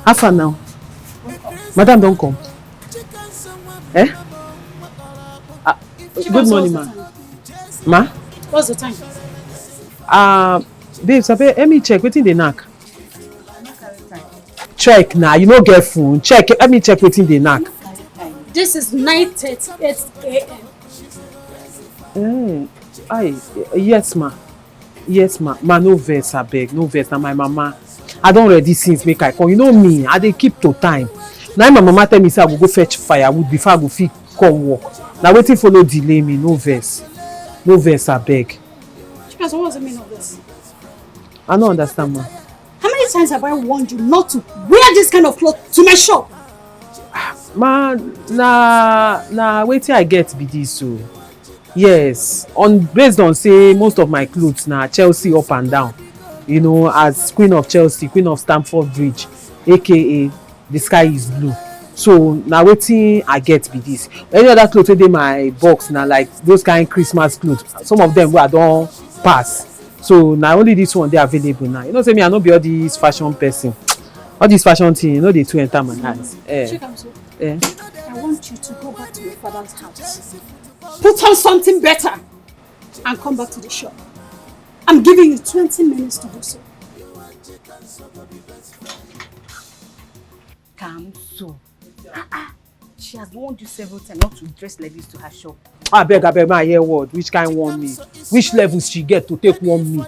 How far now? Madam, don't come. Eh? Good morning, ma. Ma? What's the time? Babes, let me check. Wetin dey knack? Check now. You no get phone. Check. Let me check wetin dey knack. This is 9:38 a.m. Yes, ma. Yes, ma. Ma, no vex, abeg. No vex. Na my mama. I don ready since make I come. You know me. I dey keep to time. Now my mama tell me say I go fetch firewood before I go fit come work. Now wetin follow delay me. No vex. No vex, abeg. Chika, so what's the meaning of this? I don't understand, ma. How many times have I warned you not to wear this kind of clothes to my shop? Ma, na wetin I get be this so. Yes, based on say most of my clothes na Chelsea up and down. You know, as Queen of Chelsea, Queen of STAMFORD BRIDGE, aka the sky is blue. So na wetin I get be this. Any other clothes wey dey my box na like those kind Christmas clothes. Some of them wey I don pass. So na only this one dey available now. You know say me I no be all this fashion person. All this fashion thing, you know, they too enter my hands. I want you to go back to your father's house. Put on something better and come back to the shop. I'm giving you 20 minutes to do so. Come so. She has warned you several times not to dress like this to her shop. I beg, my hear word. Which kind warn me? Which levels she get to take warn me?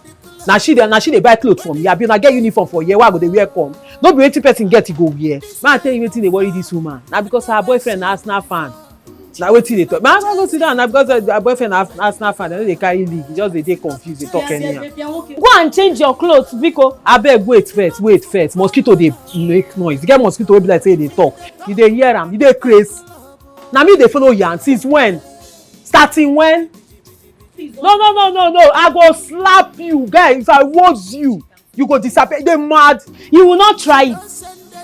Now she dey buy clothes from me. I be na get uniform for here. Why go they wear come? No be wetin person get to go wear. Man, I tell you wetin dey worry this woman. Now because her boyfriend na Arsenal fan. Now wetin dey talk? Man, I go sit down. Now because her boyfriend na Arsenal fan, they carry league. He just dey confused. They talk anyhow. Go and change your clothes, Biko. Abeg, wait first. Mosquito dey make noise. You get mosquito wey be like say dey talk. You dey hear am. You dey craze. Now me dey follow yarn since when? Starting when? No. I go slap you, guys. If I was you, you go disappear. They mad. You will not try it.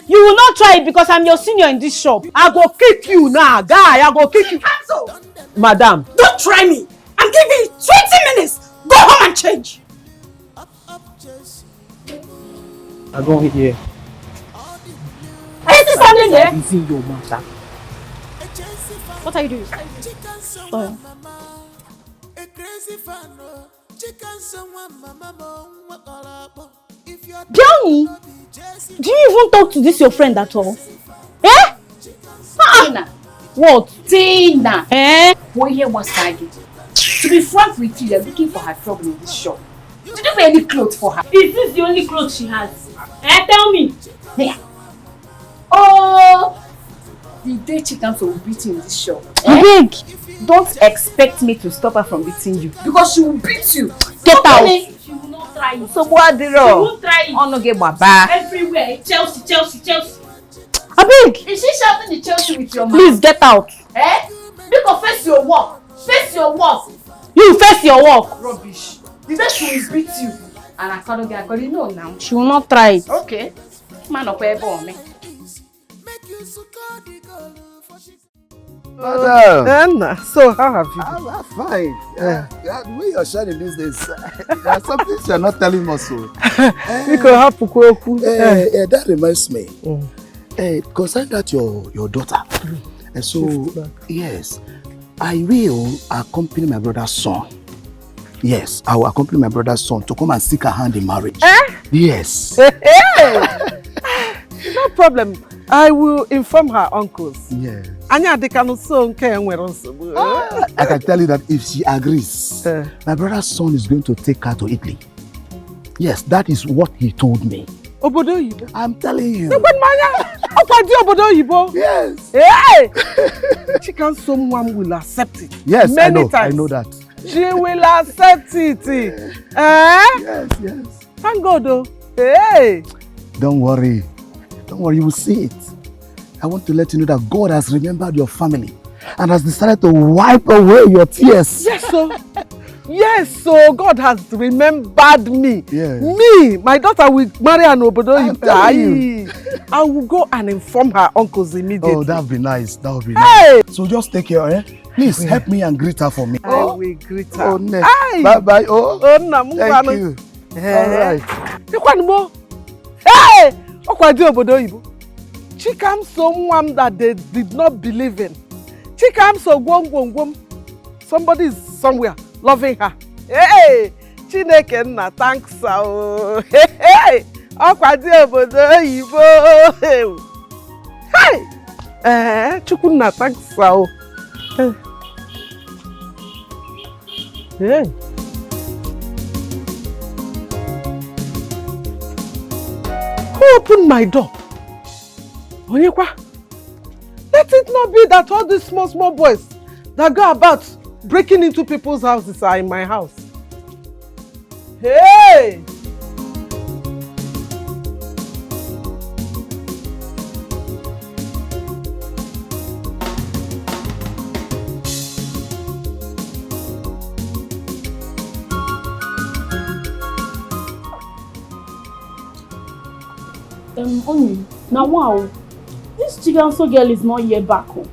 You will not try it because I'm your senior in this shop. I go kick you now, guy. I go kick you. Cancel. Madam. Don't try me. I'm giving you 20 minutes. Go home and change. I go here. Are you still standing there? It's in your matter. What are you doing? Oh. Johnny, do you even talk to this your friend at all? Eh? Tina. What? Tina. Eh? What here was tagging? To be frank with you, they're looking for her trouble in this shop. Did you wear any clothes for her? Is this the only clothes she has? Eh? Tell me. Yeah. Oh, the day chickens will beat you in this shop. Big. Don't expect me to stop her from beating you because she will beat you. Get out. She will not try it. So what did She won't try it. Oh no, get baba. Everywhere. Chelsea. Big. Is she shouting the Chelsea with your mouth? Please get out. Eh? Because face your work. Face your work. You face your work. Rubbish. The day she will beat you. And I can't get you know now. She will not try it. Okay. Man up ever on me. Madam. So how have you been? I'm fine. The way you're shining these days, there are some things you're not telling us. So. That reminds me. Concerning that your daughter. And so, yes, I will accompany my brother's son. Yes, I will accompany my brother's son to come and seek her hand in marriage. Yes. No problem. I will inform her uncles. Yes. I can tell you that if she agrees, my brother's son is going to take her to Italy. Yes, that is what he told me. I'm telling you. Yes. Hey! Someone will accept it. Yes, Many times. I know that. She will accept it. Yes. Thank God though. Hey! Don't worry, you will see it. I want to let you know that God has remembered your family and has decided to wipe away your tears. Yes, so God has remembered me. Yes. Me, my daughter will marry an obodo. You. I will go and inform her uncles immediately. Oh, that would be nice. That would be Hey! nice. So just take care, Please help me and greet her for me. I will greet her. Oh, bye. Oh, thank you. All right. Hey! Okwa di obodo oyibo. Chikamso one that they did not believe in. Chikamso gwom. Somebody is somewhere loving her. Hey, Chineke nna thanks oh. Hey, akwadi obodo oyibo. Hey, Chukwu nna thanks oh. Hey. Who opened my door? Onyekwa, let it not be that all these small boys that go about breaking into people's houses are in my house. Hey! Only now wow, this Chiganso girl is not yet back home.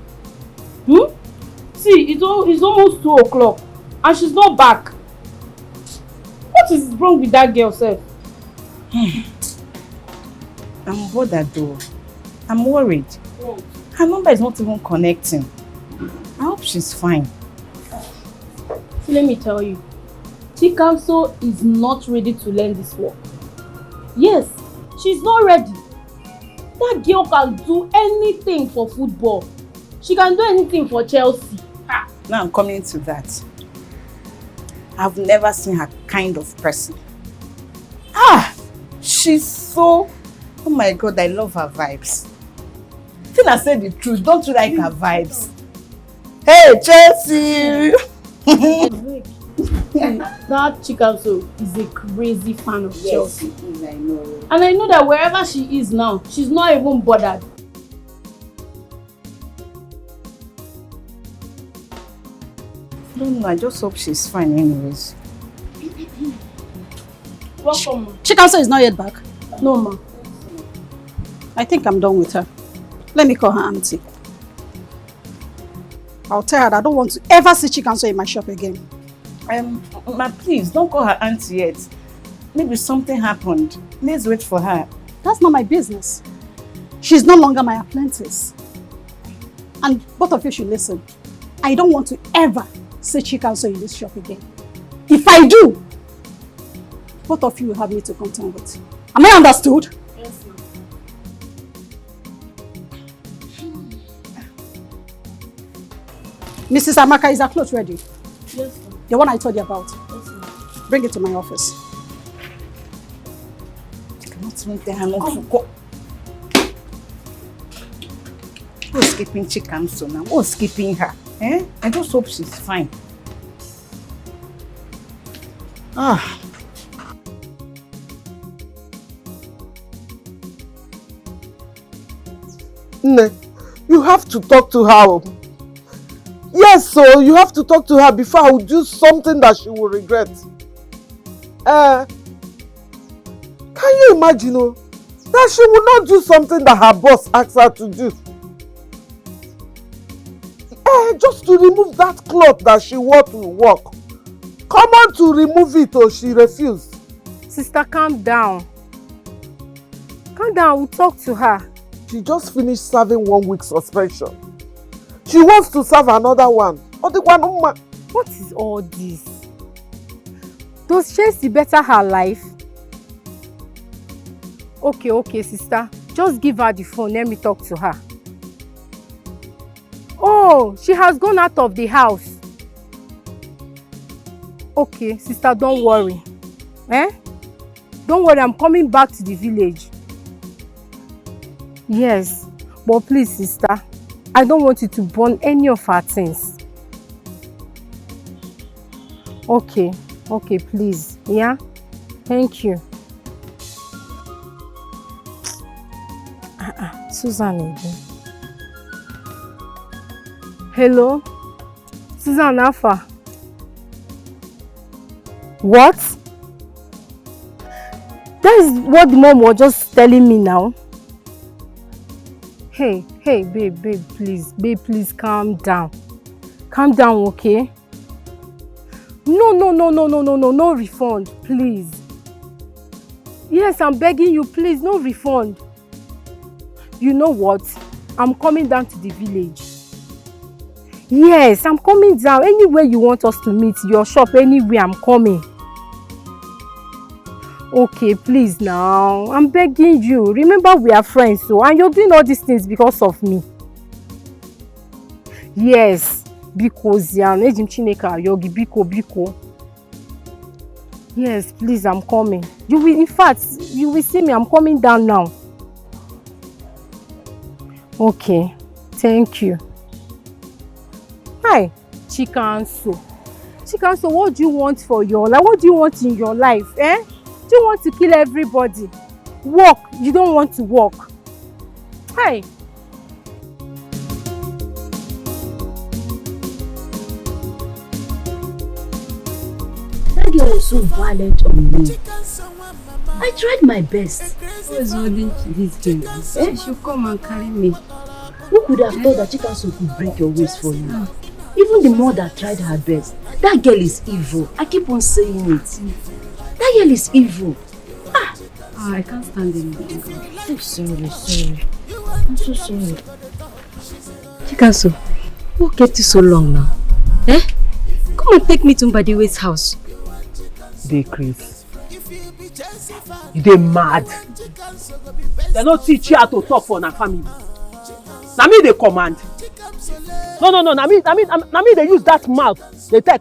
See, it's almost 2 o'clock and she's not back. What is wrong with that girl, sir? I'm bothered though. I'm worried. Her number is not even connecting. I hope she's fine. See, let me tell you, Chiganso is not ready to learn this work. Yes, she's not ready. That girl can do anything for football. She can do anything for Chelsea. Now I'm coming to that. I've never seen her kind of person. She's so... Oh my God, I love her vibes. Tina said the truth. Don't you like her vibes? Hey, Chelsea! That Chiganso is a crazy fan of Chelsea. I know. And I know that wherever she is now, she's not even bothered. I don't know, I just hope she's fine anyways. Welcome, ma. Chikanso is not yet back. No, ma. I think I'm done with her. Let me call her auntie. I'll tell her that I don't want to ever see Chikanso in my shop again. Ma, please, don't call her auntie yet. Maybe something happened. Let's wait for her. That's not my business. She's no longer my apprentice. And both of you should listen. I don't want to ever see Chikanso in this shop again. If I do, both of you will have me to contend with. Am I understood? Yes, ma'am. Mrs. Amaka, is her clothes ready? Yes, ma'am. The one I told you about. Yes, ma'am. Bring it to my office. What's with her not to go? Who's keeping Chikamso now? Who's keeping her? I just hope she's fine. Nne, you have to talk to her. Yes, so you have to talk to her before I will do something that she will regret. Can you imagine that she will not do something that her boss asks her to do? Just to remove that cloth that she wore to work. Come on to remove it or she refused. Sister, calm down. Calm down, we'll talk to her. She just finished serving 1 week suspension. She wants to serve another one. What is all this? Does Chelsea better her life? Okay, sister. Just give her the phone. Let me talk to her. Oh, she has gone out of the house. Okay, sister, don't worry. Don't worry, I'm coming back to the village. Yes, but please, sister, I don't want you to burn any of her things. Okay, please. Yeah? Thank you. Susan again. Hello? Susan Alpha. What? That is what the mom was just telling me now. Hey, babe, please calm down. Calm down, okay? No refund, please. Yes, I'm begging you, please, no refund. You know what? I'm coming down to the village. Yes, I'm coming down. Anywhere you want us to meet, your shop, anywhere, I'm coming. Okay, please now. I'm begging you. Remember, we are friends, so, and you're doing all these things because of me. Yes, because Biko. Yes, please, I'm coming. You will, in fact, you will see me. I'm coming down now. Okay, thank you. Hi, Chikanso. Chikanso, what do you want for your life? What do you want in your life? Eh? Do you want to kill everybody? Work, you don't want to work. Hi. That girl was so violent on me. I tried my best. Who is holding this thing? She should come and carry me. Who could have thought that Chikanso could break your waist for you? Even the mother tried her best. That girl is evil. I keep on saying it. That girl is evil. I can't stand anymore. I'm sorry. I'm so sorry. Chikanso, what kept you so long now? Eh? Come and take me to Mbadiwe's house. Dey Chris, you dey mad. They no teach you how to talk for na family. Na me dey command. No. Na me dey use that mouth. They tell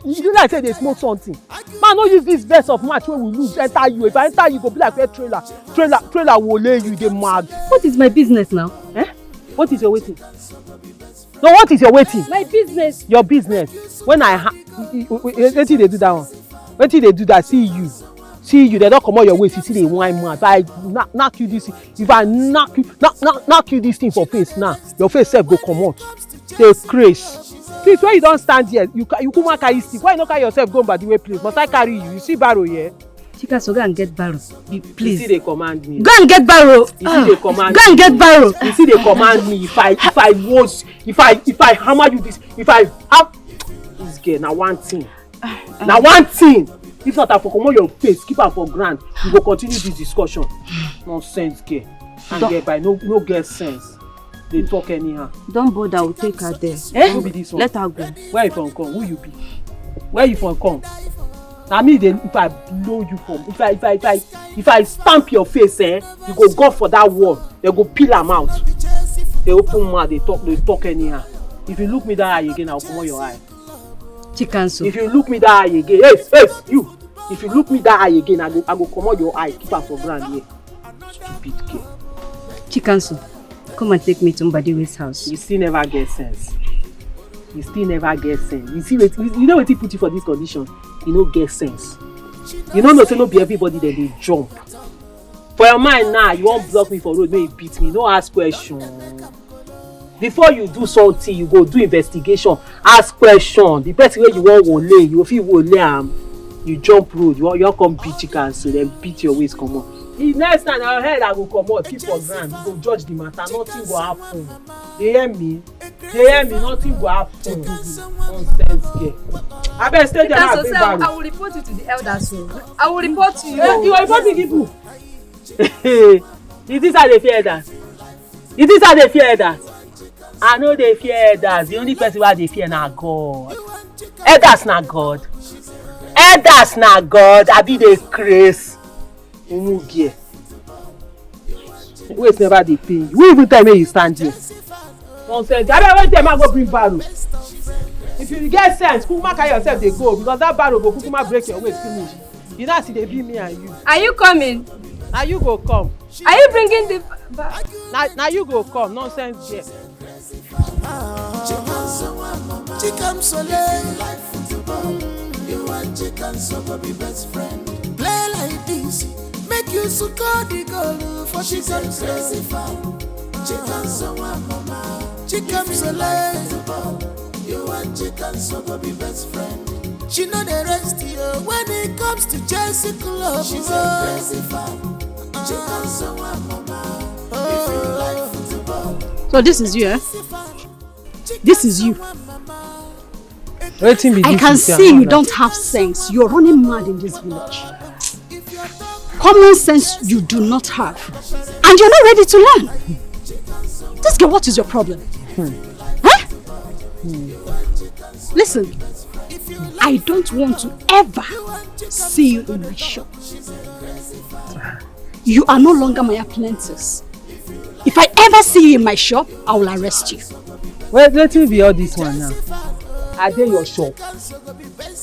you like say they smoke something. Man, no use this verse of match wey we lose enter you. If I enter you, go be like a trailer will lay you. Dey mad. What is my business now? Eh? What is your waiting? No, what is your waiting? My business. Your business. When wetin dey do that one? Wetin dey do that? See you. They don't come out your waist. You see the wine mouth. If I knock you this, if I knock you this thing for face now, your face self go come out. Dey craze. Please, when you don't stand here, you come carry stick. Why you not carry yourself go by the way, please? Must I carry you? You see barrow here? Chikanso, go and get barrow. Please. You see they command me. Go and get barrow. You see they command Go and get barrow. You see they command me. If I hammer you this, if I have this girl, now one thing. Now one thing. If not, I for come on your face, keep her for ground. We go continue this discussion. Nonsense, girl. And girl, by no get sense. They talk anyhow. Don't bother, I will take her there. Who be this one? Let her go. Where you from come? Who you be? Where you from come? Now me then, if I blow you from, if I stamp your face, you go for that wall. They go peel them out. They open mouth, they talk anyhow. If you look me that eye again, I'll come on your eye. Chikanso. If you look me that eye again, hey, you. If you look me that eye again, I go come on your eye, keep her for ground here. Stupid girl. Chikanso, come and take me to Mbadiwe's house. You still never get sense. You see, you know what he put you for this condition? You no get sense. You know say no be everybody that they jump. For your mind now, you won't block me for road, may you beat me. No ask question. Before you do something, you go do investigation. Ask question. The person where you want will lay, you feel will lay you jump road. You come beat Chikanso, then beat your waist come on. The next time our head I go come out, keep for ground. You go judge the matter. Nothing go happen. They hear me? Nothing go happen. Nonsense girl. I better stay there now. I will report you to the elders. I will report to you. You will report the people. Is this how they fear that? Is this how they fear that? I know they fear that. The only person why they fear na God. Elders na God. Elders na God. I be the grace. Umugie. Wait, never dey pay you. Who even tell me you stand here? Nonsense. I don't want them to go bring barrow. If you get sense, kukuma carry yourself dey go because that barrow go kukuma break your waist finish. You know see dey be me and you. Are you coming? Now you go come. Are you bringing the? Now you go come. Nonsense there. Chikanso life football. You want Chikanso to be best friend. Play like this, make you so call the goal for Chikanso. Crazy fan. Chikanso mama. Chikanso life. You want Chikanso to be best friend. She know the rest here when it comes to Chelsea club. She's a crazy fan. Chikanso mama. If you like football. So this is you, eh? This is you. I can see you don't have sense. You're running mad in this village. Common sense you do not have. And you're not ready to learn. This girl, what is your problem? Huh? Listen, I don't want to ever see you in my shop. You are no longer my apprentice. If I ever see you in my shop, I will arrest you. Wait, let me be all this one now. Are they your shop?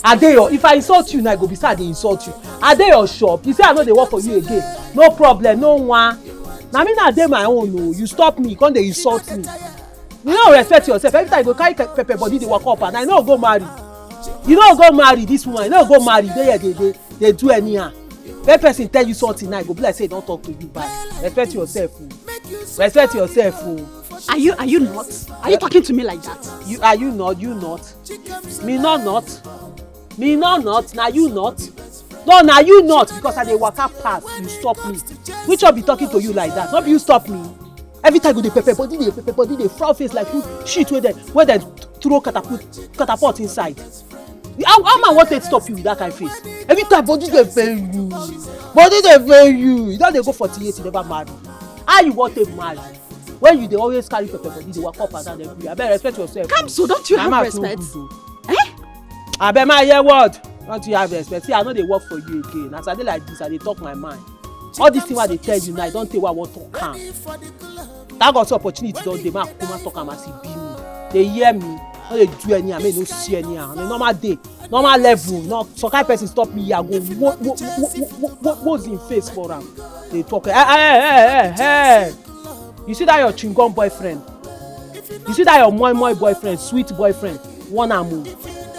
Are they your... If I insult you now, I go beside they insult you. Are they your shop? You say I know they work for you again. No problem, no one. Now me not dey my own. No. You stop me, come they insult me. You don't respect yourself. Every time you go carry pepper body, they walk up and I know go marry. You don't go marry this woman. You don't go marry. They do anyhow. That person tell you something now, go be like say don't talk to you back. Respect yourself. Respect yourself. Are you not? Are you talking to me like that? Are you not? You not? Me not? Me not? Now you not? No, now you not, because I dey waka pass, you stop me. Which one be talking to you like that? Not you stop me. Every time you dey pepper body, they frown face like shit where they throw catapult inside. How man want to stop you with that kind of face? Every time body dey pain you. Body dey pain you. You don't dey go 48, you never marry. How you want to marry? When you dey always carry pepper body, they walk up and down everywhere. I better respect yourself. Come, so don't you have respect? I bet my hear word. Don't you have respect? See, I know they work for you again. As I dey like this, I dey talk my mind. All these things what they tell you now, I don't tell what I want to come. That got the opportunity, don't they? Man, come and talk and see me. They hear me. No, they do any. I mean, no see any. On a normal day, normal level. No, some kind of person stop me here. Go, what's in face for them? They talk. Hey. You see that your chingom boyfriend? You see that your moi boyfriend, sweet boyfriend? One and move.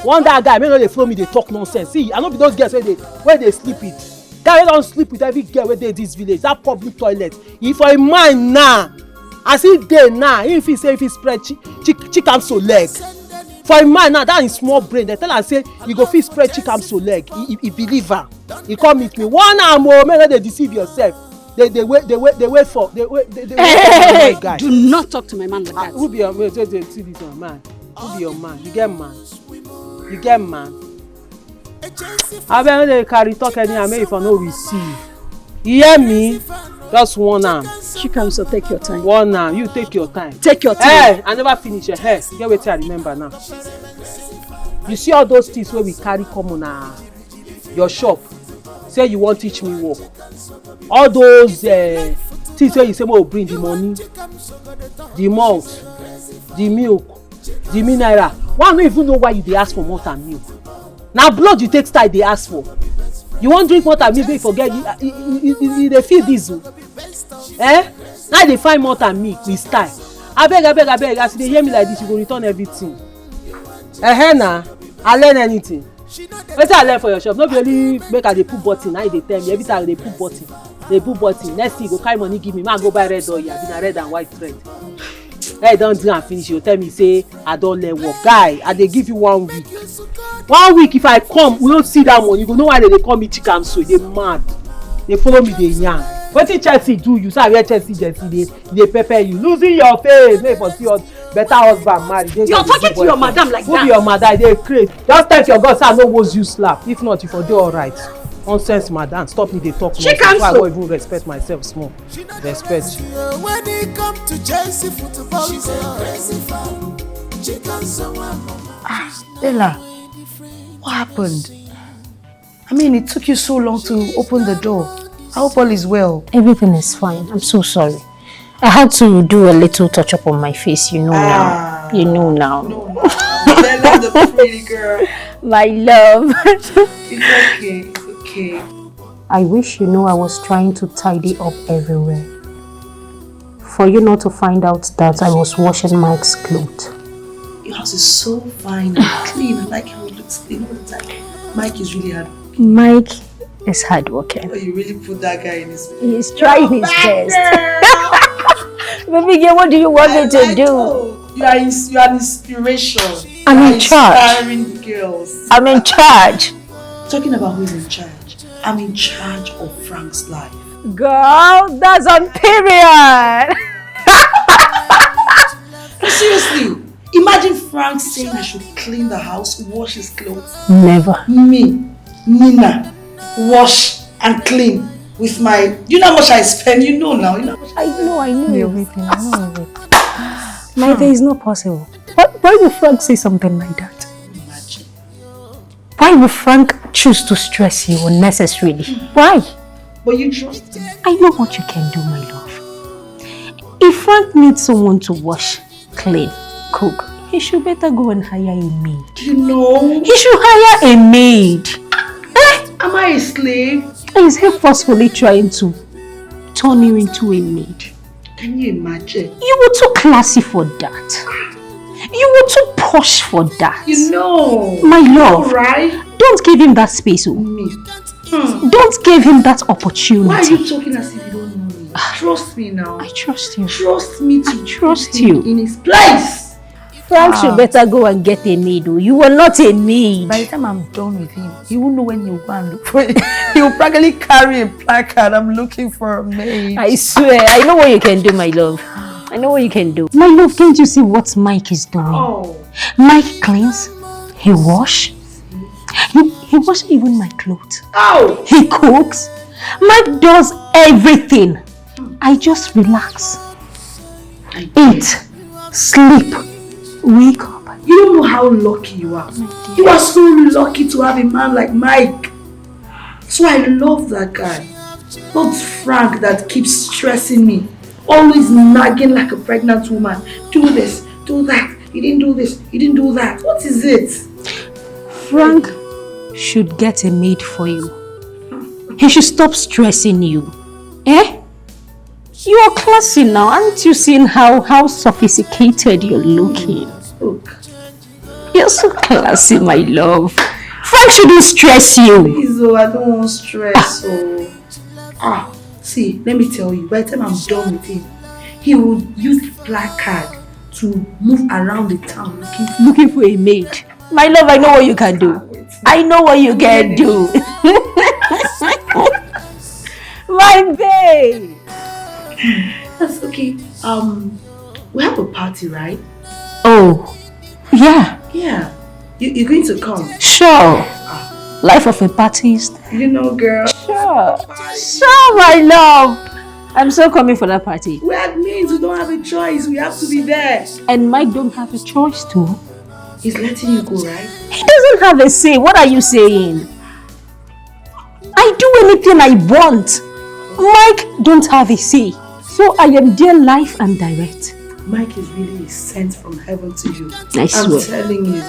One that guy, may not they follow me, they talk nonsense. See, I know be those girls where they sleep with. Guy don't sleep with every girl where they this village. That public toilet. If for a man now, as if they now, if he spread chicken so leg. For a man now, that is small brain. They tell and say you go fit spread chicken so leg. He believe her. He come meet me. One and more, may not they deceive yourself. They wait for hey, guy. Do not talk to my man like that. Who be your man? See this one, man. Who be your man? You get man. You get man. I bet they carry talk anyhow, make if I no receive. You hear me? Just one arm. She comes, so take your time. One arm. You take your time. Take your time. Hey, I never finish your hair. Get what I remember now. You see all those things where we carry come on your shop. Say you want teach me work. All those things where you say will bring the money, the malt, the milk, the mineral. One don't even know why you dey ask for malt and milk. Now blood you take style they ask for. You want drink malt and milk, they forget you they feel this. Now they find malt and milk with style. I beg. As they hear me like this, you go return everything. Now I learn anything. Wetin I learn for your shop? No be only make I dey put button. Now they tell me every time they put button. They put button. Next thing you go carry money give me. Man go buy red oil. I been a red and white thread. Hey, don't do and finish. You tell me say I don't learn work. Guy, I dey give you 1 week. 1 week if I come, we don't see that money. You go know why they call me chicken so they mad. They follow me, they yarn. Wetin Chelsea do you? So I wear Chelsea jersey. They pepper you. Losing your face. Make for see us better husband marry. You're talking to your madam like that. Who be your madam? They crazy. Just thank your God say I no was you slap. If not, you for do all right. Nonsense, madam. Stop me. They talk. She can't. I won't even respect myself small. Respect you. When it come to Chelsea football, she's a crazy fan. She can Bella, what happened? I mean, it took you so long to open the door. I hope all is well. Everything is fine. I'm so sorry. I had to do a little touch up on my face, you know now. You know now. No. Bella, the pretty girl. My love. It's okay. I wish you know I was trying to tidy up everywhere. For you not to find out that I was washing Mike's clothes. Your house is so fine and clean. I like how it looks clean all the time. Mike is really hard. Mike is hardworking. Oh, you really put that guy in his place. He's trying his best. Baby girl, what do you want me to do? You are an inspiration. I'm in charge. Inspiring girls. I'm in charge. Talking about who's in charge, I'm in charge of Frank's life. Girl, that's on period. Seriously, imagine Frank saying I should clean the house, wash his clothes. Never. Me, Nina, wash and clean. with my, you know how much I spend, you know now. You know how much I know everything. I know everything. My day is not possible. Why would Frank say something like that? Imagine. Why would Frank choose to stress you unnecessarily? Why? But you trust him. I know what you can do, my love. If Frank needs someone to wash, clean, cook, he should better go and hire a maid. You know. He should hire a maid. Am I a slave? Is he forcefully trying to turn you into a maid? Can you imagine? You were too classy for that. You were too posh for that. You know. My love, right? don't give him that space. Me. Don't give him that opportunity. Why are you talking as if you don't know me? Trust me now. I trust you. Trust me to trust put him you. in his place. Frank should better go and get a maid. You were not a maid. By the time I'm done with him, he won't know when he'll go and look for it. He will practically carry a placard. I'm looking for a maid. I swear, I know what you can do, my love. I know what you can do. My love, can't you see what Mike is doing? Oh. Mike cleans, he wash. He wash even my clothes. Oh. He cooks. Mike does everything. I just relax. Eat, sleep, wake up. You don't know how lucky you are. You are so lucky to have a man like Mike. So I love that guy. Not Frank that keeps stressing me. Always nagging like a pregnant woman. Do this, do that. He didn't do this, he didn't do that. What is it? Frank should get a maid for you. He should stop stressing you. Eh? You are classy now. Aren't you seeing how sophisticated you're looking? Look. You're so classy, my love. Frank shouldn't stress you. Please, oh, I don't want stress. See, let me tell you, by the time I'm done with him, he will use the placard to move around the town looking for a maid. My love, I know what you can do. I know what you can do. My babe. That's okay. We have a party, right? Oh, yeah. Yeah. You're going to come? Sure. Life of a party is there. You know, girl. Sure. Sure, my love. I'm so coming for that party. We're admins. We don't have a choice. We have to be there. And Mike don't have a choice too. He's letting you go, right? He doesn't have a say. What are you saying? I do anything I want. Mike don't have a say. So I am there live and direct. Mike is really sent from heaven to you. I swear. I'm telling you.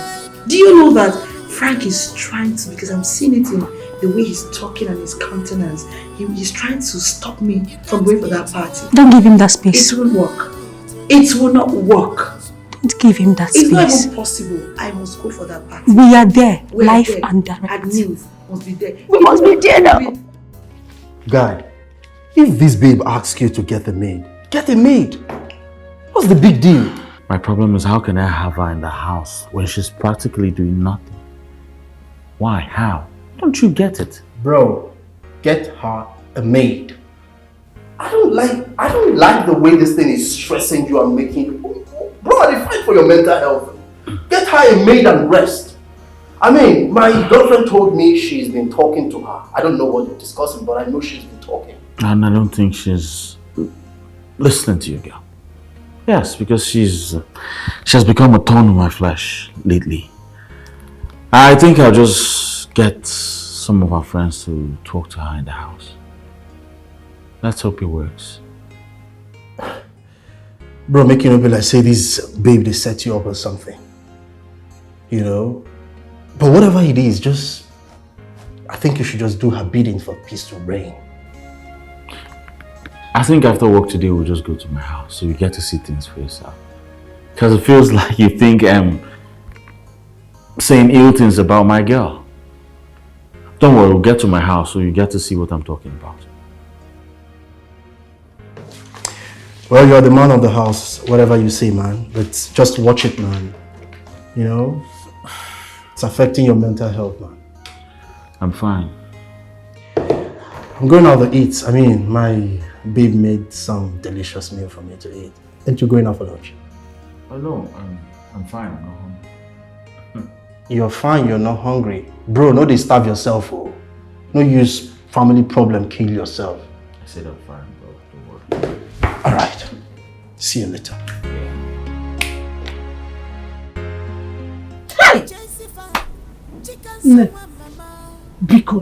Do you know that Frank is trying to, because I'm seeing it in the way he's talking and his countenance, he's trying to stop me from going for that party. Don't give him that space. It won't work. It will not work. Don't give him that space. It's not even possible. I must go for that party. We are there, We are live there. and direct. Admins must be there. We must be there now. Guy, if this babe asks you to get a maid, get a maid. What's the big deal? My problem is, how can I have her in the house when she's practically doing nothing? Why? How? Don't you get it? Bro, get her a maid. I don't like the way this thing is stressing you and making you. Bro, I fight for your mental health. Get her a maid and rest. I mean, my girlfriend told me she's been talking to her. I don't know what they're discussing, but I know she's been talking. And I don't think she's listening to you, girl. Yes, because she has become a thorn in my flesh lately. I think I'll just get some of our friends to talk to her in the house. Let's hope it works. Bro, make you no be like say this babe they set you up or something. You know? But whatever it is, I think you should just do her bidding for peace to reign. I think after work today, we'll just go to my house so you get to see things for yourself. Because it feels like you think I'm saying ill things about my girl. Don't worry, we'll get to my house so you get to see what I'm talking about. Well, you're the man of the house, whatever you say, man. But just watch it, man. You know? It's affecting your mental health, man. I'm fine. I'm going out to eat. I mean, my babe made some delicious meal for me to eat. Aren't you going out for lunch? Oh no, I'm fine. I'm not hungry. You're fine, you're not hungry. Bro, no disturb yourself. Oh. No use family problem kill yourself. I said I'm fine, bro. Don't worry. All right. See you later. Hey! Biko.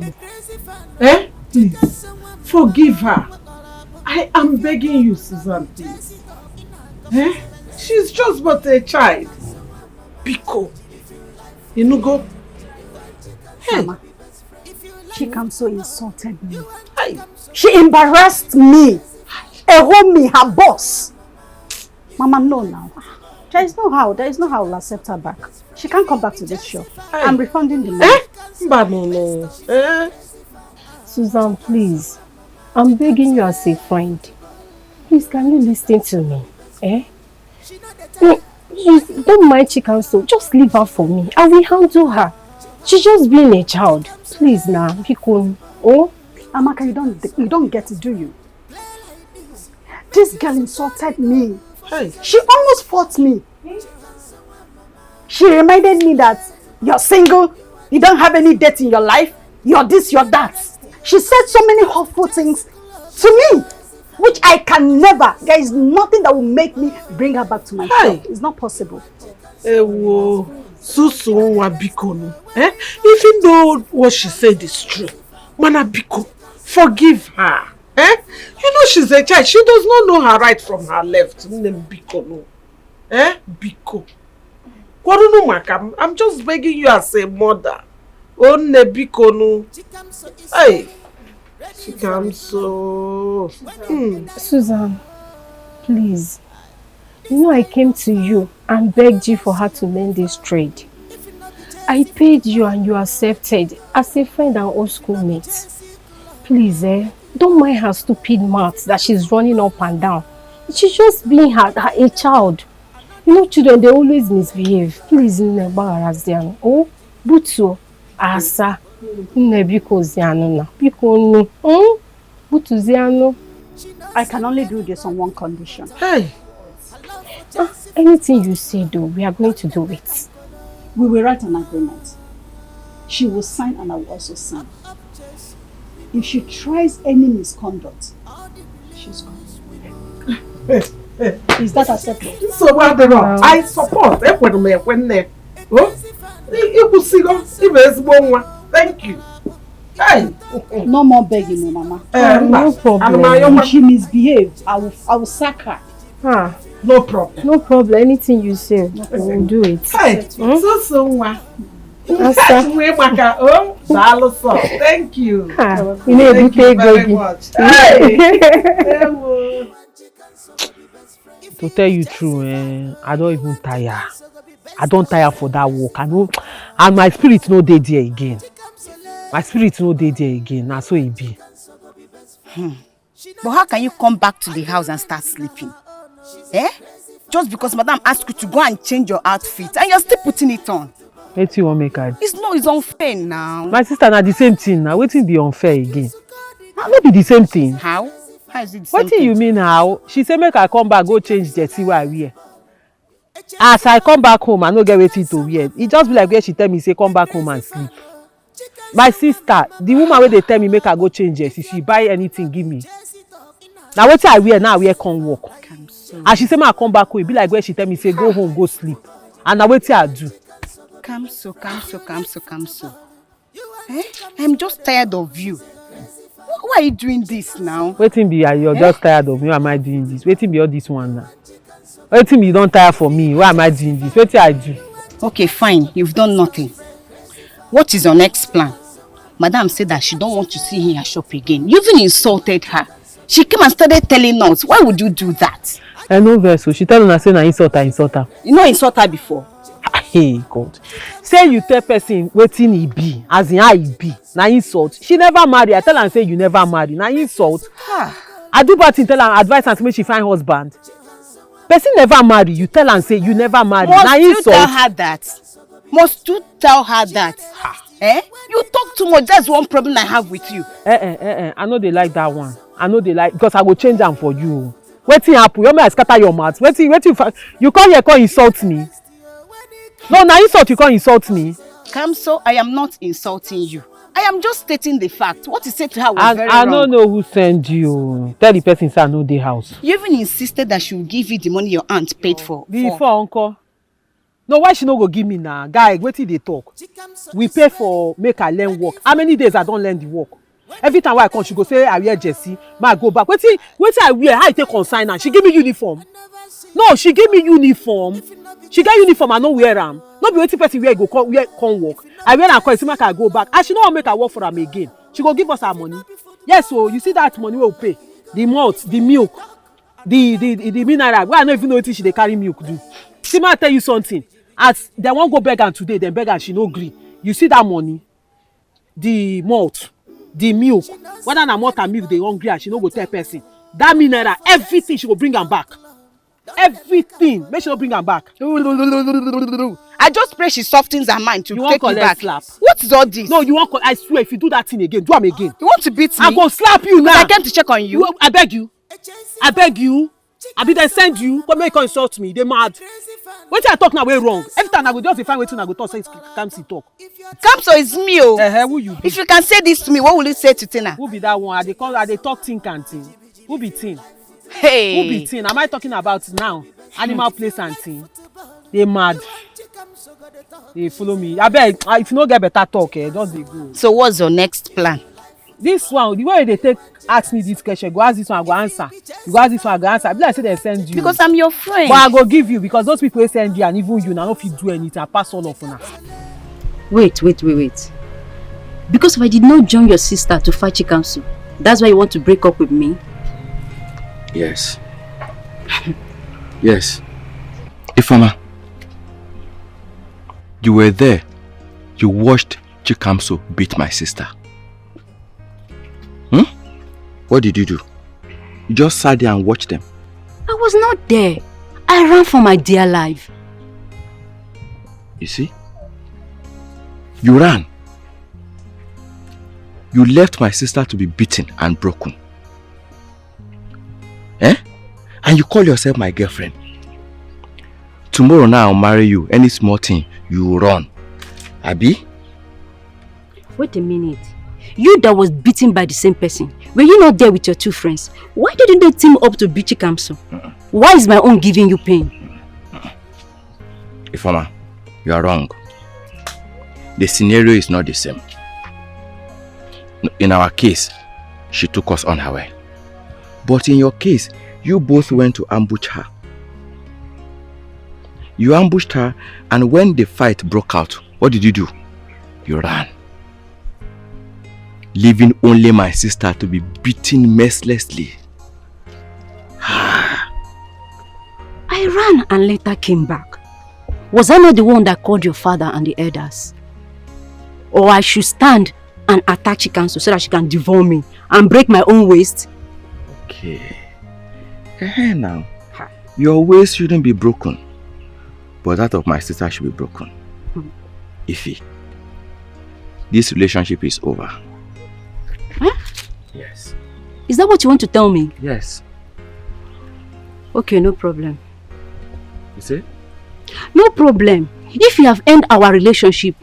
Please, forgive her. I am begging you, Susan, please. She's just but a child. Biko. You know, go. Hey. Mama, Chikamso insulted me. Hey. She embarrassed me. Me, her boss. Mama, no now. There is no how I'll accept her back. She can't come back to this shop. Hey. I'm refunding the money. Susan, please. I'm begging you as a friend. Please, can you listen to me? Please, don't mind Chikamso. Just leave her for me. I will handle her. She's just being a child. Please now, Biko. Oh? Amaka, you don't get it, do you? This girl insulted me. Hey. She almost fought me. She reminded me that you're single, you don't have any debt in your life, you're this, you're that. She said so many hurtful things to me, which I can never. There is nothing that will make me bring her back to my shop. It's not possible. Even though what she said is true, Mana Biko, forgive her. You know she's a child. She does not know her right from her left. Biko, no. Biko. I'm just begging you as a mother. Oh, Biko, no. Hey. Chikamso. Susan, please. You know I came to you and begged you for her to learn this trade. I paid you and you accepted as a friend and old schoolmate. Please, don't mind her stupid mouth that she's running up and down. She's just being a child. You know, children, they always misbehave. Please, never harass them. Oh, Butu, Asa, Nebiko Ziano, Biko, Butu Ziano. I can only do this on one condition. Hey! Anything you say, though, we are going to do it. We will write an agreement. She will sign and I will also sign. If she tries any misconduct, she's gone. Is that acceptable? So what the wrong? I support. Thank you. Hey. No more begging me, Mama. No problem. If she misbehaves, I will sack her. No problem. No problem. Anything you say, we'll do it. Hey. Thank you. Thank you very much. To tell you true, I don't even tire. I don't tire for that work. I know, and my spirit no dey there again. My spirit no dey there again. That's so it be. But how can you come back to the house and start sleeping? Just because Madam asked you to go and change your outfit and you're still putting it on. What you want make I do? It's unfair now. My sister, na the same thing now. Wetin be unfair again? No be the same thing. How? How is it the same What thing? you mean how? She say make I come back go change jersey wey I wear. As I come back home, I no get wetin to wear. E just be like where she tell me say come back home and sleep. My sister, the woman wey dey tell me make I go change jersey, she buy anything give me. Na wetin I wear now I wear come work. As she say make I come back home, e be like where she tell me say go home go sleep. And na wetin I do. Kamso. I'm just tired of you. Why are you doing this now? Wetin be you're just tired of me? Why am I doing this? Wetin be all this one now? Wetin be you don't tire for me? Why am I doing this? Wetin I do? Okay, fine. You've done nothing. What is your next plan? Madam said that she don't want to see her in her shop again. You even insulted her. She came and started telling us. Why would you do that? I know very so. She tell us say na insult her. You know insult her before? Hey God. Say you tell person wetin e be, as in how e be. Na insult. She never marry. I tell her say you never marry. Na insult. I do bad thing tell her advice and say make she find husband. Person never marry. You tell her say you never marry. Na insult. Must you tell her that? Must you tell her that? You talk too much. That's one problem I have with you. I know they like that one. I know they like because I will change them for you. Wetin happen? You may scatter your mouth. Wetin you come here come insult me? No, na insult you come insult me. Kamso, I am not insulting you. I am just stating the fact. What you said to her was very I wrong. don't know who sent you. Tell the person say I know the house. You even insisted that she will give you the money your aunt paid for. Before uncle. No, why she no go give me now? Guy, wetin dey talk? We pay for make I learn work. How many days I don learn the work? Every time I come, she go say I wear jersey, I go back. Wetin I wear? How I take consign am? She give me uniform. No, she give me uniform. She get uniform, I no wear am. No be wetin person wear go come work. I wear am come say make I go back. And she no wan make I work for am again. She go give us her money. Yes, so you see that money wey we pay, the malt, the milk, the mineral. Wey I no even know wetin she dey carry milk do. See, may I tell you something? As they wan go beg am today, dem beg am, she no gree. You see that money, the malt, the milk, whether na malt and milk dey hungry and she no go tell person. That mineral, everything she go bring am back. Everything, make she no bring am back. I just pray she softens her mind to take you back. Slap. What is all this? No, you want? I swear, if you do that thing again, do am again. You want to beat me? I go slap you now. I came to check on you. I beg you. I beg you. I be they send you. Come make you insult me. They mad. Wetin I talk now wey wrong. Every time I go just find wetin I go talk say Kamsi talk. Kamso is me o. Who you be? If you can say this to me, what will you say to Tina? Who be that one? I dey talk think and thing. Who be Tin? Hey. Who be Tin? Am I talking about now? Animal place and thing. They mad. They follow me. I beg. If you no get better talk, just dey go. So what's your next plan? This one, the way they take ask me this question, go ask this one, I go answer. You go ask this one, I go answer. I be like say they send you. Because I'm your friend. But I go give you because those people wey send you and even you now no fit do anything. I pass all of una. Wait. Because if I did not join your sister to fight Chikamso, that's why you want to break up with me? Yes. Yes. Ifeoma, you were there. You watched Chikamso beat my sister. What did you do? You just sat there and watched them. I was not there. I ran for my dear life. You see? You ran. You left my sister to be beaten and broken. And you call yourself my girlfriend. Tomorrow now I'll marry you. Any small thing, you run. Abi? Wait a minute. You that was beaten by the same person, were you not there with your two friends? Why didn't they team up to beat Chikamso? Why is my own giving you pain? Ifeoma, you are wrong. The scenario is not the same. In our case, she took us unaware. But in your case, you both went to ambush her. You ambushed her, and when the fight broke out, what did you do? You ran. Leaving only my sister to be beaten mercilessly. I ran and later came back. Was I not the one that called your father and the elders? Or I should stand and attack Chikamso so that she can devour me and break my own waist? Okay. Now, your waist shouldn't be broken, but that of my sister should be broken. Ify, this relationship is over. Huh? Yes. Is that what you want to tell me? Yes. Okay, no problem. You see? No problem. If you have ended our relationship,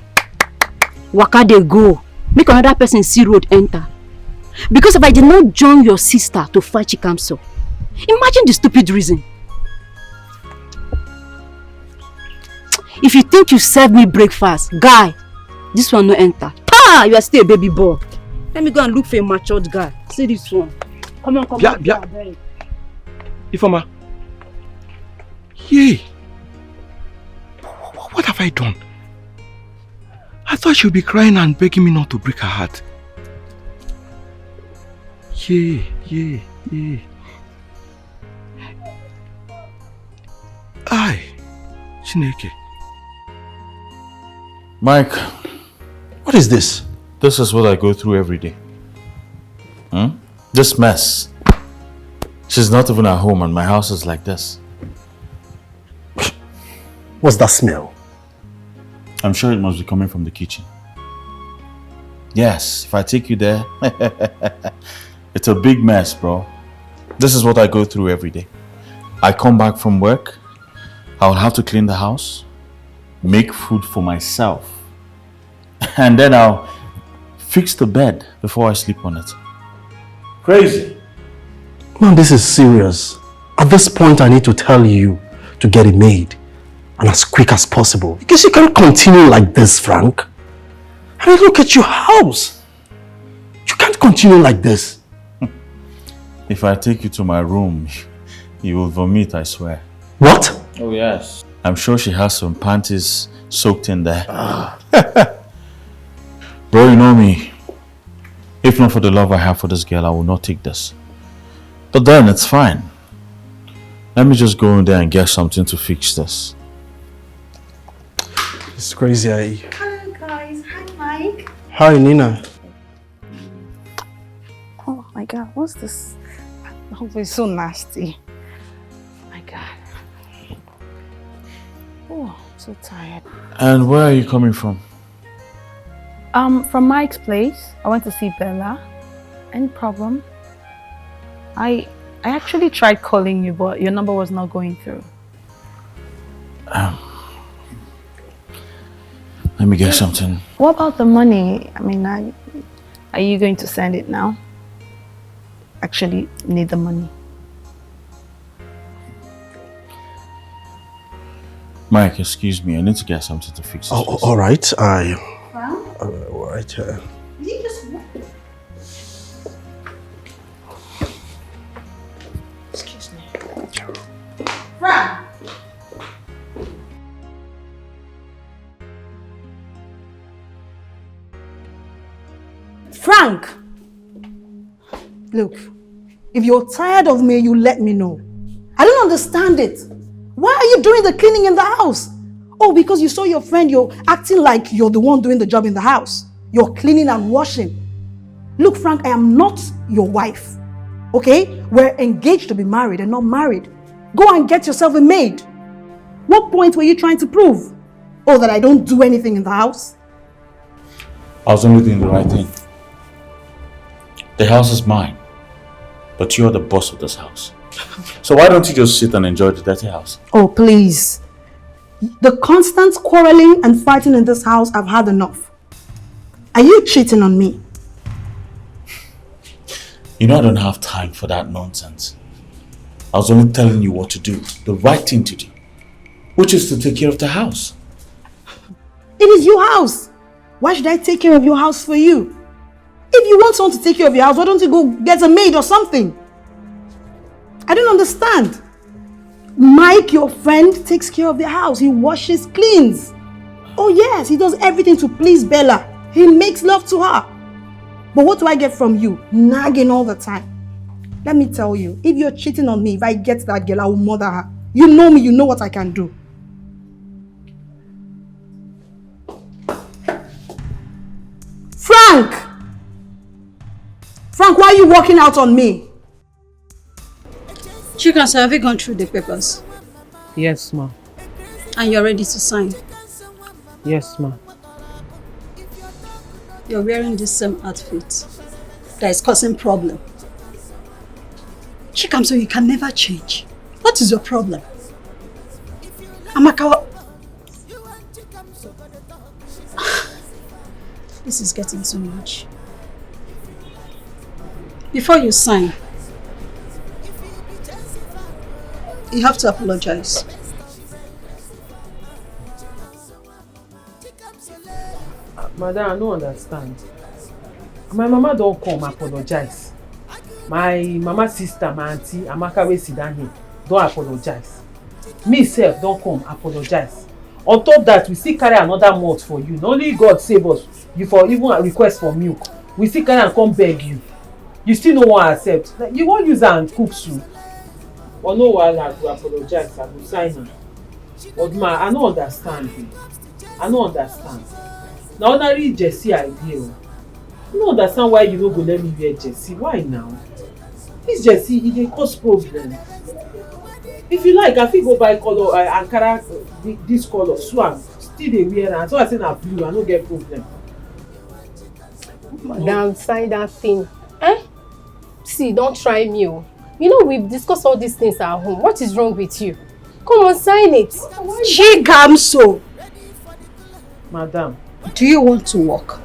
waka dey go. Make another person see road enter. Because if I did not join your sister to fight Chikamso, imagine the stupid reason. If you think you serve me breakfast, guy, this one no enter. Ah, you are still a baby boy. Let me go and look for a matured guy. See this one. Come on. Yeah. Ifeoma. Yay. What have I done? I thought she would be crying and begging me not to break her heart. Yeah. Aye. Chineke. Mike, what is this? This is what I go through every day. This mess. She's not even at home and my house is like this. What's that smell? I'm sure it must be coming from the kitchen. Yes, if I take you there, it's a big mess, bro. This is what I go through every day. I come back from work, I'll have to clean the house, make food for myself, and then I'll fix the bed before I sleep on it. Crazy. Man, this is serious. At this point, I need to tell you to get it made. And as quick as possible. Because you can't continue like this, Frank. I mean, look at your house. You can't continue like this. If I take you to my room, you will vomit, I swear. What? Oh, yes. I'm sure she has some panties soaked in there. Bro, you know me. If not for the love I have for this girl, I will not take this. But then, it's fine. Let me just go in there and get something to fix this. It's crazy. Hello guys, hi Mike. Hi, Nina. Oh my god, what's this? Oh, it's so nasty. Oh my god. Oh, I'm so tired. And where are you coming from? From Mike's place. I went to see Bella. Any problem? I actually tried calling you, but your number was not going through. Let me get something. What about the money? I mean, are you going to send it now? Actually need the money. Mike, excuse me. I need to get something to fix this. Oh, all right. All right. You just excuse me. Frank. Frank. Look, if you're tired of me, you let me know. I don't understand it. Why are you doing the cleaning in the house? Oh, because you saw your friend, you're acting like you're the one doing the job in the house. You're cleaning and washing. Look, Frank, I am not your wife. Okay? We're engaged to be married and not married. Go and get yourself a maid. What point were you trying to prove? Oh, that I don't do anything in the house? I was only doing the right thing. The house is mine, but you're the boss of this house. So why don't you just sit and enjoy the dirty house? Oh, please. The constant quarreling and fighting in this house, I've had enough. Are you cheating on me? You know I don't have time for that nonsense. I was only telling you what to do, the right thing to do, which is to take care of the house. It is your house. Why should I take care of your house for you? If you want someone to take care of your house, why don't you go get a maid or something? I don't understand. Mike, your friend, takes care of the house. He washes, cleans. Oh yes, he does everything to please Bella. He makes love to her. But what do I get from you? Nagging all the time. Let me tell you, if you're cheating on me, if I get that girl, I will murder her. You know me, you know what I can do. Frank! Frank, why are you walking out on me? Chika, sir, have you gone through the papers? Yes, ma. And you're ready to sign? Yes, ma. You're wearing this same outfit that is causing problem. Chika, so you can never change. What is your problem? Amaka, this is getting too much. Before you sign, you have to apologize. Madam, I don't understand. My mama don't come apologize. My mama sister, my auntie, Amaka wey sit down here, don't apologize. Me sef don't come apologize. On top that, we still carry another month for you. Not only God save us, you for even a request for milk. We still carry and come beg you. You still no wan accept. Like, you wan use am cook soup. But no wahala, I go apologize, I go sign am. But ma, I no understand you. I no understand. Na ordinary jersey I dey o. I no understand why you no go let me wear jersey. Why now? This jersey, e dey cause problem. If you like, I fit go buy color Ankara this color, so am still dey wear am. So I say na blue, I no get problem. Madam, sign that thing. Eh? See, don't try me. Oh. You know, we've discussed all these things at home. What is wrong with you? Come on, sign it. Chikamso. Madam. Do you want to work?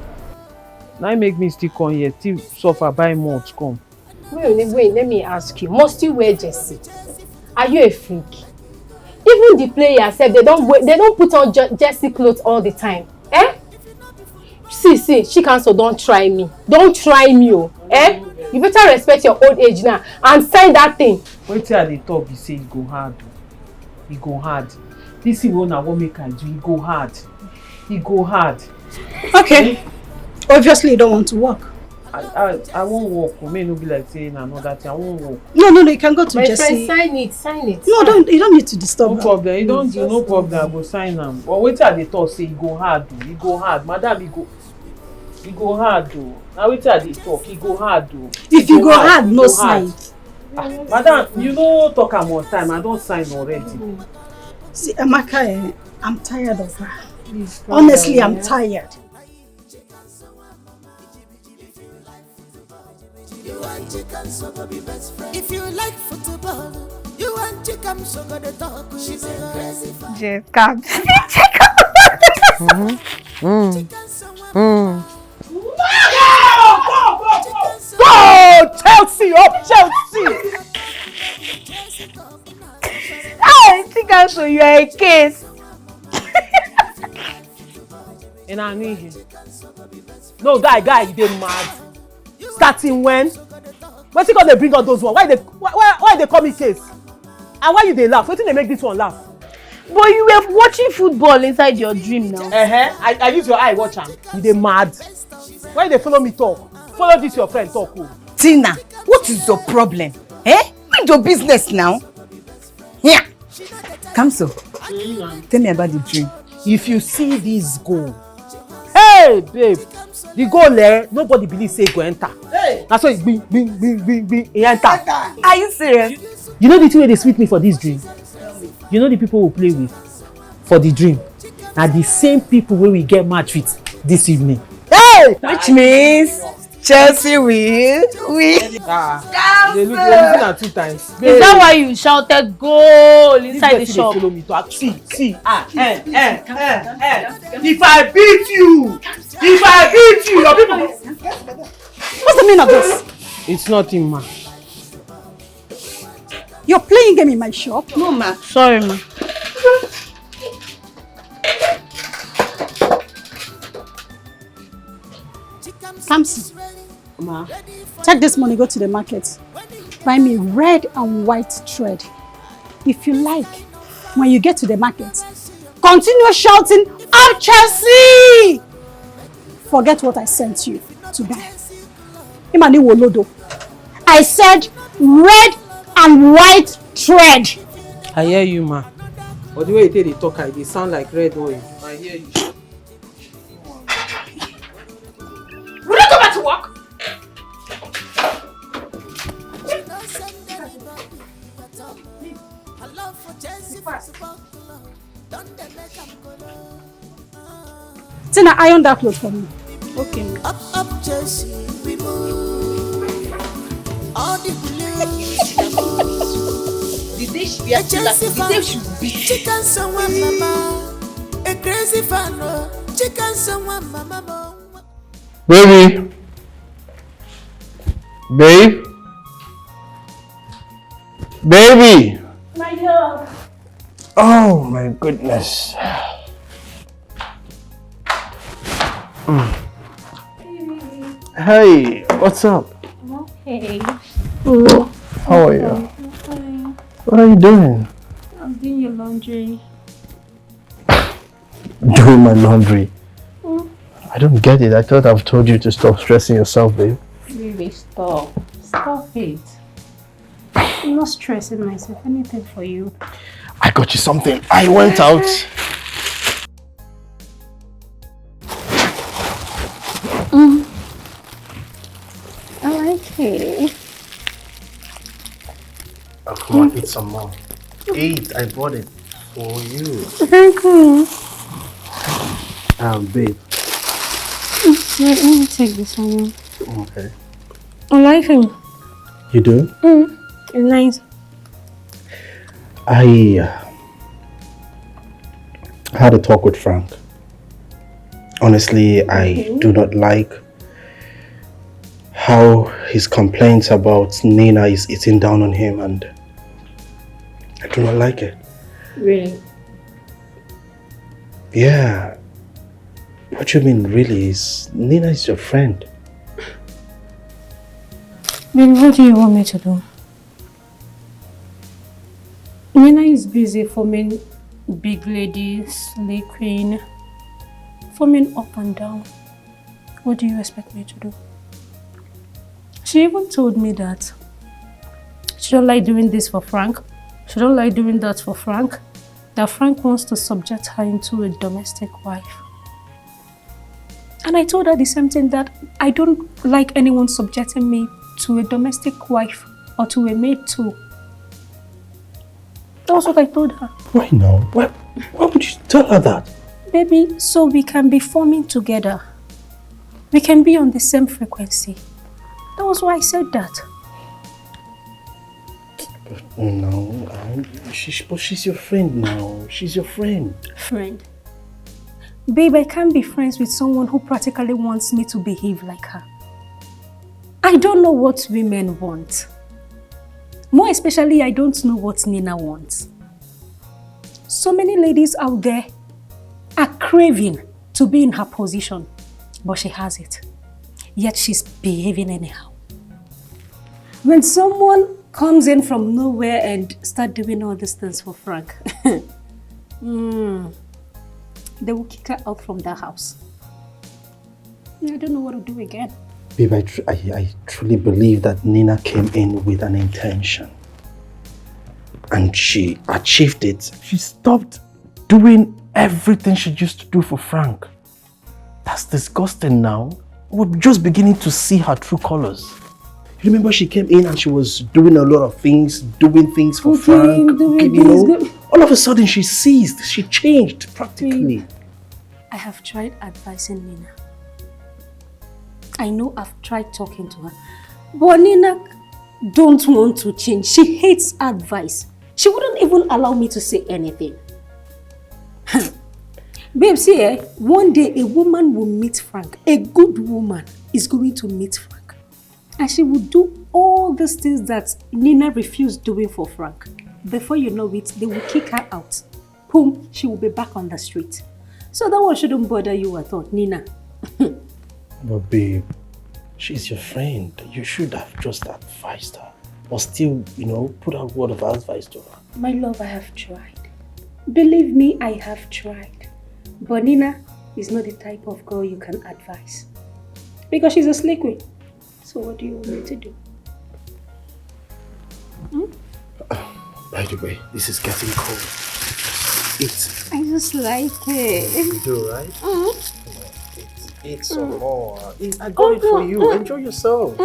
Now make me still come here, still suffer buy much come. Wait, let me ask you. Must you wear jersey? Are you a freak? Even the players said they don't put on jersey clothes all the time. Eh? See, Chikanso, don't try me. Don't try me, oh. Eh? You better respect your old age now and sign that thing. Wait till the top you say it go hard. It go hard. This thing won't make I do, it go hard. It go hard. Okay. Obviously you don't want to work. I won't walk. It may not be like saying another thing. I won't walk. No, you can go to My Jesse. friend, sign it. No, you don't need to disturb No problem. You don't do no problem. I go sign them. But wait till the talk say it go hard. It go hard. Madam, it go hard though. Now wait till the talk. It go hard though. If you go hard, no sign. Madam, you know talk am one time. I don't sign already. See, Amaka, I'm tired of her. Honestly, I'm tired. You and chicken so go be best friend. If you like football, you and chicken so go the talk. She's a crazy fan. Just come. Go! Chelsea up, Chelsea! I think also you are a case. And I need him. No, guy, you dey mad. Starting when? What's he gonna bring out those ones? Why they call me case? And why you dey laugh? Wetin dey make this one laugh? But you were watching football inside your dream now. I use your eye watch am. You dey mad. Why you dey follow me talk? Follow this your friend talk o. Tina, what is your problem? Mind your business now. Yeah. Kamso, tell me about the dream. If you see this goal, hey babe, the goal there, nobody believe say go enter. That's why it's bing, he enter. Are you serious? You know the thing wey dey sweet me for this dream? You know the people who play with for the dream na the same people wey we get match with this evening. Hey! Which means Chelsea will. They losing at 2 times. Is that why you shouted goal inside the shop? Follow me to see. If I beat you, your people. What's the meaning of this? It's nothing, ma. You're playing game in my shop? No, ma. Sorry, ma. Kamsi, Ma. take this money, go to the market. Buy me red and white thread. If you like, when you get to the market, continue shouting, "Up Chelsea!" Forget what I sent you to buy. Imani Wolodo. I said red and white thread. I hear you, ma. But the way you dey talk, they sound like red oil. I hear you. Will you go back to work? Tina, iron that clothes for me. Okay. Up, Chelsea, we move. All the blues. The day she be the day she be. Chicken someone, mama. A crazy fan, chicken someone, mama. Baby. Babe. Baby. My love. Oh my goodness. Hey, what's up? Okay. How are you? What are you doing? I'm doing your laundry. Doing my laundry. I don't get it. I thought I've told you to stop stressing yourself, babe. Baby, stop. Stop it. I'm not stressing myself. Anything for you. I got you something. I went out. I like it. Oh, come on, eat some more. Eat. I bought it for you. Thank you. Babe. Wait, let me take this one. Okay. I like him. You do? It's nice. I had a talk with Frank. Honestly, I do not like how his complaints about Nina is eating down on him, and I do not like it. Really? Yeah. What do you mean, really? Nina is your friend. Then what do you want me to do? Nina is busy forming big lady, slay queen, forming up and down. What do you expect me to do? She even told me that she don't like doing this for Frank. She don't like doing that for Frank. That Frank wants to subject her into a domestic wife. And I told her the same thing, that I don't like anyone subjecting me to a domestic wife or to a maid too. That was what I told her. Why now? Why would you tell her that? Baby, so we can be forming together. We can be on the same frequency. That was why I said that. No, but she's your friend now. She's your friend. Friend? Babe, I can't be friends with someone who practically wants me to behave like her. I don't know what women want. More especially, I don't know what Nina wants. So many ladies out there are craving to be in her position, but she has it. Yet she's behaving anyhow. When someone comes in from nowhere and start doing all these things for Frank, they will kick her out from that house. I don't know what to do again. Babe, I truly believe that Nina came in with an intention. And she achieved it. She stopped doing everything she used to do for Frank. That's disgusting now. We're just beginning to see her true colors. You remember she came in and she was doing a lot of things, doing things for Frank. All of a sudden she ceased. She changed practically. I have tried advising Nina. I know I've tried talking to her. But Nina don't want to change. She hates advice. She wouldn't even allow me to say anything. Babe, see, one day a woman will meet Frank. A good woman is going to meet Frank. And she will do all these things that Nina refused doing for Frank. Before you know it, they will kick her out. Boom, she will be back on the street. So that one shouldn't bother you at all, Nina. But babe, she's your friend. You should have just advised her. Or still, put a word of advice to her. My love, I have tried. Believe me, I have tried. But Nina is not the type of girl you can advise. Because she's a slay queen. So what do you want me to do? By the way, this is getting cold. Eat. I just like it. You do, right? Eat some more. I got it for you. Enjoy yourself.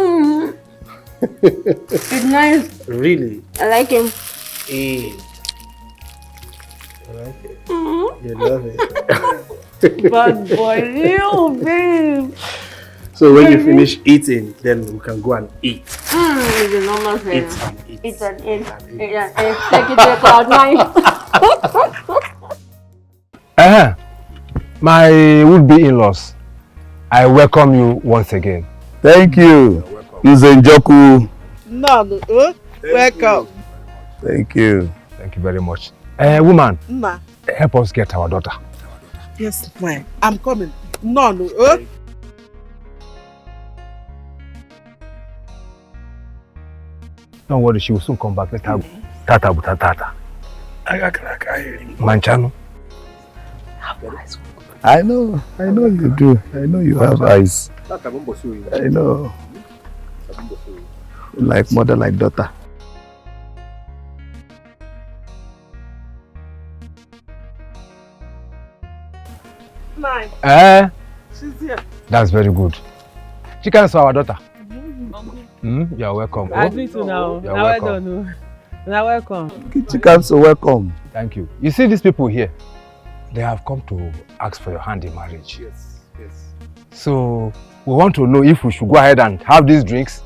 It's nice. Really? I like him. Eat. You like it? You love it. Bad boy, you babe. So when you finish eating, then we can go and eat. It's a normal thing. Eat and eat. Eat and eat. Eat and eat. Take it to cloud 9. My would-be in-laws, I welcome you once again. Thank you. Njoku. No, welcome. Thank you. Thank you very much. Woman, help us get our daughter. Yes, ma'am. I'm coming. No. Don't worry, she will soon come back. Let her tata. Manchano. I know you do. I know you have eyes. I know. Like mother, like daughter. She's here. That's very good. She can saw our daughter. You're welcome. I agree to now. You're now welcome. Now welcome. Chicken, so welcome. Thank you. You see these people here? They have come to ask for your hand in marriage. Yes. So we want to know if we should go ahead and have these drinks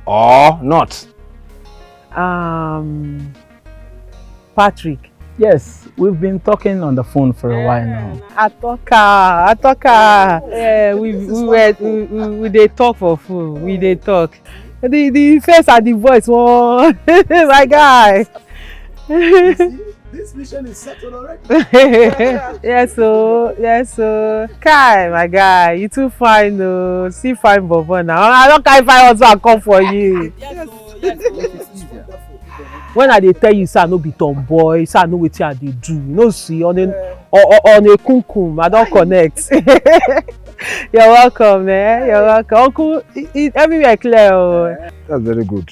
or not. Patrick, Yes, we've been talking on the phone for a while now. Atoka. Yeah, we dey talk for phone. We dey talk. The face and the voice, oh, my guy. This mission is settled already. Yes, so. Kai, my guy, you too fine, no. See fine, Bobo now. I don't care if I also come for you. Yes. When I dey tell you, say I no be tomboy, say I know wetin I dey do. You know, see on a kumkum, I don't connect. You're welcome, man. You're welcome, Uncle. Everywhere clear. Oh. That's very good.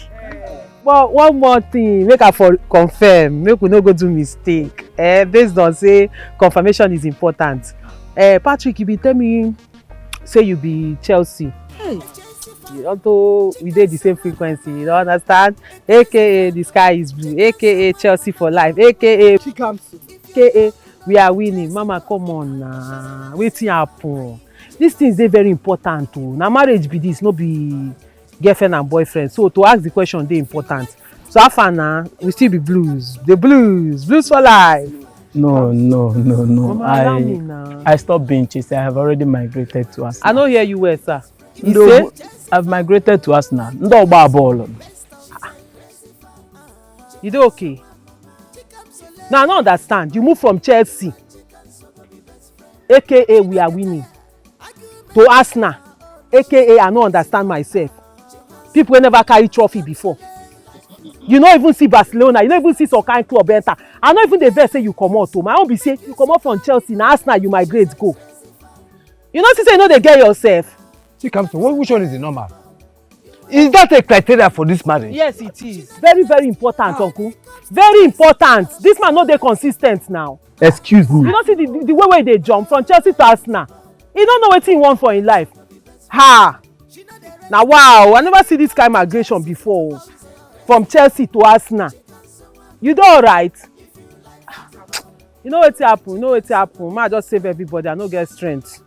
But one more thing, make I for confirm, make we no go do mistake. Based on say confirmation is important. Patrick, you be tell me say you be Chelsea. Hey. Although we dey the same frequency, you don't understand? AKA the sky is blue, AKA Chelsea for life, AKA AKA we are winning. Mama, come on now. Wetin happen? These things dey very important too. Now marriage be this, no be girlfriend and boyfriend. So to ask the question dey important. So how far now? We still be blues. The blues for life. No. Mama, I stopped being Chelsea. I have already migrated to Arsenal. I no hear you well, sir. No, I've migrated to Arsenal. No ball. You do okay? Now I don't understand. You move from Chelsea, AKA we are winning, to Arsenal, AKA I don't understand myself. People never carry trophy before. You don't even see Barcelona. You don't even see some kind club enter. I don't even the best say you come out to. My own be say you come out from Chelsea, now Arsenal you migrate go. You know say you know they get yourself. Which one is the normal? Is that a criteria for this marriage? Yes, it is. Very, very important, Uncle. Very important. This man not dey consistent now. Excuse me. You don't see the way they jump from Chelsea to Arsenal. He don't know what he want for in life. Ha! Now wow, I never see this kind of migration before. From Chelsea to Arsenal. You do alright? You know what happen? Man, just save everybody. I no get strength.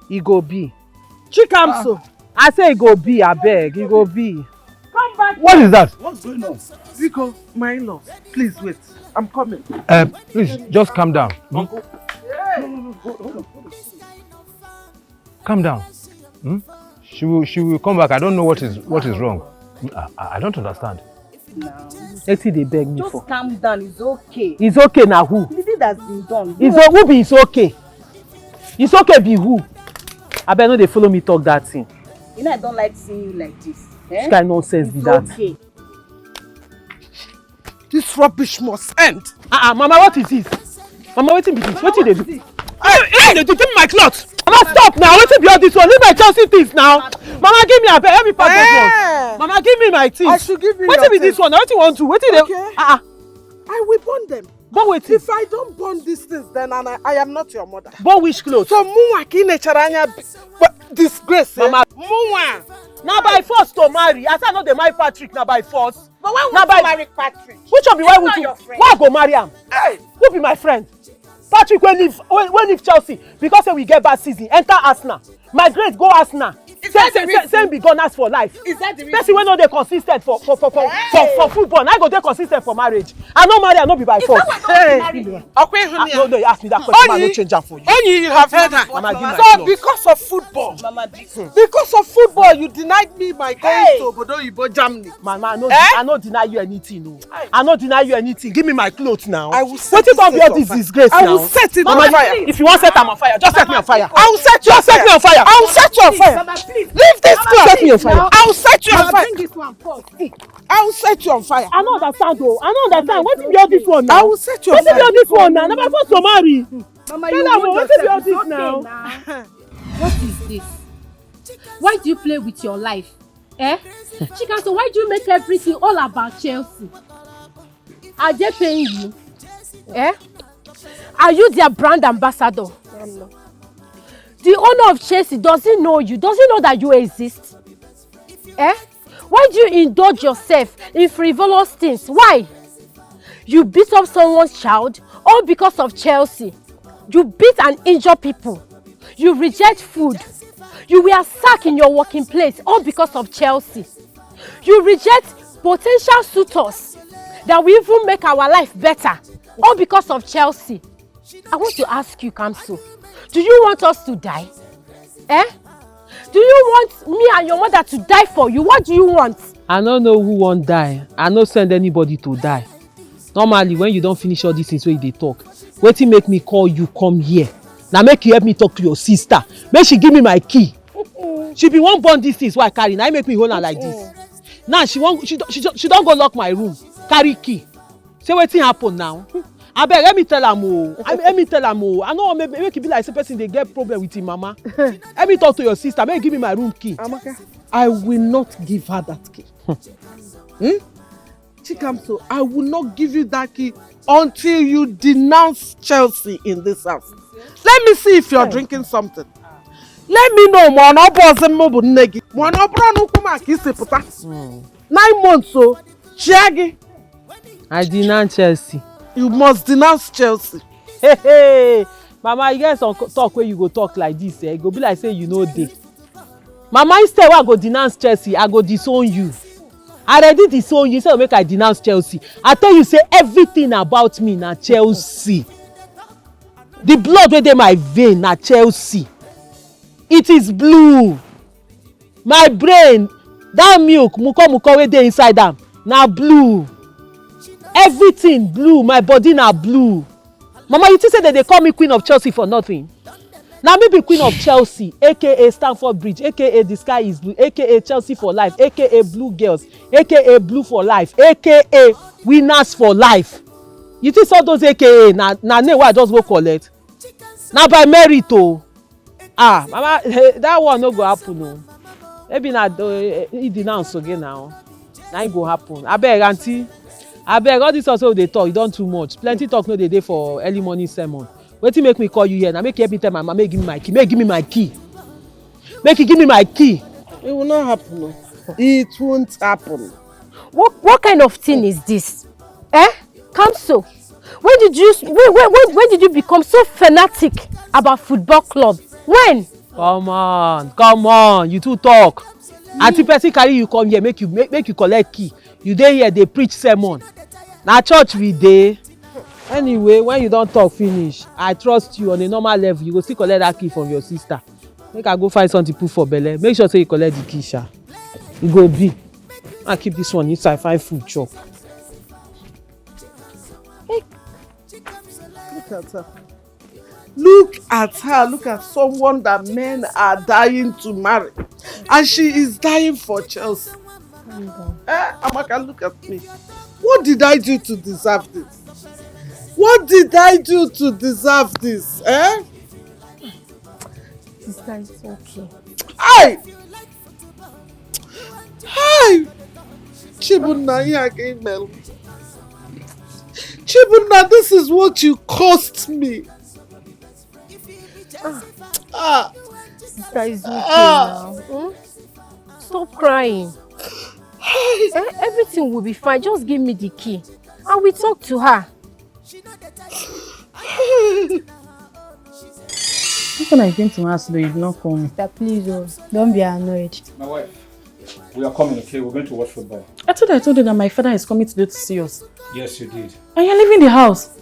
He go be. Chikamso. I say it go be, I beg. It go be. Come back. What is that? What's going on? Rico, my in-law, please wait. I'm coming. Please, just calm down. Uncle. No. Hold on. Calm down. She will come back. I don't know what is wrong. I don't understand. Let's see they beg me Just for. calm down, it's okay. It's okay now who? The deed has been done. Who be it's okay? It's okay be who? I better no they follow me talk that thing. You know I don't like seeing you like this. This kind of nonsense be that. Okay. This rubbish must end. Mama, what is this? Mama, what is this? What did they do? Hey, they do give me my cloth. Mama, stop now. What be all this one? Leave my Chelsea things now. Mama, give me a bed. Let me pack those ones. Mama, give me my things. I should give you. What be this one? What you want to? What did they? I will burn them. But wait. If I don't burn these things, then I am not your mother. But which clothes? So Muwa kine charanya, but disgrace. Mama, Muwa. Now by force to marry. I said not the marry Patrick. Now by force. But why would you marry Patrick? Which one be why would you? Why go marry him? Hey, who be my friend? Patrick will leave Chelsea because we get bad season. Enter Arsenal. Migrate go Arsenal. Same be gunners for life. Is that the reason? Person wey no dey consistent for football. I go dey consistent for marriage. I no marry, I no be by force. No, you ask me that question. I no change am for you. Only you have heard her. Mama, give my so clothes. because of football, because of football, you denied me my going to Obodo Oyibo Germany. Mama, I no deny you anything. No, I no deny you anything. Give me my clothes now. I will set it on all this disgrace now. I will set it on fire. If you want set am on fire, just set me on fire. I will set you on fire. me on fire. I will set you on fire. Leave this cloth. Set me on fire. I will set you on fire. Bring this one first. I will set you on fire. I don't understand though. I don't understand. What be all this one now? I will set you on fire. What be all this one now? Never supposed to marry. Mama, Tell you her, want what be all this now? What is this? Why do you play with your life? Chika, so why do you make everything all about Chelsea? Are they paying you? Are you their brand ambassador? No. The owner of Chelsea doesn't know you, doesn't know that you exist. Why do you indulge yourself in frivolous things? Why? You beat up someone's child all because of Chelsea. You beat and injure people. You reject food. You were sacked in your working place all because of Chelsea. You reject potential suitors that will even make our life better All because of Chelsea. I want to ask you, Kamso, do you want us to die? Eh? Do you want me and your mother to die for you? What do you want? I don't know who won't die. I no send anybody to die. Normally, when you don't finish all these things where they talk, wetin make me call you come here. Now make you help me talk to your sister. Make she give me my key. She be one born these things why I carry. Now make me hold her like this. Now she don't go lock my room. Carry key. Say wetin happen now. Abeg, let me tell am o. Let me tell am o. I know make it be like say person dey get problem with him mama. Let me talk to your sister. Make you give me my room key. Amaka, I will not give her that key. Chikamso, I will not give you that key until you denounce Chelsea in this house. Let me see if you're drinking something. Let me know. 9 months so. Shaggy. I denounce Chelsea. You must denounce Chelsea. Hey, Mama, you get some talk where you go talk like this. Eh? Go be like say you know dey. Mama, instead I go denounce Chelsea, I go disown you. I already disown you, so make I denounce Chelsea. I tell you say everything about me na Chelsea. The blood wey dey my vein na Chelsea. It is blue. My brain, that milk, muko wey dey inside am, na blue. Everything blue, my body na blue. Mama, you think say they call me Queen of Chelsea for nothing? Now me be Queen of Chelsea, aka Stamford Bridge, aka the sky is blue, aka Chelsea for life, aka Blue Girls, aka Blue for life, aka Winners for life. You think all those aka na name wey I just go collect? Na by merit o. Ah, Mama, that one no go happen o. Maybe na he denounce again now. Na it go happen. Abeg, aunty. Abeg, all this also dey talk, e don too much. Plenty talk no dey dey for early morning sermon. Wetin make me call you here? Now make you help me tell my mama, make give me my key. Make give me my key. Make you give me my key. It will not happen. It won't happen. What kind of thing is this? Eh? Kamso, when did you become so fanatic about football club? When? Come on. You too talk. Auntie Percy carry you come here, make you collect key. You dey here, they preach sermon. Na church we dey. Anyway, when you don talk finish, I trust you on a normal level. You go still collect that key from your sister. Make I go find something put for belle. Make sure say you collect the key, sha. E go be. I keep this one inside, find food chop. Look at her. Look at her. Look at someone that men are dying to marry. And she is dying for Chelsea. Amaka, look at me. What did I do to deserve this? What did I do to deserve this? Eh? Sister, it's okay. Hi! Chibunna, here again, Mel. Chibunna, this is what you cost me. Sister, it's okay now. Stop crying. Everything will be fine. Just give me the key. And we talk to her. When I came to ask though, you did not call me. Sister, please, don't be annoyed. My wife, we are coming, okay? We're going to watch football. I told you that my father is coming today to see us. Yes, you did. And you're leaving the house.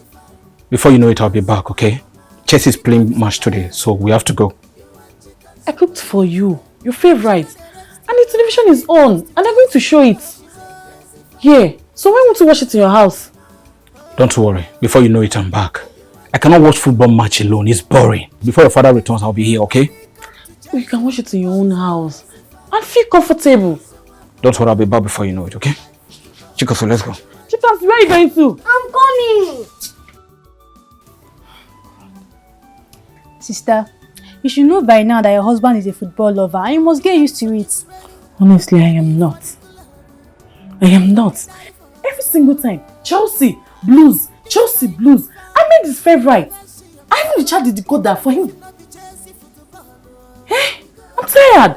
Before you know it, I'll be back, okay? Chelsea's playing match today, so we have to go. I cooked for you, your favorite. And the television is on, and they're going to show it. Yeah, so why won't you watch it in your house? Don't worry, before you know it, I'm back. I cannot watch football match alone, it's boring. Before your father returns, I'll be here, okay? Oh, you can watch it in your own house. And feel comfortable. Don't worry, I'll be back before you know it, okay? Chico, so let's go. Chicas, where are you going to? I'm coming! Sister, you should know by now that your husband is a football lover and you must get used to it. Honestly, I am not. Every single time, Chelsea Blues. I made his favorite. I even recharged the decoder for him. Hey, I'm tired.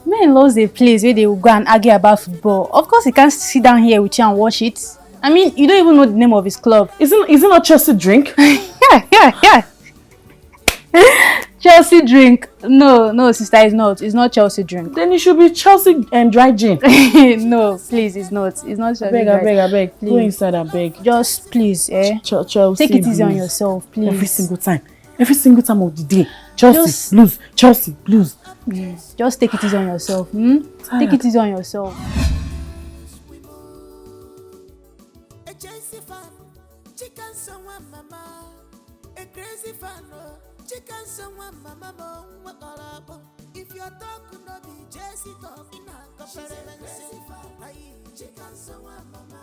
Men loves a place where they will go and argue about football. Of course, he can't sit down here with you and watch it. I mean, you don't even know the name of his club. Is it not Chelsea drink? Yeah. Chelsea drink. No, sister, it's not. It's not Chelsea drink. Then it should be Chelsea and dry gin. No, please, it's not. It's not Chelsea. I beg. Please. Go inside, I beg. Just please, Chelsea take it easy on blues. yourself, please. Every single time of the day. Chelsea blues. Yes, just take it easy on yourself. Take it easy on yourself. If your dog could not be Jesse dog, she's a crazy fan. Chicken someone mama.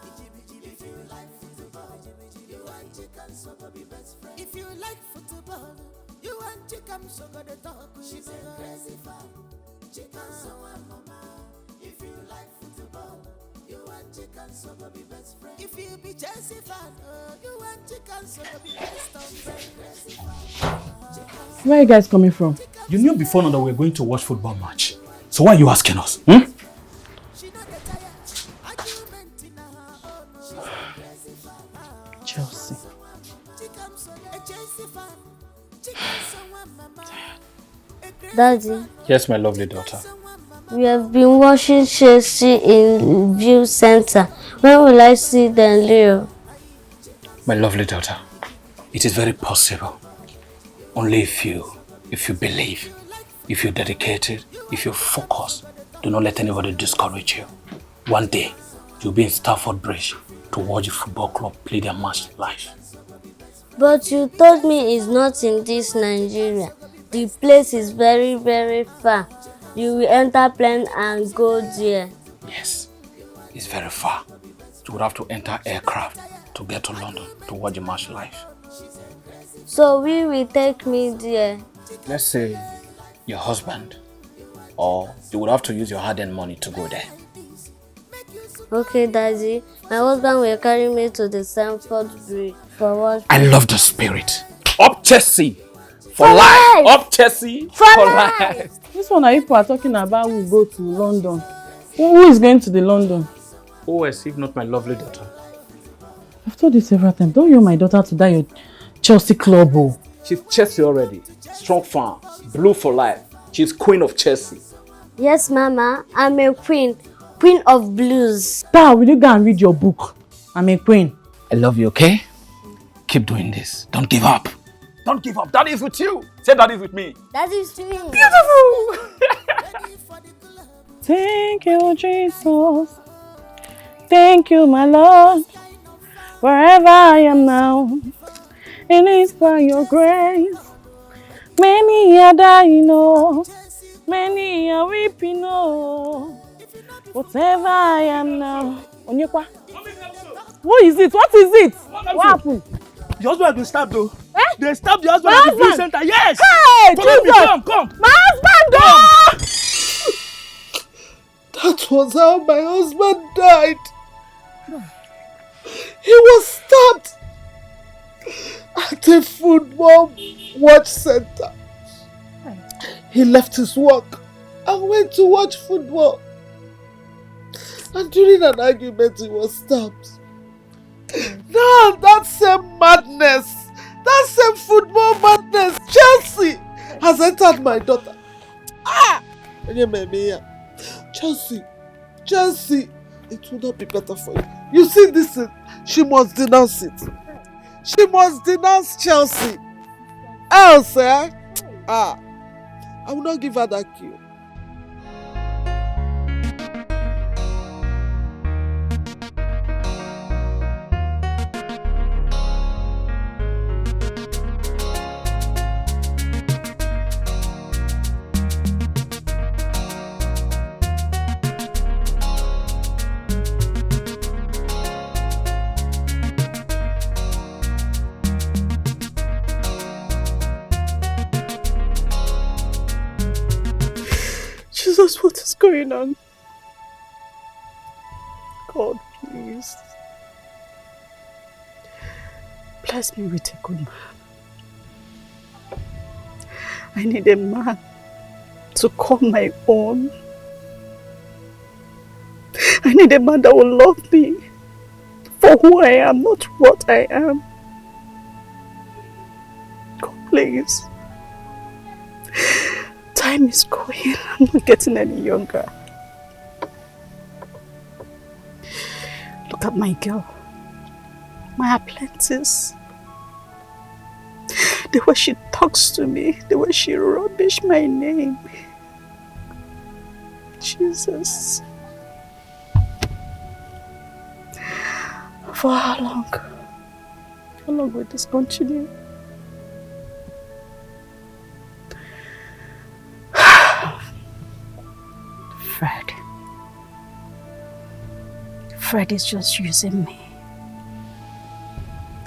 If you like football, you and chicken so go be best friend. If you like football, you and chicken so go the dog. She's a crazy fan. Chicken someone mama. If you like football, you and chicken so go be best friend. If you be Jesse fan, you and chicken so go be best friend. Where are you guys coming from? You knew before now that we were going to watch football match. So why are you asking us? Chelsea. Daddy, Yes, my lovely daughter. we have been watching Chelsea in View Center. When will I see them, Leo? My lovely daughter, it is very possible. Only if you believe, if you're dedicated, if you're focused, do not let anybody discourage you. One day, you'll be in STAMFORD BRIDGE to watch a football club play their match live. But you told me it's not in this Nigeria. The place is very, very far. You will enter plane and go there. Yes, it's very far. You would have to enter aircraft to get to London to watch the match live. So we will take me there. Let's say your husband, or you would have to use your hard-earned money to go there. Okay, Daddy. My husband will carry me to the STAMFORD Bridge for what? I love the spirit. Up Chelsea! For life! Up Chelsea! For life! This one are people are talking about will go to London. Who is going to the London? Oh, as if not my lovely daughter. I've told you several times, don't you want my daughter to die your Chelsea club. Oh. She's Chelsea already. Strong fan. Blue for life. She's queen of Chelsea. Yes, Mama. I'm a queen. Queen of blues. Pa, will you go and read your book? I'm a queen. I love you, okay? Keep doing this. Don't give up. Don't give up. Daddy is with you. Say daddy is with me. Daddy is with me. Beautiful. Thank you, Jesus. Thank you, my Lord. Wherever I am now, it is by your grace. Many are dying, oh. Many are weeping, oh. Whatever I am now. Onyekwa. What is it? What is it? What happened? The husband has been stabbed though. Eh? They stabbed the husband at the view center. Yes! Hey, Follow me, come. My husband, oh! That was how my husband died. He was stabbed at a football watch center. He left his work and went to watch football. And during an argument, he was stabbed. Now that same madness, that same football madness, Chelsea has entered my daughter. Chelsea, it will not be better for you. You see this thing? She must denounce it. She must denounce Chelsea. Else, I will not give her that cue. Jesus, what is going on? God, please. Bless me with a good man. I need a man to call my own. I need a man that will love me for who I am, not what I am. God, please. time is going. I'm not getting any younger. Look at my girl. My apprentice. The way she talks to me, the way she rubbish my name. Jesus. For how long? How long will this continue? Fred is just using me.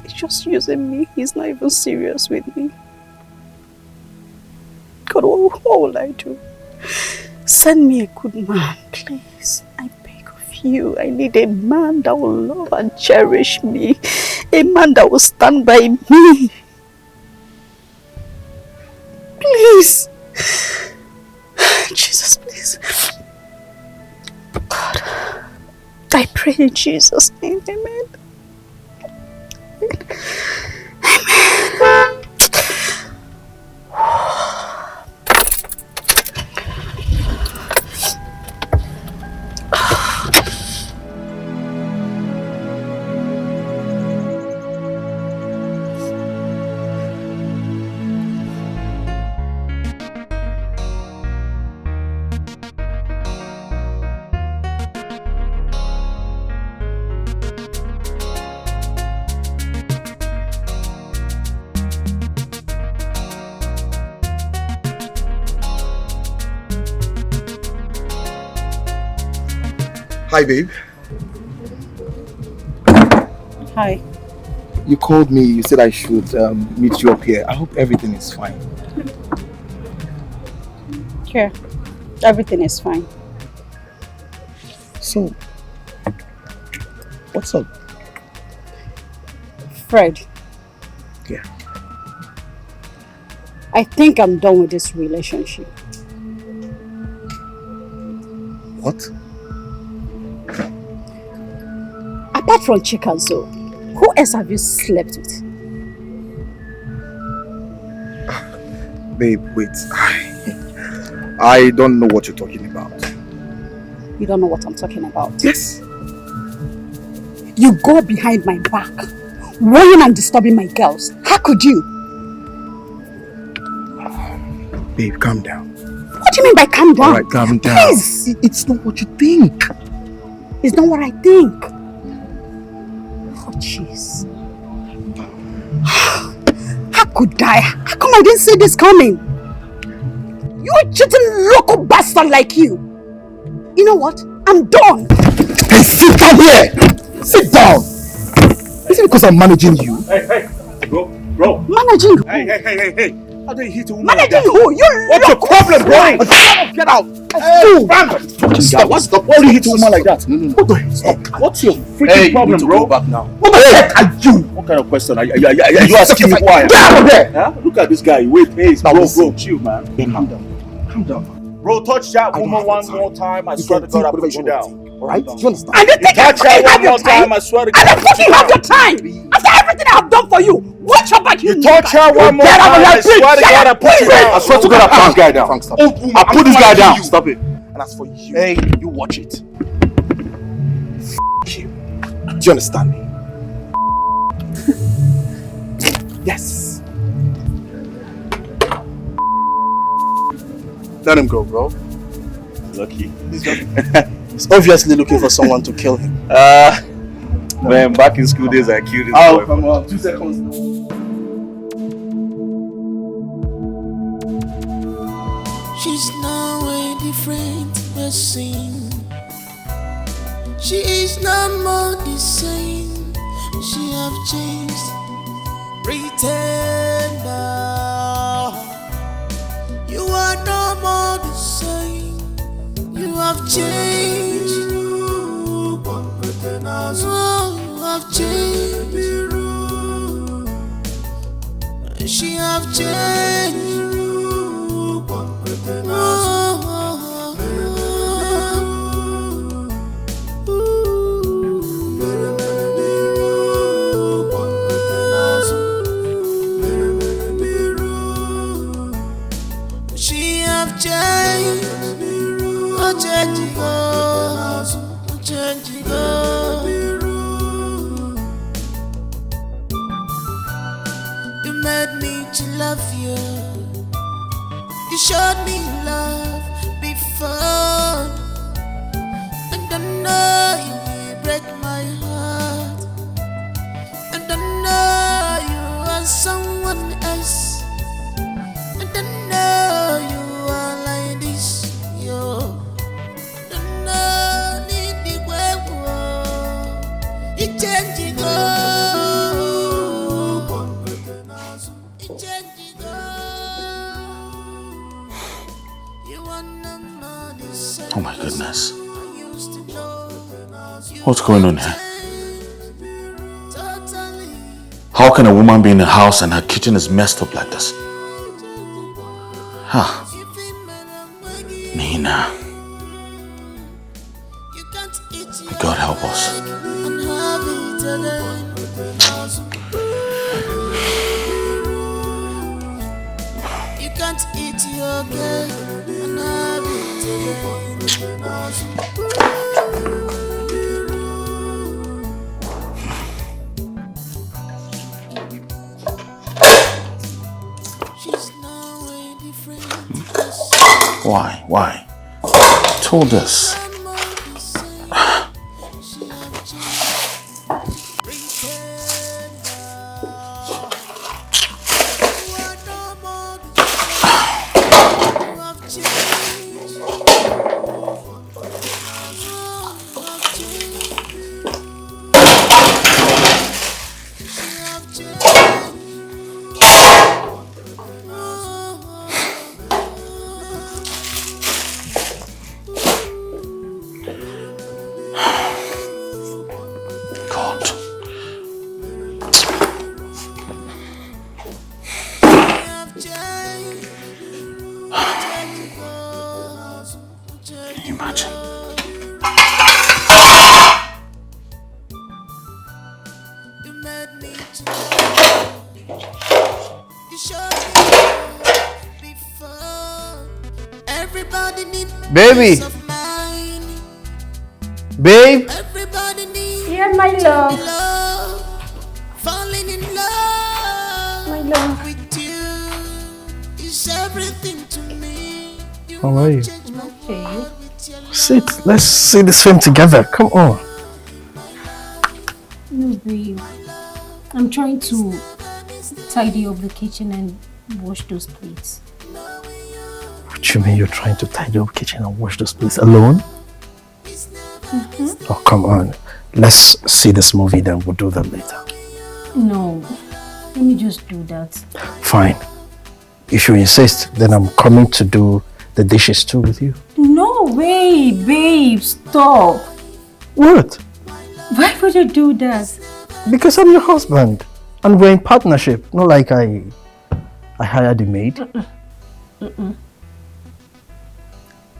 He's just using me. He's not even serious with me. God, what will I do? Send me a good man, please. I beg of you. I need a man that will love and cherish me. A man that will stand by me. Please. Jesus, please. God, I pray in Jesus' name, amen. Amen. Hi, babe. Hi. You called me. You said I should meet you up here. I hope everything is fine. Here. Everything is fine. So, what's up? Fred. Yeah. I think I'm done with this relationship. What? Apart from Chikanzo, who else have you slept with? Babe, wait. I don't know what you're talking about. You don't know what I'm talking about? Yes. You go behind my back, worrying and disturbing my girls. How could you? Babe, calm down. What do you mean by calm down? Alright, calm down. Please. It's not what you think. It's not what I think. Oh, jeez. How could I? How come I didn't see this coming? You're a cheating local bastard like you. You know what? I'm done. Hey, sit down here! Sit down! Is it because I'm managing you? Hey, bro. Managing who? Hey. How do you hit a woman Managing like that? who? You're What's your problem, bro? Get out! Hey, stop. Why do you hit a woman like that? What the heck? What's your freaking problem, bro? Go back now. What the heck are you? What kind of question are you asking me why? Get out of there! Huh? Look at this guy. Wait, pace. Bro, chill, man. Calm down. Calm down. Bro, touch that woman one more time. I swear to God, I'll put you down. Alright? Do you understand? And you think touch I that have one your more time, I swear to God. I don't fucking have your time! After everything I have done for you, watch your back, you touch her one more Get out time, of I here, swear to please. God, I'll put you down. I swear to God, I'll put this guy down. Frank, stop. I'll put this guy down. Stop it. And as for you, Hey, you watch it. F you. Do you understand me? Yes. Let him go, bro. Lucky. He's obviously looking for someone to kill him. Man, back in school days, I killed this boy. Come on. 2 seconds now. She's now a different person. She is not more the same. She have changed. Pretender. You are no more the same. You have changed. Oh, you have changed. She have changed. She have changed. made me to love you. You showed me love before, and I know you will break my heart, and I know you are someone else, and I know you are like this, yo. And I know need the way it changes go. Oh my goodness. What's going on here? How can a woman be in a house and her kitchen is messed up like this? Huh. Nina. May God help us. You can't eat your girl and have it again. Why? Why? Told us. Baby! Babe! Yeah, my love. Falling in love, my love, with you is everything to me. How are you? Okay. Sit. Let's see this film together. Come on. No, babe. I'm trying to tidy up the kitchen and wash those plates. What you mean you're trying to tidy up kitchen and wash those plates alone? Oh, come on. Let's see this movie, then we'll do that later. No, let me just do that. Fine. If you insist, then I'm coming to do the dishes too with you. No way, babe, stop. What? Why would you do that? Because I'm your husband and we're in partnership. Not like I hired a maid.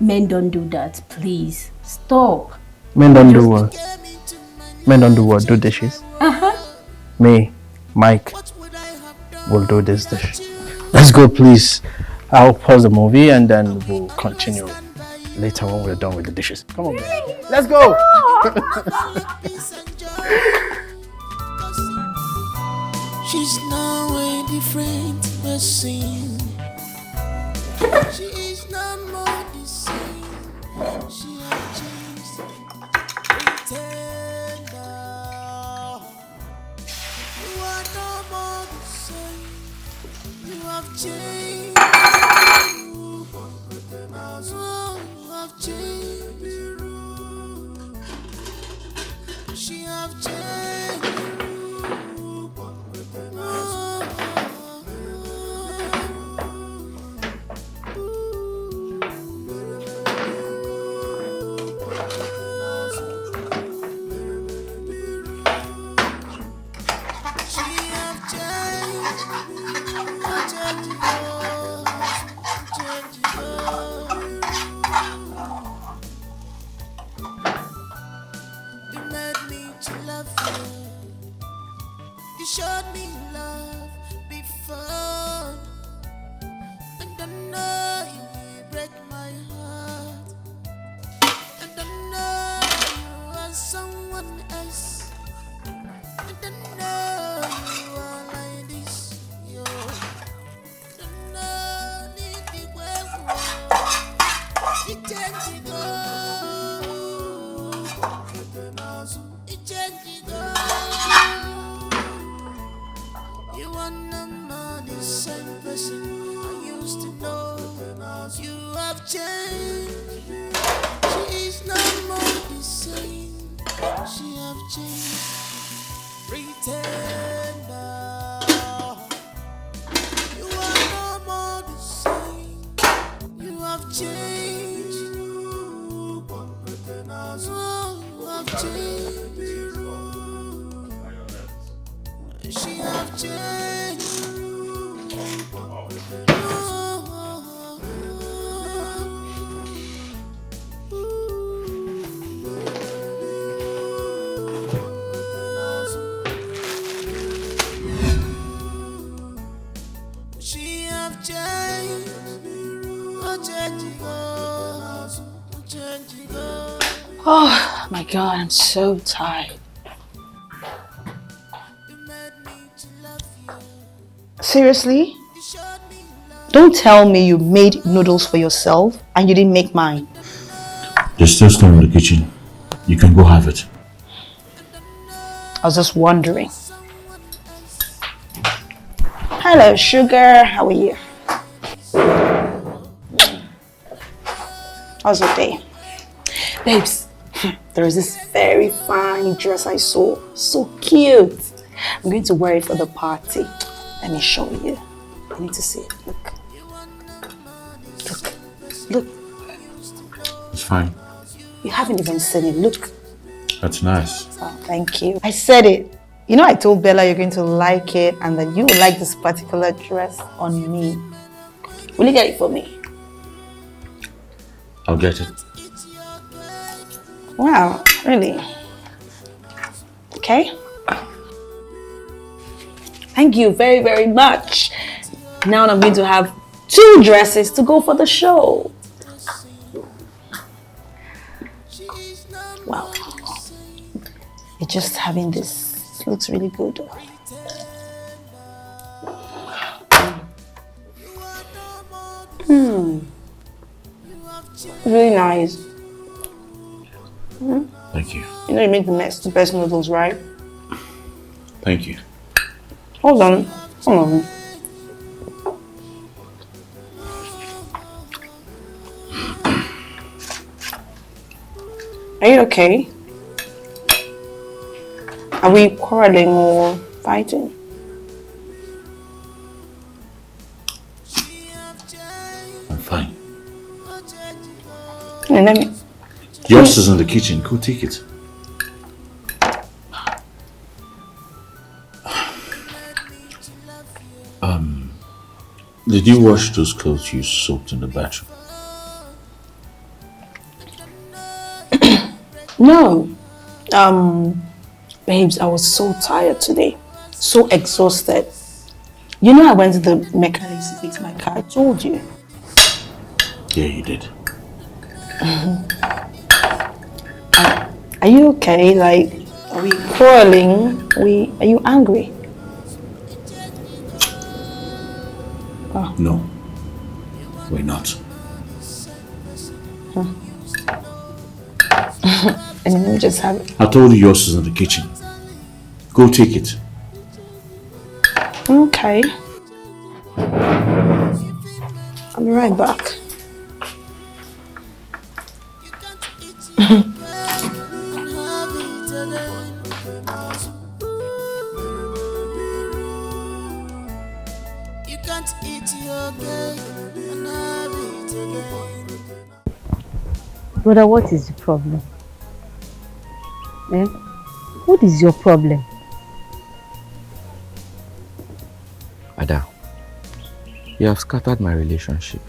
Men don't do that, please. Stop. Men don't do what? Men don't do what? Do dishes? Me, Mike, will do this dish. Let's go, please. I'll pause the movie and then we'll continue later when we're done with the dishes. Come on, baby. Let's go. She's no way different, the same. She is no more the same. She has changed. Pretender. You are no more the same. You have changed. You have changed. She have changed. She have changed. used to know. You have changed. She is no more the same. She have changed. Pretender. You are no more the same. You have changed. Oh, you have changed. She have changed. She have changed. Oh my God, I'm so tired. Seriously? Don't tell me you made noodles for yourself and you didn't make mine. There's still some in the kitchen. You can go have it. I was just wondering. Hello, sugar. How are you? How's your day? Babes, there is this very fine dress I saw. So cute. I'm going to wear it for the party. Let me show you. I need to see it. Look. Look. Look. It's fine. You haven't even seen it. Look. That's nice. Oh, thank you. I said it. You know, I told Bella you're going to like it and that you will like this particular dress on me. Will you get it for me? I'll get it. Wow, really? Okay. Thank you very, very much. Now I'm going to have 2 dresses to go for the show. Wow. You're just having this. It looks really good. Really nice. Thank you. You know you make the best noodles, right? Thank you. Hold on. Hold on. Are you okay? Are we quarreling or fighting? I'm fine. And let me... Yours is in the kitchen. Go take it. Did you wash those clothes you soaked in the bathroom? No. Babes, I was so tired today. So exhausted. You know I went to the mechanic to fix my car. I told you. Yeah, you did. Are you okay? Like, are we quarreling? Are you angry? Oh. No, we're not. And let me just have it. I told you yours is in the kitchen. Go take it. Okay. I'll be right back. Brother, what is the problem? Eh? What is your problem? Ada, you have scattered my relationship.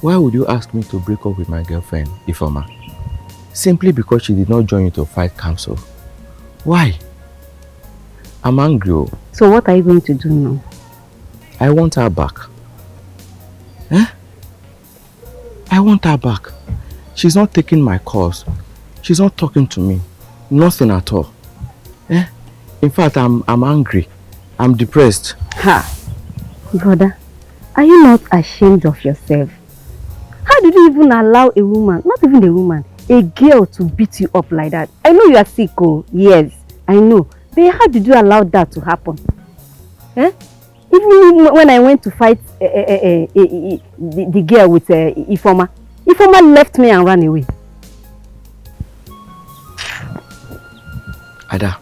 Why would you ask me to break up with my girlfriend, Ifeoma? Simply because she did not join you to fight council. Why? I'm angry. So what are you going to do now? I want her back. Eh? I want her back. She's not taking my calls. She's not talking to me. Nothing at all. Eh? In fact, I'm angry. I'm depressed. Ha! Brother, are you not ashamed of yourself? How did you even allow a woman, not even a woman, a girl to beat you up like that? I know you are sick, oh, yes, I know. But how did you allow that to happen? Eh? Even Even when I went to fight the girl with Ifoma, Ifoma left me and ran away. Ada,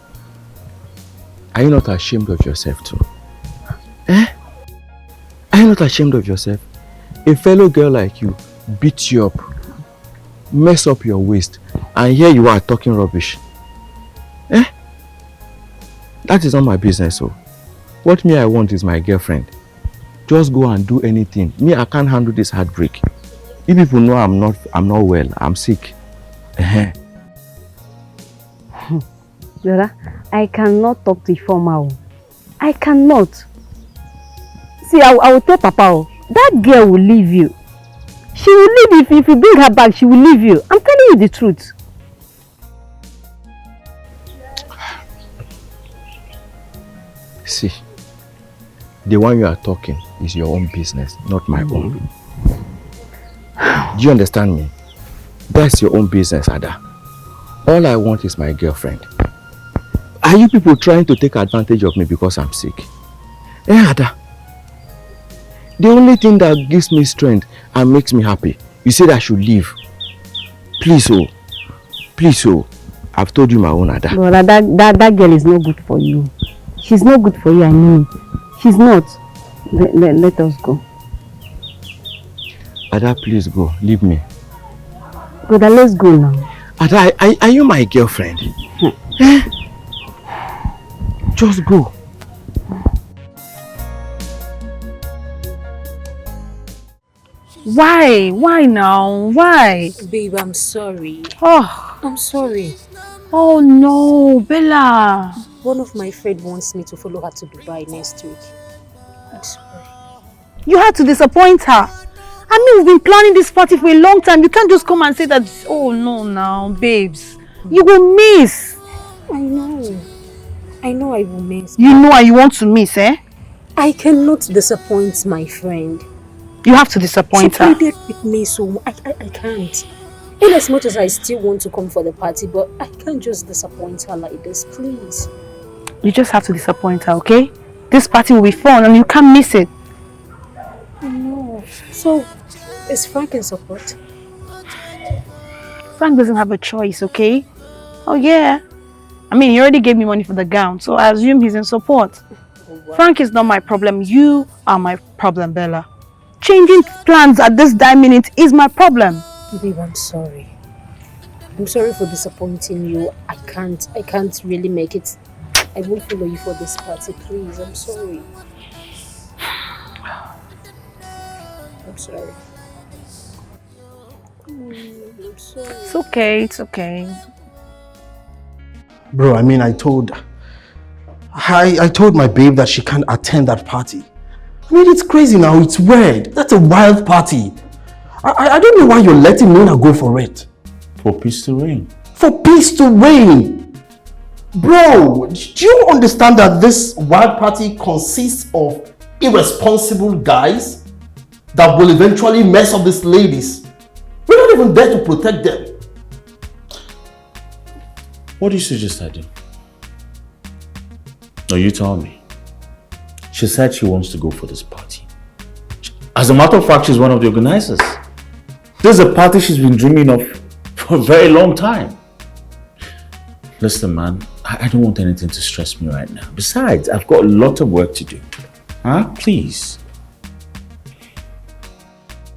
are you not ashamed of yourself too? Eh? Are you not ashamed of yourself? A fellow girl like you beat you up, mess up your waist, and here you are talking rubbish. Eh? That is not my business, so. What I want is my girlfriend. Just go and do anything. I can't handle this heartbreak. If people know I'm not well, I'm sick. Dada, I cannot talk to Ifoma. I cannot. See, I will tell Papa, that girl will leave you. She will leave if you bring her back, she will leave you. I'm telling you the truth. See, the one you are talking is your own business, not my own. Do you understand me? That's your own business, Ada. All I want is my girlfriend. Are you people trying to take advantage of me because I'm sick? Ada. The only thing that gives me strength and makes me happy, you said I should leave. Please, oh. Please, oh. I've told you my own, Ada. But that girl is not good for you. She's not good for you, I know it. She's not. Let us go. Ada, please go. Leave me. Brother, let's go now. Ada, are you my girlfriend? Eh? Just go. Why? Why now? Why? Babe, I'm sorry. Oh, I'm sorry. Oh no, Bella. One of my friends wants me to follow her to Dubai next week. I'm sorry. You had to disappoint her. I mean, we've been planning this party for a long time. You can't just come and say that, oh no now, babes. You will miss. I know. I know I will miss. You know and you want to miss, eh? I cannot disappoint my friend. You have to disappoint her. She pleaded with me so I can't. In as much as I still want to come for the party, but I can't just disappoint her like this, please. You just have to disappoint her, okay? This party will be fun and you can't miss it. I know. So, is Frank in support? Frank doesn't have a choice, okay? Oh yeah. I mean, he already gave me money for the gown, so I assume he's in support. Oh, wow. Frank is not my problem. You are my problem, Bella. Changing plans at this damn minute is my problem. Babe, I'm sorry. I'm sorry for disappointing you. I can't really make it. I won't follow you for this party, please. I'm sorry. I'm sorry. I'm sorry. It's okay, it's okay. Bro, I mean, I told my babe that she can't attend that party. I mean, it's crazy now, it's weird. That's a wild party. I don't know why you're letting Nina go for it. For peace to reign. For peace to reign. Bro, do you understand that this wild party consists of irresponsible guys that will eventually mess up these ladies? We're not even there to protect them. What do you suggest I do? No, you tell me. She said she wants to go for this party. As a matter of fact, she's one of the organizers. This is a party she's been dreaming of for a very long time. Listen, man, I don't want anything to stress me right now. Besides, I've got a lot of work to do. Huh? Please.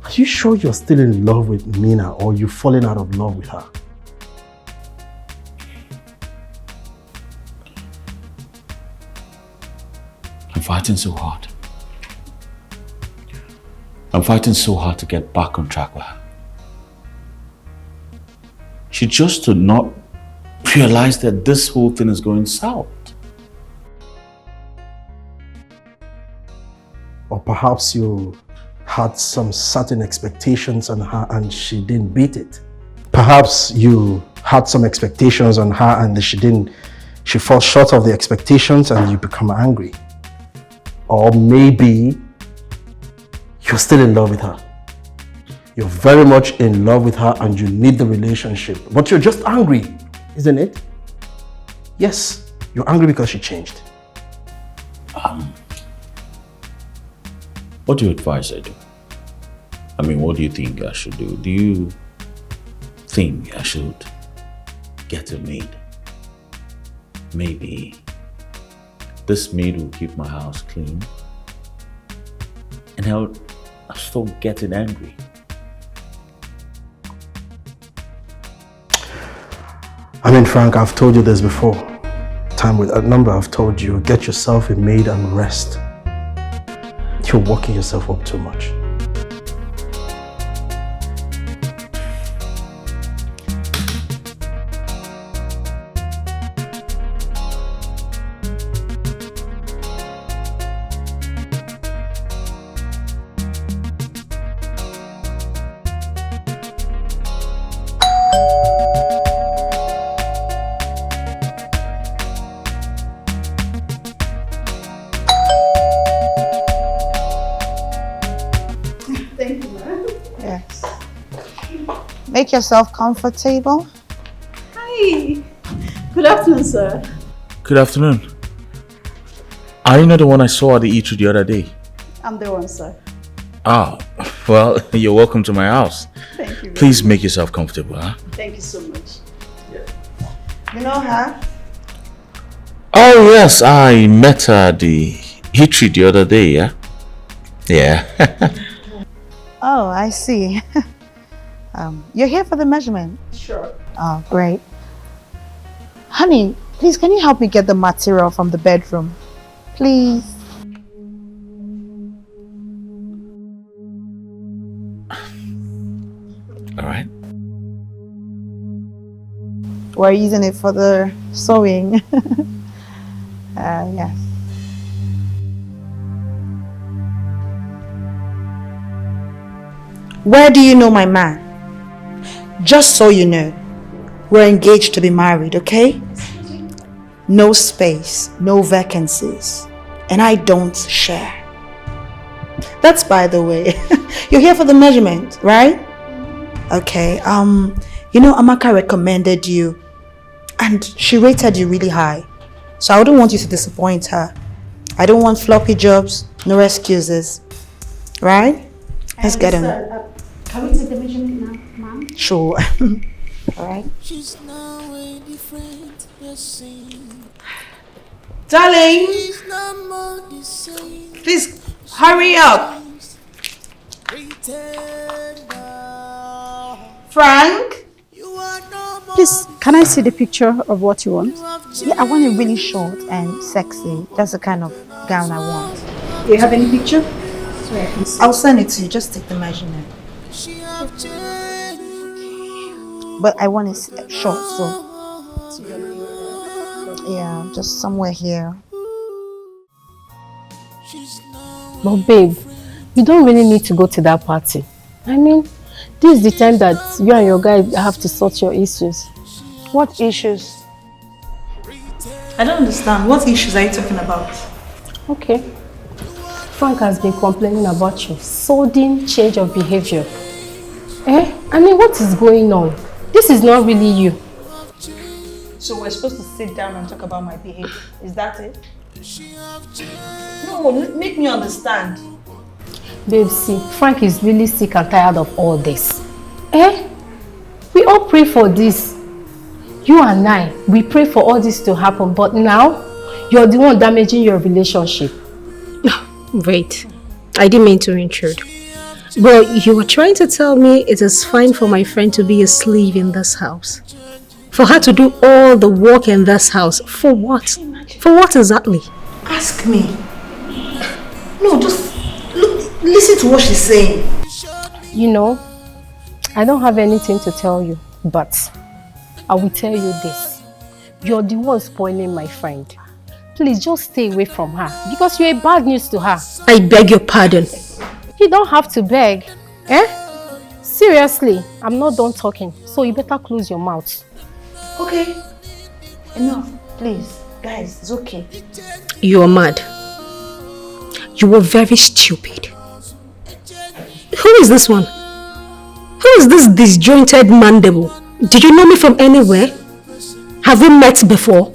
Are you sure you're still in love with Nina or you've fallen out of love with her? I'm fighting so hard. I'm fighting so hard to get back on track with her. She just did not realize that this whole thing is going south. Or perhaps you had some certain expectations on her and she didn't beat it. Perhaps you had some expectations on her and she fell short of the expectations and you become angry. Or maybe you're still in love with her. You're very much in love with her and you need the relationship, but you're just angry, isn't it? Yes, you're angry because she changed. What do you advise I do? I mean, what do you think I should do? Do you think I should get a maid? Maybe this maid will keep my house clean and I'll stop getting angry. I mean, Frank, I've told you this before. Time with a number I've told you, get yourself a maid and rest. You're working yourself up too much. Make yourself comfortable. Hi. Good afternoon, sir. Good afternoon. Are you not the one I saw at the eatery the other day? I'm the one, sir. Ah, well, you're welcome to my house. Thank you. Please make yourself comfortable, huh? Thank you so much. You know her? Oh, yes, I met her at the eatery the other day, yeah? Yeah. Oh, I see. You're here for the measurement? Sure. Oh, great. Honey, please, can you help me get the material from the bedroom? Please. All right. We're using it for the sewing. Yes. Where do you know my man? Just so you know, we're engaged to be married, okay? No space, no vacancies, and I don't share. That's by the way. You're here for the measurement, right? Okay, you know Amaka recommended you and she rated you really high. So I wouldn't want you to disappoint her. I don't want floppy jobs, no excuses. Right? Let's get him. Can we take the measurement now, ma'am? Sure. Alright. Darling! Please hurry up. Frank? Please, can I see the picture of what you want? Yeah, I want it really short and sexy. That's the kind of gown I want. Do you have any picture? So I can see. I'll send it to you. Just take the measurement. But I want it short, so yeah, just somewhere here. But babe, you don't really need to go to that party. I mean, this is the time that you and your guy have to sort your issues. What issues? I don't understand. What issues are you talking about? Okay. Frank has been complaining about your sudden change of behavior. I mean, what is going on? This is not really you. So we're supposed to sit down and talk about my behavior. Is that it? No, make me understand. Babe, see, Frank is really sick and tired of all this. We all pray for this. You and I, we pray for all this to happen, but now, you're the one damaging your relationship. Wait, I didn't mean to intrude. But you were trying to tell me it is fine for my friend to be a slave in this house. For her to do all the work in this house. For what? For what exactly? Ask me. No, just listen to what she's saying. You know, I don't have anything to tell you, but I will tell you this. You're the one spoiling my friend. Please just stay away from her because you're a bad news to her. I beg your pardon. You don't have to beg. Seriously, I'm not done talking, so you better close your mouth. Okay. Enough, please. Guys, it's okay. You are mad. You were very stupid. Who is this one? Who is this disjointed mandible? Did you know me from anywhere? Have we met before?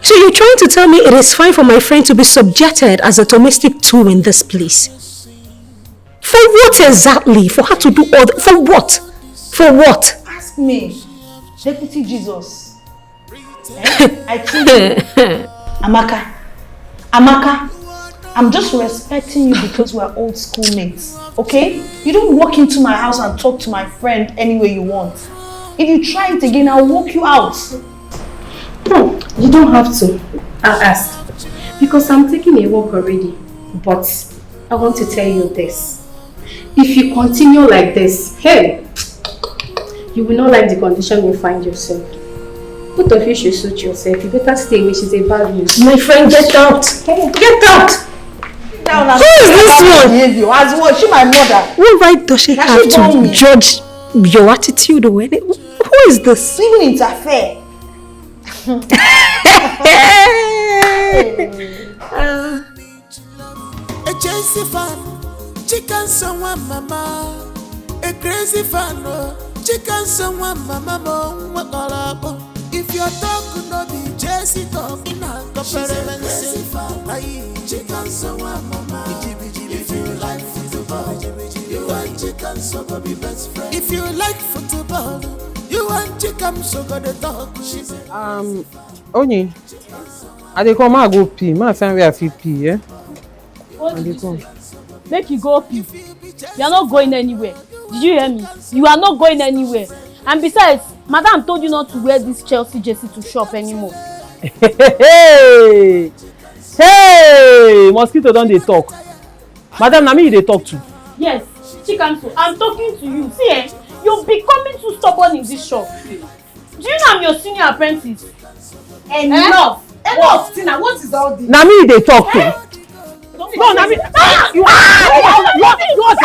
So you're trying to tell me it is fine for my friend to be subjected as a domestic tool in this place? For what exactly? For her to do all that? For what? For what? Ask me. Deputy Jesus. I told you. Amaka, I'm just respecting you because we're old schoolmates, okay? You don't walk into my house and talk to my friend any way you want. If you try it again, I'll walk you out. You don't have to. I'll ask. Because I'm taking a walk already. But I want to tell you this. If you continue like this, hey, you will not like the condition you find yourself. Both of you should suit yourself. You better stay away. She's a bad news. My friend, get out. Get out. Who is this one? As what? She my mother. What right does she have to judge your attitude or anything? Who is this? Even interfere. A Chelsea fan, chicken someone mama. A crazy fan, chicken someone mama. If your dog could not be Jesse talk, she's a crazy fan. Chicken someone mama. If you like football, you want chicken so go be best friend. If you like football, you want chicken so go the dog. She's Onyi, I dey come, I go pee. My friend where I fit pee, yeah? What did you say? Make you go pee. You are not going anywhere. Did you hear me? You are not going anywhere. And besides, Madam told you not to wear this Chelsea jersey to shop anymore. Hey! Mosquito don't they talk? Madam, na me they talk to. Yes, Chikamso, I'm talking to you. See, you're becoming too stubborn in this shop. Do you know I'm your senior apprentice? Enough! Enough, Tina, what is all this? Na me they talk to. No, na me. You want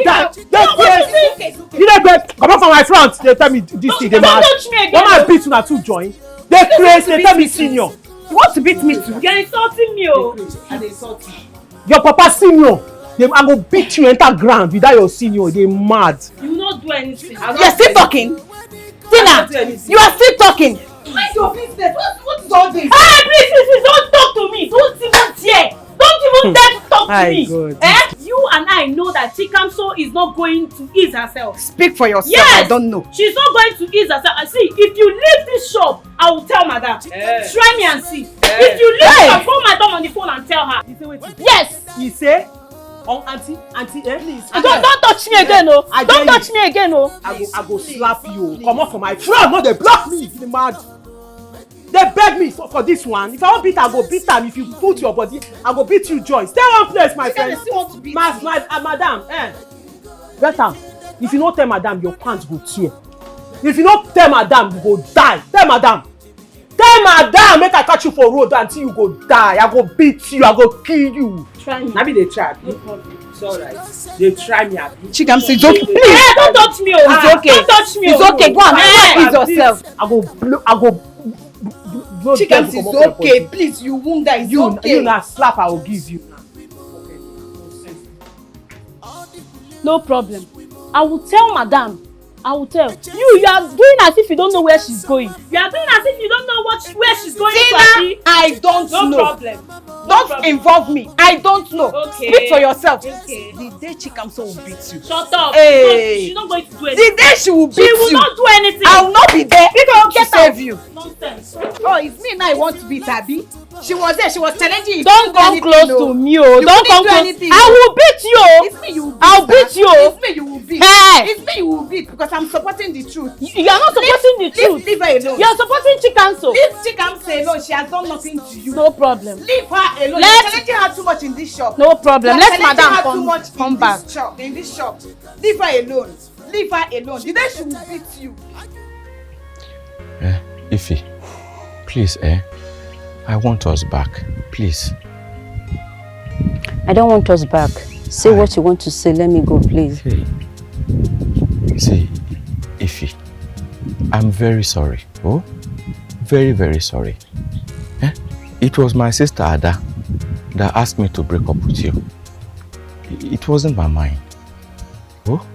that? Yes. You dey get come out from my front. They tell me this thing. They mad. Don't touch me again. Don't mind beat una to join. They crazy. They tell me senior. You want to beat me too? You're insulting me, oh. I dey insult you. Your papa senior. I go beat you enter ground without your senior. They mad. You will not do anything. You're still talking? Tina, you are still talking. Mind your business. What is all this? Hey, please, don't talk to me. Don't even dare. Don't even dare to talk to me. You and I know that Chikamso is not going to ease herself. Speak for yourself. Yes, I don't know. She's not going to ease herself. I see, if you leave this shop, I will tell Madam. Try me and see. If you leave, I'll call Madam on the phone and tell her. Yes. You say? Oh, auntie, please. Don't touch me again, oh. Don't touch me again, oh. I go slap you. Come off from my front. No, they block me. You mad? They beg me for this one. If I want beat, I go beat them. If you put your body, I go beat you, Joy. Stay one place, my friend. Madam, better. If you don't tell Madam, your pants go tear. If you don't tell Madam, you go die. Tell Madam, make I catch you for road until you go die. I go beat you. I go kill you. Try me. Maybe they try. No problem. It's alright. They try me. Chikamso, it's okay. Please. Hey, don't touch me, oh. It's okay. Don't touch me, It's okay. Go on. Ease yourself. I go. Chikamso, it's okay. Please, you wound that. It's okay. You na slap I will give you. No problem. I will tell Madam. I will tell. You are doing as if you don't know where she's going. You are doing as if you don't know where she's going. Tina, I don't know. No problem. Don't involve me. I don't know. Okay. Speak for yourself. Okay. The day Chikamso will beat you. Shut up. Hey. She's not going to do anything. The day she will beat you. She will not do anything. I will not be there to save you. Nonsense. Oh, it's me now I want to beat Abby. She was there. She was challenging you. Don't come close to me, oh. Don't come close. Anything, I will beat you. It's me you will beat. I'll beat you. It's me you will beat. Hey. It's me you will beat because I'm supporting the truth. You are not supporting the truth. Leave her alone. You are supporting Chikamso. Leave Chikamso alone. She has done nothing to you. No problem. Leave her alone. You're challenging her too much in this shop. No problem. Let Madam come back. In this shop. Leave her alone. Leave her alone. The day she will beat you. Ify, please, I want us back, please. I don't want us back. Say what you want to say. Let me go, please. See, Ify, I'm very sorry. Oh, very, very sorry. It was my sister Ada that asked me to break up with you. It wasn't my mind. Oh?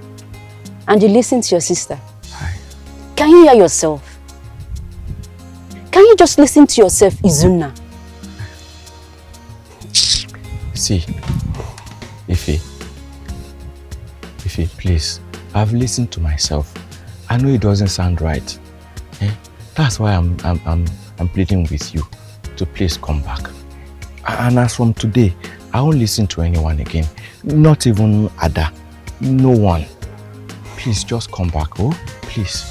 And you listen to your sister? Can you hear yourself? Can you just listen to yourself, Izuna? See, Ify, Ify, please. I've listened to myself. I know it doesn't sound right. That's why I'm pleading with you to please come back. And as from today, I won't listen to anyone again. Not even Ada. No one. Please just come back, oh? Please.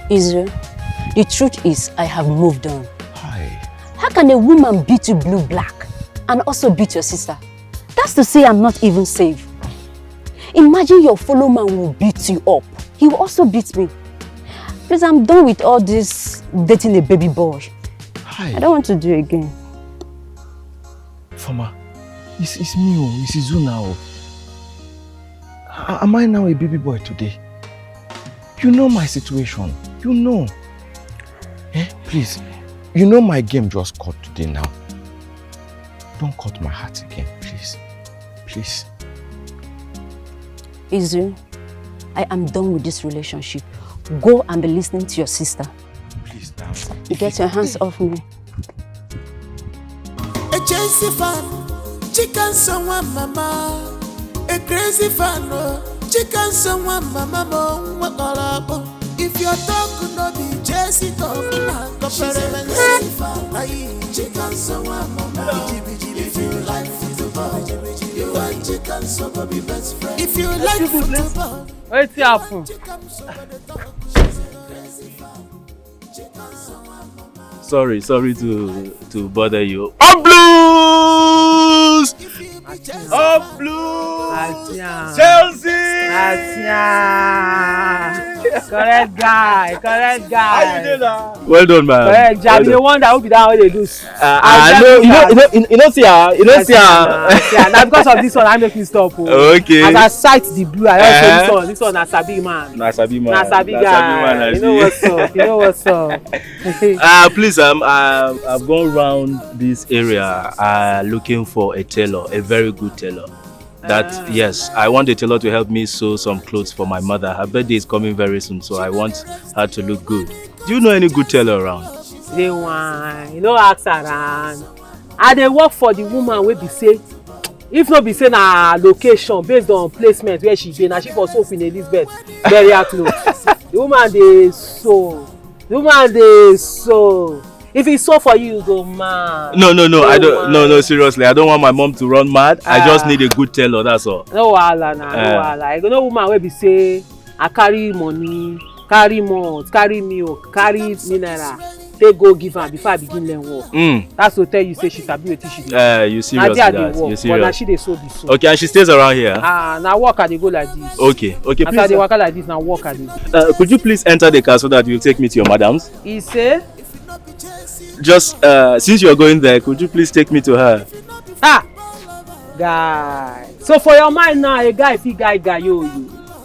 Israel, the truth is I have moved on. Hi. How can a woman beat you blue black and also beat your sister? That's to say I'm not even safe. Imagine your fellow man will beat you up. He will also beat me. Please, I'm done with all this dating a baby boy. Hi. I don't want to do it again. Fama, it's me, it's Izu now. Am I now a baby boy today? You know my situation. You know. Please. You know my game just cut today now. Don't cut my heart again, please. Please. Izu, I am done with this relationship. Go and be listening to your sister. Please now. Get your hands off me. A Chelsea fan, chicken someone mama. A crazy fan, chicken someone mama. What all if your dog no be Chelsea dog, go crazy fan. Chicken someone mama. If you like football, you and chicken so be best friend. If you like football, what's happen? Sorry to bother you. Up Blues! Up Blues! Chelsea! Correct guy. How you doing now? Well done, man. Correct, Jabi, the one that will be that how they do. You don't see her. Now because of this one, I make you stop. Okay. As I sight the blue, I don't say this one na Sabi man. Na Sabi guy. You know what's up. Please, I've gone around this area looking for a tailor, a very good tailor. Yes, I want a tailor to help me sew some clothes for my mother. Her birthday is coming very soon, so I want her to look good. Do you know any good tailor around? They want, ask around. And they work for the woman wey be say, if not be say na location based on placement where she dey, na she for sew Queen Elizabeth burial clothes. The woman dey sew. If it's so for you, you go mad. No, I don't. No, seriously, I don't want my mom to run mad. I just need a good tailor. That's all. No wahala na, no wahala. You know woman wey be say, I carry money, carry malt, carry milk, carry mineral. They go give her before I begin learn work. That's to tell you say she sabi wetin she dey. You serious with that? You serious? But na she dey sew be so. Okay, and she stays around here. Na work I dey go like this. Okay, please. After I dey waka like this, na work I dey do. Could you please enter the car so that you take me to your madam's? He say. Just since you are going there, could you please take me to her? Guy. So for your mind now, a guy fit guy you.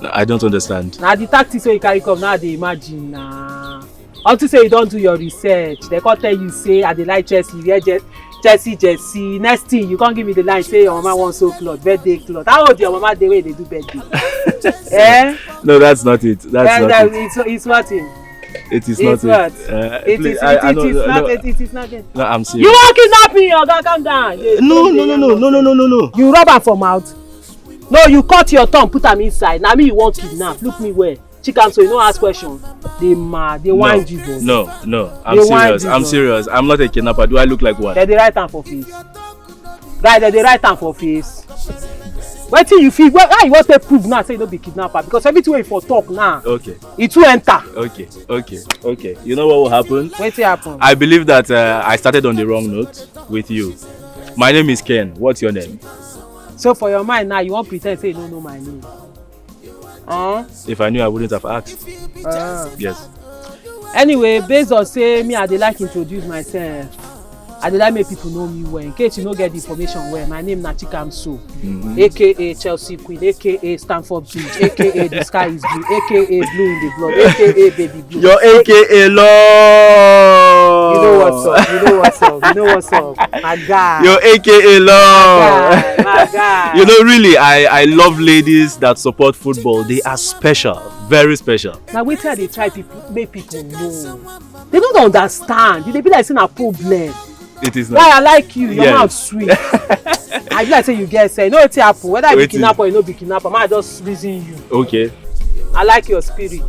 No, I don't understand. Now the tactics wey you carry come now dey imagine na. Until say you don do your research, they come tell you say I dey like Chelsea, wear Chelsea jersey. Next thing you come give me the line say your mama wan sew cloth, birthday cloth. How old your mama dey wey dey do birthday? No, that's not it. It's nothing. It is not it. It is not it. No, I'm serious. You wan kidnap me, oga, calm down. No. You rub am for mouth. No, you cut your tongue, put am inside. Na me you wan kidnap. Look me well. Chikam, so you no ask question. They mad. They whine Jesus. No. I'm serious. I'm not a kidnapper. Do I look like one? They dey write am for face. Guy, they dey write am for face. Wetin you feel? How you wan take prove now say you no be kidnapper? Because everything wey you for talk now, it will enter. Okay. You know what will happen? Wetin happen? I believe that I started on the wrong note with you. My name is Ken. What's your name? So for your mind now, you wan pretend say you don't know my name? If I knew, I wouldn't have asked. Yes. Anyway, based on say me, I dey like introduce myself. I dey like make people know me well. In case you no get the information well, my name na Chikamso, aka Chelsea Queen, aka STAMFORD BRIDGE, aka The Sky is Blue, aka Blue in the Blood, aka Baby Blue. Your aka Lord. You know what's up. My guy. Your aka Lord. My guy. You know, really, I love ladies that support football. They are special, very special. Now wait till they try make people know. They don't understand. They be like saying a problem. It is Why I not. like you, your Yes. mouth sweet. I be like say you get say, you know wetin happen, whether you be kidnapper or you no be kidnapper, man, I just reason you. Okay. I like your spirit.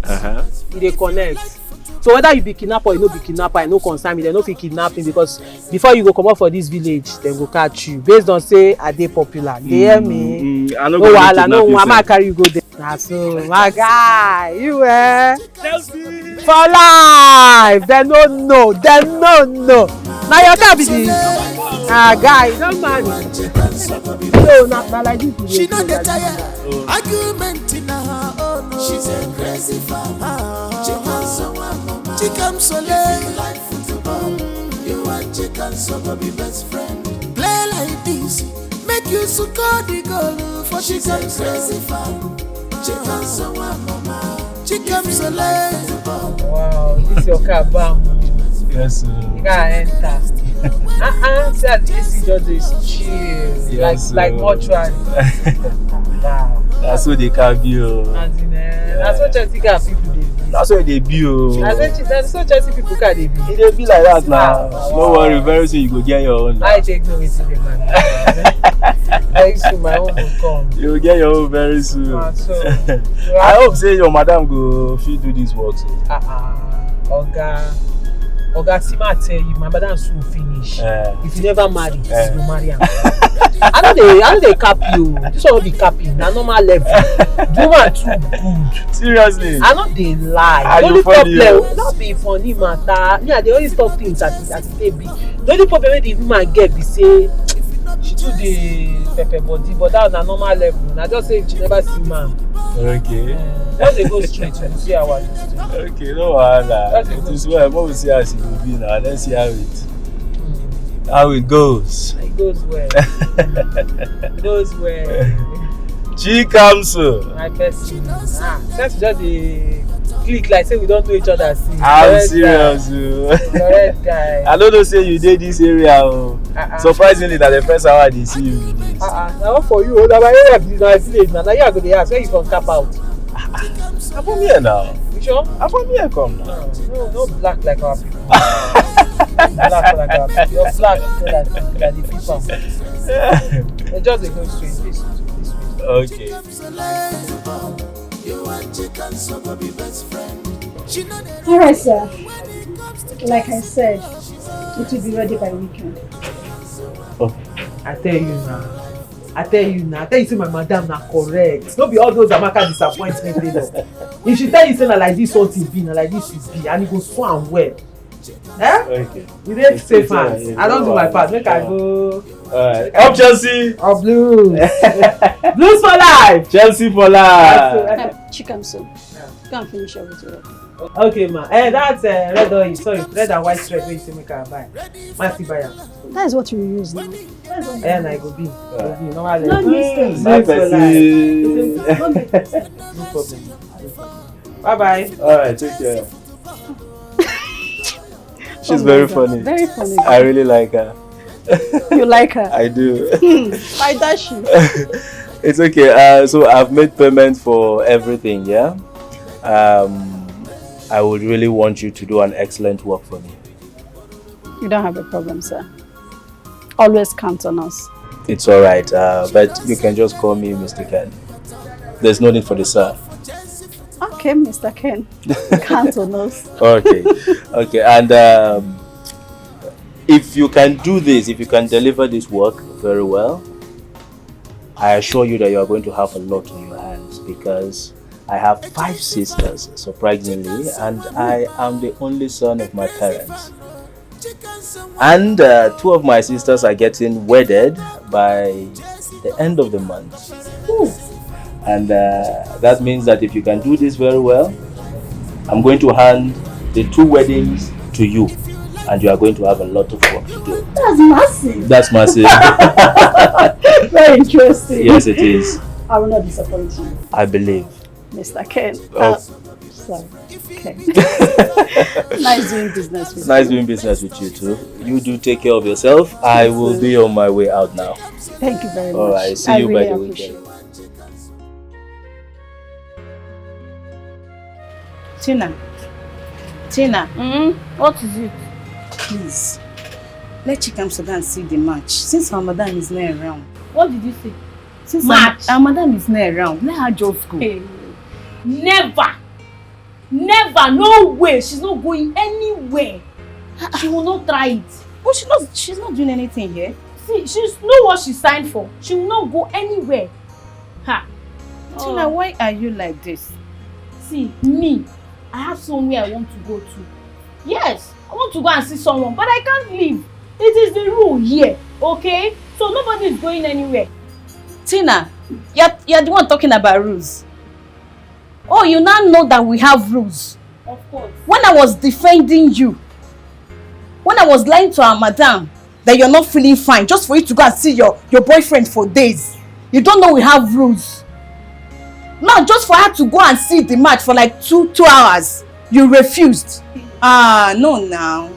You dey connect. So whether you be kidnapper or you no be kidnapper, I no concern me. They no fit kidnap me because before you go comot for this village, dem go catch you. Based on say I dey popular. You dey hear me? I no No go wahala, no kidnap you, mama sef. carry you go there. Na so, my guy, you for life. Dem no know. Dem no know. Na your car be this. Ah, guy, you don marry. No, na like this. She no get tired. Argument in her own. She's a crazy farmer. Chicken Sole. Like football. You and Chicken Sole be best friend. Play like this. Make you so call the goal for Chicken crazy farm. Chicken Sole. Chicken Sole. Wow, this your car bam. Yes, You gotta enter. See as the AC just is chill. Yes, like mortuary. Wow. That's what they can be. That's what Chelsea car people dey be. That's what they be. That's what Chelsea people car dey be. They be like that now. No worry, very soon you go get your own. I take no wetin dey man. Very soon my own will come. You will get your own very soon. I hope say your madam go fit do this work. Oga Sima tell you, my madam soon finish. If you never marry, you go marry am. I no dey cap you. This one no be capping. Na normal level. The woman too good. Seriously. I no dey lie. The only problem no be funny matter. Me, I dey always talk things as e dey be. The only problem wey the woman get be say she too dey pepper body, but that na normal level. Na just say she never see man. Okay. Just dey go straight to see how I do. Okay, no wahala. It is well. What we see as it will be now. Let's see how it goes. It goes well. It goes well. Chikamso. My person. Let's just dey click like say we don't know each other since. I'm serious. Correct guy. I don't know say you dey this area. Surprisingly, that the first hour they see you with this. Na what for you? Na my area be my village. Na you I go dey ask where you from cap out. I'm from here now. You sure? I'm from here come now. No black like our people. Black like our people. You're black like the people. They just dey go straight this way. Okay. Alright, sir. Like I said, it will be ready by weekend. I tell you say my madam na correct. No be all those Amaka disappointment dey no. If she tell you say na like this what e be, na like this e be, and e go so am well. Okay. You dey safe hands. I don do my part. Make I go. Alright. Up Chelsea. Up Blues. Blues for life. Chelsea for life. Chicken soup. Go and finish your work. Okay, ma. That's red oil. Sorry, red and white thread wey you say make I buy. Masti buy am. That is what you use now. Na go be. Normal. No mistakes. No problem. Bye bye. Alright, take care. She's very funny. Very funny. I really like her. You like her? I do. Why does she? It's okay. So I've made payment for everything, yeah? I would really want you to do an excellent work for me. You don't have a problem, sir. Always count on us. It's alright, but you can just call me Mr. Ken. There's no need for the sir. Okay, Mr. Ken. Count on us. Okay, and if you can do this, if you can deliver this work very well, I assure you that you are going to have a lot on your hands, because I have 5 sisters, surprisingly, and I am the only son of my parents. And 2 of my sisters are getting wedded by the end of the month. Ooh. And that means that if you can do this very well, I'm going to hand the 2 weddings to you, and you are going to have a lot of work to do. That's massive. That's massive. Very interesting. Yes, it is. I will not disappoint you. I believe. Mr. Ken. Sorry. Okay. Nice doing business with you. Nice doing business with you too. You do take care of yourself. I will be on my way out now. Thank you very much. Alright, see you by the weekend. Tina. What is it? Please. let Chikamso go and see the match. Since our madam is not around. What did you say? Since Match? our madam is not around, let her just go. Hey, never. Never. No way. She's not going anywhere. She will not try it. But she's not doing anything here. See, she's know what she signed for. She will not go anywhere. Ha. Tina, why are you like this? See, me, I have somewhere I want to go to. Yes, I want to go and see someone, but I can't leave. It is the rule here, okay? So nobody is going anywhere. Tina, you're the one talking about rules. Oh, you now know that we have rules. Of course. When I was defending you, when I was lying to our madam that you're not feeling fine, just for you to go and see your boyfriend for days, you don't know we have rules. Now, just for her to go and see the match for like two hours, you refused. No now.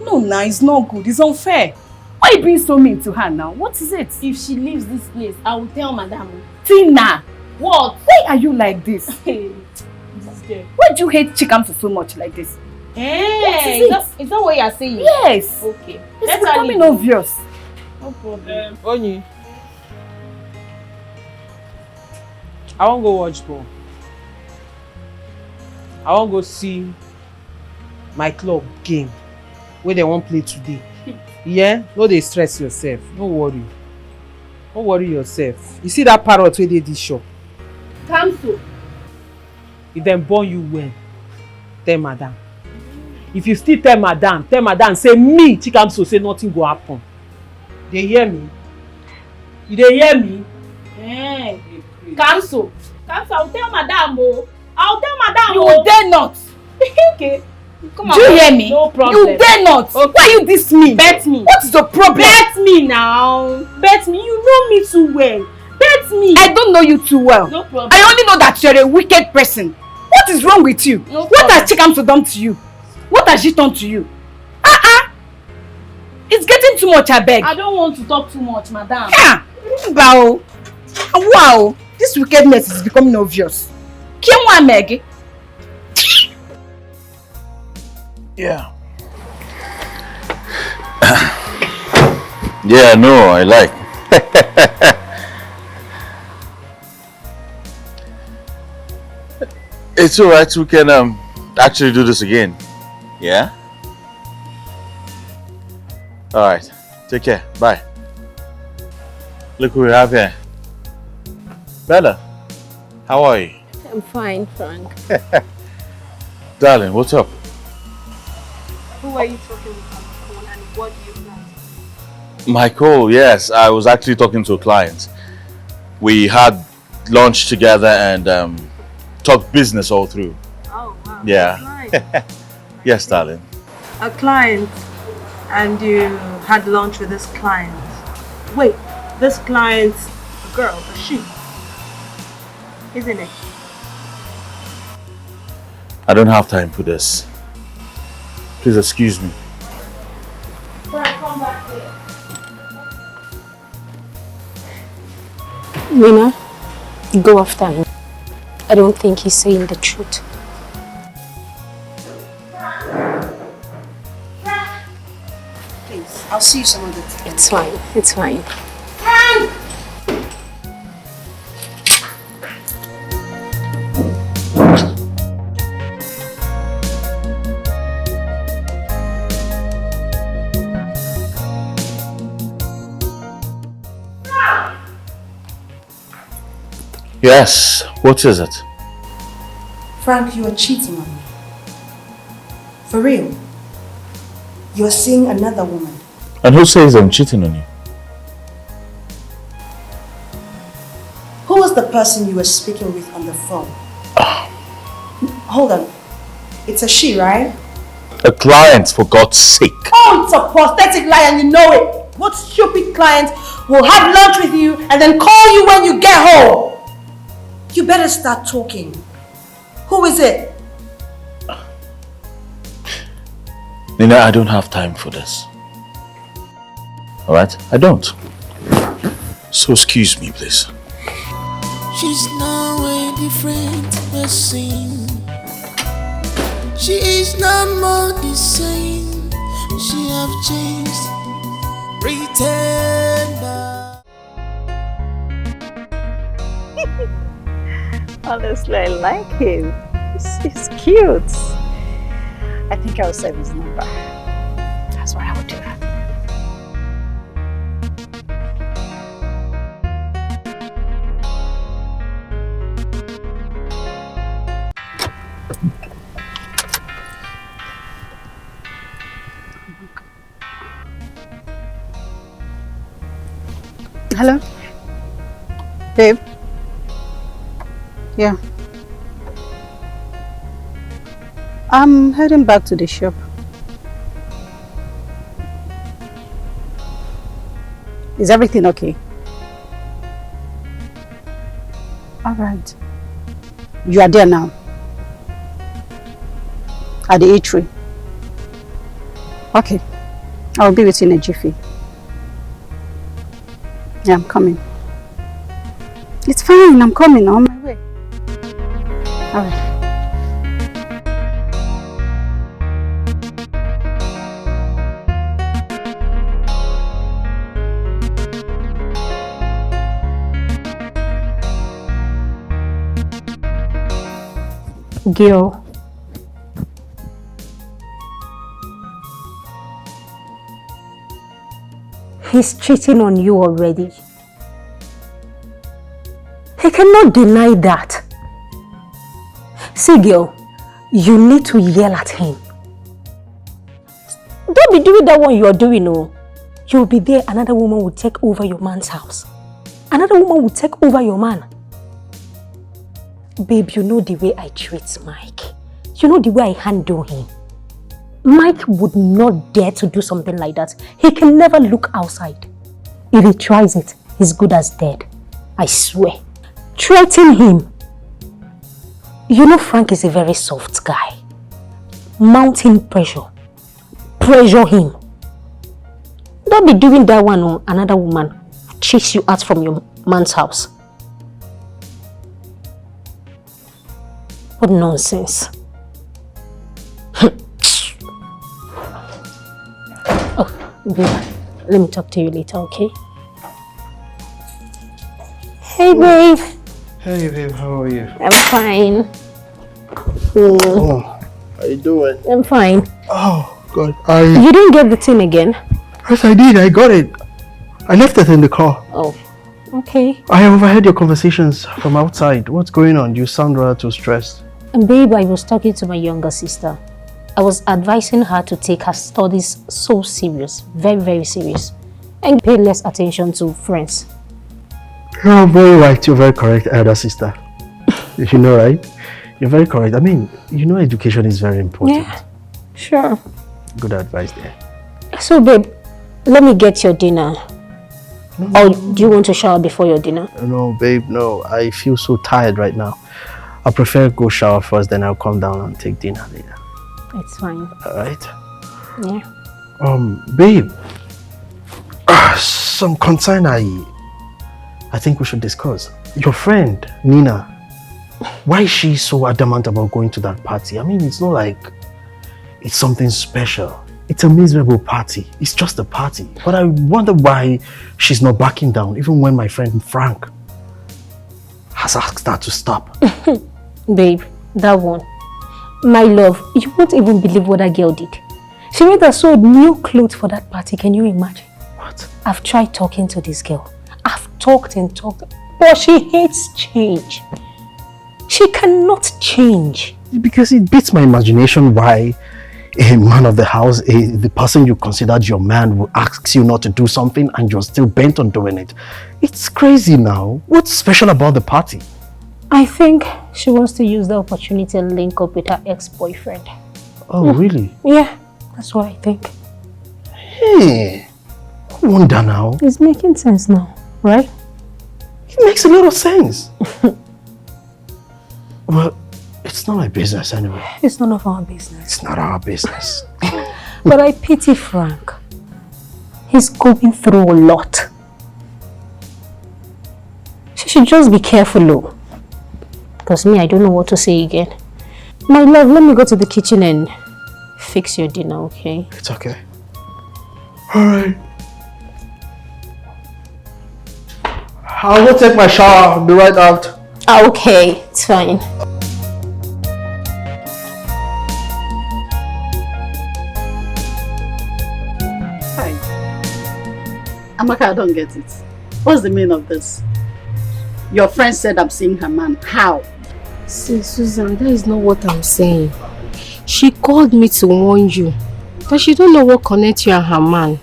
No now, it's not good. It's unfair. Why are you being so mean to her now? What is it? If she leaves this place, I will tell madam. Tina! What? Why are you like this? Why do you hate Chikamso so much like this? Hey, is that what you are saying? Yes. Okay. It's becoming obvious. No problem. Onyi, I wan go watch ball. I wan go see my club game wey dem wan play today. Yeah? No dey stress yourself. No worry. No worry yourself. You see that parrot wey dey this shop? Kamso. If dem born you well, tell madam. If you still tell madam say me, Chikamso, say nothing go happen. Dey hear me? You dey hear me? Hey, Kamso, I'll tell madam. I'll tell madam. You dare not. Okay. Come Do you hear me? No problem. You dare not. Okay. Why you diss me? Bet me. What is the problem? Bet me now. Bet me. You know me too well. Bet me. I don't know you too well. No problem. I only know that you're a wicked person. What is wrong with you? No What has Chikamso done to you? What has she done to you? It's getting too much, I beg. I don't want to talk too much, madam. Yeah. Wow. This wickedness is becoming obvious. Kienwa Meg. Yeah. Yeah, no, I like. It's alright, we can actually do this again. Yeah? Alright, take care, bye. Look who we have here. Bella, how are you? I'm fine, Frank. Darling, what's up? Who are you talking with on the phone and what do you want? Michael, yes, I was actually talking to a client. We had lunch together and talked business all through. Oh, wow. Yeah. Nice. Yes, darling. A client, and you had lunch with this client. Wait, this client's a girl, a she, isn't it? I don't have time for this. Please excuse me. Come back here. Nina, go after him. I don't think he's saying the truth. Please, I'll see you some other time. It's fine. It's fine. Yes, what is it? Frank, you are cheating on me. For real. You're seeing another woman. And who says I'm cheating on you? Who was the person you were speaking with on the phone? Hold on. It's a she, right? A client, for God's sake. Oh, it's a pathetic lie and you know it. What stupid client will have lunch with you and then call you when you get home? You better start talking. Who is it? Nina, I don't have time for this. Alright? I don't. So excuse me, please. She's now a different person. She is not more the same. She have changed pretender. Honestly, I like him. He's cute. I think I'll save his number. That's what I would do. Hello? Babe? Yeah. I'm heading back to the shop. Is everything okay? Alright. You are there now? At the eatery? Okay. I'll be with you in a jiffy. Yeah, I'm coming. It's fine, I'm coming, on my way. Alright. Girl, he's cheating on you already. He cannot deny that. See, girl, you need to yell at him. Don't be doing that one you are doing, no. You'll be there, another woman will take over your man's house. Another woman will take over your man. Babe, you know the way I treat Mike. You know the way I handle him. Mike would not dare to do something like that. He can never look outside. If he tries it, he's good as dead. I swear. Threaten him. You know Frank is a very soft guy. Mounting pressure. Pressure him. Don't be doing that one or another woman chase you out from your man's house. What nonsense. Oh, babe, let me talk to you later, okay? Hey, babe. Hey, babe, how are you? I'm fine. Oh, how you doing? I'm fine. Oh, God, You didn't get the tin again? Yes, I did. I got it. I left it in the car. Oh, okay. I overheard your conversations from outside. What's going on? You sound rather too stressed. And babe, I was talking to my younger sister. I was advising her to take her studies so serious, very, very serious, and pay less attention to friends. You're very right. You're very correct, elder sister. You know, right? You're very correct. I mean, you know education is very important. Yeah, sure. Good advice there. So babe, let me get your dinner. Or do you want to shower before your dinner? No, babe, no. I feel so tired right now. I prefer go shower first, then I'll come down and take dinner later. It's fine. Alright? Yeah. Babe. Some concern I think we should discuss. Your friend, Nina. Why is she so adamant about going to that party? I mean, it's not like it's something special. It's a miserable party. It's just a party. But I wonder why she's not backing down, even when my friend Frank has asked her to stop. Babe, that one. My love, you won't even believe what that girl did. She made us sold new clothes for that party. Can you imagine? What? I've tried talking to this girl. I've talked and talked, but she hates change. She cannot change. Because it beats my imagination why a man of the house, the person you considered your man, will ask you not to do something and you're still bent on doing it. It's crazy now. What's special about the party? I think she wants to use the opportunity and link up with her ex-boyfriend. Oh, really? Yeah, that's what I think. Hey, I wonder now. It's making sense now, right? It makes a lot of sense. Well, it's not my business anyway. It's none of our business. It's not our business. But I pity Frank. He's going through a lot. She should just be careful, though. Because me, I don't know what to say again. My love, let me go to the kitchen and fix your dinner, okay? It's okay. Alright. I'll go take my shower. I'll be right out. Okay, it's fine. Hi. Amaka, I don't get it. What's the meaning of this? Your friend said I'm seeing her man. How? See, Susan, that is not what I'm saying. She called me to warn you that she don't know what connects you and her man,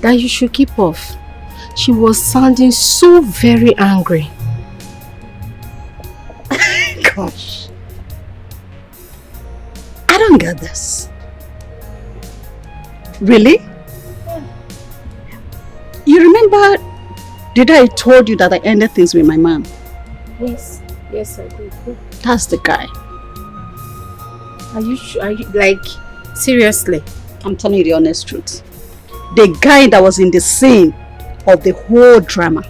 that you should keep off. She was sounding so very angry. Gosh. I don't get this. Really? You remember, did I told you that I ended things with my man? Yes, yes I did. That's the guy. Are you sure? Are you, like, seriously? I'm telling you the honest truth. The guy that was in the scene of the whole drama.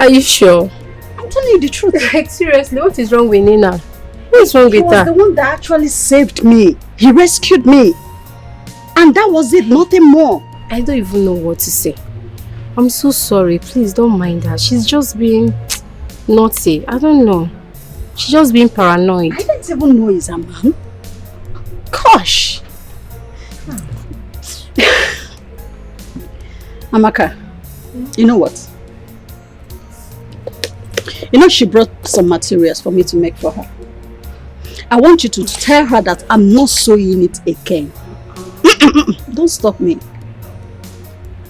Are you sure? I'm telling you the truth. Like, seriously, what is wrong with Nina? What is wrong with her? He was the one that actually saved me. He rescued me. And that was it, nothing more. I don't even know what to say. I'm so sorry. Please don't mind her. She's just being naughty. I don't know. She's just being paranoid. I don't even know he's a man. Gosh. Amaka, you know what? You know she brought some materials for me to make for her. I want you to tell her that I'm not sewing it again. Don't stop me.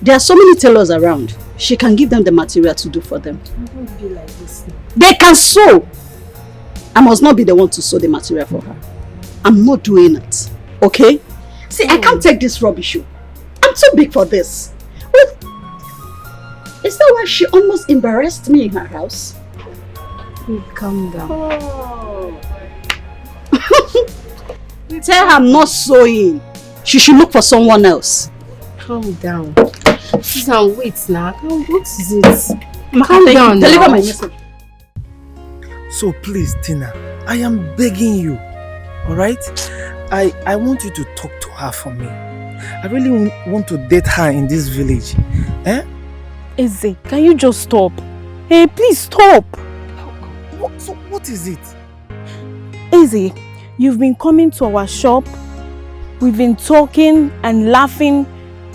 There are so many tailors around. She can give them the material to do for them. Don't be like this now. They can sew. I must not be the one to sew the material for her. I'm not doing it. Okay? See, I can't take this rubbish. I'm too big for this. Wait. Is that why she almost embarrassed me in her house? Calm down. Oh. Tell her I'm not sewing. She should look for someone else. Calm down. Susan, wait now. What is it? Calm down. Deliver my message. So please, Tina, I am begging you, alright? I want you to talk to her for me. I really want to date her in this village. Eh? Eze, can you just stop? Hey, please stop. What is it? Eze, you've been coming to our shop. We've been talking and laughing.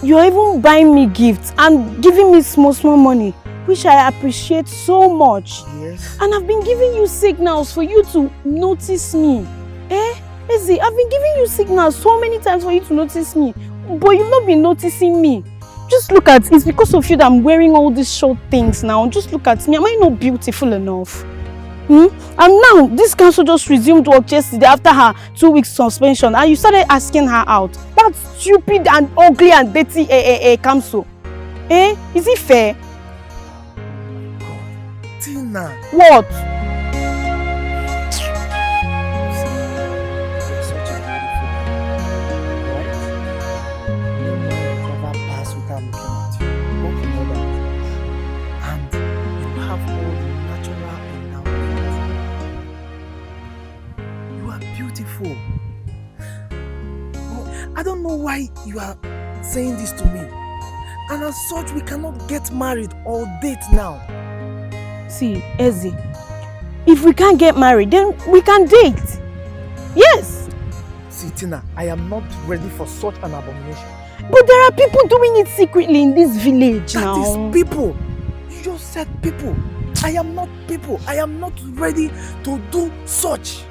You're even buying me gifts and giving me small money, which I appreciate so much. Yes. And I've been giving you signals for you to notice me. Eze, I've been giving you signals so many times for you to notice me, but you've not been noticing me. Just look at, it's because of you that I'm wearing all these short things now. Just look at me. Am I not beautiful enough? And now, this council just resumed work yesterday after her 2 weeks suspension, and you started asking her out. That stupid and ugly and dirty council. Is it fair? Tina. What? Beautiful. I don't know why you are saying this to me. And as such, we cannot get married or date now. See, Eze, if we can't get married, then we can date. Yes. See, Tina, I am not ready for such an abomination. But there are people doing it secretly in this village now. That is people. You just said people. I am not people. I am not ready to do such.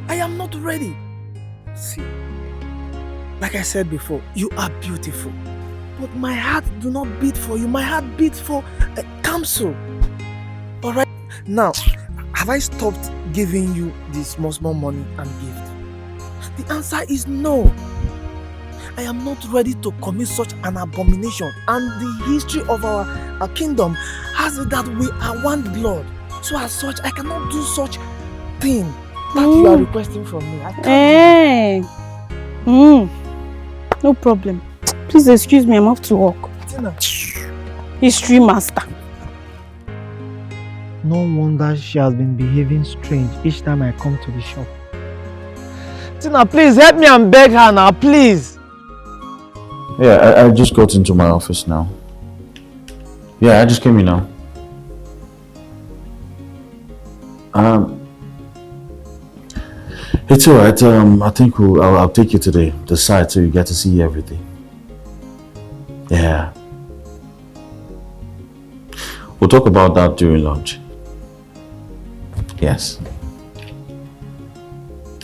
I am not ready. See, like I said before, you are beautiful. But my heart do not beat for you. My heart beats for a council. Alright? Now, have I stopped giving you the small money and gift? The answer is no. I am not ready to commit such an abomination. And the history of our kingdom has it that we are one blood. So as such, I cannot do such thing that you are requesting from me. I can't. No problem. Please excuse me, I'm off to work. Tina. History master. No wonder she has been behaving strange each time I come to the shop. Tina, please help me and beg her now, please. Yeah, I just got into my office now. Yeah, I just came in now. It's alright. I think I'll take you to the site so you get to see everything. Yeah. We'll talk about that during lunch. Yes.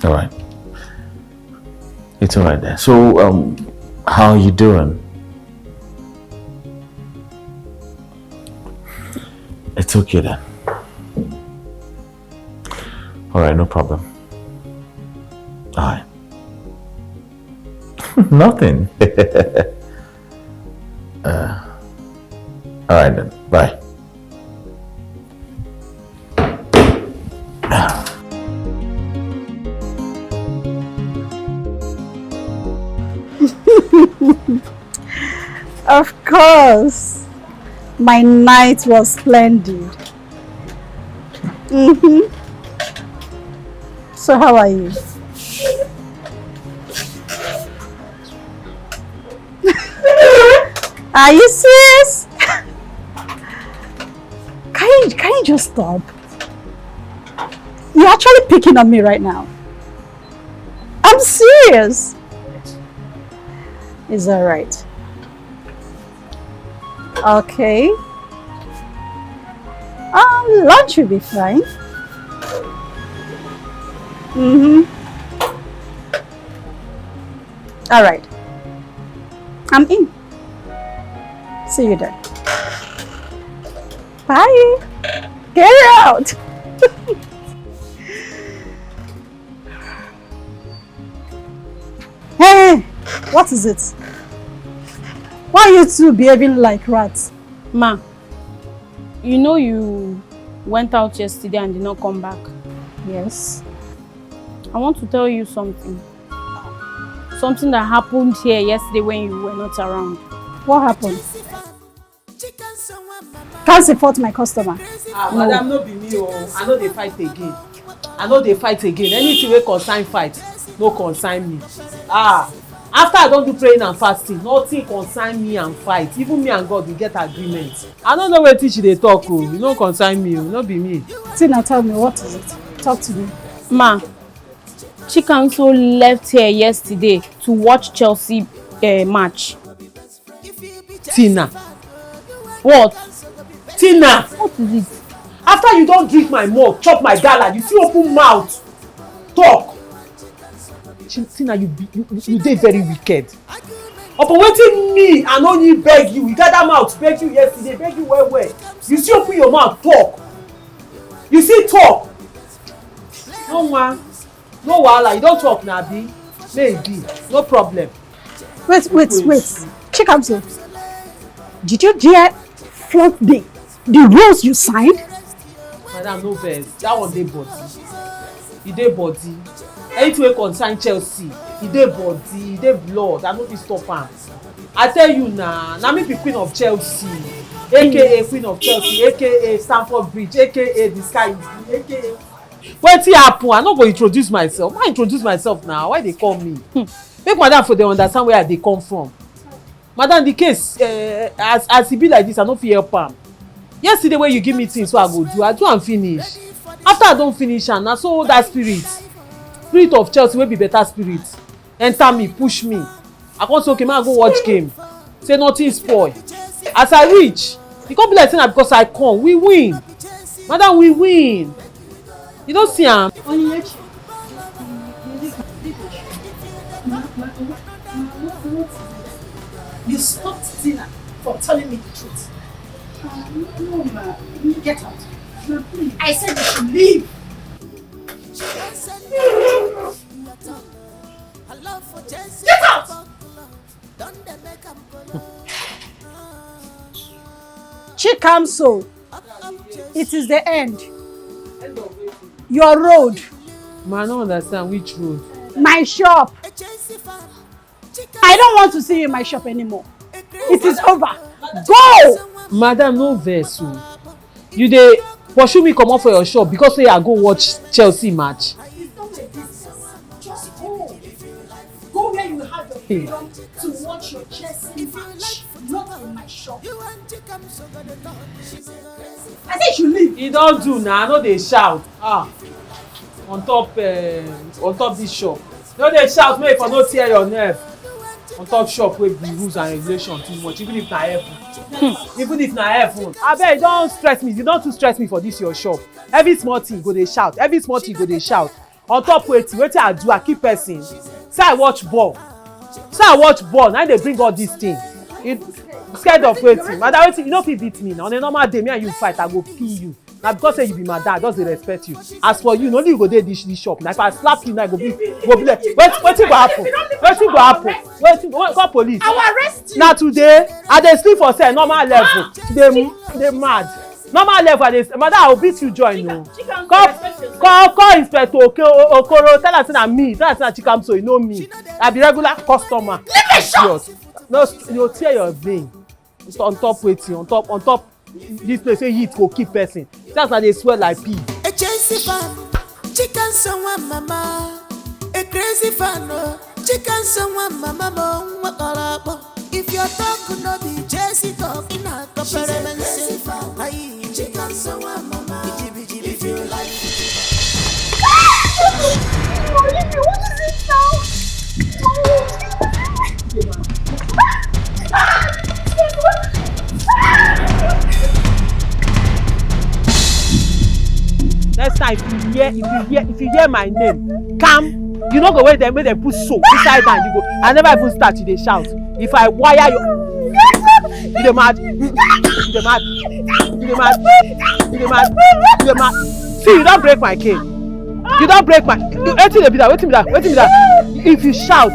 Alright. It's alright there. So, how are you doing? It's okay then. Alright, no problem. Alright. Nothing. Alright then. Bye. Of course. My night was splendid. So how are you? Are you serious? Can you just stop? You're actually picking on me right now. I'm serious. It's alright. Okay. Lunch will be fine. Alright. I'm in. See you there. Bye. Get out. Hey, what is it? Why are you two behaving like rats? Ma, you know you went out yesterday and did not come back. Yes. I want to tell you something. Something that happened here yesterday when you were not around. What happened? Can't support my customer. Madam, no be me. I know they fight again. I know they fight again. Anything wey concern fight, no concern me. After I don't do praying and fasting, nothing concern me and fight. Even me and God, we get agreement. I don't know where teach they talk. You no concern me. No be me. Tina, tell me, what is it? Talk to me. Ma, Chikanso left here yesterday to watch Chelsea match. Tina. What? Tina. What is it? After you don't drink my milk, chop my gala, you still open mouth, talk. Tina, you dey very wicked. Upon wetin me and only beg you, we gather mouth beg you yesterday, beg you well. You still open your mouth, talk. You still talk. No wahala, you don't talk na abi? Maybe, no problem. Wait. Chikamso, did you dare flaunt the rules you signed? Madam, no vex. That one dey body. E dey body. Anything wey concern Chelsea, e dey body, e dey blood. I no fit stop am. I tell you na me be queen of Chelsea, aka queen of Chelsea, aka STAMFORD BRIDGE, aka the sky is blue, aka. Wetin happen? I no go introduce myself. I introduce myself now. Why they call me? Make madam for dey understand where I dey come from. Madam, the case as e be like this, I no fit help am. Yesterday when you give me things so I do am finish. After I don finish am, na so that spirit of Chelsea wey be better spirit enter me, push me. I come say okay, make I go watch game. Say nothing spoil. As I reach, e come be like say na because I come, we win. Madam, we win. You don't see am. You stopped Tina for telling me the truth. No, ma. Get out. I said you should leave. Get out! Chikamso, it is the end. Your road. Ma, I don't understand which road. My shop. I don't want to see you in my shop anymore. It is over. Go! Madam, no vex o. You dey pursue me comot for your shop because say I go watch Chelsea match. Just go. Go where you have the freedom to watch your Chelsea match. Not in my my shop. I said you leave. You don't do now. No, they shout. On top this shop. No, they shout. Make for no tear your nerve. On top shop with the rules and regulations too much. Even if na heaven. Even if na heaven. Abeg, don't stress me. You don't too stress me for this your shop. Every small thing go dey shout. Every small thing go dey shout. On top wetin I do, I keep person. Say I watch ball. Now they bring all these things. Scared of wetin? Madam, wetin? You no fit beat me na. On a normal day, me and you fight, I go kill you. Na because say you be madam, I just dey respect you. As for you, only you go dey this shop. Na if I slap you now, go be like, wetin go happen? Call police. I will arrest you. Na today, I dey sleep for cell normal level. Dey mad. Normal level, madam, I will beat you join no. Call Inspector Okoro, tell her say na me. Tell her say na Chikamso, you know me. I be regular customer. Leave me short. No, you tear your vein. It's on top wetin, on top this place say heat go keep person. That's why they swell like pea. A chasey fan, chicken someone mama. A crazy fan, chicken someone mama. If your talk could not be Jesse talk in a comparison, chicken someone mama. If you like. What is it now? Next time, if you hear my name, come. You no go wait them make them put soap inside and you go. I never even start you dey shout. If I wire you, you dey mad. See, you don't break my cane. You don't break my. Wetin be that? If you shout,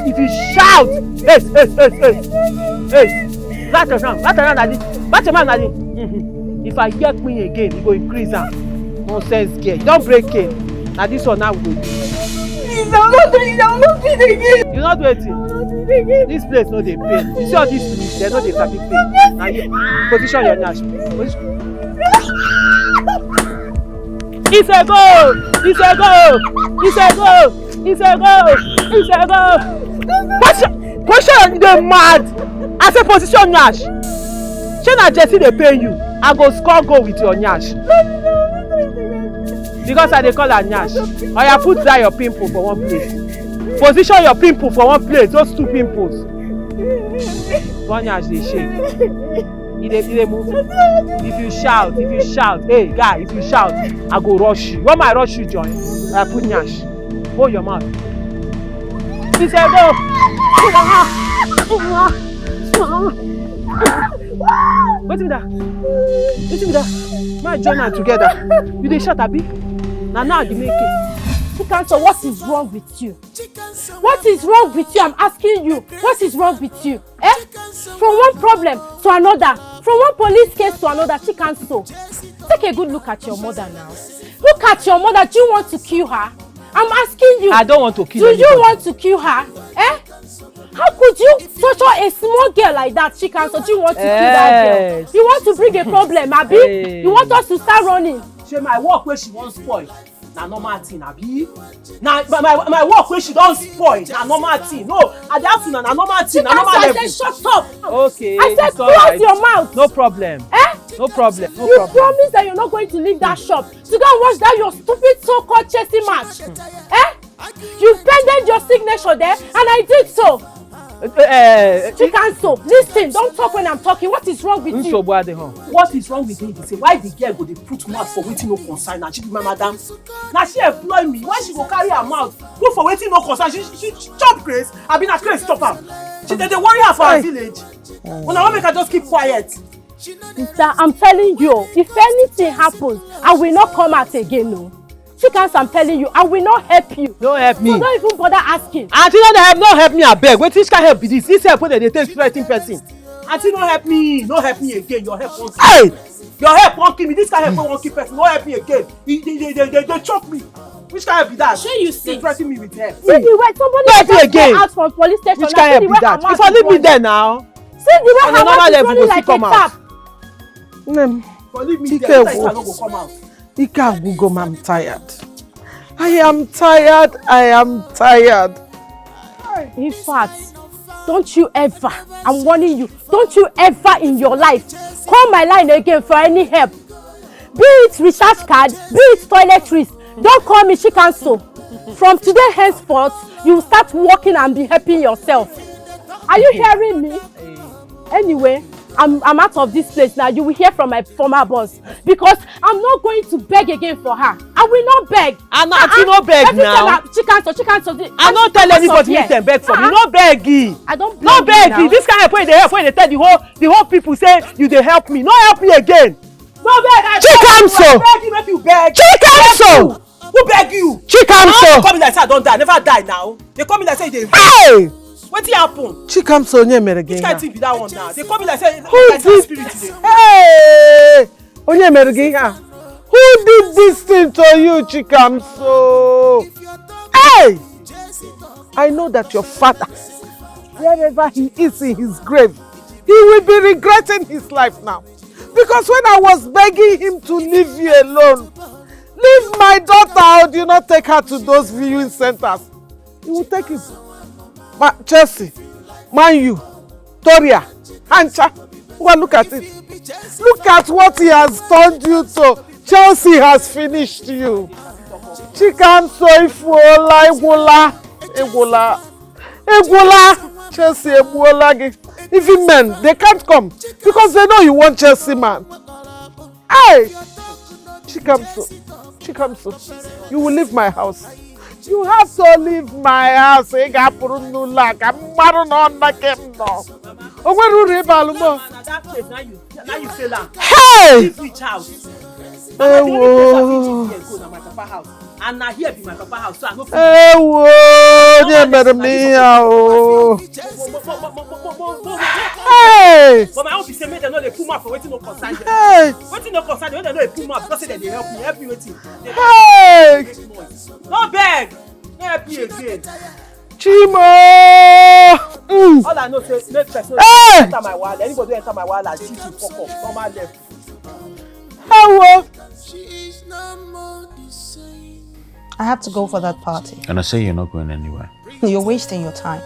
hey. Back around, Daddy. If I hear me again, you go increase am. Nonsense girl. You don't break cane. Now this one now we go do. I'm not doing it again. You not do it. This place no dey pain. You see all these things, they no dey sabi pain. Now you position your nyash. It's a go. Position dey mad. I say position nyash. Shey na Jesse dey pay you. I go score goal with your nyash. Because I dey call her nyash. Oya put dry your pimple for one place. Position your pimple for one place. Those two pimples. One nyash dey shake. E dey move. If you shout, hey guy, if you shout, I go rush you. When I rush you join, I put nyash. Hold your mouth. He said go. Wetin be that? My join am together. You dey shout abi? Now you make it. Chikamso, what is wrong with you? What is wrong with you? I'm asking you. What is wrong with you? From one problem to another. From one police case to another. Chikamso, take a good look at your mother now. Look at your mother. Do you want to kill her? I'm asking you. I don't want to kill her. Do you want to kill her? How could you torture a small girl like that, Chikamso? Do you want to kill that girl? You want to bring a problem, abi? You want us to start running? Shey my work wey she wan spoil na normal thing abi? Na my work wey she don spoil na normal thing. No, at the afternoon na normal thing, na normal level. I said shut up. Okay, I said close your mouth. No problem. No problem. You promise that you're not going to leave that shop to go and watch that your stupid so-called chasing match. You pended your signature there and I did so. Chikamso, listen, don't talk when I'm talking. What is wrong with you? What is wrong with me? They say why the girl go dey put mouth for wetin no concern na she be my madam. Na she employ me. Why she go carry her mouth go for wetin no concern? She chop grace. I be na grace chop am. She dey worry her for her village. Una wan make her just keep quiet. Sister, I'm telling you, if anything happens, I will not come out again. No. Chikamso, I'm telling you, I will not help you. Don't help me. So don't even bother asking. Auntie, no help me abeg. Wetin which kind help be this? This help wey dey take threaten person. Auntie, no help me again. Your help won't kill me. Your help won't kill me. This kind help won't kill person. No help me again. They choke me. Which kind help be that? Sure you see. They threaten me with help. See the way somebody just go out from police station. Which kind help be that? If I leave me there now. See the way her mouth is running like a tap. Leave me there. I no go come out. Ike, I'm tired. I am tired. In fact, don't you ever, I'm warning you, don't you ever in your life call my line again for any help. Be it recharge card, be it toiletries, don't call me Chikanso. From today henceforth, you will start working and be helping yourself. Are you hearing me? Anyway, I'm out of this place now. You will hear from my former boss because I'm not going to beg again for her. I will not beg. And I no beg now. Chikanso. I don't tell anybody make them beg for me. No beg. I don't no beg. This kind of way they help when they tell the whole people say you they help me. No help me again. No beg. Chikanso. Chikanso. Who beg you? Chikanso. They call me like say I don't die. I never die now. They call me like say they. Hey. Wetin happen? Chikamso Onyemere Which kind of thing be that one now? They call me like say who did spirit today. Hey! Onyemere who did this thing to you, Chikamso? Hey! I know that your father, wherever he is in his grave, he will be regretting his life now. Because when I was begging him to leave you alone, leave my daughter out, you not take her to those viewing centers, he will take you. Chelsea, Man U, Toria, Hancha, well, look at it. Look at what he has turned you to. Chelsea has finished you. Chikanso Ebola. Chelsea Ebola. Even men, they can't come because they know you want Chelsea man. Hey, Chikamso, you will leave my house. You have to leave my house. Hey! That place now you fail am. This rich house. My papa house. And now here be my papa house. So I no fit. Hey! But my own be say make dem no dey put mouth for wetin no concern them. Hey! Wetin no concern them, when dem no dey put mouth because say dem dey help me wetin. Hey! No beg. No help me again. Chimo! All I know say make person enter my wallet. Anybody enter my wallet, cheat you fuck up. Normal left. Hello. I have to go for that party. And I say you're not going anywhere. You're wasting your time.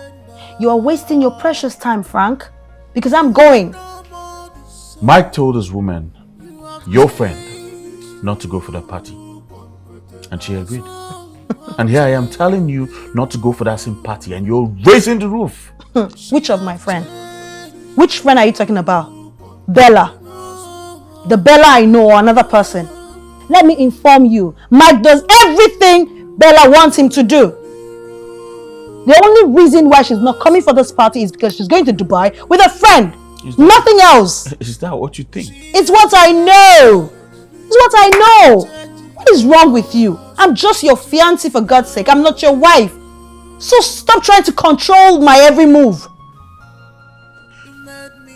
You are wasting your precious time, Frank. Because I'm going. Mike told this woman, your friend, not to go for that party. And she agreed. And here I am telling you not to go for that same party and you're raising the roof. Which of my friend? Which friend are you talking about? Bella. The Bella I know or another person? Let me inform you. Mike does everything Bella wants him to do. The only reason why she's not coming for this party is because she's going to Dubai with a friend. Nothing else. Is that what you think? It's what I know. It's what I know. What is wrong with you? I'm just your fiancé for God's sake. I'm not your wife. So stop trying to control my every move.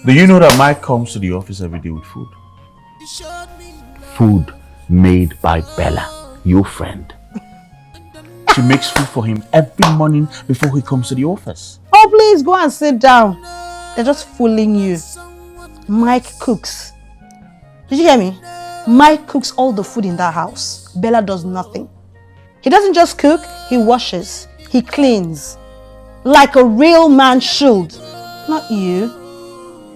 Do you know that Mike comes to the office every day with food? Food made by Bella, your friend. She makes food for him every morning before he comes to the office. Oh, please go and sit down. They're just fooling you. Mike cooks. Did you hear me? Mike cooks all the food in that house. Bella does nothing. He doesn't just cook, he washes, he cleans. Like a real man should. Not you.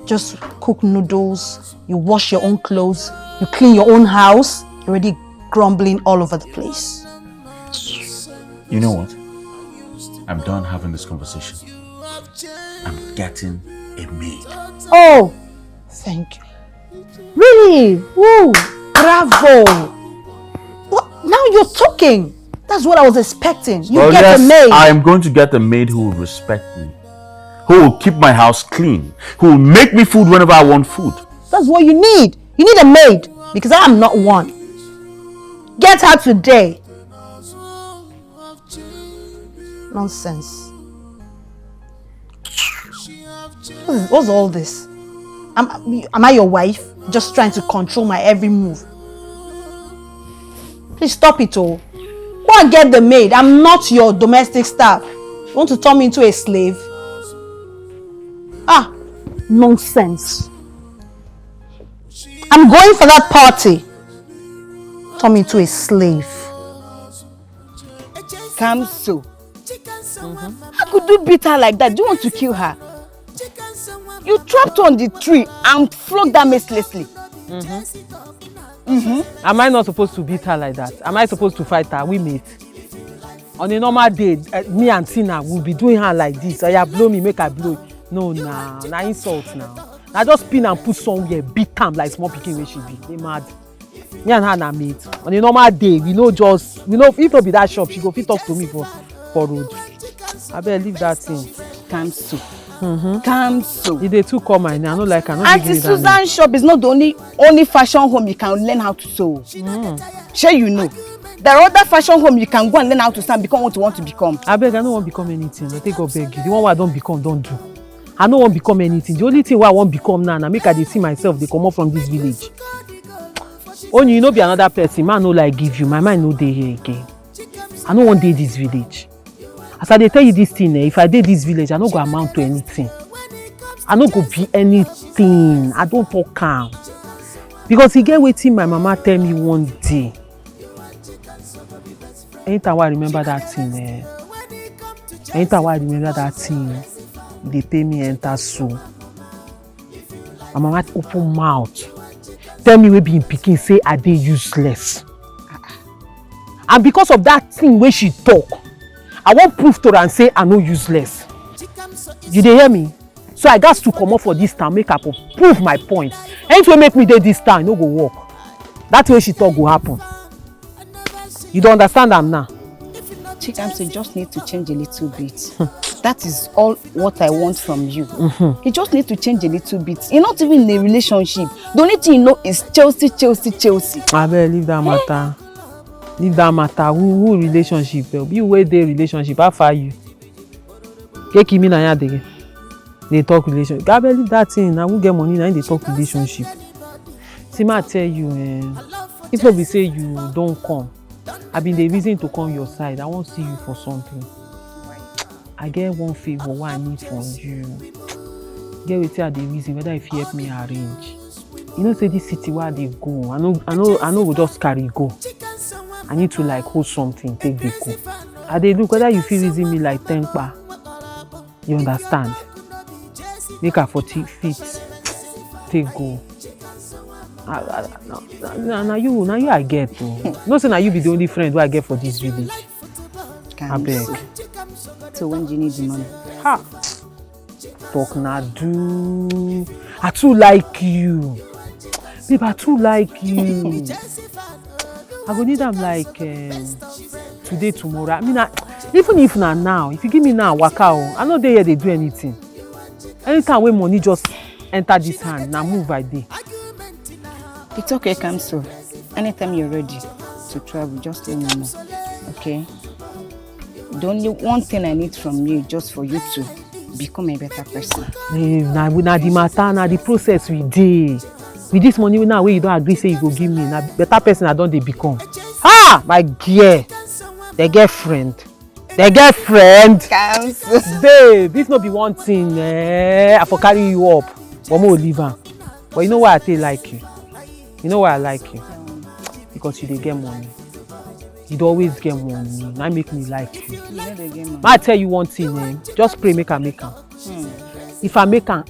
Just cook noodles, you wash your own clothes, you clean your own house. You're already grumbling all over the place. You know what? I'm done having this conversation. I'm getting a maid. Oh, thank you. Really? Woo! Bravo! What? Now you're talking. That's what I was expecting. You get a maid. I'm going to get a maid who will respect me, who will keep my house clean, who will make me food whenever I want food. That's what you need. You need a maid because I am not one. Get her today. Nonsense. What's all this? Am I your wife? Just trying to control my every move. Please stop it all. Go and get the maid. I'm not your domestic staff. You want to turn me into a slave? Ah, nonsense. I'm going for that party. Turn me into a slave. Kamso. How could you beat her like that? Do you want to kill her? You trapped on the tree and flogged her mercilessly. Am I not supposed to beat her like that? Am I supposed to fight her? We mates. On a normal day, me and Tina will be doing her like this. I blow me, make her blow. No, nah insult now. Now just pin and put somewhere, beat am like small pikin wey she be. They mad. Me and her na mates. On a normal day, we know if not be that shop, she go fit talk to me for road. I better leave that thing. Cancel. Cancel. If they too come my name, I don't like her. Auntie Susan's shop is not the only fashion home you can learn how to sew. Sure you know. There are other fashion home you can go and learn how to stand, become what you want to become. I beg, I don't want to become anything. I take God beg you. The one where I don't become, don't do. I don't want to become anything. The only thing where I want to become now, make I see myself, they come up from this village. Only you know be another person, man no like give you. My mind no dey here again. I don't want to this village. As I dey tell you this thing, if I dey this village, I no go amount to anything. I no go be anything. I don't talk calm. Because he get waiting my mama tell me one day. Anytime I remember that thing, they pay me enter soul. My mama open mouth, tell me we be in Pikin say I dey useless. And because of that thing where she talk, I won't prove to her and say I no useless. You dey hear me? So I got to come up for this town, make up prove my point. Anything make me dey this town, no go work. That way she talk go happen. You don't understand am now? Chikamso just need to change a little bit. That is all what I want from you. You just need to change a little bit. You're not even in a relationship. The only thing you know is Chelsea. I better leave that matter. Leave that matter. Who relationship? You wait the relationship. How far you? Get me na ya they talk relationship. I better leave that thing. I won't get money now. They talk relationship. See, I tell you, if nobody say you don't come, I've been the reason to come your side. I won't see you for something. I get one favor what I need from you. Get with you the reason whether if you help me arrange. You know, say this city where they go. I know we just carry go. I need to like hold something, take the go. And they look whether you feel reason me like 10 pa. You understand? Make her 40 feet. Take go. Now you I get to. No say now you be the only friend who I get for this village. I beg. So when do you need the money? Ha! Talk na do. I too like you. Babe, I too like you. I go need them like today, tomorrow. I mean, even if not now, if you give me now, waka, I know they here they do anything. Anytime when money just enter this hand, now move by day. It's okay, Kamso. Anytime you're ready to travel, just let me know. Okay? The only one thing I need from you just for you to become a better person. Now the matter, now the process we did. With this money now where you don't agree say you go give me, now better person I don't they become. Ah, my dear, the girlfriend. Babe, this not be one thing. I for carry you up. One more leave her. But you know why I tell like you? You know why I like you? Because you dey get money. You always get money. That make me like you. I tell you one thing, just pray make I make am. If I make am,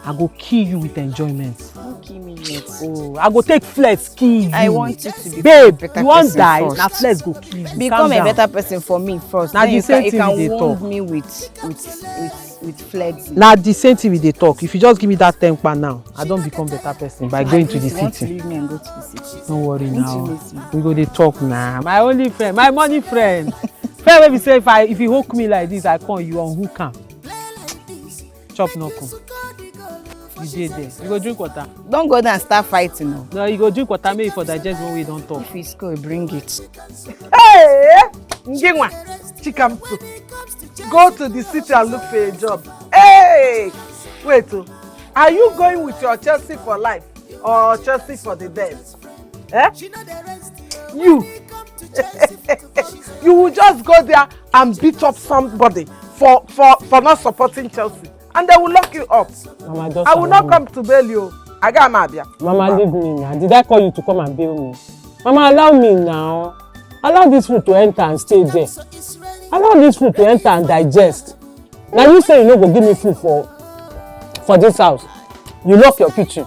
I go kill you with enjoyment. Don't kill me yet. Oh, I go take flex kill you. I want you to be babe, a better you won't person die. first. Now flex go kill you. Become a better person for me first. Now Then the same you thing we dey can talk. wound me with flexing. Now the same thing we dey talk. If you just give me that 10 pound now, I don't become better person by going to the You want to city. leave me and go to the city. Don't worry Won't you now. miss me? We go dey talk now. My only friend, my money friend. Friend wey be say if you hook me like this, I call you on hook am. Chop knuckle. You dey there. You go drink water. Don't go there and start fighting now. No, you go drink water make you for digest when we don't talk. If it's go, bring it. Hey, Ngingwa, Chikamso, go to the city and look for a job. Hey, wait, are you going with your Chelsea for life or Chelsea for the dead? Eh? You, you will just go there and beat up somebody for not supporting Chelsea, and they will lock you up. Mama, just I will not come to bail you. I got my idea. Mama, leave me now. Did I call you to come and bail me? Mama, allow me now. Allow this food to enter and stay there. Allow this food to enter and digest. Now you say you no go give me food for for this house. You love your kitchen.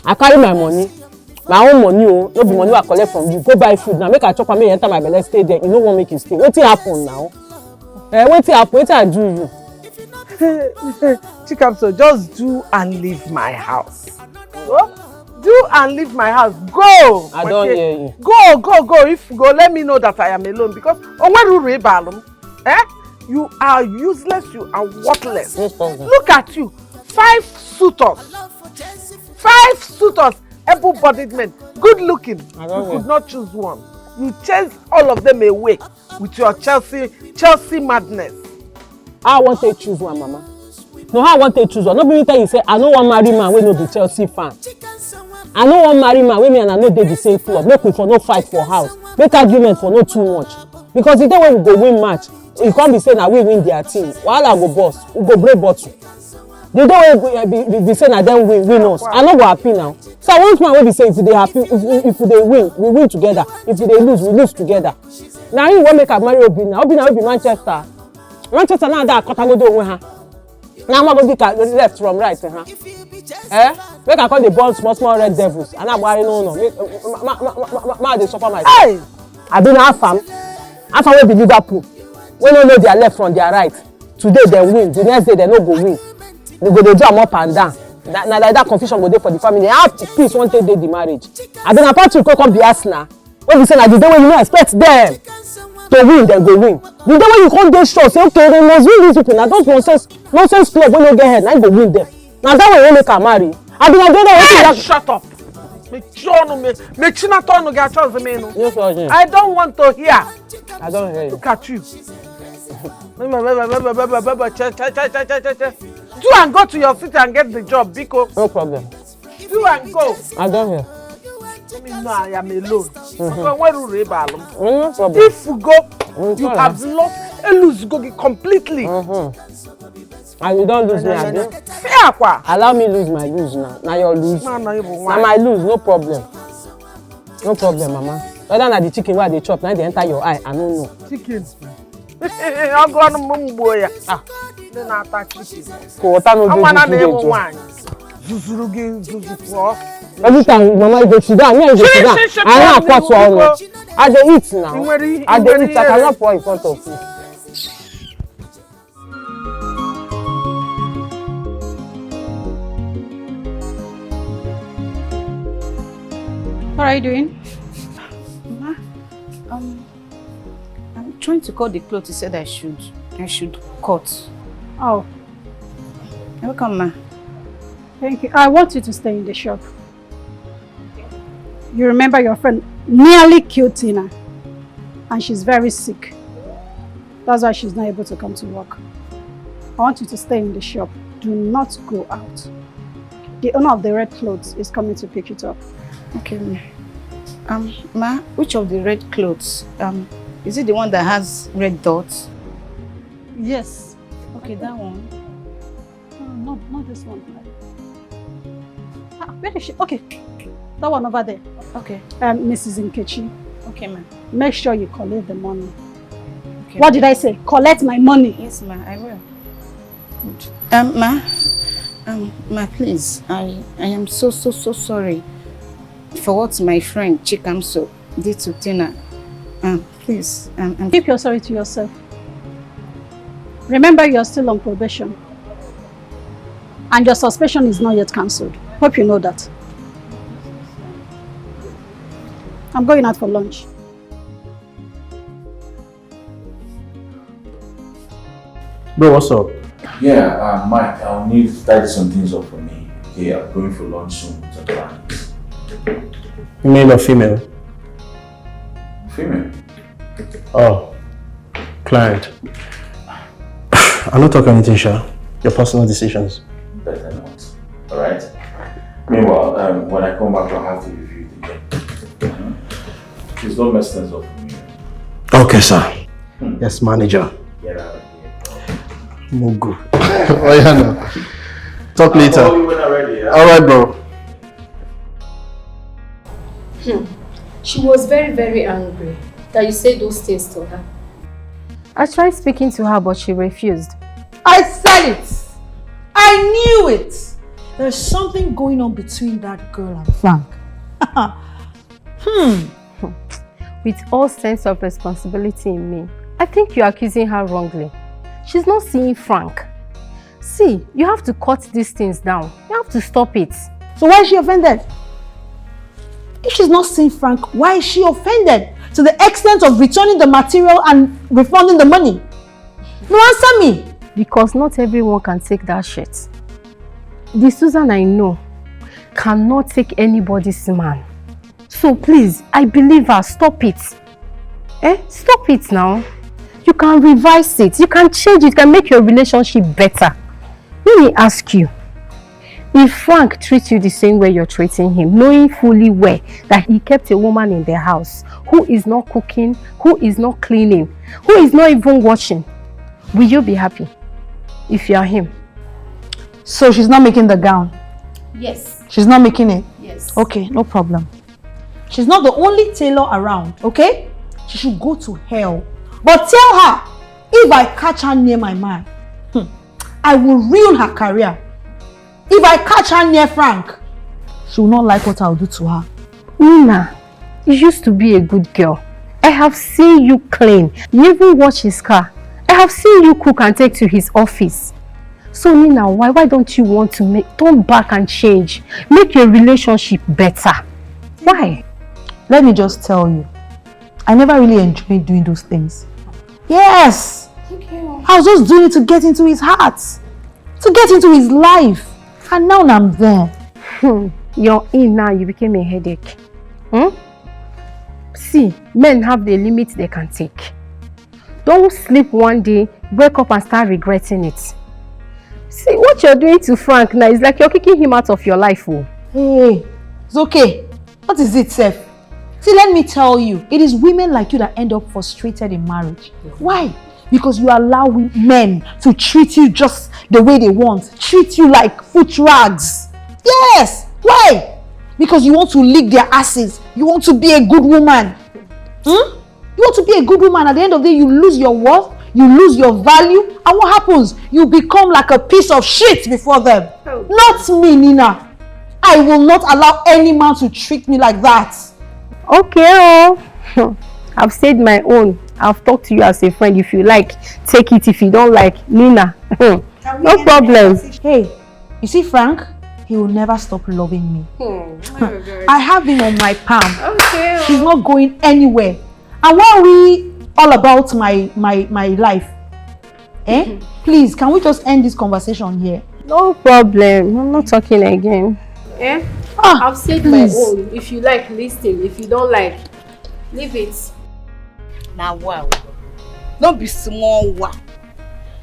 I carry my money. My own money, oh, no be money I collect from you. Go buy food now. Make I chop and make enter my belly, stay there. You no want make it stay. Wetin happen now? Wetin happen? Wetin I do you? Chikamso, just do and leave my house. Oh? Do and leave my house. Go! I don't hear you. Go. If you go, let me know that I am alone. Because you are useless, you are worthless. Look at you. 5 suitors. 5 suitors. Able-bodied men. Good looking. You could not choose one. You chased all of them away with your Chelsea madness. I want to choose one, Mama. No, I want to choose one. Nobody tell you say I no wan marry man wey no be Chelsea fan. I no wan marry man wey me and I no dey the same club. Make we for no fight for house. Make argument for no too much. Because the day when we go win match, e come be say na we win their team. Wahala go burst. We go break bottle. The day when we be say na them win us. I no go happy now. So I want man wey be say if they happy, if they win, we win together. If they lose, we lose together. Now you wan make I marry Obinna. Obinna wey be Manchester. Manchester now that Kotagodo onwe ha. Now I'm going to be left from right. Make I call the ball small red devils. And I'm worried no. Make they suffer myself. Hey! I been half fam. Half fam will be Liverpool. When they know their left from their right. Today they win. The next day they no go win. They go do them up and down. Now like that confusion go there for the family. How peace won't take the marriage. I been apart to come be Arsenal. When we say that the day when you no expect them to win, then go win. The day when you come dey sure, say okay, they must win these people. Now those nonsense club when you get head, now you go win them. Now that way you make a marry. I been doing that. Shut up. I don't want to hear. I don't hear you. Look at you. Do and go to your seat and get the job, Biko. No problem. Do and go. I don't hear. Let me know I am alone. No problem. If you go, you have lost completely. And you don't lose me again. Allow me lose my lose now. Now you lose. Now my lose, no problem. No problem, Mama. Whether na the chicken where they chop, now they enter your eye, I don't know. Chicken. I'm going to mumboya. Then I attack chicken. Every time Mama you go sit down, you go sit down. I don't pot for I dey eat now. I dey eat. I cannot pour in front of you. What are you doing? Ma, I'm trying to cut the clothes. He said I should cut. Oh. Welcome, ma. Thank you. I want you to stay in the shop. You remember your friend nearly killed Tina, and she's very sick. That's why she's not able to come to work. I want you to stay in the shop. Do not go out. The owner of the red clothes is coming to pick it up. Okay, ma, which of the red clothes? Is it the one that has red dots? Yes. Okay, that one. No, not this one. Where is she? Okay, that one over there. Okay. Mrs. Nkechi. Okay, ma. Make sure you collect the money. Okay. What did I say? Collect my money. Yes, ma, I will. Good. Ma, please, I am so sorry for what my friend Chikamso did to Tina. Please, keep your sorry to yourself. Remember, you are still on probation. And your suspension is not yet cancelled. Hope you know that. I'm going out for lunch. Bro, what's up? Yeah, Mike, I'll need to tidy some things up for me. Okay, I'm going for lunch soon. Male or female? Female. Oh, client. I'm not talking anything, Sha. Your personal decisions. Better not. Alright? Meanwhile, when I come back, I'll have to review it again. Please don't mess things up for me. Okay, sir. Yes, manager. Get out of here. Mugu. Oh, yeah, no. Talk later. I'll call you when I'm ready, yeah? Alright, bro. She was very, very angry that you said those things to her. I tried speaking to her, but she refused. I said it! I I knew it. There's something going on between that girl and Frank. With all sense of responsibility in me, I think you're accusing her wrongly. She's not seeing Frank. See, you have to cut these things down. You have to stop it. So why is she offended? If she's not seeing Frank, why is she offended? To the extent of returning the material and refunding the money? No, answer me. Because not everyone can take that shit. The Susan I know cannot take anybody's man. So please, I believe her. Stop it. Stop it now. You can revise it. You can change it. You can make your relationship better. Let me ask you. If Frank treats you the same way you're treating him, knowing fully well that he kept a woman in their house who is not cooking, who is not cleaning, who is not even watching, will you be happy if you're him? So she's not making the gown? Yes. She's not making it? Yes. Okay, no problem. She's not the only tailor around, okay? She should go to hell. But tell her, if I catch her near my man, I will ruin her career. If I catch her near Frank, she will not like what I'll do to her. Nina, you used to be a good girl. I have seen you clean. You even wash his car. I have seen you cook and take to his office. So Nina, why don't you want to turn back and change? Make your relationship better. Why? Let me just tell you, I never really enjoyed doing those things. Yes! Okay. I was just doing it to get into his heart. To get into his life. And now I'm there. You're in now, you became a headache. See, men have the limits they can take. Don't sleep one day, wake up and start regretting it. See, what you're doing to Frank now is like you're kicking him out of your life. Oh. Hey, it's okay. What is it, Seth? See, let me tell you, it is women like you that end up frustrated in marriage. Why? Because you allow men to treat you just the way they want. Treat you like foot rags. Yes! Why? Because you want to lick their asses. You want to be a good woman. You want to be a good woman. At the end of the day, you lose your worth. You lose your value. And what happens? You become like a piece of shit before them. Not me, Nina. I will not allow any man to treat me like that. Okay. I've said my own. I've talked to you as a friend. If you like, take it. If you don't like, Nina. No problem. Hey, you see Frank? He will never stop loving me. I have him on my palm. Okay. He's not going anywhere. And why are we all about my life? Please, can we just end this conversation here? No problem. I'm not talking again. I've said my own. If you like, listen. If you don't like, leave it. Now wow. Don't be small wow.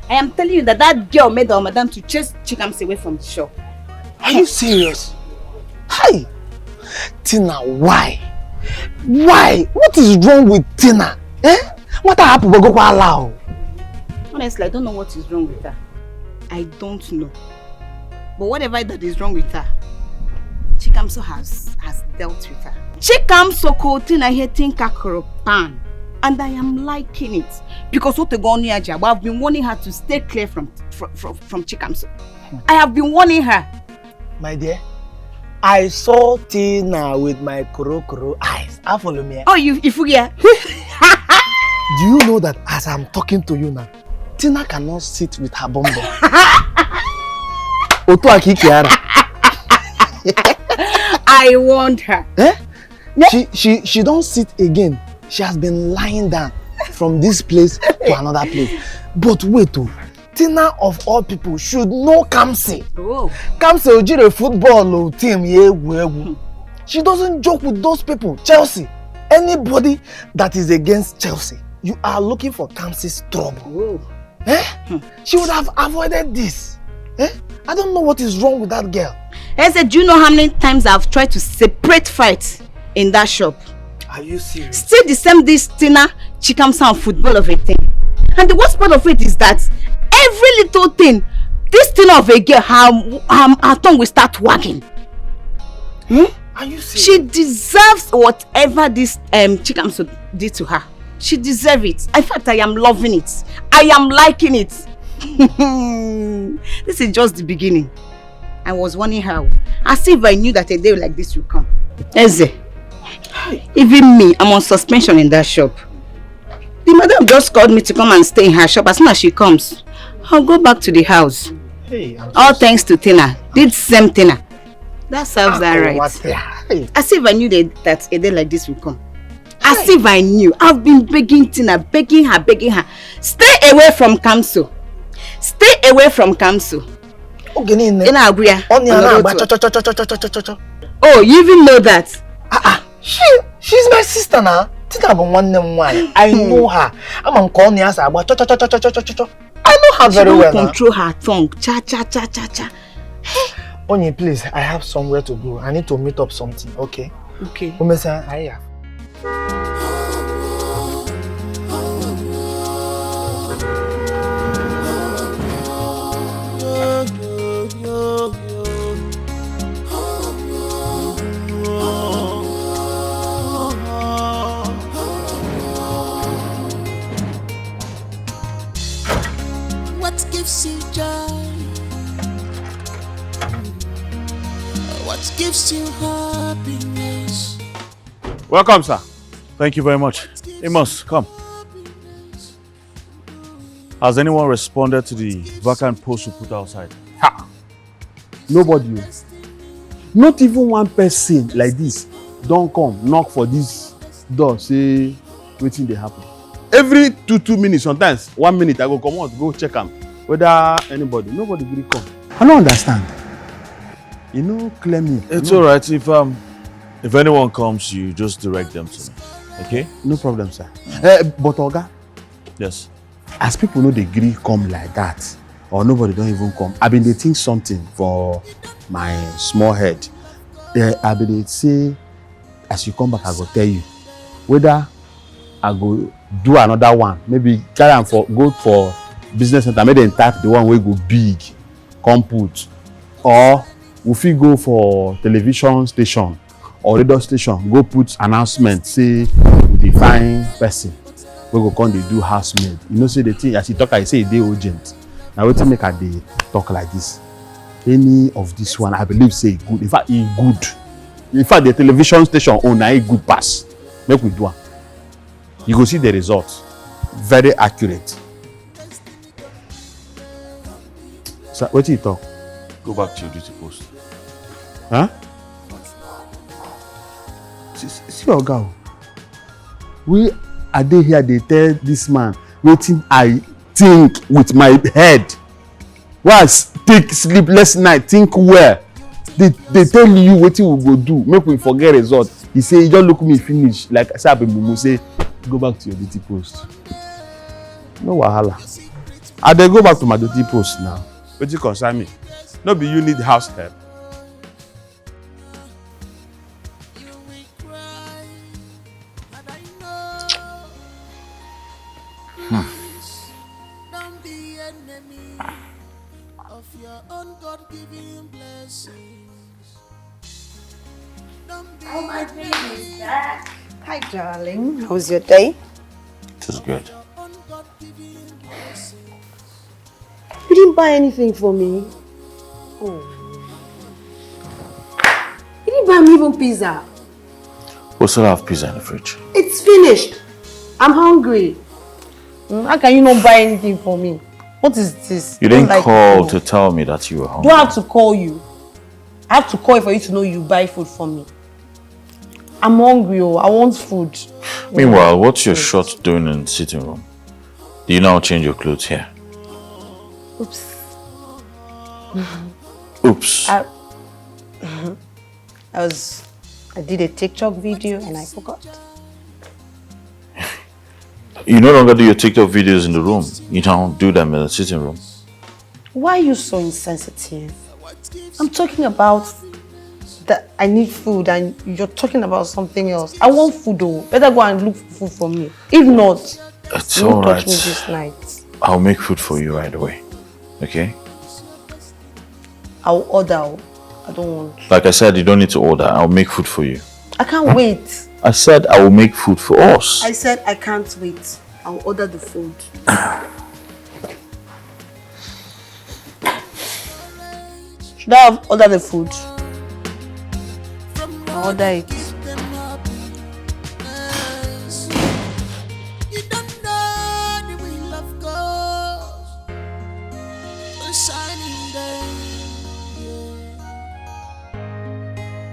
I am telling you that girl made our madam to chase Chikams away from the shop. Are you serious? Hi! Tina, why? Why? What is wrong with Tina? What happened? Honestly, I don't know what is wrong with her. I don't know. But whatever that is wrong with her, Chikamso has dealt with her. Chikamso ko Tina here tinka pan. And I am liking it. Because what I've been warning her to stay clear from Chikamso. I have been warning her. My dear, I saw Tina with my kuro eyes. Follow me. Oh, you forget? Do you know that as I'm talking to you now, Tina cannot sit with her bumbo? I warned her. She don't sit again. She has been lying down from this place to another place. But wait, Tina of all people should know Kamsi. Oh. Kamsi Ojire football team. She doesn't joke with those people. Chelsea. Anybody that is against Chelsea, you are looking for Kamsi's trouble. She would have avoided this. I don't know what is wrong with that girl. I said, do you know how many times I've tried to separate fights in that shop? Are you serious? Still the same this Tina Chikamsa and football of a thing. And the worst part of it is that every little thing, this Tina of a girl, her tongue will start wagging. Are you serious? She deserves whatever this Chikamsa did to her. She deserves it. In fact, I am loving it. I am liking it. This is just the beginning. I was warning her. As if I knew that a day like this would come. Eze, even me, I'm on suspension in that shop. The madam just called me to come and stay in her shop. As soon as she comes, I'll go back to the house. Hey, all thanks to Tina. Did same Tina. That serves her right. As if I knew that a day like this would come. As if I knew. I've been begging Tina, begging her. Stay away from Kamso. Stay away from Kamso. Oh, you even know that? She's my sister now. Tina I know her. I'm calling her. I know her very well. She don't control her tongue. Cha. Onye, please, I have somewhere to go. I need to meet up something, okay? Okay. What gives you joy? What gives you happiness? Welcome, sir. Thank you very much. Amos, come. Has anyone responded to the vacant post you put outside? Ha! Nobody. Not even one person like this don't come knock for this door say wetin dey happen. Every 2 minutes, sometimes 1 minute, I go come out, go check am whether anybody. Nobody really come. I don't understand. You know, clear me. It's alright if anyone comes, you just direct them to me. Okay? No problem, sir. But Oga. Yes. As people know they agree come like that, or nobody don't even come, I been they think something for my small head. I been they say, as you come back, I go tell you whether I go do another one. Maybe carry am for go for business center. Maybe then type the one where go big, come put, or we fit go for television station or radio station. Go put announcement say we dey find person. We go come dey do housemaid. You know, say the thing as you talk, I say e dey urgent. Now wetin make I dey talk like this? Any of this one, I believe say e good. In fact, e good. In fact, the television station own na e good pass. Make we do am. You go see the result. Very accurate. So wetin you talk? Go back to your duty post. Huh? See Oga, we are dey here, they tell this man wetin I think with my head. Why take sleepless night, think well. They tell you wetin we go do, make we forget result. He say, you just look me finish, like I said, Mumu say, go back to your duty post. No wahala. I dey go back to my duty post now. Wetin concern me? No be you need house help. Oh, my baby is back. Hi, darling. How was your day? It is good. You didn't buy anything for me. Oh. You didn't buy me even pizza. We still have pizza in the fridge. It's finished. I'm hungry. How can you not buy anything for me? What is this? You didn't call to tell me that you were hungry. Do I have to call you? I have to call you for you to know you buy food for me. I'm hungry. Oh, I want food. Meanwhile, what's your shot doing in the sitting room? Do you now change your clothes here? Oops. Oops. I did a TikTok video and I forgot. You no longer do your TikTok videos in the room. You now do them in the sitting room. Why are you so insensitive? I'm talking about that I need food and you're talking about something else. I want food though. Better go and look for food for me. If not, It's you won't alright. touch me this night. I'll make food for you right away. Okay? I'll order. I don't want. Like I said, you don't need to order. I'll make food for you. I can't wait. I said I will make food for us. I said I can't wait. I'll order the food. Should I have ordered the food? I'll order it. You don't know the will of God, a shining day.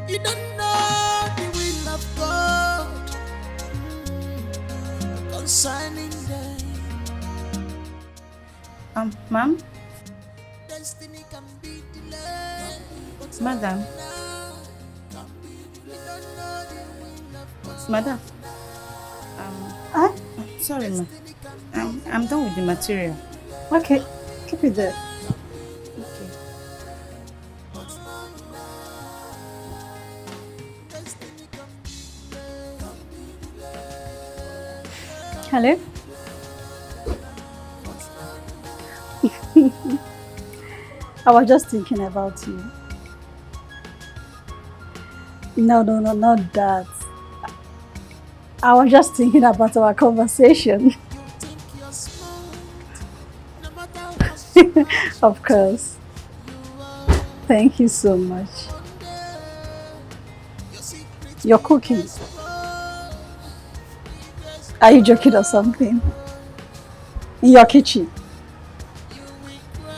You don't know the will of God, concerning day. Ma'am? Madam? Madam? Sorry, ma'am. I'm done with the material. Okay, keep it there. Hello? I was just thinking about you. No, not that. I was just thinking about our conversation. Of course. Thank you so much. You're cooking. Are you joking or something? In your kitchen?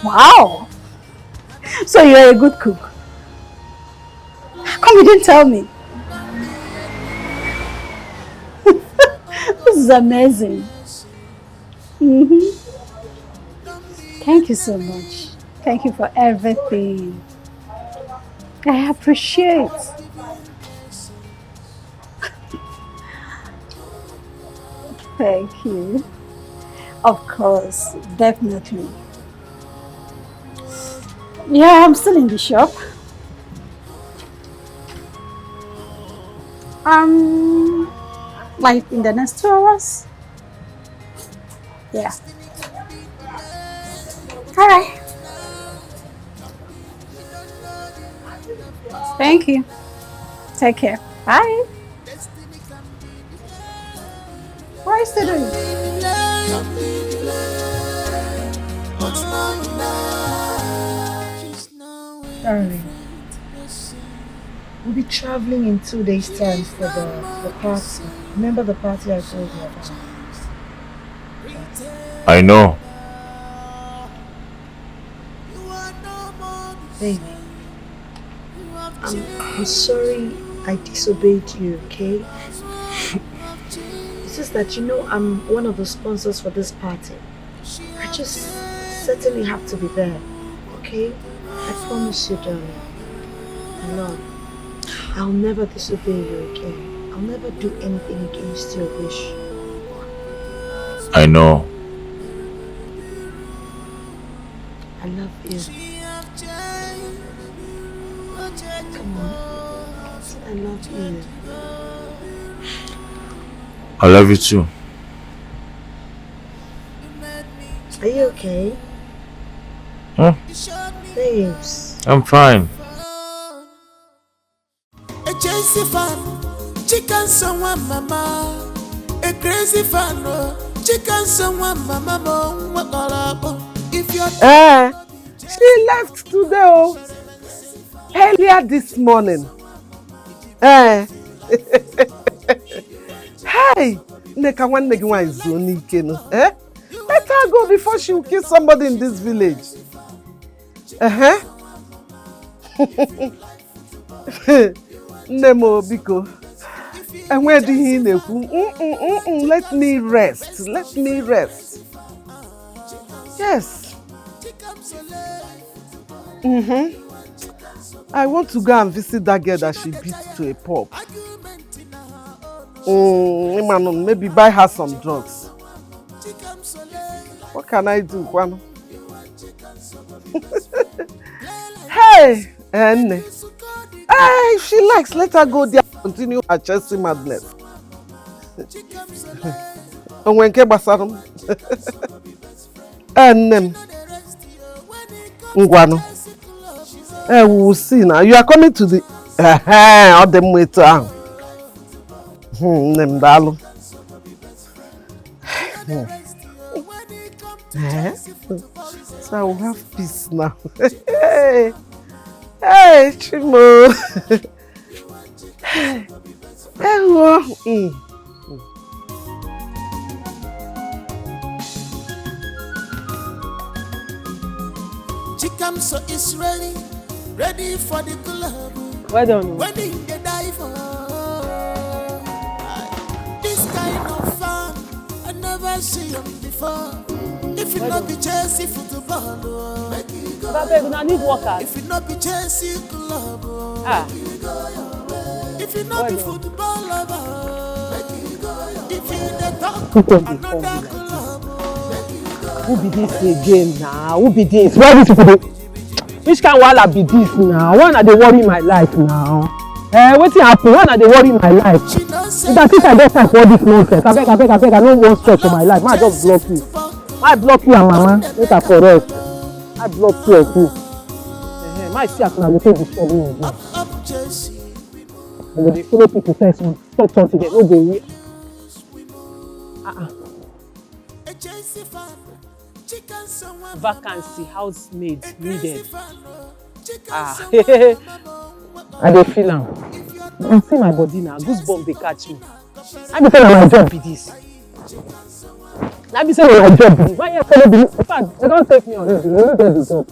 Wow! So you're a good cook. How come you didn't tell me? This is amazing. Thank you so much. Thank you for everything. I appreciate. Thank you. Of course, definitely. Yeah, I'm still in the shop. Like in the next 2 hours. Yeah. All right. Thank you. Take care. Bye. What are you still doing? Darling, we'll be traveling in 2 days' time for the party. Remember the party I told you about? I know. Baby, I'm sorry I disobeyed you, okay? It's just that, you know, I'm one of the sponsors for this party. I just certainly have to be there, okay? I promise you, darling. Love, I'll never disobey you again. I'll never do anything against your wish. I know. I love you. Come on. I love you. I love you too. Are you okay? Huh? Babes. I'm fine. A Chelsea fan, chicken someone mama. A crazy fan, chicken someone mama. If you're she left today, oh, earlier this morning. Hey, Neka one negi one is only keno. Let her go before she will kill somebody in this village. Nemo biko. And where did he know? Let me rest. Let me rest. Yes. I want to go and visit that girl that she beat to a pub. Maybe buy her some drugs. What can I do, Kwano? Hey, Enne. Hey, if she likes, let her go there and continue her Chelsea madness. Onwenke basarum. Ennem. Ngwano. We will see now. You are coming to the all them way to Nemdalo. So I will have peace now. Hey, Chimo. Chikamso is ready for the club. Well done. When they die for this kind of fun, I never see them before. If it not be Chelsea football, make it go. If it not be Chelsea club, make it go. If it not be football lover, make it go. If it the talk another club, who be this again now? Who be this? Why these people dey? Which kind wahala be this now? Why na dey worry my life now? Wetin happen? Why na dey worry my life? If I think I get time for all this nonsense, abeg, I no wan stress for my life. I just block you. I block you and mama. Make I correct. I block two of you. My see as una go take disturb me again. I go dey follow people first talk something dem no go hear. Vacancy, housemaid needed. I dey feel am. I see my body now. Goosebumps dey catch me. I be say na my job be this. I be say na my job be this. Why you follow me? In fact, they don take me already. They no get the job.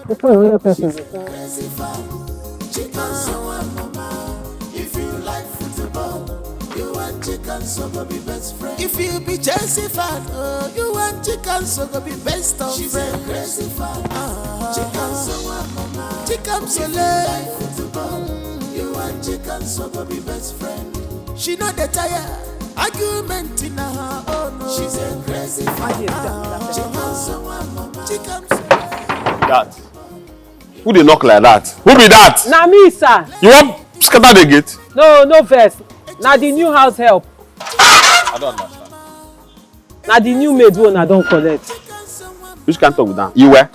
Before another person dey come. So go be best friend. If you be Chelsea fan, you want chicken, so go be best of friends. She's a crazy fan. Chicken so late. You want chicken, so go be best friend. She not the tire argument in her own. She's a crazy fan. Chicken so That. Who they knock like that? Who be that? Na me, sir. You want scatter the gate? No vex. Na the new house help. I don't understand. Na the new maid one I don't collect. Which can't talk with that? You were?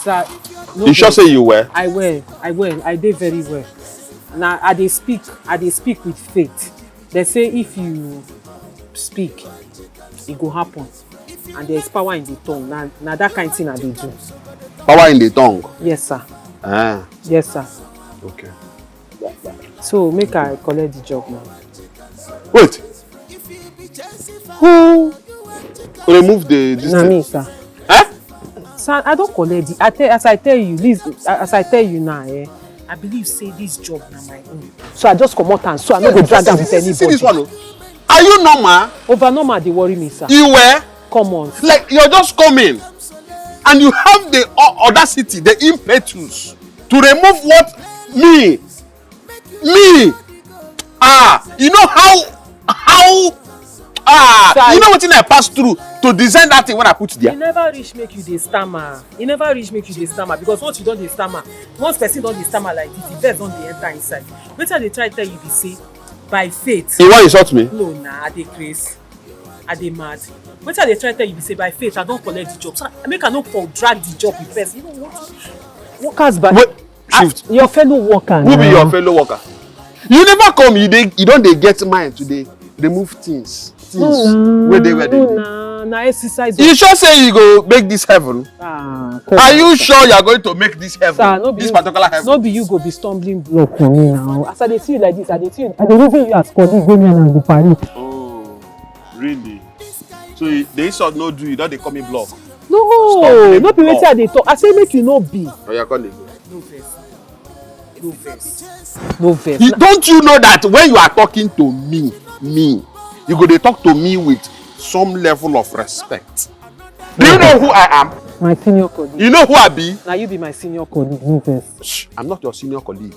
Sir, no You sure vex. say you were? I will. I did very well. Now I dey speak with faith. They say if you speak, it go happen. And there is power in the tongue. Now that kind of thing I dey do. Power in the tongue? Yes, sir. Ah. Yes, sir. Okay. So make I collect the job now. Wait. Who remove this na thing? me, sir. Sir, I don't collect it. As I tell you now, I believe say this job na my own. So I just come out and so I no go drag am with anybody. See this one. Are you normal? Over normal, they worry me, sir. You were? Come on. Like you're just coming and you have the audacity, the impetus to remove what? Me. You know you know what I passed through to design that thing when I put there? E never reach make you dey stammer. Because once you don dey stammer, once person don dey stammer like this, the vex don dey enter inside. Wetin I dey try tell you be say by faith. You wan insult me? No, I dey craze. I dey mad. Wetin I dey try tell you be say by faith I don collect the job. So make I no for drag the job with person. You know what? Workers by shift. Your fellow worker. Who be your fellow worker? You never come, you don't dey get mind today. Remove things. Where they na exercise. You sure say you go make this heaven? Are you sure you are going to make this heaven? Sir, this particular heaven? No be you go be stumbling block for me now. As I dey see you like this, I dey reason you as colleague wey me and go party. Oh, really? So the insult no do, you don dey call me block? No be wetin I dey talk. I say make you no be. Oh, you call it. No vex. Don't you know that when you are talking to me, you go dey talk to me with some level of respect? Do you know who I am? My senior colleague. You know who I be? Now you be my senior colleague. No vex. Shh, I'm not your senior colleague.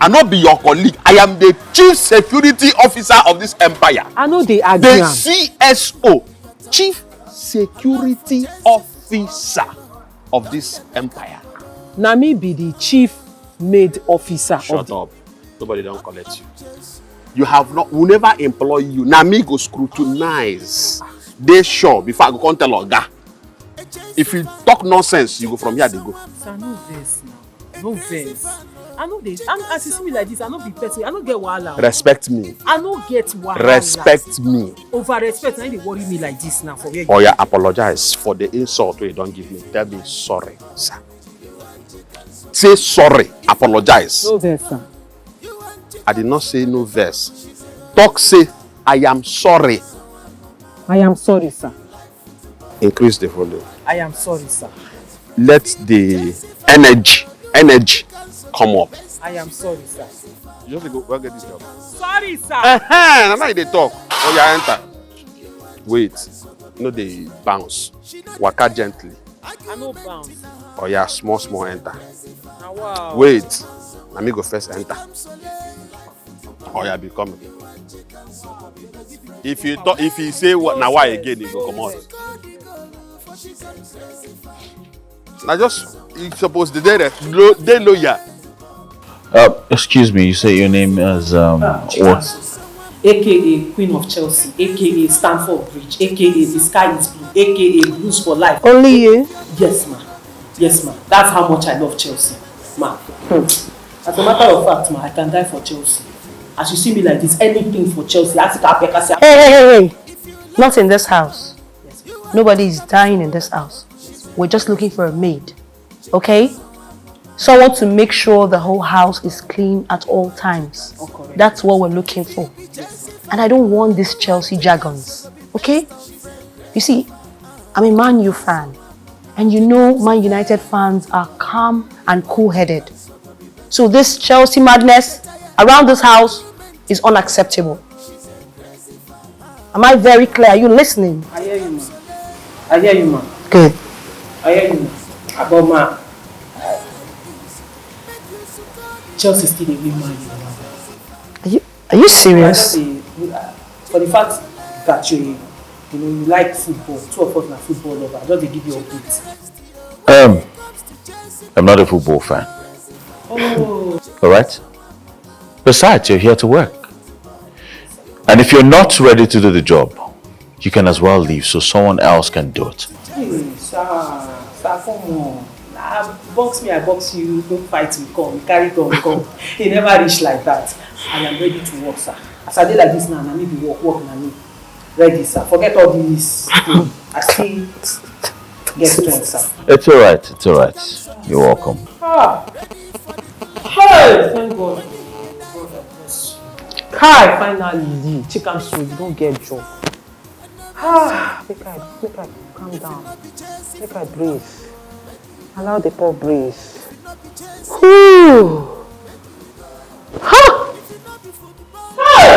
I not be your colleague. I am the chief security officer of this empire. I know they are the CSO, chief security officer of this empire. Na me be the chief maid officer. Shut up. Nobody don't collect you. You have not, will never employ you. Now me go scrutinize. They sure before I go come tell Oga. If you talk nonsense, you go from here they go. Sir, no vex now. No vex. I know this. As you see me like this, I no be person. I no get wahala. Respect me. I no get wahala. Respect me. Over respect, now they worry me like this now for where Oh yeah, apologize for the insult you don't give me. Tell me sorry, sir. Say sorry. Apologize. No verse, sir. I did not say no verse. Talk say I am sorry. I am sorry, sir. Increase the volume. I am sorry, sir. Let the energy come up. I am sorry, sir. You just go get this job. Sorry, sir. Now they talk. Oh yeah, enter. Wait. No, they bounce. Waka gently. I no bounce. Oh yeah, small enter. Now, wow. Wait. Let me go first enter. Oh yeah, be coming. If you say what now why again, you go come out. Now just you supposed to they know ya. Excuse me, you say your name is what? AKA Queen of Chelsea, AKA STAMFORD BRIDGE, AKA The Sky is Blue, AKA Blues for Life. Only you? Yes, ma. Yes, ma. That's how much I love Chelsea, ma. As a matter of fact, ma, I can die for Chelsea. As you see me like this, anything for Chelsea. Hey. Not in this house. Nobody is dying in this house. We're just looking for a maid. Okay? Someone to make sure the whole house is clean at all times. That's what we're looking for. And I don't want these Chelsea jargons. Okay? You see, I'm a Man U fan. And you know Man United fans are calm and cool-headed. So this Chelsea madness around this house is unacceptable. Am I very clear? Are you listening? I hear you, ma. I hear you, ma. Good. I hear you, ma. About ma. Chelsea still a win Man. Are you serious? For the fact that you like football, two of us are football lovers, just to give you a update. I'm not a football fan. Oh. Alright? Besides, you're here to work. And if you're not ready to do the job, you can as well leave so someone else can do it. Hey, sir, come on. Box me, I box you, don't fight me, come, carry come. He never reach like that. I am ready to work, sir. As I did like this now, I need to work na me. Ready, sir. Forget all this. I still get strength, sir. It's alright. You're welcome. Hey, thank God. Kai, finally, chicken soup, you don't get job. Make I calm down. Make I breathe. Allow the poor breathe. Whew. Ha! Hey!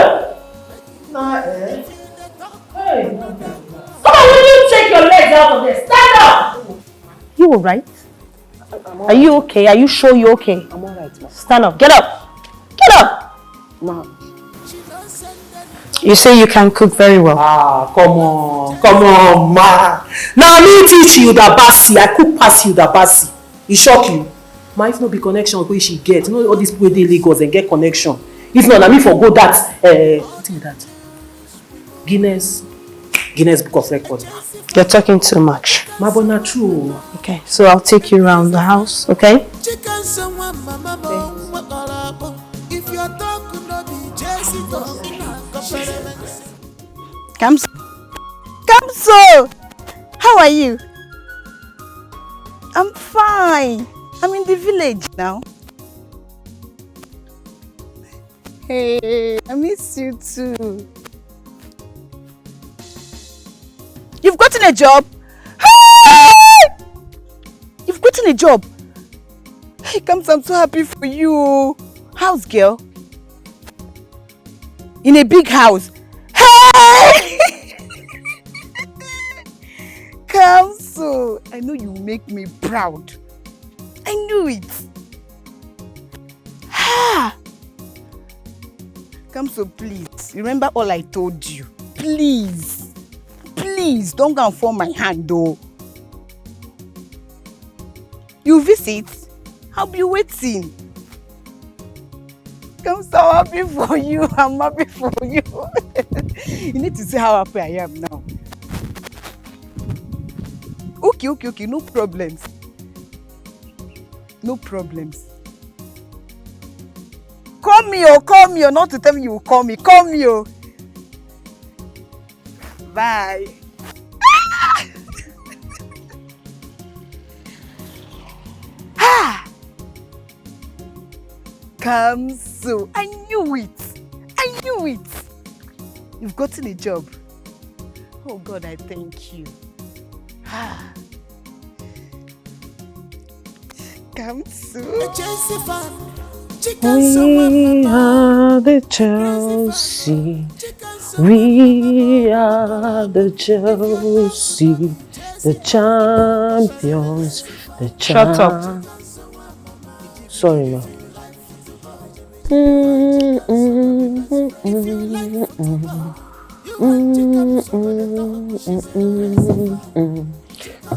Nah, eh? Hey! Come on, will you take your legs out of there? Stand up! You alright? Are you okay? Are you sure you're okay? I'm alright, ma. Stand up. Get up. Get up! Ma. You say you can cook very well. Come on, ma. Now me teach you the basi. I cook pass you the basi. It shock you. Ma, if no be connection where she get, you know all these people dey Lagos and get connection. If not, I mean for go that what is that? Guinness Book of Records. You're talking too much. Ma, but not true. Okay, so I'll take you around the house, okay? Kamso! How are you? I'm fine. I'm in the village now. Hey, I miss you too. You've gotten a job? Hey! You've gotten a job? Hey, Kamso, I'm so happy for you. House girl? In a big house? Hey! Kamso, I know you make me proud. I knew it. Kamso, please, remember all I told you. Please, don't go and fall my hand though. You visit, I'll be waiting. Kamso, I'm happy for you. I'm happy for you. You need to see how happy I am now. Okay, no problems. No problems. Call me, oh. Not to tell me you will call me. Call me, oh. Bye. Kamso, I knew it. You've gotten a job. Oh God, I thank you. Kamso. We are the Chelsea. We are the Chelsea. The champions. The Shut up. Sorry, ma.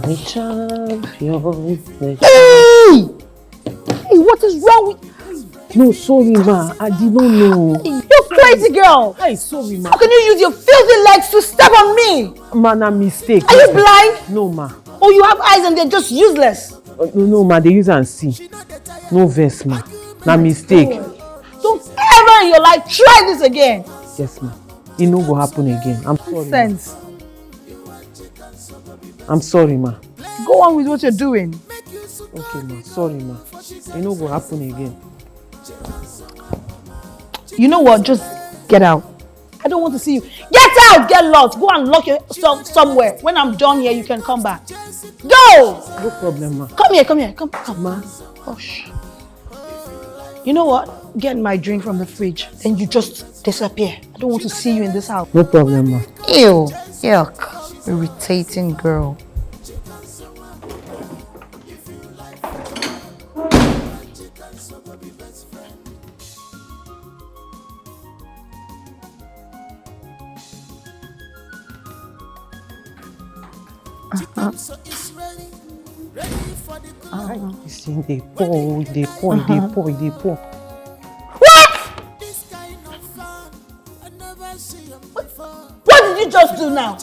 The champions. Hey, what is wrong with... No, sorry, ma. I did not know. You crazy girl. Hey, sorry, ma. How can you use your filthy legs to step on me? Ma, na mistake. Are you blind? No, ma. Oh, you have eyes and they're just useless. No, ma. They use and see. No verse, ma. Na mistake. Don't ever in your life try this again. Yes, ma. It no go happen again. I'm sorry. Sense. I'm sorry, ma. Go on with what you're doing. Okay, ma. Sorry, ma. It no go happen again. You know what? Just get out. I don't want to see you. Get out! Get lost. Go and lock yourself somewhere. When I'm done here, you can come back. Go! No problem, ma. Come here. Come, ma. Hush. You know what? Get my drink from the fridge. Then you just disappear. I don't want to see you in this house. No problem, ma. Ew. Yuck. Irritating girl. They pour. What did you just do now?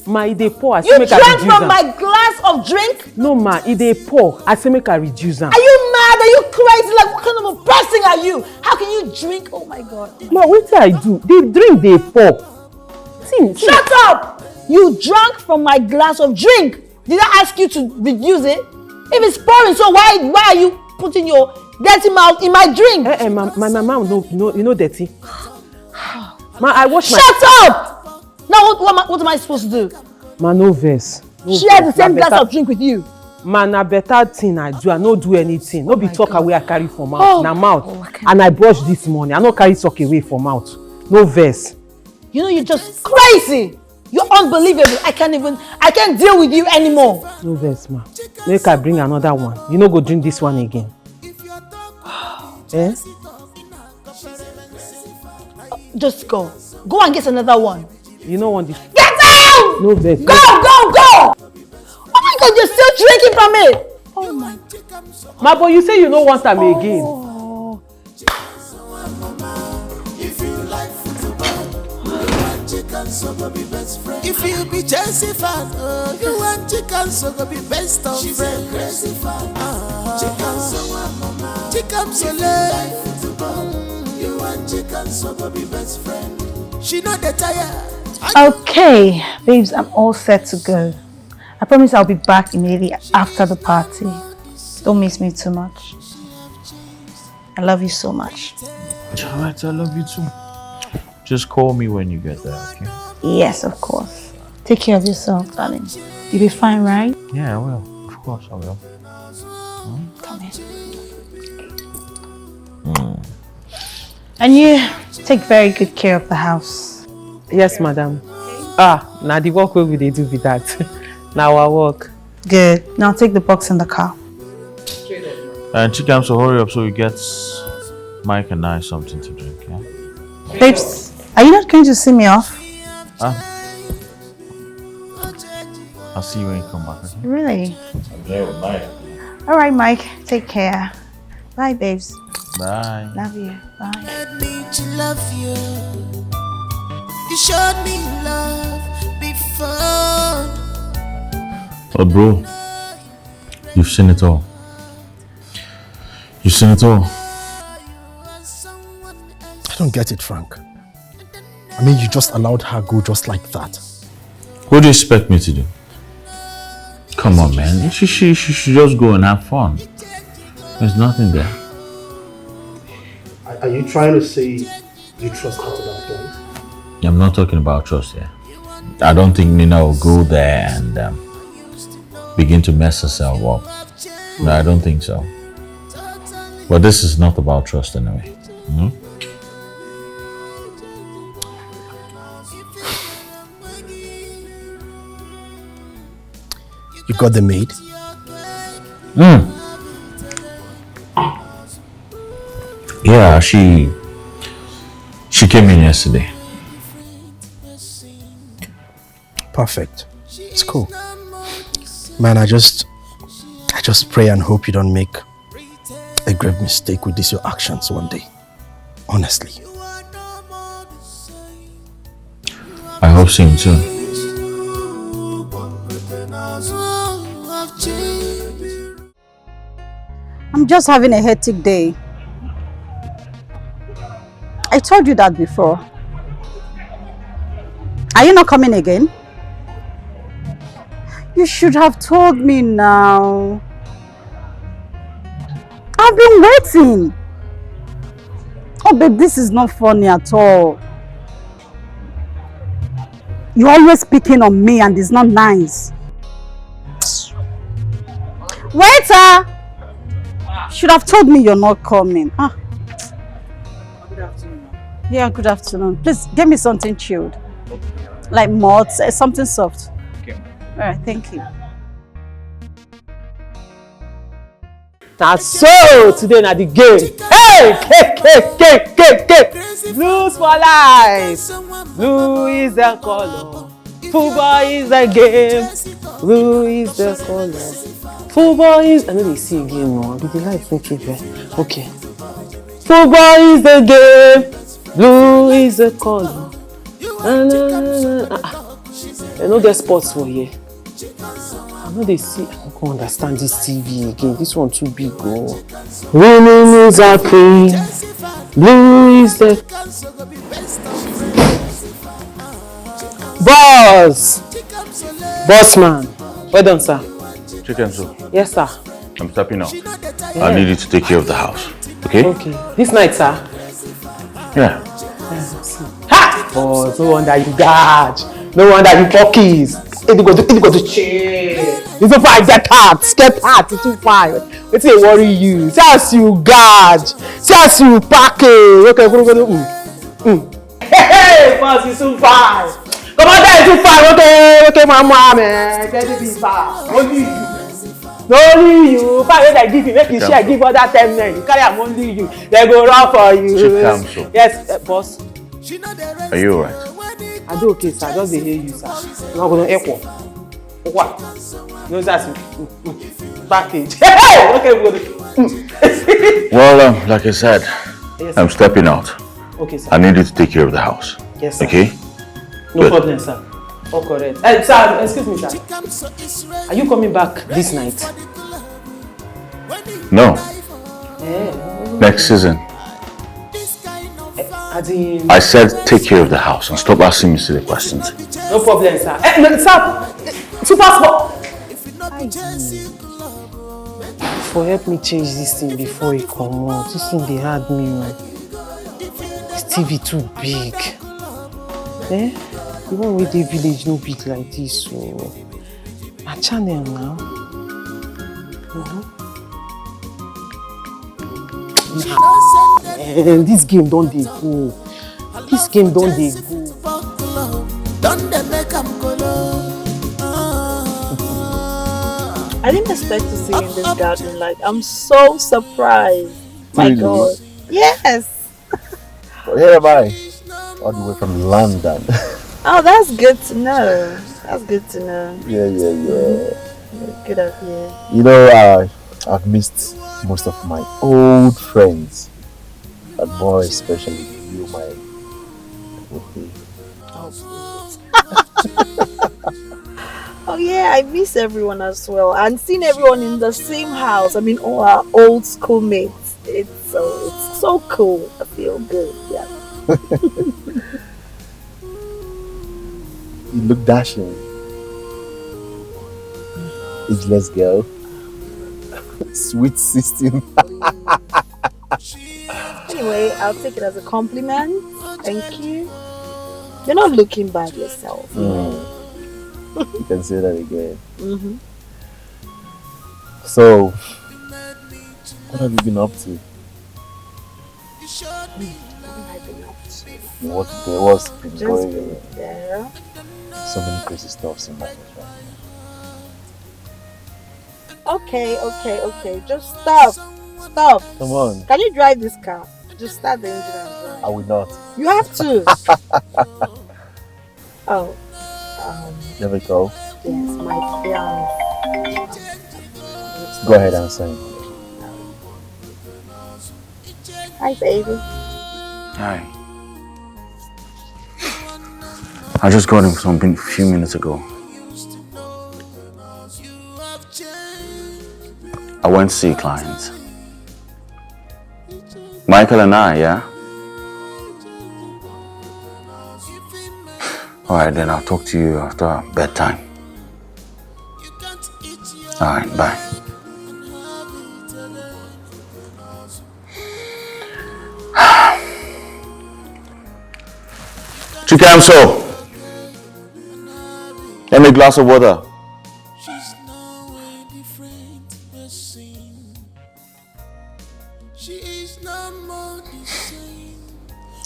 Ma, they pour. You drank from my glass of drink? No, ma. They pour. I say make I reduce them. Are you mad? Are you crazy? Like, what kind of a person are you? How can you drink? Oh my God. Ma, what did I do? They drink, they pour. Shut up! You drank from my glass of drink. Did I ask you to reduce it? If it's pouring, so why are you putting your dirty mouth in my drink? My mouth no dirty. Ma, I wash my... Shut up! Now what am I supposed to do? Ma, no verse. Share the same glass of drink with you. Ma, na better thing I do. I no do anything. No be talk away I carry for mouth. Oh. Na mouth. And I brush this morning. I no carry talk away for mouth. No verse. You know, you're just crazy. You're unbelievable. I can't deal with you anymore. No verse, ma. Make I bring another one. You no go drink this one again. Eh? Just go. Go and get another one. You don't want this. Get out! No verse. Go! Oh my God, you're still drinking from it. Oh my. Ma, but you say you don't want them again. If you be Chelsea fan, you want chicken, so go be best of friends. She's a crazy fan. Chicken so late. You want chicken, so go be best friend. She not the tired. Okay, babes, I'm all set to go. I promise I'll be back immediately after the party. Don't miss me too much. I love you so much. Alright, I love you too. Just call me when you get there, okay? Yes, of course. Take care of yourself, darling. You'll be fine, right? Yeah, I will. Of course I will. Come here. And you take very good care of the house. Yes, madam. Now the work we they do with that. Now our work. Good. Now take the box in the car. And Chikam, so hurry up so we get Mike and I something to drink, yeah? Babes, are you not going to see me off? I'll see you when you come back, okay? Really? I'm here with Mike. Alright, Mike. Take care. Bye, babes. Bye. Love you. Bye. I need to love you. You showed me love before. But bro, you've seen it all. You've seen it all. don't get it, Frank. I mean, you just allowed her go just like that. What do you expect me to do? Come on, man. She should just go and have fun. There's nothing there. Are you trying to say you trust her to that point? I'm not talking about trust here. I don't think Nina will go there and begin to mess herself up. No, I don't think so. But this is not about trust anyway. You got the maid? Yeah, she came in yesterday. Perfect. It's cool. Man, I just pray and hope you don't make a grave mistake with these your actions one day. Honestly. I hope so too. I'm just having a hectic day. I told you that before. Are you not coming again? You should have told me now. I've been waiting. Oh babe, this is not funny at all. You're always picking on me and it's not nice. Waiter! Should have told me you're not coming. Good afternoon. Yeah, good afternoon. Please get me something chilled. Like malt, something soft. Okay. Alright, thank you. That's so today na the game. Hey! Blues for life. Blue is the color. Football is the game. Blue is the color. Football is. I know they see again, no. But the lights make it there. Okay. Football is the game. Blue is the color. I know there's sports for here. I know they see. I can't understand this TV again. This one too big, oh. Winning is our queen. Blue is the boss. Boss man. Well done, sir. Chicken soup. Yes, sir. I'm stepping out. Yeah. I need you to take care of the house. Okay? Okay. This night, sir. Yeah. Ha! Oh, no wonder you dodge. No wonder you pockies. It go to chill. It's too far, get out. It's too far. It's a worry you. See as you gouge. See as you package. Okay, go. Hey, boss, it's too far. Come on, there, it's too far. Okay, mama, man. Get it far. Only you. Only you. Five I give you, make you share, give other 10 men. You carry am only you. They go run for you. Yes, boss. Are you alright? I do okay, sir. Just dey hear you, sir. You not gonna echo. What? No, that's package. Okay, we go. Well, like I said, Yes, I'm stepping out. Okay, sir. I need you to take care of the house. Yes, sir. Okay? No Good. problem, sir. All correct. Sir, excuse me, sir. Are you coming back this night? No. Next season. I said take care of the house and stop asking me silly questions. No problem, sir. Sir, super sport. For help me change this thing before it come out. This thing they had me. This TV too big. The one with the village no big like this. So my channel now. This game don't dey go. This game don't dey go. I didn't expect to see you in this garden. Like, I'm so surprised. My Really? God. Yes. Well, here am I, all the way from London. Oh, that's good to know. That's good to know. Yeah. Good of you. You know, I've missed most of my old friends, but more especially you, my Woody. Oh yeah, I miss everyone as well. And seeing everyone in the same house. I mean, all our old schoolmates. It's so cool. I feel good. Yeah. You look dashing. Ageless girl. Sweet 16. Anyway, I'll take it as a compliment. Thank you. You're not looking bad yourself. You can say that again. So, what have you been up to? What there was been Just going been on? there. So many crazy stuff in my head right Okay. Just stop. Stop. Come on. Can you drive this car? Just start the engine and drive. I will not. You have to. Oh. There we go. Yes, my fiance. Go ahead and sing. Hi, baby. Hi. I just got him a few minutes ago. I went to see a client. Michael and I, yeah? Alright, then I'll talk to you after bedtime. Alright, bye. Chikamso! Get me a glass of water.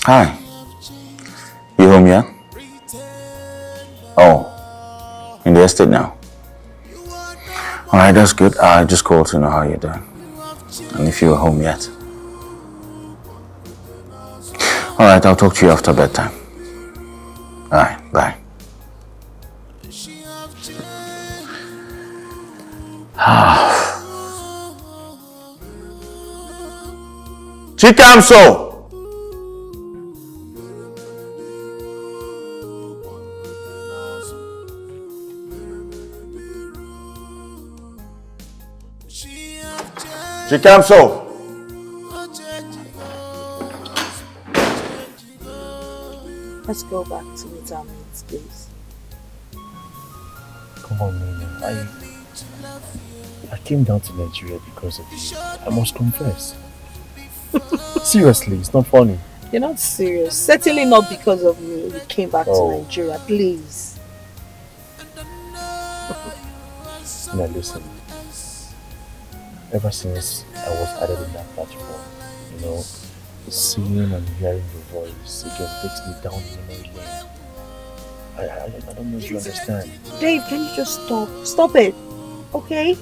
Hi. You home yet? Oh, in the estate now. Alright, that's good. I just called to know how you're doing. And if you're home yet. Alright, I'll talk to you after bedtime. Alright, bye. Chikamso! Chikamso! Let's go back to meet our mates, please. Come on, Nina. I came down to Nigeria because of you. I must confess. Seriously, it's not funny. You're not serious. Certainly not because of me. You came back to Nigeria, please. Now listen. Ever since I was added in that platform, you know, seeing and hearing your voice again takes me down memory lane. I don't know if you understand. Dave, can you just stop? Stop it, okay?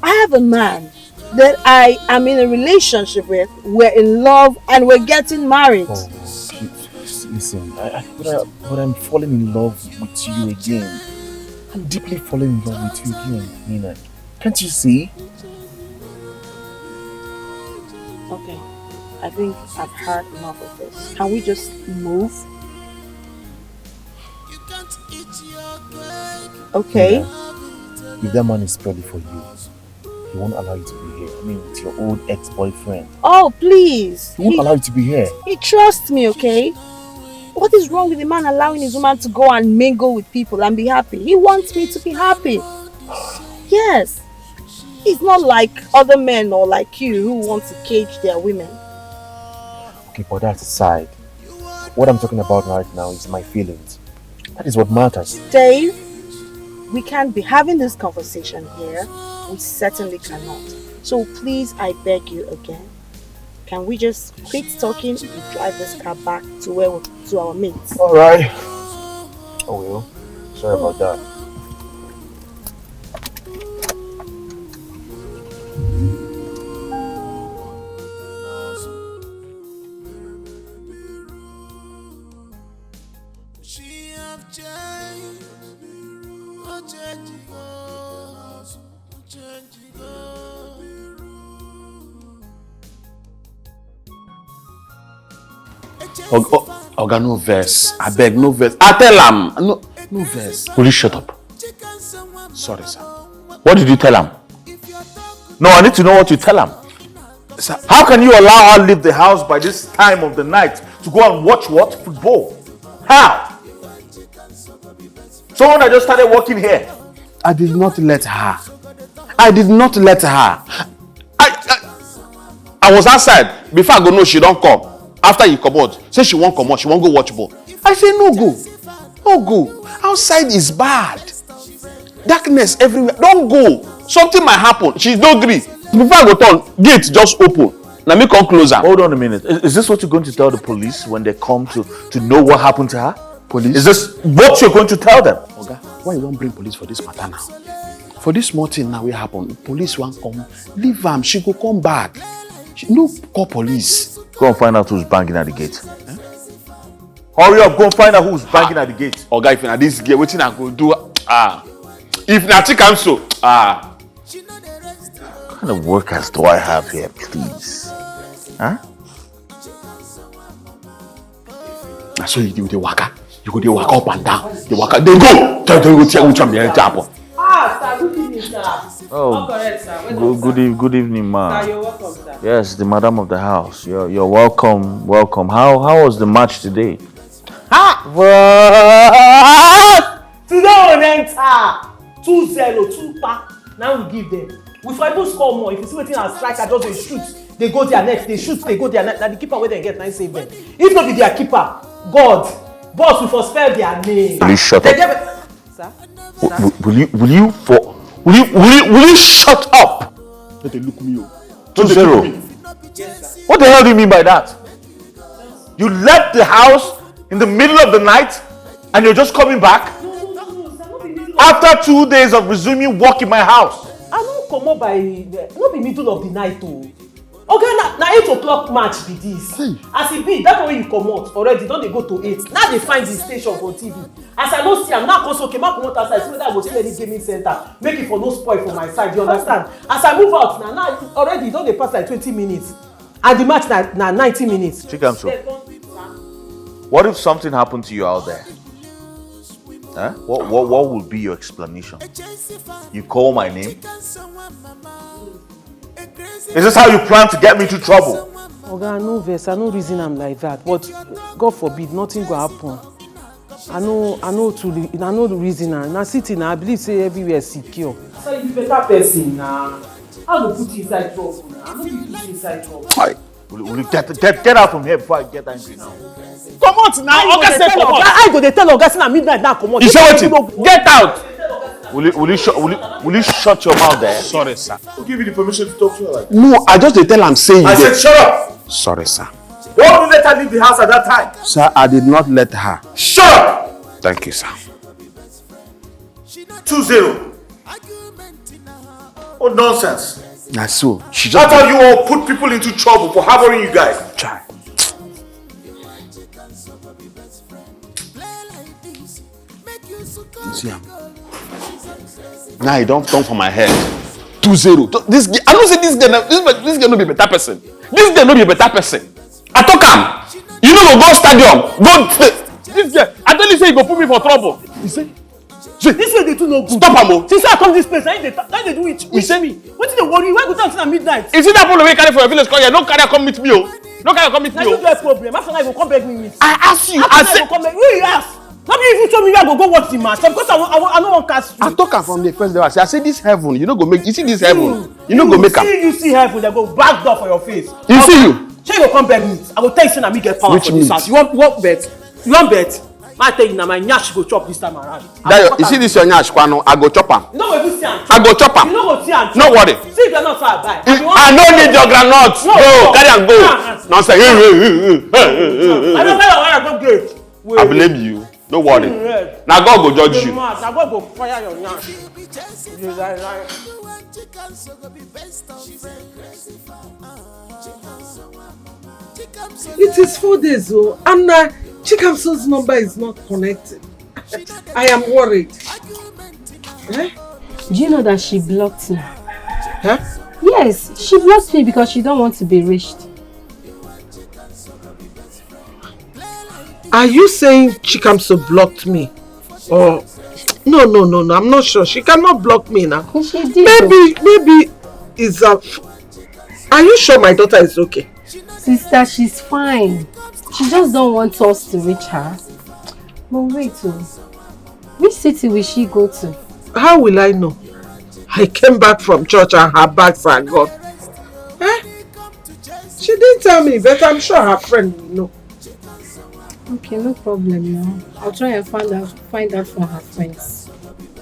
I have a man that I am in a relationship with. We're in love and we're getting married. Oh, listen, but I'm falling in love with you again. I'm deeply falling in love with you again, Nina. Can't you see? Okay, I think I've heard enough of this. Can we just move? Okay. Yeah. If that man is purely for you, he won't allow you to be here. I mean, with your old ex-boyfriend. Oh, please. He won't allow you to be here. He trusts me, okay? What is wrong with the man allowing his woman to go and mingle with people and be happy? He wants me to be happy. Yes. He's not like other men or like you who want to cage their women. Okay, but that's aside. What I'm talking about right now is my feelings. That is what matters. Dave, we can't be having this conversation here. We certainly cannot. So please, I beg you again. Can we just quit talking and drive this car back to our mates? Alright. I will. Sorry about that. Oga, no verse. I beg, no verse. I tell him. No verse. Will you shut up? Sorry, sir. What did you tell him? No, I need to know what you tell him. How can you allow her leave the house by this time of the night to go and watch what? Football? How? Someone that just started working here. I did not let her. I did not let her. I was outside. Before I go, no, she don't come. After you come out, say she won't come out. She won't go watch ball. I say no go. No go. Outside is bad. Darkness everywhere. Don't go. Something might happen. She don't agree. Before I go turn, gate just open. Let me come closer. Hold on a minute. Is this what you're going to tell the police when they come to know what happened to her? Police? Is this what you're going to tell them? Oga, why you won't bring police for this matter now? For this small thing now will happen. Police won't come. Leave her. She go come back. No call police. Go and find out who's banging at the gate. Eh? Hurry up, go and find out who's banging at the gate. Oga, if na this gate, wetin I go do? If na Chikamso, What kind of workers do I have here, please? Huh? So you do the waka. You go the waka up and down. The waka. Then go. Tell them go tell which one behind the apple. Sir, good evening, sir. Oh, correct, sir. good evening, ma. Sir, you're welcome, sir. Yes, the madam of the house. You're welcome, welcome. How was the match today? What? Today we enter 2-0, 2 pack. Now we give them. We for even score more. If you see wetin as striker just dey shoot, they go their next. They shoot, they go their next. Now the keeper wey dem get na save them. If not be their keeper, God, boss, we for spell their name. Will you shut up? Sir? Will you shut up? Let them look me. 2-0. What the hell do you mean by that? You left the house in the middle of the night and you're just coming back? After 2 days of resuming work in my house. I no comot by no be middle of the night o. Okay, na 8 o'clock match be this. As e be, that one wey you comot already don dey go to 8. Now dey find the station for TV. As I no see am, now also okay, ma comot outside see whether I go see any gaming center. Make it for no spoil for my side, you understand? As I move out now already e don dey pass like 20 minutes. And the match na 90 minutes. Chikamso, what if something happened to you out there? Huh? What would be your explanation? You call my name? Is this how you plan to get me into trouble? Oga, no vex, I no reason am like that. But God forbid, nothing go happen. I know the reason. Na city na I believe say everywhere secure. So you be better person na. I go put you inside trouble na. I no be put you inside trouble. Hi. Will you get out from here before I get angry now? Come on now, Oga say come on. I go dey tell Oga say na midnight now come on. You say wetin? Get out! Will you shut your mouth there? Sorry, sir. Who give you the permission to talk to her like that? No, I just dey tell am say you I said shut up! Sorry, sir. Why would you let her leave the house at that time? Sir, I did not let her. Shut up! Thank you, sir. 2-0. What nonsense. Na so. She I just. thought you all put people into trouble for harboring you guys. Try. You see am. Now you don't come for my head. 2-0. This I don't say this guy no be better person. This guy no be better person. I talk am. You know go stadium. This guy. I tell you say he go put me for trouble. You say? This way they do no good. Stop am o. Since I come this place, they do it. You say me. Wetin dey worry you? Why go down till midnight? Is it that problem wey carry for your village come here? No carry come meet me o. No carry come meet me o. Na you get problem. After that you go come beg me meet. I ask you. I say. Who you ask? No be even show me where I go watch the match. Because I no wan catch you. I talk am from the first day. I say this heaven. You no go make. You see this heaven. You no go make am. You see heaven. They go back door for your face. You see you. Shey you go come beg me. I go tell you say na me get power for this house. You want bet? You want bet? I tell you na my nyash go chop this time around. You see this your nyash kwano? I go chop am. You no go even see am. I go chop am. You no go see am. No worry. See if you're not so I buy. I no need your groundnut. Go carry am go. Nonsense. I don't know why I go great. I blame you. No worry. Now God go judge you. Now God go fire your nyash. You lie. It is 4 days though, and Chikamso's number is not connected. I am worried. Do you know that she blocked me? Huh? Yes, she blocked me because she don't want to be reached. Are you saying Chikamso blocked me? Or no, I'm not sure. She cannot block me now. She did. Maybe it's a Are you sure my daughter is okay? Sister, she's fine. She just don't want us to reach her. But wait, which city will she go to? How will I know? I came back from church and her bags are gone. Eh? She didn't tell me, but I'm sure her friend will know. Okay, no problem now. I'll try and find out from her friends.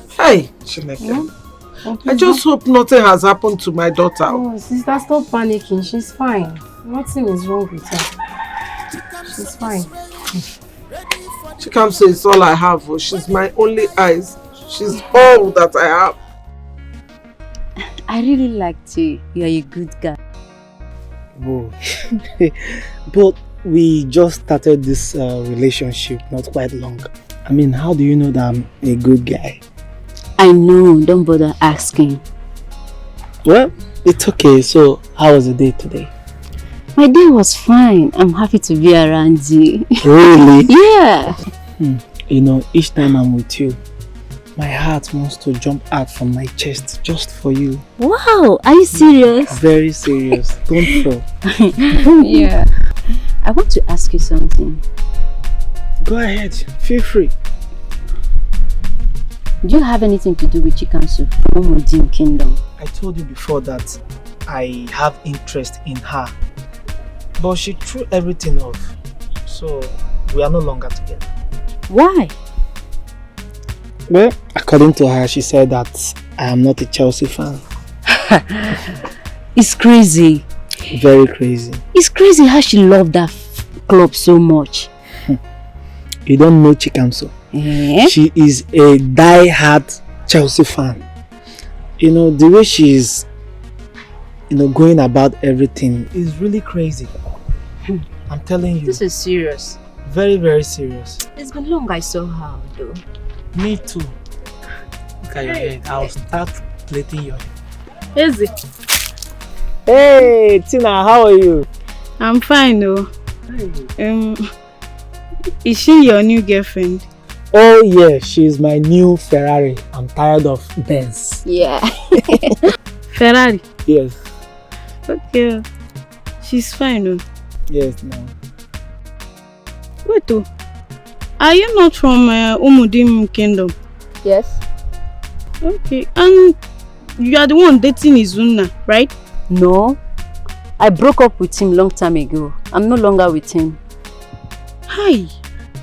Hey, Chineke. I just hope nothing has happened to my daughter. Oh, sister, stop panicking. She's fine. Nothing is wrong with her. She's fine. She can't say it's all I have. Oh. She's my only eyes. She's all that I have. I really liked you. You are a good guy. Whoa. But we just started this relationship not quite long. I mean, how do you know that I'm a good guy? I know, don't bother asking. Well, it's okay. So, how was the day today? My day was fine. I'm happy to be around you. Really? Yeah. You know, each time I'm with you, my heart wants to jump out from my chest just for you. Wow, are you serious? Very serious. Don't fall. Yeah. I want to ask you something. Go ahead. Feel free. Do you have anything to do with chicken soup from Omodin Kingdom? I told you before that I have interest in her. But she threw everything off. So, we are no longer together. Why? Well, according to her, she said that I am not a Chelsea fan. It's crazy. Very crazy. It's crazy how she loved that club so much. You don't know Chikamso. She is a die-hard Chelsea fan. You know, the way she is, going about everything is really crazy. I'm telling you. This is serious. Very, very serious. It's been long I saw her though. Me too. Look at your head. I'll start plating your head. Easy. Hey, Tina, how are you? I'm fine, though. Hey. Is she your new girlfriend? Oh yeah, she's my new Ferrari. I'm tired of Benz. Yeah. Ferrari? Yes. Okay. She's fine, though. Yes, no. Wait, though. Are you not from Umudim Kingdom? Yes. Okay. And you are the one dating Izuna, right? No. I broke up with him long time ago. I'm no longer with him. Hi.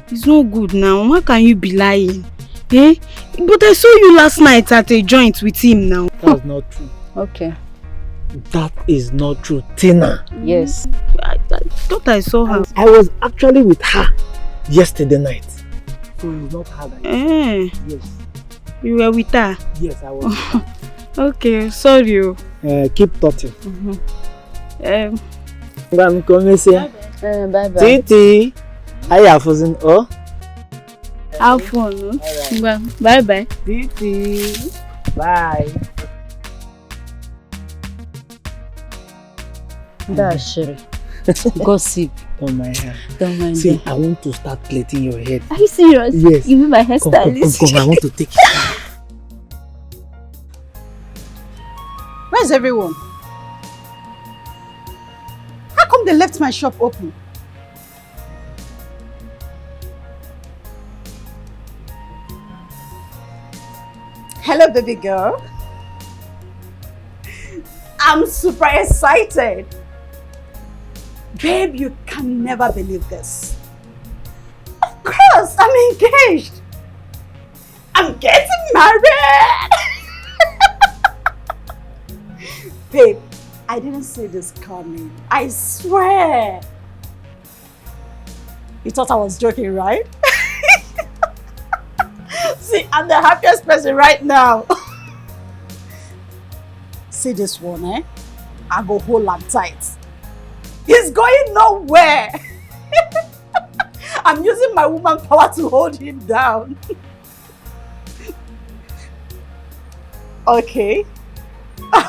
It's no good now. How can you be lying? Eh? But I saw you last night at a joint with him now. That's not true. Okay. That is not true, Tina. Yes. I thought I saw her. I was actually with her yesterday night. So it's not her that Yes. You were with her? Yes, I was with her. Okay, sorry. Keep talking. Bye-bye. Titi. How you feeling? Oh? Have fun. Right. Bye-bye. Titi. Bye. That's sure. Gossip. Don't mind her. Don't mind See, her. I want to start plaiting your head. Are you serious? Yes. You mean my hairstylist? Come, I want to take it. Where's everyone? How come they left my shop open? Hello, baby girl. I'm super excited. Babe, you can never believe this. Of course, I'm engaged. I'm getting married. Babe, I didn't see this coming. I swear. You thought I was joking, right? See, I'm the happiest person right now. See this one, eh? I go hold him tight. He's going nowhere. I'm using my woman power to hold him down. Okay.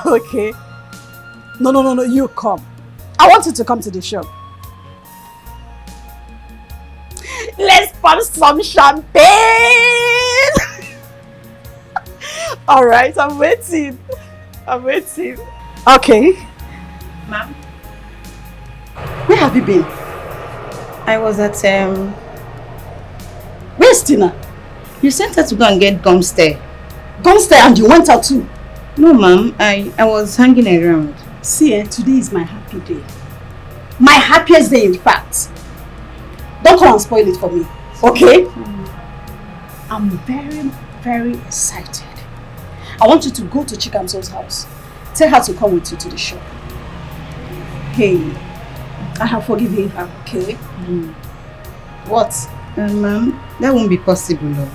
Okay. No, you come. I want you to come to the show. Let's pop some champagne. All right, I'm waiting. Okay. Ma'am? Where have you been? I was at Where's Tina? You sent her to go and get Gumster. Gumster and you went out too? No, ma'am. I was hanging around. See, today is my happy day. My happiest day, in fact. Don't come and spoil it for me, okay? I'm very, very excited. I want you to go to Chikamso's house. Tell her to come with you to the shop. Hey, I have forgiven her, okay? What? Ma'am, that won't be possible, no.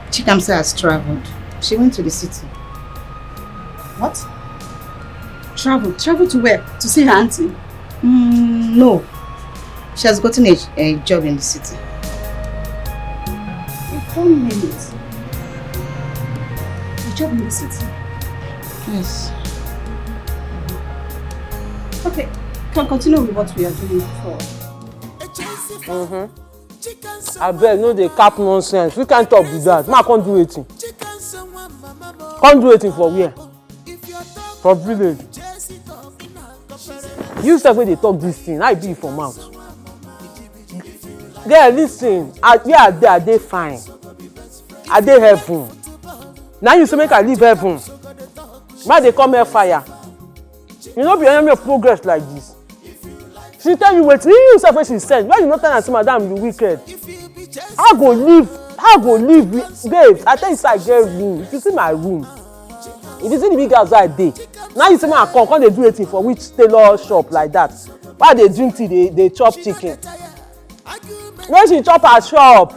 Chikamso has traveled. She went to the city. What? Travel? Travel to where? To see her auntie? No. She has gotten a job in the city. A 1 minute. A job in the city? Yes. Okay, can continue with what we are doing before. I beg, no dey cap nonsense. We can't talk with that. Ma can't do anything. Can't do anything for where? For village. You said when they talk this thing, I be for mouth. Girl, listen. Where are they fine? Are they heaven? Now you say make I leave heaven. Why they come here fire? You know be enemy of progress like this. She tell you wetin you sef wey she send. Why you not tell her say madam you wicked? How go live? Babes, I tell you say I get room. If you see my room, if you see the big house wey I dey, now you say make I come dey do anything for which tailor shop like that. Why they drink tea, they chop chicken? When she chop her shop,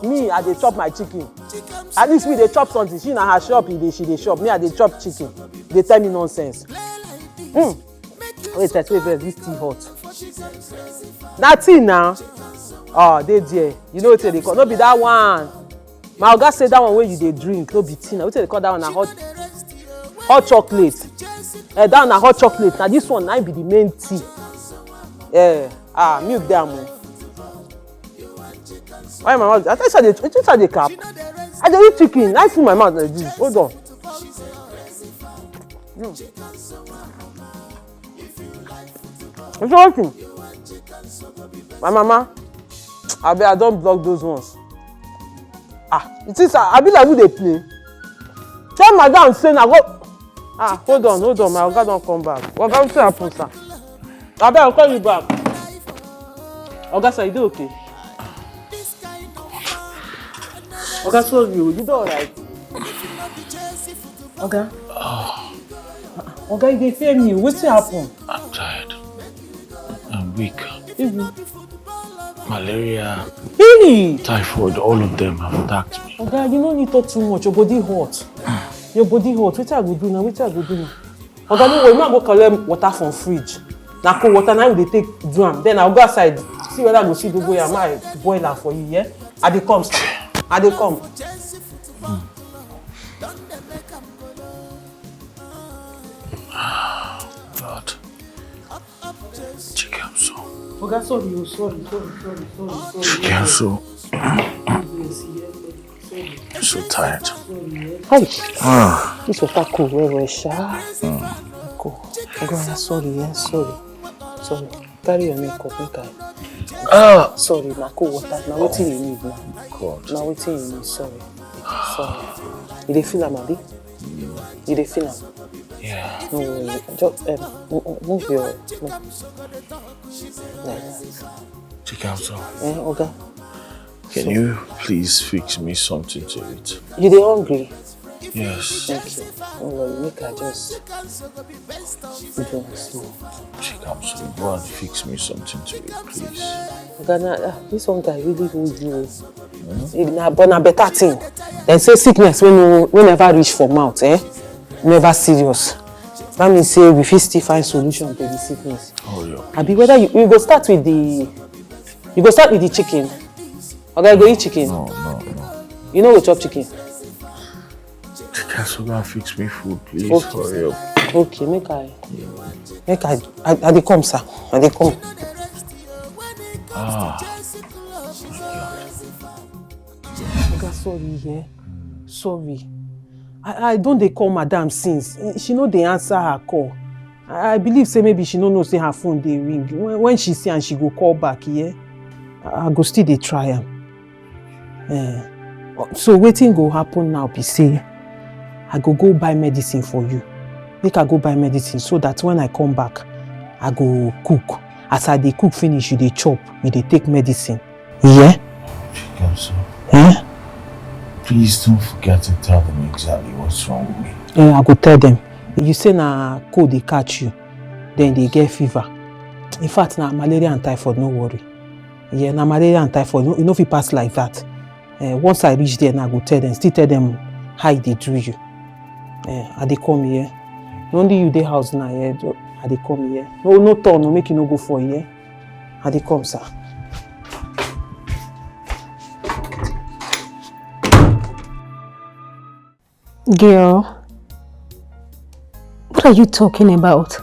me I dey chop my chicken. At least we dey chop something. She na her shop, she dey shop. Me I dey chop chicken. They tell me nonsense. Wait, this tea hot. That tea now. Oh, they there. You know what they call? No be that one. My oga say that one where you dey drink, no be tea. Now what they call that one? A hot chocolate. That one a hot chocolate. Now this one now be the main tea. Milk them. Why my mouth? I thought they cap. I dey eat chicken. I fill my mouth like this. Hold on. What's working? My mama, I don't block those ones. It is I be like who they play. Tell madam say na go. Hold on. My oga don't come back. What going to happen, sir? I'll call you back. Oga, sir, you do okay? Oga, sorry, you do alright. Oga. Oga, you dey fear me. What's happen? I'm tired. I'm weak. Mm-hmm. Malaria. Really? Typhoid, all of them have attacked me. Oga, you no need talk too much. Your body hot. Your body hot. Wetin I go do now? Oga, no worry, I go collect water from fridge. Na cold water now we dey take do am. Then I'll go outside, see whether I go see dogo yam, I boil am for you, yeah? I dey come, sir. I dey come. God. Chikamso. Oga, sorry. Chikamso. I'm so tired. Hi. This water cool, well, sha. Cool. Oga, sorry. Carry your makeup, make I. Sorry, na cool water. Now wetin you need now? God. Now wetin you need? Sorry. You dey feel am, abi? You dey feel am? Yeah. No worry. Just move your like that. Chikamso. Oga. Can you please fix me something to eat? You dey hungry? Yes. Thank you. No worry, make I just do small. Chikamso, go and fix me something to eat, please. Oga, this one guy really hold you. But na better thing. They say sickness when never reach for mouth, never serious. That means say we fit still find solution to the sickness. Abi whether you go start with the chicken. Okay, you go eat chicken. No. You know we chop chicken. Chikamso, go and fix me food, please. Okay. Hurry up. Okay, make I dey come, sir. I dey come. Oga, sorry. I don't dey call madam since. She no dey answer her call. I believe say maybe she no know say her phone dey ring. When she see am, she go call back, yeah? I go still dey try am. So wetin go happen now be say I go buy medicine for you. Make I go buy medicine so that when I come back, I go cook. As I dey cook finish, you dey chop, you dey take medicine. Yeah? Chikamso. Eh? Please don't forget to tell them exactly what's wrong with me. I go tell them. You say na cold dey catch you, then they get fever. In fact, na malaria and typhoid, no worry. Yeah, na malaria and typhoid, you no fit pass like that. Once I reach there, I go tell them, still tell them how they do you. I dey come here. Only you dey house now, yeah. I dey come here. No turn, no make you no go for here. I dey come, sir. Girl, what are you talking about?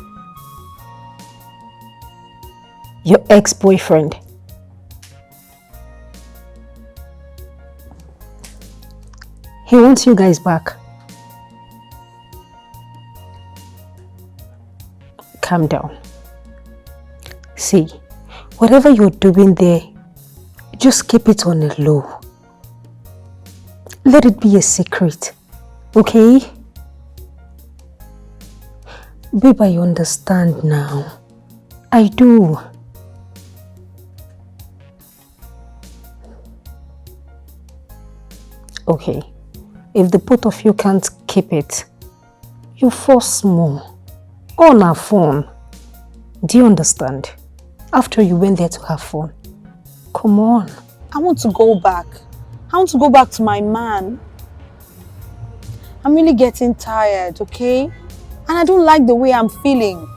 Your ex-boyfriend. He wants you guys back. Calm down. See, whatever you're doing there, just keep it on the low. Let it be a secret, okay? Babe, I understand now. I do. Okay, if the both of you can't keep it, you force more. On our phone. Do you understand? After you went there to have fun. Come on. I want to go back. I want to go back to my man. I'm really getting tired, okay? And I don't like the way I'm feeling.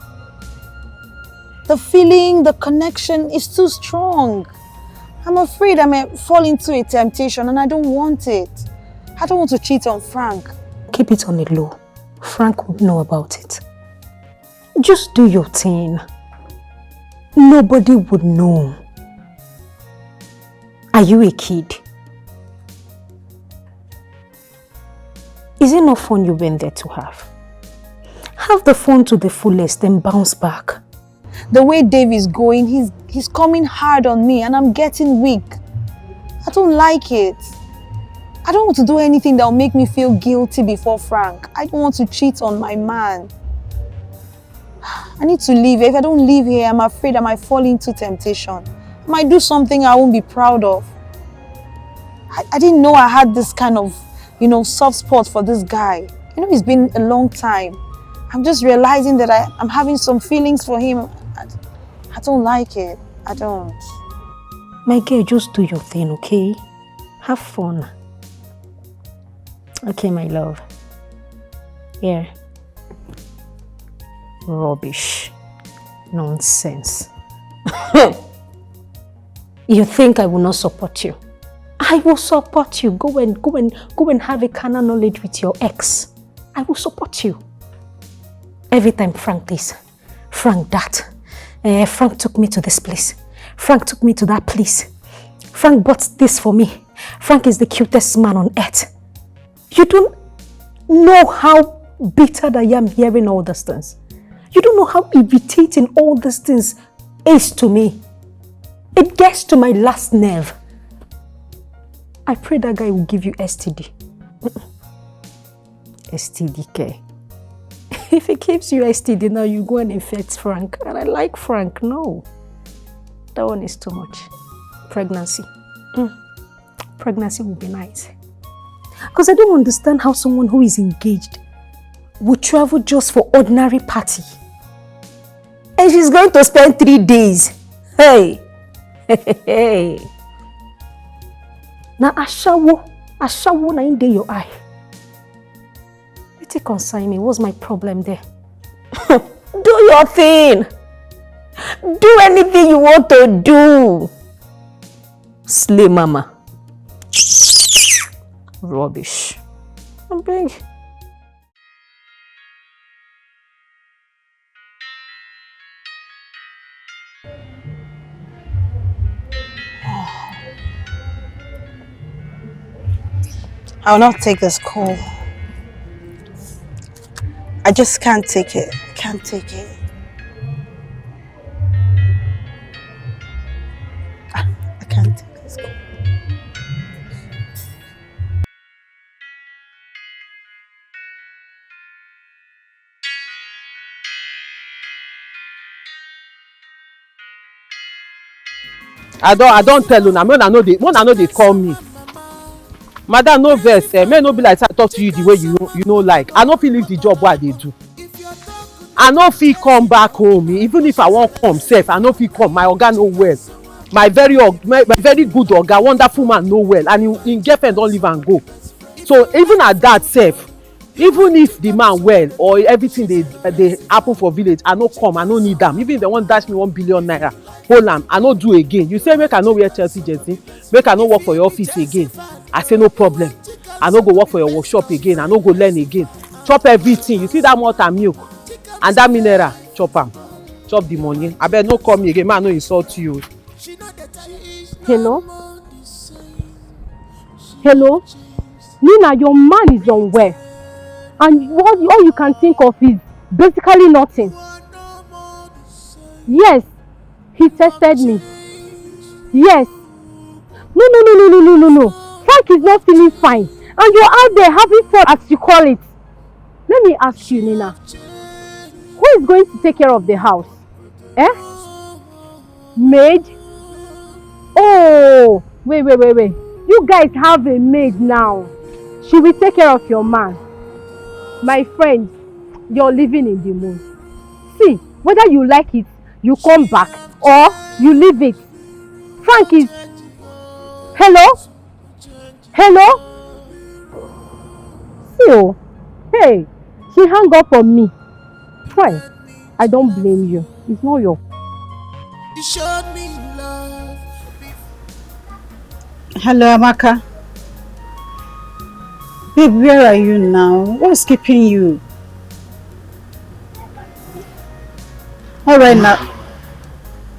The feeling, the connection is too strong. I'm afraid I may fall into a temptation and I don't want it. I don't want to cheat on Frank. Keep it on the low. Frank would know about it. Just do your thing. Nobody would know. Are you a kid? Is it not fun you went there to have? Have the fun to the fullest, then bounce back. The way Dave is going, he's coming hard on me and I'm getting weak. I don't like it. I don't want to do anything that will make me feel guilty before Frank. I don't want to cheat on my man. I need to leave. If I don't leave here, I'm afraid I might fall into temptation. I might do something I won't be proud of. I didn't know I had this kind of, soft spot for this guy. It's been a long time. I'm just realizing that I'm having some feelings for him. I don't like it. I don't. My girl, just do your thing, okay? Have fun. Okay, my love. Yeah. Rubbish. Nonsense. You think I will not support you? I will support you. Go and have a carnal knowledge with your ex. I will support you. Every time Frank this, Frank that. Frank took me to this place. Frank took me to that place. Frank bought this for me. Frank is the cutest man on earth. You don't know how bitter I am hearing all these things. You don't know how irritating all these things is to me. It gets to my last nerve. I pray that guy will give you STD. STD. If he gives you STD now, you go and infect Frank. And I like Frank. No. That one is too much. Pregnancy. Pregnancy would be nice. Because I don't understand how someone who is engaged would travel just for ordinary party. And she's going to spend 3 days. Hey. Hey. Now, ashawo na in your eye. It concern me. What's my problem there? Do your thing. Do anything you want to do. Slay mama. Rubbish. I'm big. I will not take this call. I just can't take it. Can't take it. I can't take this. I don't tell una, when I know they call me. Madam, no vex, may no be like say I talk to you the way you know like. I no fit leave the job wey I dey do. I no fit come back home. Even if I wan come sef, I no fit come. My oga no well. My very good oga, wonderful man no well, and him girlfriend don leave am go. So even at that sef, even if the man well or everything dey happen for village, I no come, I no need am. Even if they wan dash me 1 billion naira, hold am, I no do again. You say make I no wear Chelsea jersey, make I no work for your office again. I say no problem. I no go work for your workshop again. I no go learn again. Chop everything. You see that malt and milk and that mineral, chop am. Chop the money. Abeg no call me again, man, I no insult you. Hello? Hello? Nina, your man is unwell. And all you can think of is basically nothing. Yes, he tested me. Yes. No. Frank is not feeling fine. And you're out there having fun, as you call it. Let me ask you, Nina. Who is going to take care of the house? Eh? Maid? Oh, wait. You guys have a maid now. She will take care of your man. My friend, you're living in the moon. See, whether you like it, you come back or you leave it. Frank is... Hello? So, hey, she hung up on me. Fine, I don't blame you. It's not your... You showed me love. Hello, Amaka. Babe, where are you now? What's keeping you? Alright now.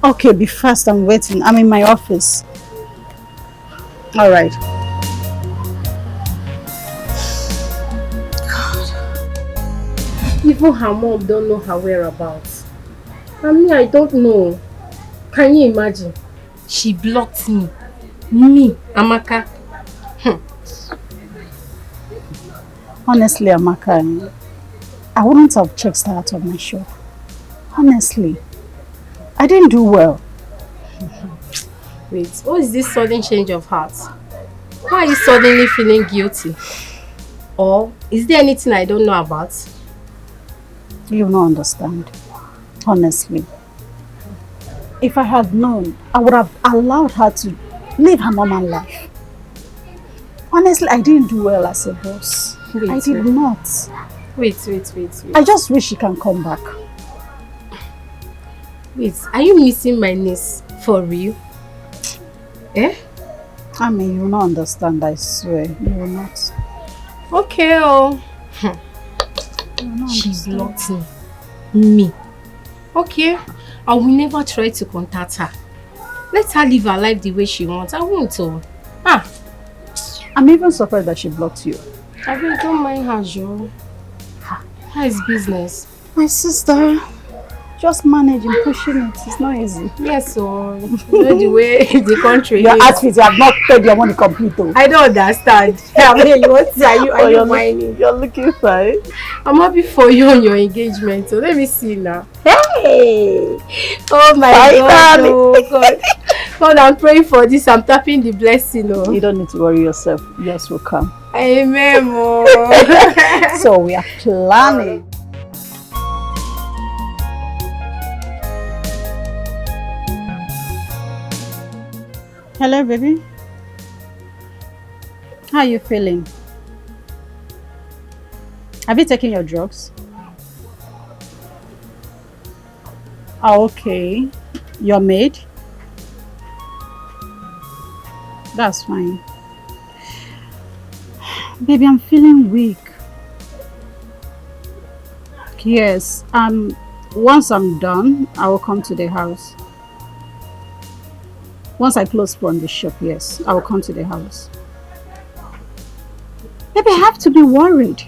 Okay, be fast, I'm waiting. I'm in my office. Alright. Even her mom don't know her whereabouts. I mean, I don't know. Can you imagine? She blocked me. Me, Amaka. Honestly, Amaka, I wouldn't have checked her out of my shop. Honestly, I didn't do well. Wait, what is this sudden change of heart? Why are you suddenly feeling guilty? Or is there anything I don't know about? You don't understand. Honestly. If I had known, I would have allowed her to live her normal life. Honestly, I didn't do well as a boss. I did not. Wait. I just wish she can come back. Wait, are you missing my niece? For real? Eh? I mean, you will not understand, I swear. You will not. Okay, oh. She blocked me. Okay, I will never try to contact her. Let her live her life the way she wants. I won't. I'm even surprised that she blocked you. I really don't mind her, Joe. How is business? My sister, just managing, pushing it. It's not easy. Yes, so you know the way the country Your is. outfit, you have not paid your money complete. I don't understand. I mean, are you whining? You're looking fine. I'm happy for you on your engagement. So let me see now. Hey! Oh my Finally. God. God, I'm praying for this. I'm tapping the blessing. Oh. You don't need to worry yourself. Yours will come. Amen. So we are planning. Hello, baby. How are you feeling? Have you taken your drugs? Oh, okay. Your maid? That's fine. Baby, I'm feeling weak. Yes, once I'm done, I will come to the house. Once I close from the shop, yes, I will come to the house. Baby, I have to be worried.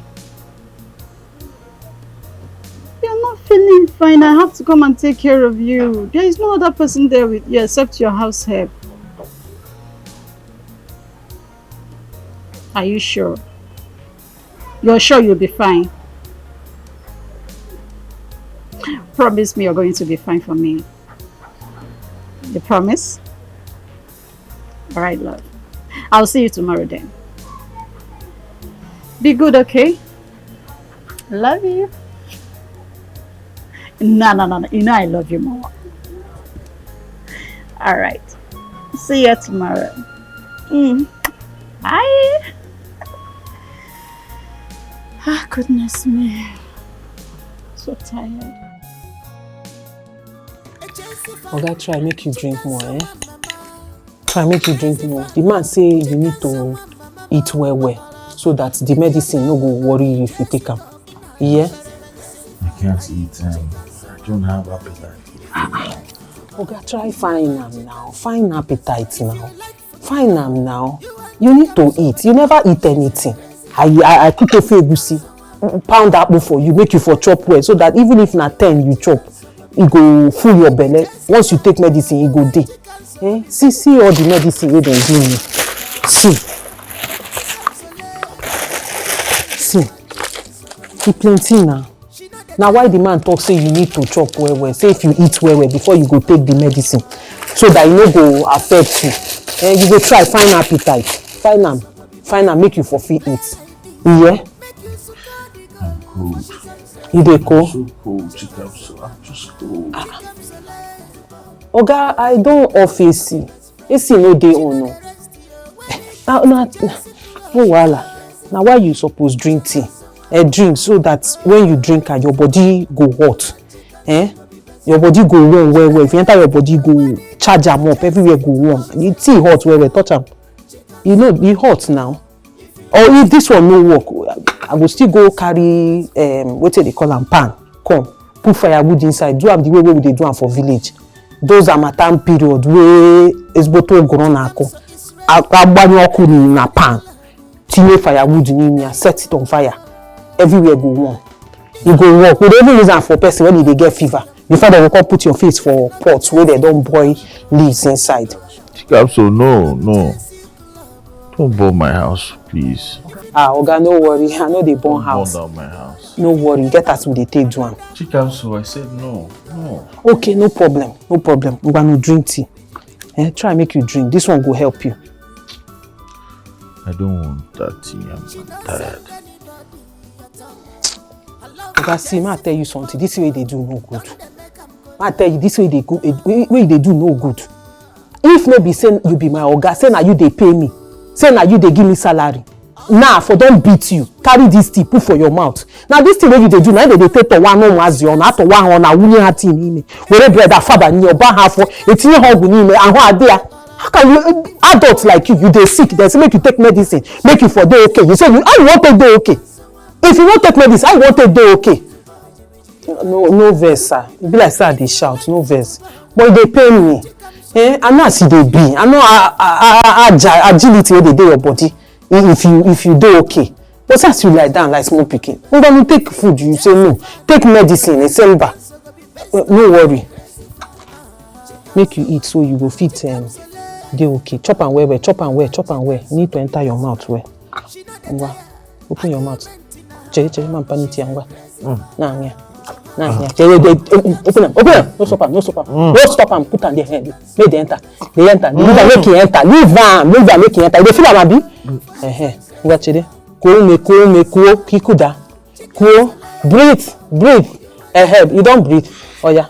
fine. I have to come and take care of you. There is no other person there with you except your house help. Are you sure? You're sure you'll be fine? Promise me you're going to be fine for me. You promise? Alright, love. I'll see you tomorrow then. Be good, okay? Love you. No. You know I love you more. Alright. See you tomorrow. Bye. Ah, goodness me. So tired. Oga, try make you drink more, eh? Try make you drink more. The man say you need to eat well, so that the medicine no go worry you if you take them. Yeah? I can't eat. I don't have appetite. Oga, try find am now. Find appetite now. Find am now. You need to eat. You never eat anything. I cook ofe egusi, pound apple for you, make you for chop well, so that even if na 10 you chop, it go full your belly. Once you take medicine, it go dey. Eh? See all the medicine wey dem give you. See, plenty now. Now why the man talk say you need to chop well. Say if you eat well before you go take the medicine, so that it no go affect you. You go try find appetite. Find am, make you for fit eat. Yeah? I'm cold. You dey cold? I'm so cold, Chika, I'm just cold. Oga, I don't off AC. AC no dey on no. No wahala. Now why you suppose drink tea? Drink so that when you drink your body go hot. Your body go warm well. If you enter your body go charge am up, everywhere go warm. The tea hot well, touch am. You know, e hot now. Or if this one no work, I go still go carry wetin they call am pan, come put firewood inside, do am the way we dey do am for village. Those harmattan period wey ezigboto ogoro na-akọ, agbanye ọkụ na pan, tinye firewood n'ime, set it on fire, everywhere go warm. E go work. We dey even use am for person when dey get fever. Before they go come put your face for pots where they don't boil leaves inside. So no. Don't burn my house, please. Oga, no worry. I know they burn house. Burn down my house. No worry. Get as we dey take do am. So I said no. Okay, no problem. We're gonna drink tea. Try make you drink. This one go help you. I don't want that tea. I'm tired. Oga, see, I tell you something. This way they do no good. I tell you, this way they do no good. If no be say you be my oga, say na you they pay me. Say na you they give me salary. Now for don't beat you, carry this tea, put for your mouth. Now this thing wey you dey do, now they take to one no mazi on, to one on a winning hat in me. Where bread that father in your bar half for it's in hog in me and what there. How can you adults like you they sick? They say make you take medicine, make you for day okay. You say I want to do okay. If you won't take medicine, I want to do okay. No verse, sir. It be like sir they shout, no verse. But they pay me. I know as they be. I know agility wey dey dey your body. If you do okay, but as you lie down like small pikin, when you take food you say no, take medicine in December. No worry, make you eat so you go fit dey okay. Chop and well. You need to enter your mouth well. Ngwa, open your mouth. Chere man paniti ngwa. Open am. No stop am. No stop am. Put am there. Make they enter. They enter. Make he enter. Leave am. Make he enter. You dey feel am abi? Ngwa chere. Ko kikuda. Ko breathe. You don't breathe. Oh yeah.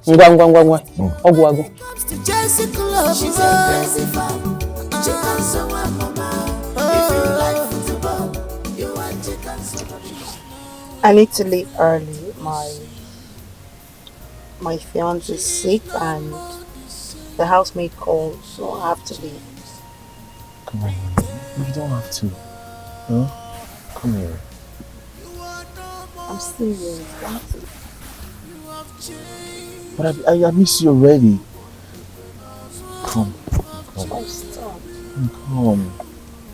Ngwa. Ogu. I need to leave early. My fiance is sick and the housemaid called, so I have to leave. Come on, you don't have to. Huh? Come here. I'm serious. But I miss you already. Come.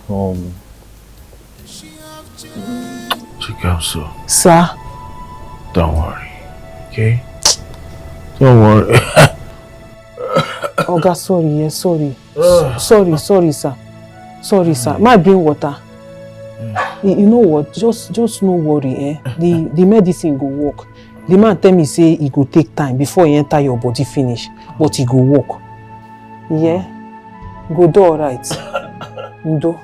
Come. Chika, so. Sir. Don't worry, okay? Don't worry. Oga, sorry, yes, sorry. Sorry, sir. Sorry, sir. Might bring water. You know what? Just no worry, eh? The medicine go work. The man tell me say it go take time before he enter your body finish, but it go work. Yeah? Go do alright. Ndo.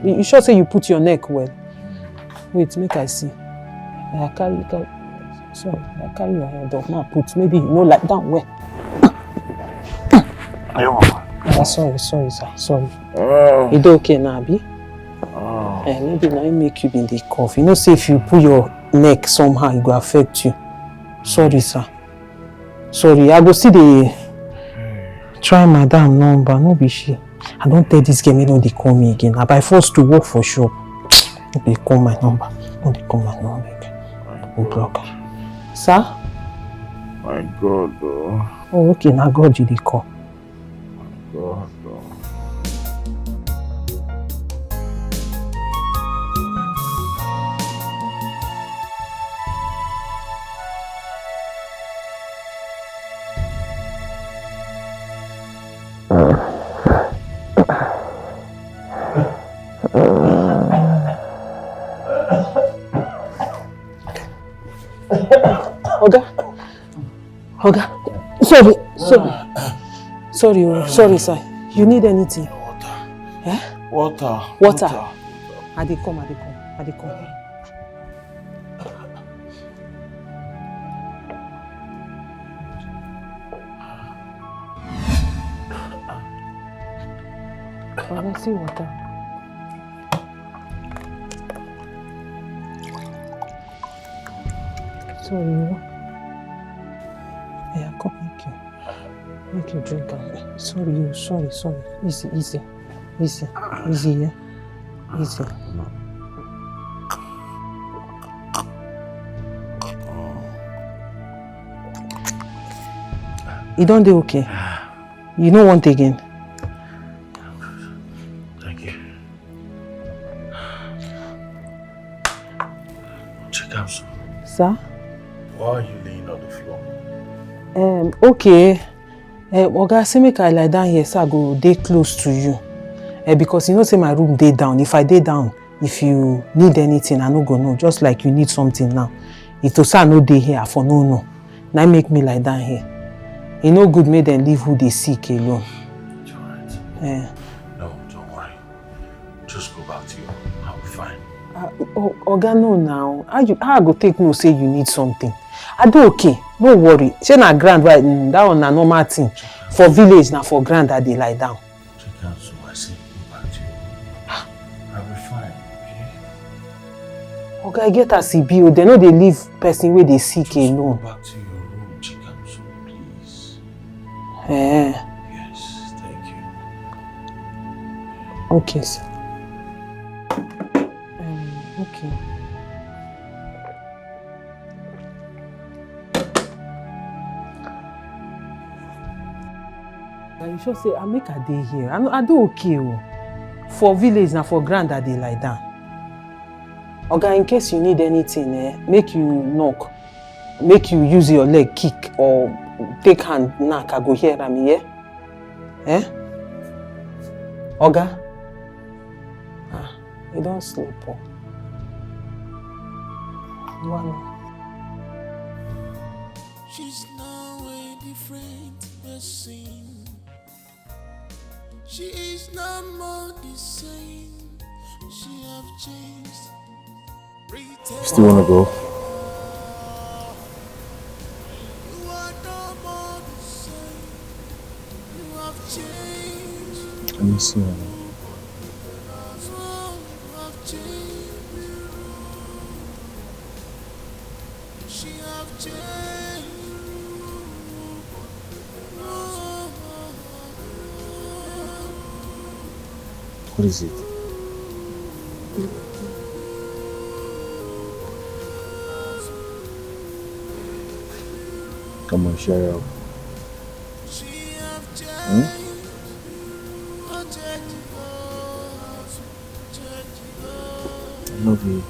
You sure say you put your neck well? Wait, make I see. I carry your head off. Now put, maybe you know, like down well. Sorry, sir. Sorry. You do okay now, Abi? Maybe now it make you be the cough. You know, say if you put your neck somehow, it will affect you. Sorry, sir. Sorry, I go see the try madam number, no be she. I don't tell this girl, they call me again. I by force to work for shop. They call my number. No, they call my number again. No block. Sir? My God, though. Oh, okay, now God you they call. God, though. Oga, sorry, sir. You need anything? Water. Eh? Water. I dey come. Oga, see water. Sorry. Yeah, come, make you drink. Sorry. Easy, yeah. Easy. You don't do okay? You don't want again? Thank you. Chikamso. Sir? Why are you laying on the floor? Okay. Oga, say make I lie down here so I go dey close to you. Because you know say my room dey down. If I dey down, if you need anything, I no go know. Just like you need something now. If to say I no dey here, I for no know. Now make me lie down here. E no good make them leave who they sick alone. It's alright. No, don't worry. Just go back to your room. I'll be fine. Oga, no now. How I go take no say you need something? I do okay. No worry. She na grand right? That one na normal thing. For village na for grand that they lie down. Check out, so I say go back to your room. I'll be fine, okay? Oga, I get as e be. They no dey leave person where they sick alone. Go back to your room, check out, so please. Yes, thank you. Okay, sir. Okay. You sure say I make a day here? I do okay. For village now for grand that they lie down. Oga, in case you need anything, make you knock. Make you use your leg kick or take hand knock. I go here, Rami, yeah? Oga? You don't sleep. One. She's now a different person. She is not more the same. She have changed. Still wanna go? You are no more the same. You have changed. Let me see. You have changed. She have changed. What is it? Come on, share up. I love you.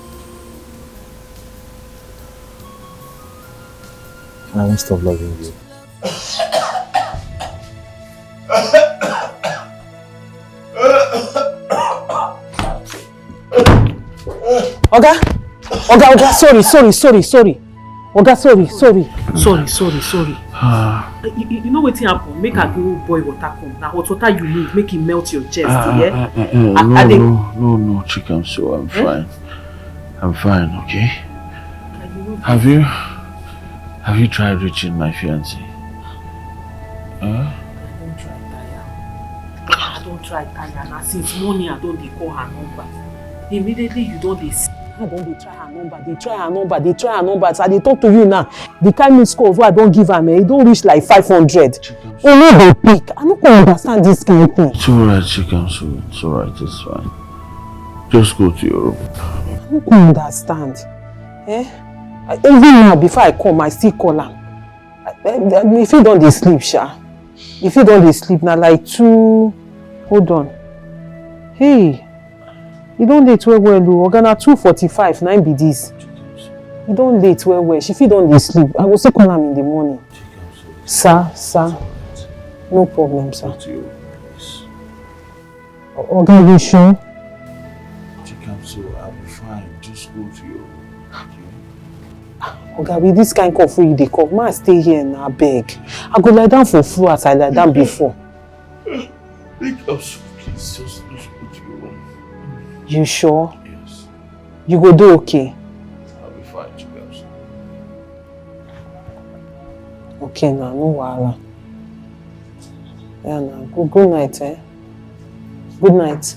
I won't stop loving you. Oga, sorry. Oga, sorry. You know wetin happen? Make I go boil water come. Now hot water you need, make it melt your chest, yeah? No, chicken, so I'm fine. I'm fine, okay? Have you tried reaching my fiancé? I don't try tire. Now since morning I don't call her number. Immediately you don't see. I don't try her number. They try her number. So I talk to you now. The kind of scores why I don't give her, it don't reach like 500. Oh no, they pick. I don't understand this kind of thing. It's alright, chicken, so it's alright, it's fine. Just go to your room. I don't understand. Even now, before I come, I still call her. If you don't sleep, Sha. If you don't sleep, now like 2. Hold on. Hey. You don't late well, Ogana 2:45, 9 be this. You don't late well. If you don't sleep, I will still call him in the morning. Sir. No problem, sir. Oga, you sure? I'll be fine. Just go to your room. Oga, with this kind of coffee they come, ma stay here now, beg. I go lie down for floor as I lie down before. Please, just go to your room. You sure? Yes. You go do okay? I'll be fine, chicken. Okay, now, no wahala. Yeah, now, good night, eh? Good night.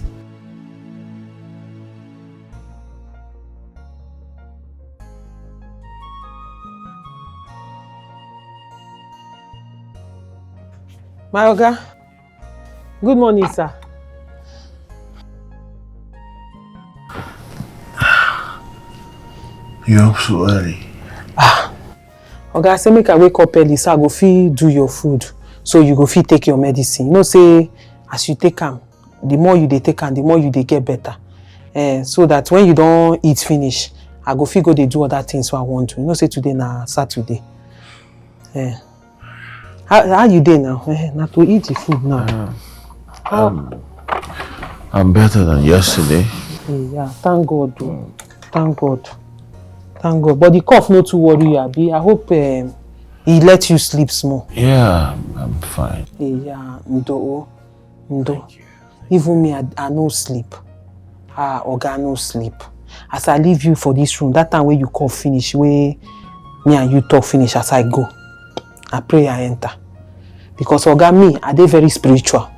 My Oga, good morning, sir. You up so early? Oga, I say make I wake up early so I go fit do your food. So you go fit take your medicine. You know, say as you take them, the more you dey take them, the more you dey get better. So that when you don't eat finish, I go fit go dey do other things so I want to. You know, say today na Saturday. How you dey now? Not to eat the food now. I'm better than yesterday. Yeah, thank God. Thank God. But the cough not to worry you, Abi. I hope he let you sleep small. Yeah, I'm fine. Yeah, Ndo. Even me, I no sleep. Oga no sleep. As I leave you for this room, that time when you cough finish, where me and you talk finish, as I go, I pray I enter. Because Oga me, I dey very spiritual.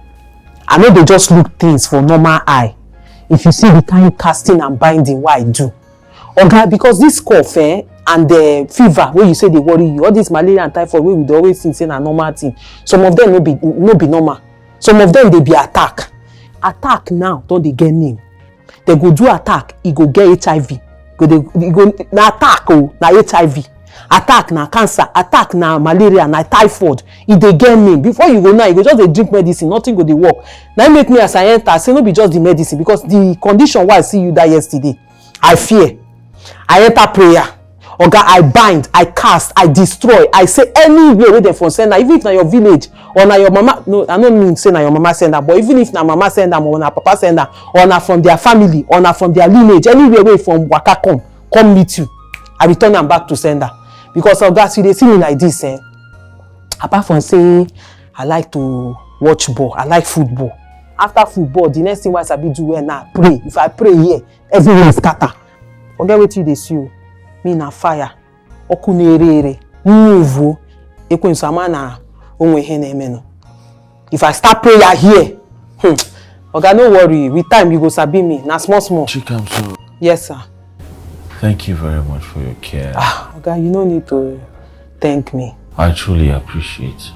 I know they just look things for normal eye. If you see the kind of casting and binding what I do. Oga, because this cough and the fever where you say they worry you, all this malaria and typhoid where we always think say na normal thing. Some of them no be normal. Some of them they be attack. Attack now don't they get name. They go do attack, he go get HIV. Na attack na HIV. Attack na cancer, attack na malaria, na typhoid. If they get name, before you go now, you go just dey drink medicine, nothing go dey work. Now make me as I enter, say no be just the medicine, because the condition why I see you die yesterday, I fear. I enter prayer. Oga, I bind, I cast, I destroy. I say anywhere where they from send her, even if na your village or na your mama. No, I don't mean say na your mama send her, but even if na mama send her or na papa send her, or na from their family, or na from their lineage, anywhere where from waka come meet you, I return them back to sender. Because of that, you dey see me like this, apart from saying I like to watch ball, I like football. After football, the next thing I sabi do well now, pray. If I pray here, everywhere scatter. Forget what you dey see you. Me na fire. Okunerere. Move. Ekwensu na onwe ihe na-eme no. If I start prayer here, Oga, no worry. With time you go sabi me. Na small. Chikamso. Yes, sir. Thank you very much for your care. Oga, you no need to thank me. I truly appreciate.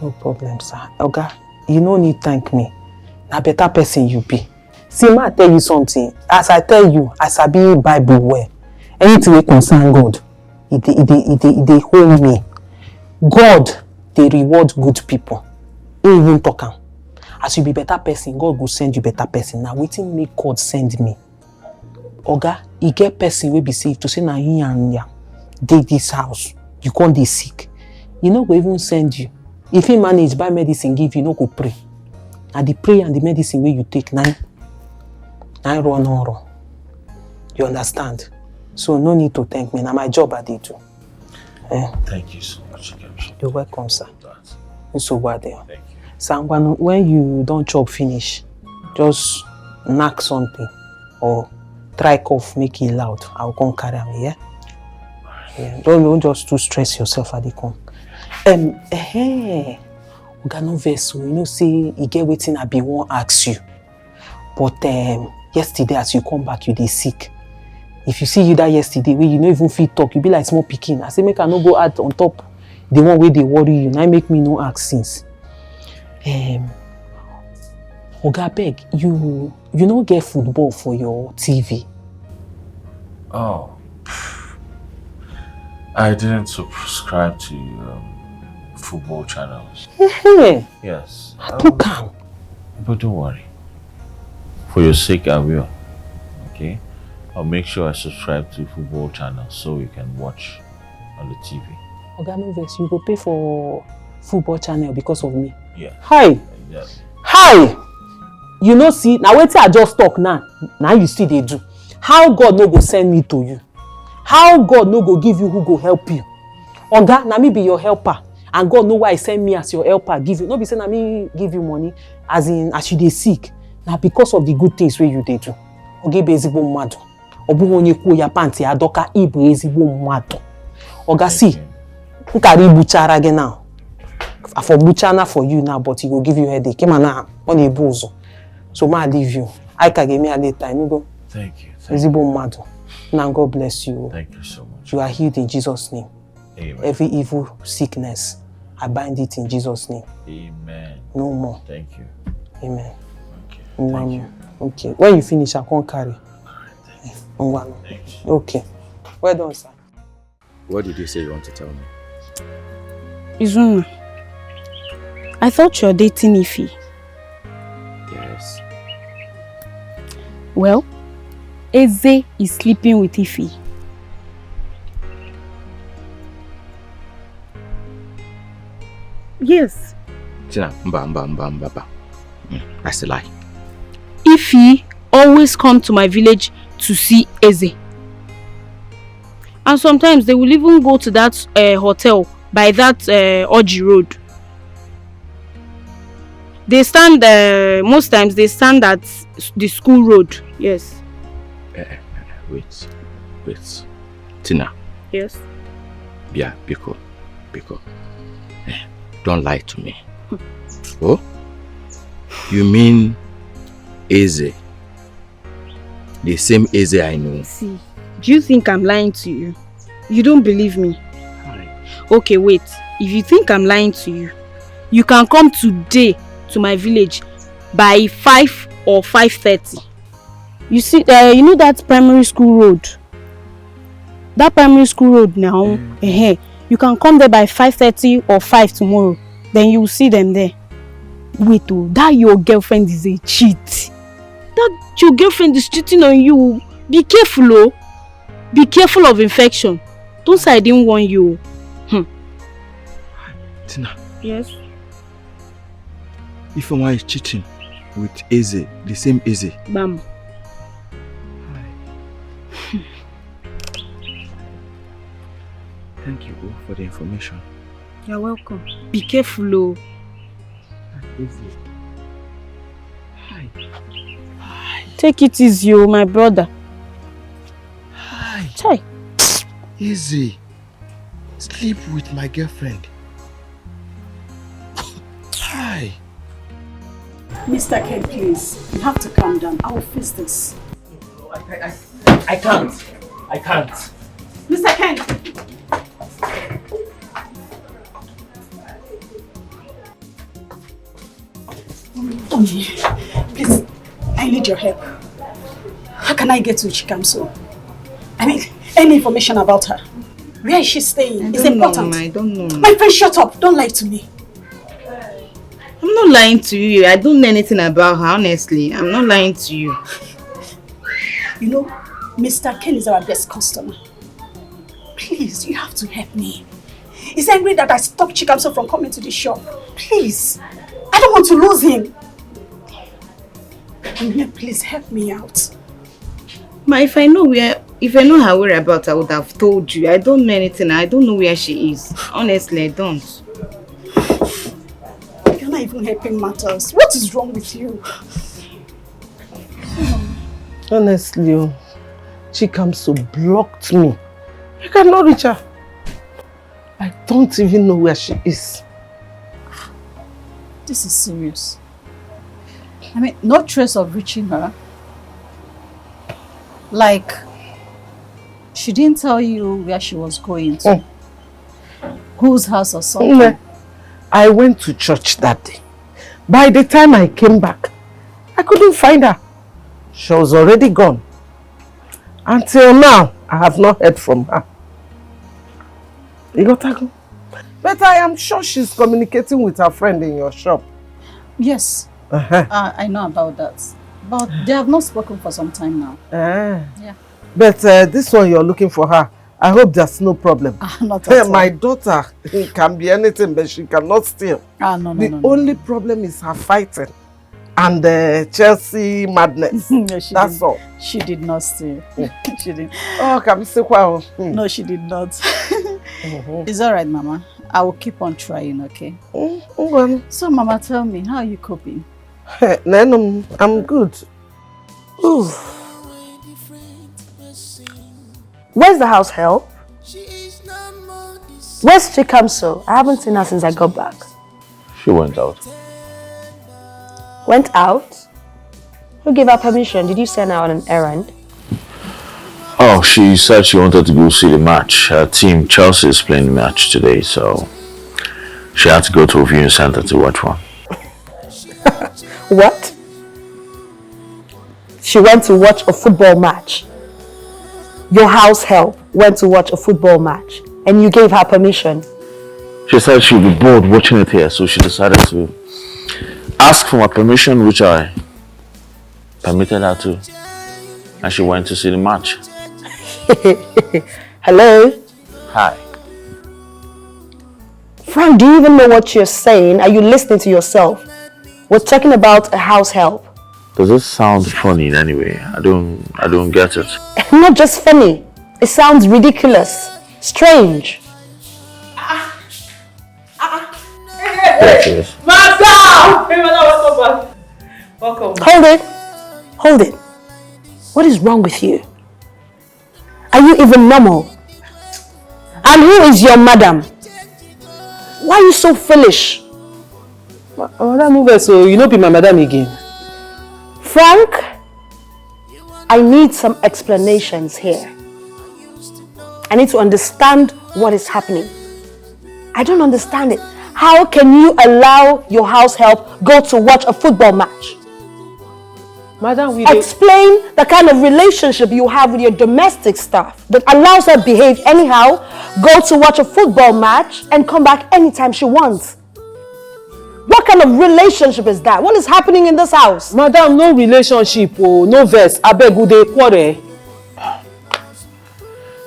No problem, sir. Oga, you no need thank me. Na better person you be. See, ma tell you something. As I tell you, I sabi Bible well. Anything wey concern God, it dey hold me. God, they reward good people. He even talk am. As you be better person, God go send you better person. Now, wetin make God send me? Oga, he get person wey be safe to say na him and ya dey this house. You can't dey sick. he no go even send you. If he manage buy medicine give you, no go pray. And the prayer and the medicine wey you take, nine run on run. You understand? So no need to thank me. Now my job I did too. Thank you so much. You're welcome, sir. So what there? Thank you. So when you don't chop finish, just knock something or try cough, make it loud. I'll come carry me, yeah? Yeah. Don't just too stress yourself at the come. No vessel, you know, say you get waiting I be won't ask you. But yesterday as you come back, you dey sick. If you see you that yesterday, where you no even fit talk, you be like small pikin. I say make I no go add on top the one where they worry you. Now make me no ask since. Oga beg, you no get football for your TV. Oh. I didn't subscribe to football channels. Yes. But don't worry. For your sake, I will. Okay? I'll make sure I subscribe to football channels so you can watch on the TV. Oga Novex, you go pay for football channel because of me? Yeah. Hi! Yes. Hi! You know, see, now wait till I just talk now. Now you see they do. How God no go send me to you? How God no go give you who go help you? Oga, na me be your helper. And God know why he send me as your helper. Give you. No be say na me give you money as in as you dey sick. Now because of the good things where you dey do. Oga be ezigbo mmadu. Obu onye kwuo ya panti adoka ibu ezigbo mmadu. Oga see. Nkari buchara gị now. For buchana for you now, but he will give you headache. Kema na on a buzo. So ma leave you. I can give me a later. You go. Thank you. Ezigbo mmadu. Now God bless you. Thank you so much. You are healed in Jesus' name. Amen. Every evil sickness, I bind it in Jesus' name. Amen. No more. Thank you. Amen. Okay. Thank you. Okay. When you finish, I can't carry. Okay. Well done, sir. What did you say you want to tell me? Izuna, I thought you're dating Ify. Yes. Well, Eze is sleeping with Ify. Yes. Tina, mba. That's a lie. Ify always come to my village to see Eze. And sometimes they will even go to that hotel by that Oji road. They stand, most times they stand at the school road. Yes. Wait. Tina. Yes. Yeah, Biko. Don't lie to me. Oh? You mean Eze? The same Eze I know. See, do you think I'm lying to you? You don't believe me? Okay, wait. If you think I'm lying to you, you can come today to my village by 5 or 5:30. You see, you know that primary school road? That primary school road now, you can come there by 5:30 or 5 tomorrow. Then you will see them there. Wait, oh, that your girlfriend is a cheat. That your girlfriend is cheating on you. Be careful, oh. Be careful of infection. Don't say I didn't warn you. Tina. Yes? If Ifeoma is cheating with Eze, the same Eze. Bam. Thank you for the information. You're welcome. Be careful, oh. Eze. Take it easy, oh, my brother. Hi. Chai. Eze. Sleep with my girlfriend. Hi. Mr. Ken, please. You have to calm down. I will fix this. I can't. Mr. Ken! Please, I need your help. How can I get to Chikamso? I mean, any information about her. Where is she staying? It's important. I don't know. My friend, shut up. Don't lie to me. I'm not lying to you. I don't know anything about her, honestly. I'm not lying to you. You know, Mr. Ken is our best customer. Please, you have to help me. He's angry that I stopped Chikamso from coming to the shop. Please, I don't want to lose him. Please help me out. Ma, if I know her whereabouts, I would have told you. I don't know anything. I don't know where she is. Honestly, I don't. You're not even helping matters. What is wrong with you? Honestly, Chikamso blocked me. I cannot reach her. I don't even know where she is. This is serious. I mean, no trace of reaching her. Like, she didn't tell you where she was going to. Whose house or something. I went to church that day. By the time I came back, I couldn't find her. She was already gone. Until now, I have not heard from her. You got her? But I am sure she's communicating with her friend in your shop. Yes. I know about that. But they have not spoken for some time now. Yeah. But this one you're looking for her, I hope there's no problem. Not at all. My daughter can be anything, but she cannot steal. No. The only problem is her fighting and Chelsea madness. That's all. She did not steal. She didn't. Oh, can we say wow? No, she did not. It's all right, Mama. I will keep on trying, okay? So, Mama, tell me, how are you coping? I'm good. Ooh. Where's the house help? Where's Chikamso? I haven't seen her since I got back. She went out. Went out? Who gave her permission? Did you send her on an errand? Oh, she said she wanted to go see the match. Her team, Chelsea, is playing the match today, so she had to go to a viewing center to watch one. What? She went to watch a football match. Your house help went to watch a football match and you gave her permission. She said she'd be bored watching it here, so she decided to ask for my permission, which I permitted her to. And she went to see the match. Hello? Hi. Frank, do you even know what you're saying? Are you listening to yourself? We're talking about a house help. Does it sound funny in any way? I don't get it. Not just funny. It sounds ridiculous. Strange. Yes, it is. Madam! Hey, madam, welcome back. Welcome. Hold it. Hold it. What is wrong with you? Are you even normal? And who is your madam? Why are you so foolish? Madam, move it so you know be my madam again. Frank, I need some explanations here. I need to understand what is happening. I don't understand it. How can you allow your house help go to watch a football match? Madam, explain the kind of relationship you have with your domestic staff that allows her to behave anyhow, go to watch a football match and come back anytime she wants. What kind of relationship is that? What is happening in this house? Madam, no relationship, no verse. I beg you, they quarrel.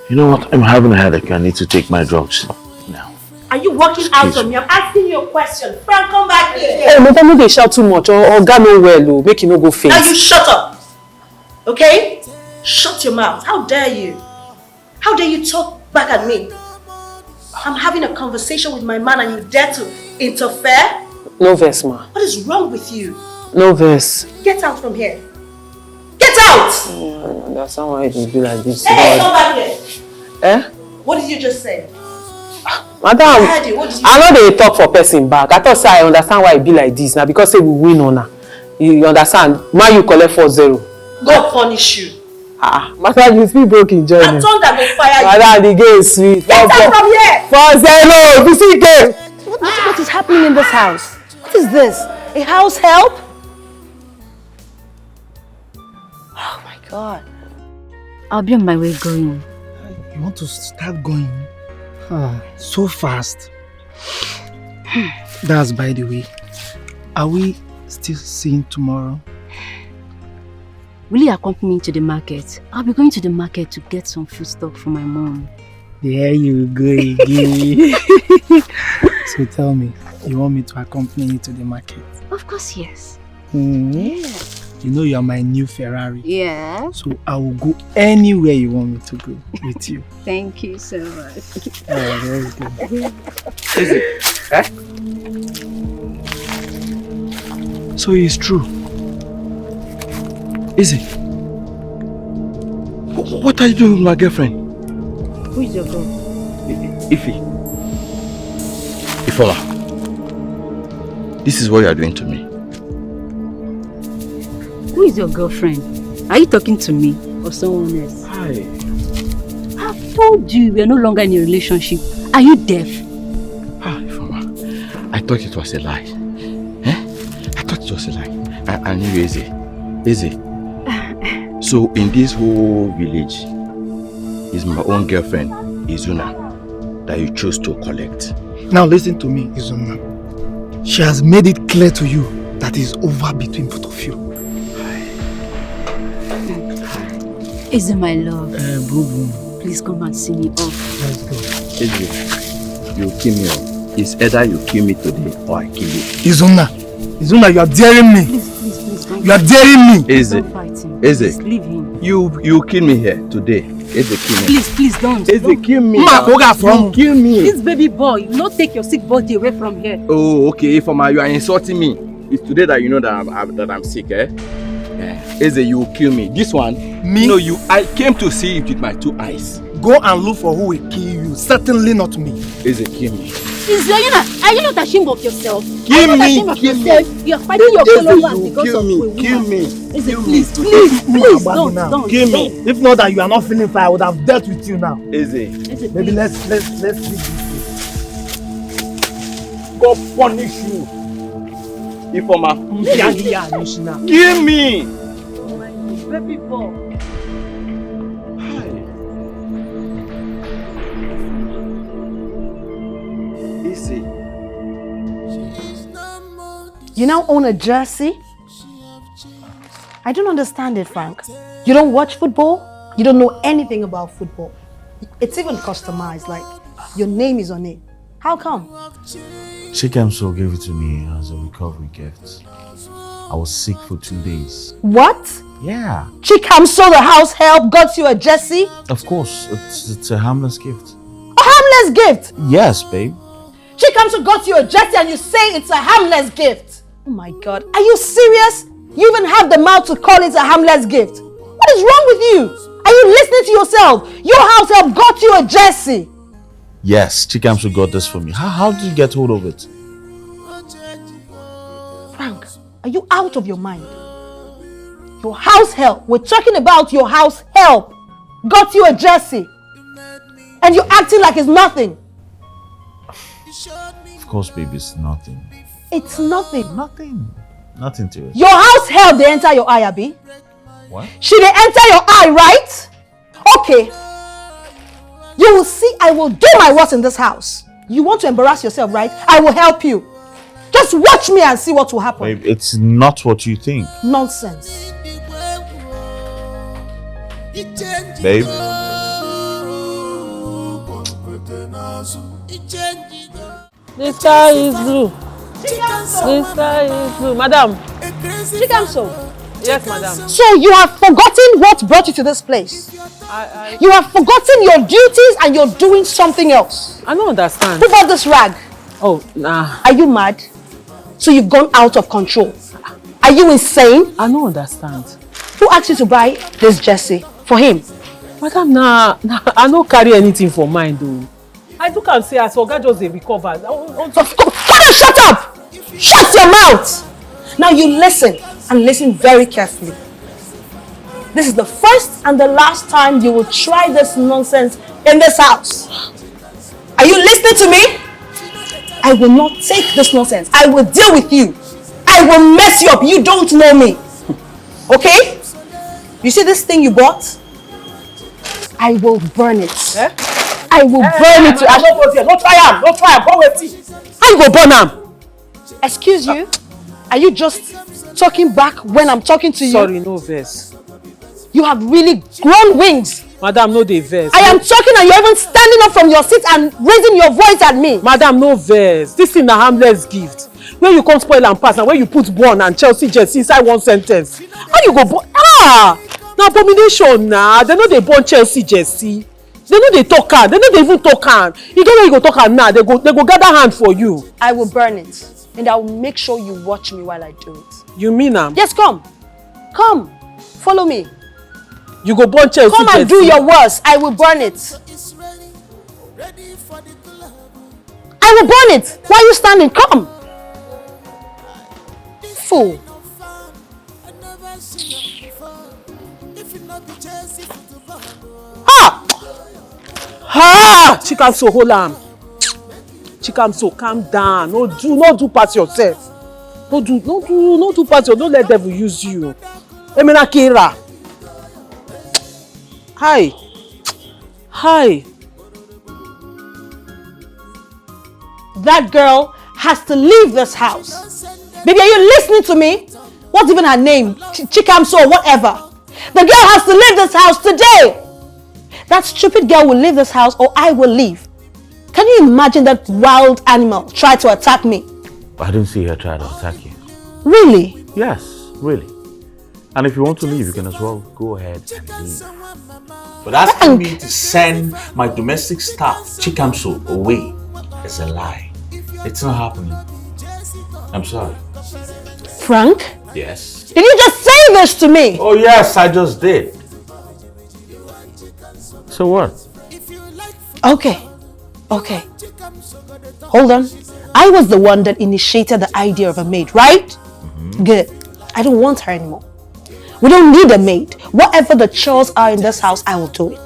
You know what? I'm having a headache. I need to take my drugs now. Are you walking out on me? I'm asking you a question. Frank, come back here. Hey, madam, no dey shout too much or God no well, make you no go faint. Now you shut up. Okay? Shut your mouth. How dare you? How dare you talk back at me? I'm having a conversation with my man and you dare to interfere? No verse, ma. What is wrong with you? No verse. Get out from here. Get out! That's how I be like this. Hey, come back here. Eh? What did you just say? Madam, I know they talk for person back. I thought say I understand why it be like this. Now because say we win on her. You understand? Man, you collect 4-0. God punish you. Madam, you feel broken journey. I'm told that will fire you. Madam, the game is sweet. Get out from here! 4-0. You see game. What is happening in this house? What is this? A house help? Oh my God. I'll be on my way going. You want to start going? So fast. That's by the way. Are we still seeing tomorrow? Will you accompany me to the market? I'll be going to the market to get some food stock for my mom. There you go again. So tell me, you want me to accompany you to the market? Of course, yes. Yeah. You know you are my new Ferrari. Yeah. So I will go anywhere you want me to go with you. Thank you so much. Oh, very good. Is it? Eh? So it's true. Is it? What are you doing with my girlfriend? Who is your girl? Ify. Ifola. This is what you are doing to me. Who is your girlfriend? Are you talking to me or someone else? Hi. I've told you we are no longer in a relationship. Are you deaf? Ifoma. I thought it was a lie. Eh? I thought it was a lie. I knew Eze. Eze. So in this whole village, is my own girlfriend, Izuna, that you chose to collect. Now listen to me, Izuna. She has made it clear to you that it's over between both of you. Is it my love? Boo. Please come and see me off. Let's go. Eze, you kill me off. It's either you kill me today or I kill you. Izuna, you are daring me. Please, don't. You are daring me. Eze, Please leave him. you kill me here today. Eze, kill me. Please don't. Eze, kill me. Kill me. This baby boy, you not take your sick body away from here. Oh, okay. Ifoma, you are insulting me. It's today that you know that I'm sick, eh? Eze, you will kill me. This one, me? No, I came to see it with my 2 eyes. Go and look for who will kill you. Certainly not me. Eze, kill me. Are you not ashamed of yourself? Kill me. You are fighting your fellow man because of who? Kill me. Please, don't. Kill me. If not that you are not feeling fine, I would have dealt with you now. Eze. Maybe let's leave this. God punish you. Ifoma. Kill me. Baby boy. Easy. You now own a jersey? I don't understand it, Frank. You don't watch football? You don't know anything about football. It's even customized, like your name is on it. How come? Chikamso gave it to me as a recovery gift. I was sick for 2 days. What? Yeah. Chikamso, the house help, got you a jersey? Of course, it's a harmless gift. A harmless gift? Yes, babe. Chikamso got you a jersey and you say it's a harmless gift? Oh my God, are you serious? You even have the mouth to call it a harmless gift. What is wrong with you? Are you listening to yourself? Your house help got you a jersey. Yes, Chikamso got this for me. How did you get hold of it? Frank, are you out of your mind? Your house help, we're talking about your house help, got you a jersey. And you're acting like it's nothing. Of course, baby, it's nothing. It's nothing. Nothing to it. Your house help, they enter your eye, Abi. What? Should they enter your eye, right? Okay. You will see I will do my worst in this house. You want to embarrass yourself, right? I will help you. Just watch me and see what will happen. Babe, it's not what you think. Nonsense. Babe. The sky is blue. The sky is blue. Madam. Chikamso. Yes, madam. So you have forgotten what brought you to this place. You have forgotten your duties and you're doing something else. I don't understand. Who bought this rag? Oh, nah. Are you mad? So you've gone out of control. Are you insane? I don't understand. Who asked you to buy this jersey? For him? Madam, nah, I don't carry anything for mine though. I do can say as Oga just recovered. Of course. Shut up! Shut your mouth! Now you listen and listen very carefully. This is the first and the last time you will try this nonsense in this house. Are you listening to me? I will not take this nonsense. I will deal with you. I will mess you up. You don't know me. Okay? You see this thing you bought? I will burn it. Eh? I will burn it to ash. No try am. Come with it. How you go burn am? Excuse you? Are you just talking back when I'm talking to you? Sorry, no verse. You have really grown wings Madam, no dey vex. I am talking and you're even standing up from your seat and raising your voice at me. Madam, no vex. This thing na harmless gift. When you come spoil and pass, and when you put born and Chelsea jersey inside one sentence, how you go born? Na abomination na. They no dey born Chelsea jersey. They no dey talk am. They no dey even talk am. You get where you go talk am now. They go gather hand for you. I will burn it, and I will make sure you watch me while I do it. You mean am? Yes, come, follow me. You go burn Chelsea jersey. Come and do your worst. I will burn it. I will burn it. Why are you standing? Come. Fool. Chikamso, hold am. Chikamso, calm down. No do pass yourself. No do pass yourself. Don't let devil use you. Emina Kira. Hi. That girl has to leave this house. Baby, are you listening to me? What's even her name? Chikamso or whatever. The girl has to leave this house today. That stupid girl will leave this house or I will leave. Can you imagine that wild animal try to attack me? I didn't see her try to attack you. Really? Yes, really. And if you want to leave, you can as well go ahead and leave. But asking me to send my domestic staff, Chikamso, away is a lie. It's not happening. I'm sorry. Frank? Yes. Did you just say this to me? Oh yes, I just did. So what? Okay. Hold on. I was the one that initiated the idea of a maid, right? Mm-hmm. Good. I don't want her anymore. We don't need a maid. Whatever the chores are in this house, I will do it.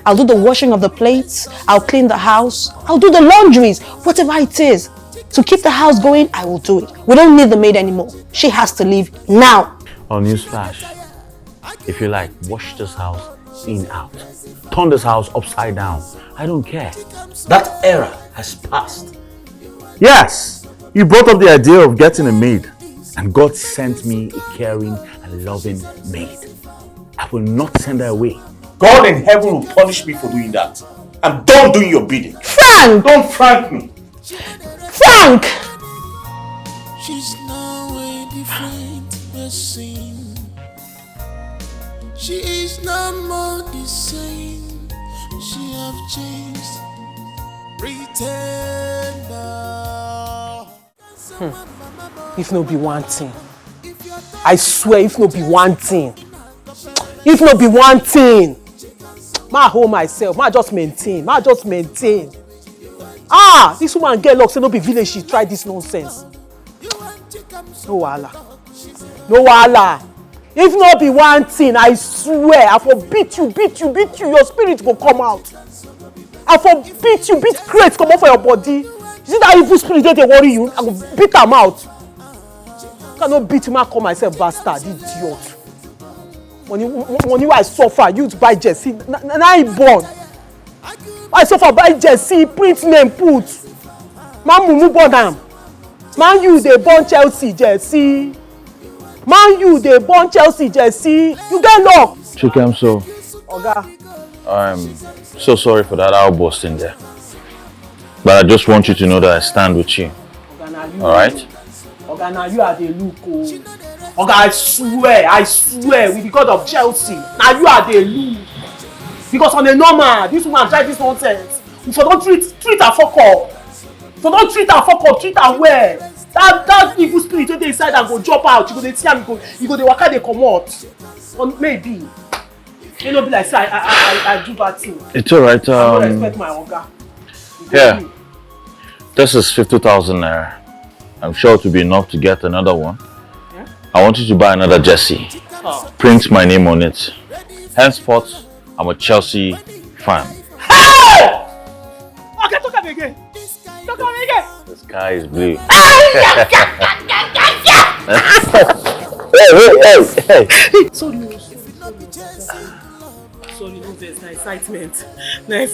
I'll do the washing of the plates. I'll clean the house. I'll do the laundries. Whatever it is. To keep the house going, I will do it. We don't need the maid anymore. She has to leave now. Oh, newsflash. If you like, wash this house in out. Turn this house upside down. I don't care. That era has passed. Yes, you brought up the idea of getting a maid. And God sent me a caring and loving maid. I will not send her away. God in heaven will punish me for doing that. I'm done doing your bidding. Frank! Don't Frank me. Frank! She's now a different person. She is no more the same. She have changed. Pretender. If no be one thing. I swear, if no be one thing. If no be one thing. Ma hold myself. Ma just maintain. This woman get luck. Say no be village. She try this nonsense. No wahala. If no be one thing, I swear, I for beat you. Your spirit will come out. I for beat you, beat crate come out for your body. You see that evil spirit that they worry you? I go beat them out. I cannot beat him and call myself bastard, idiot. Money I suffer, you to buy jersey. Now I born. I suffer buy jersey, print name, put. Man mumu born am. Man you they born Chelsea jersey. You get luck. Chikamso. Oga. I'm so sorry for that outburst in there. But I just want you to know that I stand with you. Alright? Oga, now you are the look. Oga, I swear, with the God of Chelsea, now you are the look. Because on the normal, this woman try this nonsense. If you don't treat her fuck up. Treat her well. That evil spirit wey dey inside am go drop out. You go dey see am, you go dey waka dey comot. Or maybe. You know, be like say I do bad thing. It's alright. I don't respect my oga. Yeah. This is 50,000 naira. I'm sure it will be enough to get another one. Yeah? I want you to buy another jersey. Print my name on it. Henceforth, I'm a Chelsea fan. Hey! Okay, talk again. The sky is blue. Hey. Sorry, no vex, na excitement. Blues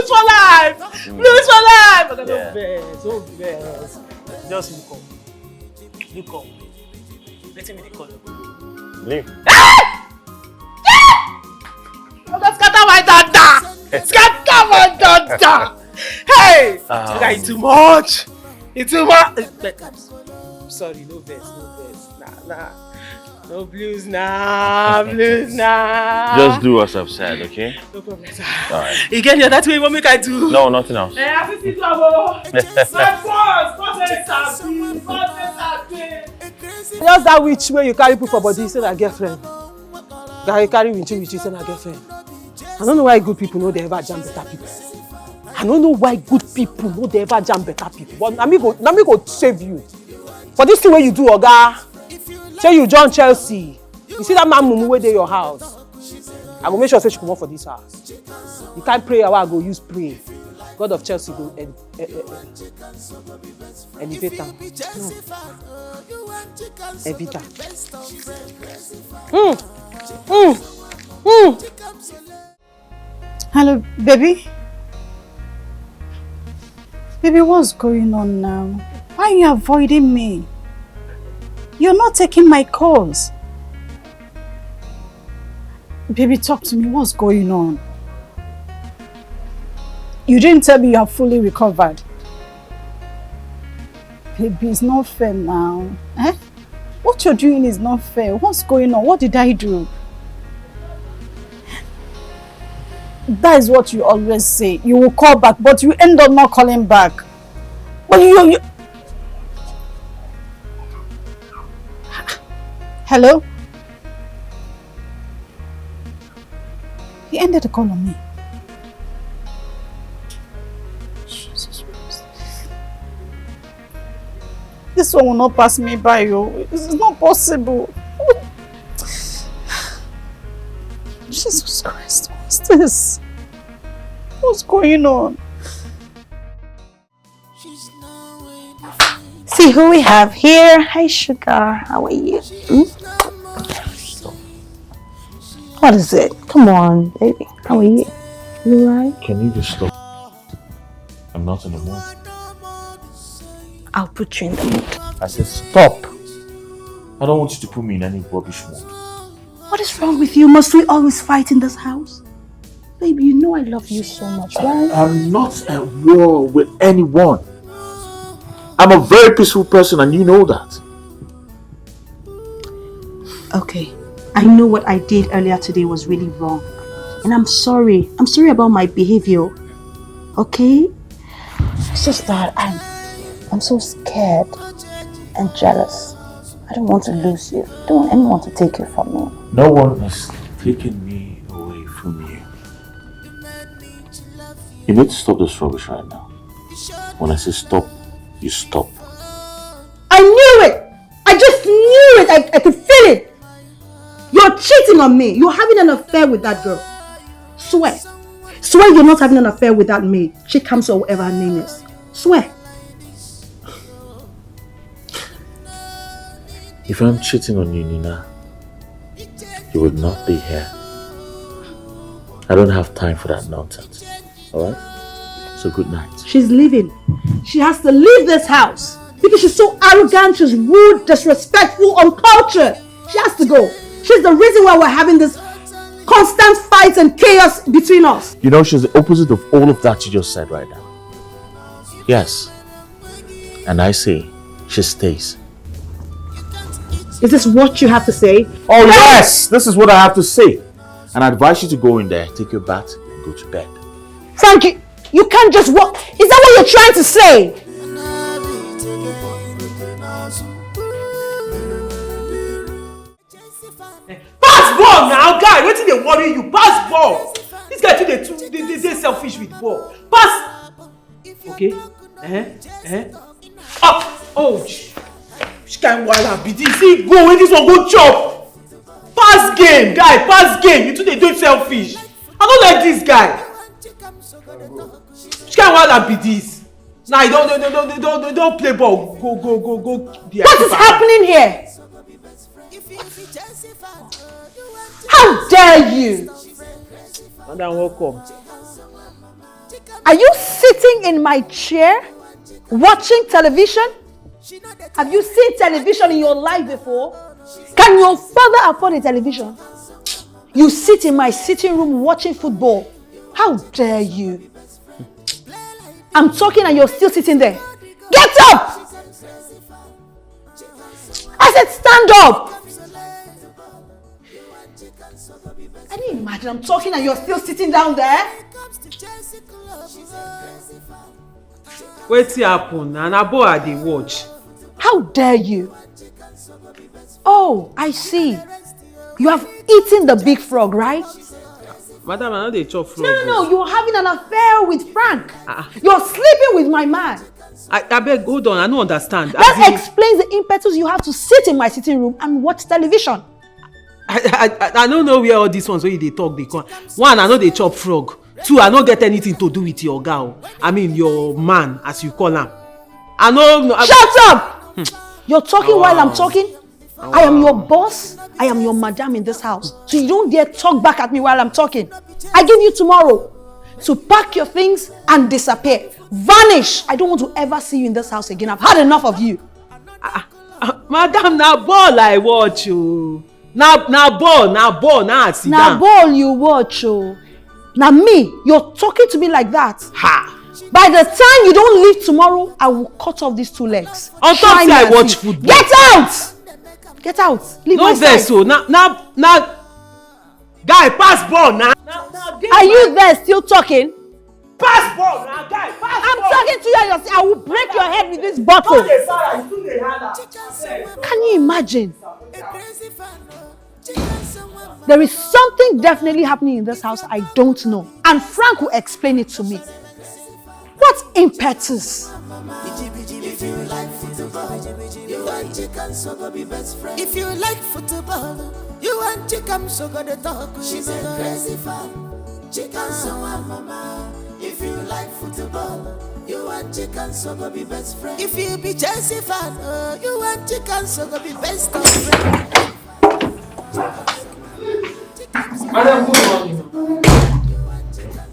for life. Okay, don't vex. Just look up. Let me call you. Leave. Come on, Danga! Hey! Guy, too much! It's too much! Sorry, no verse. Nah. No blues now, Just do as I've said, okay? No problem, sir. Alright. You get here, that's what you want me to do. No, nothing else. Just that witch where you carry put for body, say na girlfriend. Guy carry witchy, say na girlfriend. I don't know why good people know they ever jam better people. I don't know why good people know they ever jam better people. But na me go save you. For this thing where you do, Oga, say you join Chelsea. You see that man mumu wey dey your house. I go make sure say she come out for this house. You can't pray, I go use pray. God of Chelsea go elevate am. Evita. Hello, baby. Baby, what's going on now? Why are you avoiding me? You're not taking my calls. Baby, talk to me. What's going on? You didn't tell me you are fully recovered. Baby, it's not fair now. Eh? What you're doing is not fair. What's going on? What did I do? That is what you always say. You will call back, but you end up not calling back. But you... Hello? He ended the call on me. Jesus Christ. This one will not pass me by, yo. This is not possible. Jesus Christ, what's this? What's going on? See who we have here. Hi, sugar. How are you? What is it? Come on, baby. How are you? You alright? Can you just stop? I'm not in the mood. I'll put you in the mood. I said stop. I don't want you to put me in any rubbish mood. What is wrong with you? Must we always fight in this house? Baby, you know I love you so much, right? I'm not at war with anyone. I'm a very peaceful person and you know that. Okay. I know what I did earlier today was really wrong. And I'm sorry. I'm sorry about my behavior. Okay? It's just that I'm so scared and jealous. I don't want to lose you. I don't want anyone to take you from me. No one has taken me away from you. You need to stop this rubbish right now. When I say stop, you stop. I knew it! I just knew it! I could feel it! You're cheating on me! You're having an affair with that girl. Swear. Swear you're not having an affair with that maid. Chikamso or whatever her name is. Swear. If I'm cheating on you, Nina, you would not be here. I don't have time for that nonsense. Alright? So good night. She's leaving. She has to leave this house. Because she's so arrogant, she's rude, disrespectful, uncultured. She has to go. She's the reason why we're having this constant fights and chaos between us. You know, she's the opposite of all of that you just said right now. Yes. And I say, she stays. Is this what you have to say? Oh yes! This is what I have to say. And I advise you to go in there, take your bath, and go to bed. Frank, you can't just walk. Is that what you're trying to say? Pass ball now, guy. Wetin dey worry you? Pass ball. This guy too dey selfish with ball. Pass. Okay. Up. Oh. Which kind wahala be this? See, go when this one go chop. Pass game, guy. Pass game. You too dey do selfish. I don't like this guy. Which kind wahala be this? Nah, you don't play ball. Go. What is happening here? How dare you? Madam, welcome. Are you sitting in my chair watching television? Have you seen television in your life before? Can your father afford a television? You sit in my sitting room watching football. How dare you? I'm talking and you're still sitting there. Get up! I said stand up! I didn't imagine I'm talking and you're still sitting down there. Wetin happen? And abo I dey watch. How dare you? Oh, I see. You have eaten the big frog, right? Madam, I know they chop frog. No, you're having an affair with Frank. You're sleeping with my man. I beg, hold on, I don't understand. That explains the impetus you have to sit in my sitting room and watch television. I don't know where all these ones where they talk they come. One, I know they chop frog. Two, I don't get anything to do with your girl. I mean your man, as you call him. I know. Shut up! You're talking while I'm talking. I am your boss. I am your madam in this house. So you don't dare talk back at me while I'm talking. I give you tomorrow to pack your things and disappear. Vanish. I don't want to ever see you in this house again. I've had enough of you. Madam, now ball I watch you. Now ball, now sit down. Now ball you watch you. Now me, you're talking to me like that. Ha! By the time you don't leave tomorrow, I will cut off these two legs. On top say I watch football. Get out! Get out. Leave my side. So now, guy, pass ball now. Are you there still talking? Pass ball now, guy. I'm talking to you and I will break your head with this bottle. Can you imagine? There is something definitely happening in this house I don't know. And Frank will explain it to me. What impetus? If you like football, you and chicken so go be best friend. If you like football, you and chicken so go the talk. She's a crazy fan. Chicken so mama. If you like football, you and chicken so go be best friend. If you be Chelsea fan, you and chicken so go be best of friend. Madam, good morning.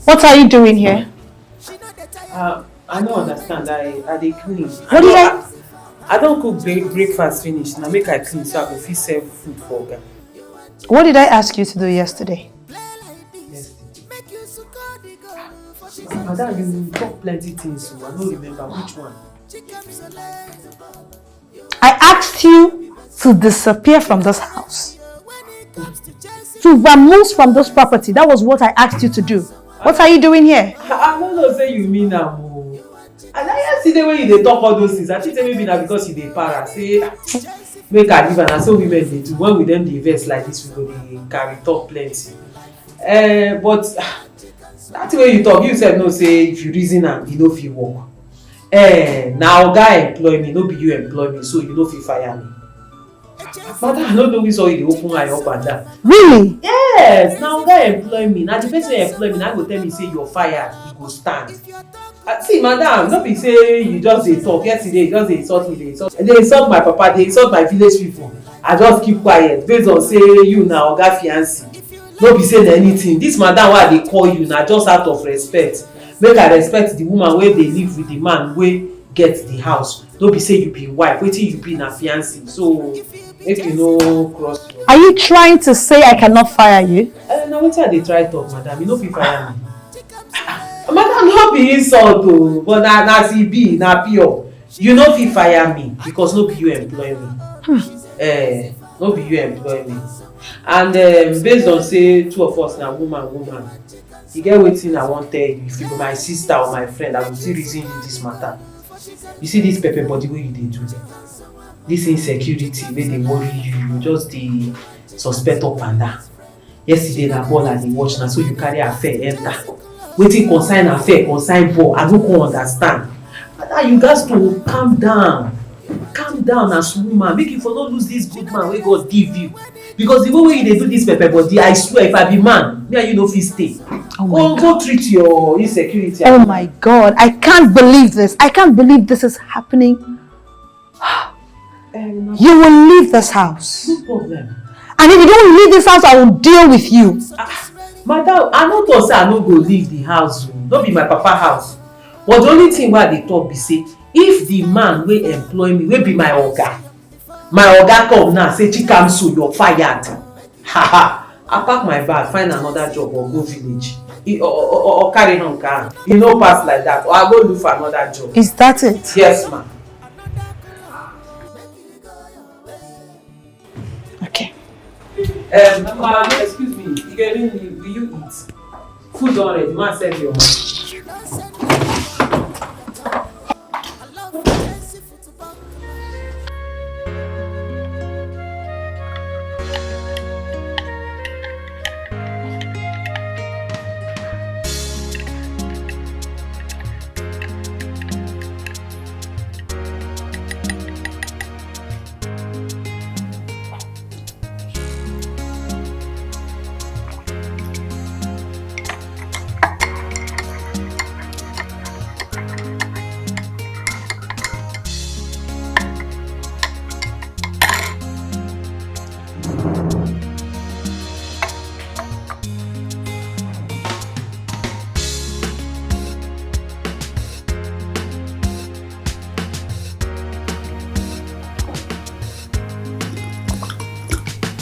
What are you doing here? I don't understand. I dey clean. What did I don't cook breakfast finish. Now make I clean so I go fit serve food for Oga. What did I ask you to do yesterday? Madam, you talk plenty things, so I don't remember which one. I asked you to disappear from this house. To vamoose from this property. That was what I asked you to do. What are you doing here? I don't know say you mean am o. And I yesterday when you dey talk all those things, I think say maybe na because you dey para say make I leave am, na so women dey do. When we dem dey vex like this, we go dey carry talk plenty. But that way you talk, you sef know say if you reason am, e no fit work. Na Oga employ me, no be you employ me, so you no fit fire me. Madam, I don't know which one you dey open eye up and down. Really? Yes, na Oga employ me. Na the person wey employ me na go tell me say you're fired, you go stand. See, madam, no be say you just dey talk. Yesterday you just dey insult me, dey insult my papa, dey insult my village people. I just keep quiet based on say you na Oga fiancé. No be say na anything. This madam wey I dey call you na just out of respect. Make I respect the woman wey dey live with the man wey get the house. No be say you be wife, wetin you be na fiancé. So make you no cross. Are you trying to say I cannot fire you? Na wetin I dey try talk, madam. You no fit fire me. Madam, no be insult o, but na as e be, na pure. You no fit fire me because no be you employ me. No be you employ me. And based on say two of us na woman, you get wetin I wan tell you. If you be my sister or my friend, I go still reason you this matter. You see this pepper body wey you dey do, this insecurity wey dey worry you, you just dey suspect up and down. Yesterday na ball I dey watch, na so you carry affair enter. Wetin concern affair concern ball, I no come understand. Madam, you gats to calm down as woman, make you for no lose this good man wey God give you. Because the way wey you dey do this pepper body, I swear if I be man, me and you no fit stay. Go treat your insecurity. Oh my God, I can't believe this. I can't believe this is happening. You will leave this house. No problem. And if you don't leave this house, I will deal with you. Madam, I no talk say I no go leave the house. No be my papa house. But the only thing wey I dey talk be say, if the man wey employ me, wey be my oga come now say Chikamso, you're fired. I pack my bag, find another job or go village. or carry on can. You no pass like that. Or I go look for another job. Is that it? Yes, ma'am. Okay. Mama, excuse me. Will you eat? Food already. Man, send your money.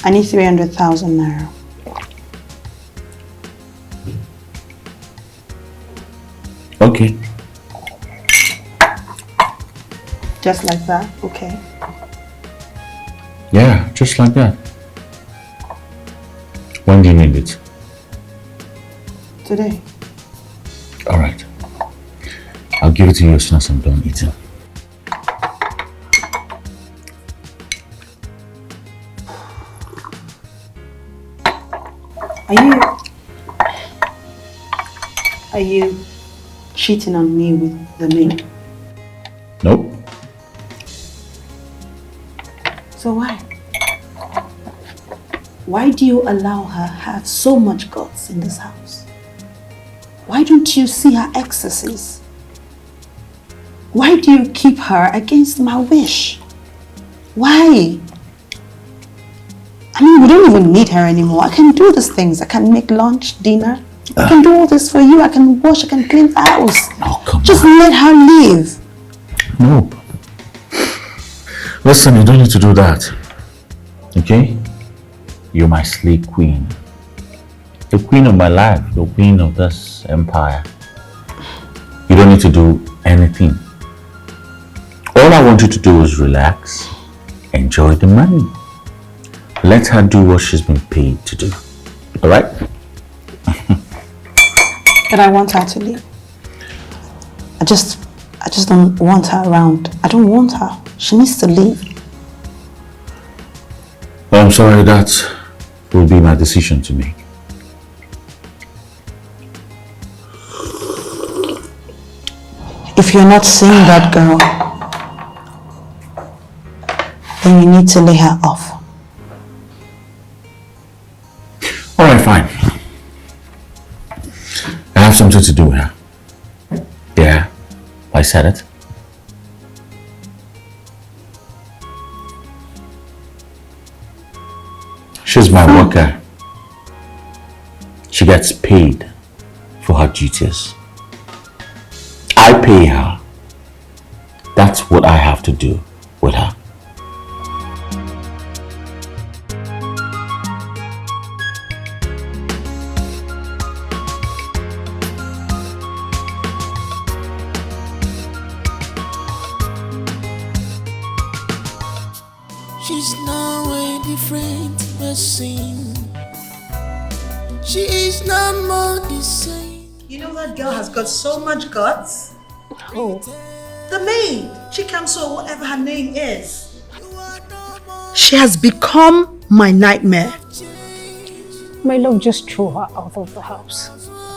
I need 300,000 naira. Okay. Just like that? Okay. Yeah, just like that. When do you need it? Today. All right. I'll give it to you as soon as I'm done eating. Are you cheating on me with the maid? Nope. So why? Why do you allow her have so much guts in this house? Why don't you see her excesses? Why do you keep her against my wish? Why? I mean, we don't even need her anymore. I can do these things. I can make lunch, dinner. I can do all this for you. I can wash, I can clean the house. Oh, come Just on. let her live. Nope. Listen, you don't need to do that. Okay? You're my slave queen. The queen of my life. The queen of this empire. You don't need to do anything. All I want you to do is relax. Enjoy the money. Let her do what she's been paid to do. Alright? But I want her to leave. I just don't want her around. I don't want her. She needs to leave. Well, I'm sorry, that will be my decision to make. If you're not seeing that girl, then you need to lay her off. Alright, fine. I have something to do here. Yeah, I said it. She's my worker. She gets paid for her duties. I pay her. That's what I have to do with her. She's now a different person. She is not more the same. You know that girl has got so much guts? Who? The maid, Chikamso, whatever her name is. She has become my nightmare. My love, just throw her out of the house.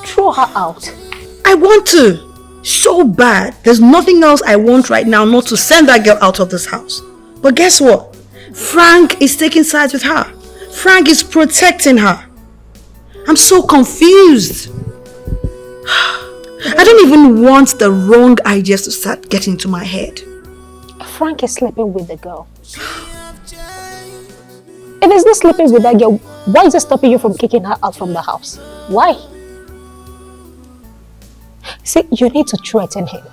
Throw her out. I want to. So bad. There's nothing else I want right now not to send that girl out of this house. But guess what? Frank is taking sides with her. Frank is protecting her. I'm so confused. I don't even want the wrong ideas to start getting into my head. Frank is sleeping with the girl. If he's not sleeping with that girl, why is it stopping you from kicking her out from the house? Why? See, you need to threaten him.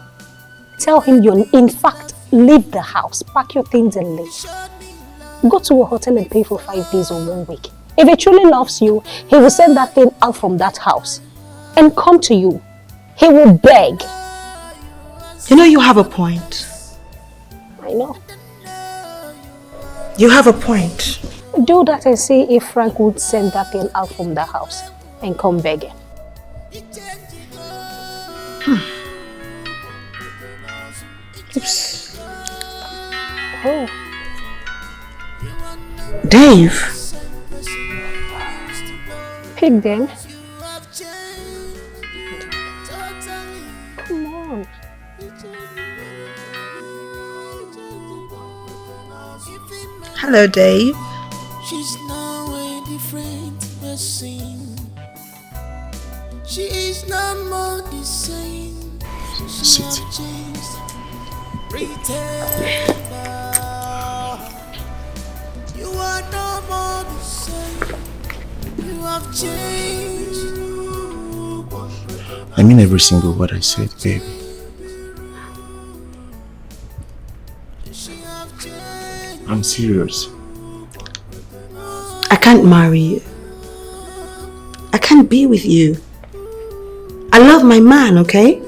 Tell him you'll, in fact, leave the house, pack your things and leave. Go to a hotel and pay for 5 days or 1 week. If he truly loves you, he will send that thing out from that house. and come to you. He will beg. You know, you have a point. I know. You have a point. Do that and see if Frank would send that girl out from the house and come begging. Oops. Oh. Dave. Pick them. Come on. Hello, Dave. She's now a different person. She is no more the same. Sit. You are no more the same. You have changed. I mean every single word I said, baby. I'm serious. I can't marry you. I can't be with you. I love my man, okay?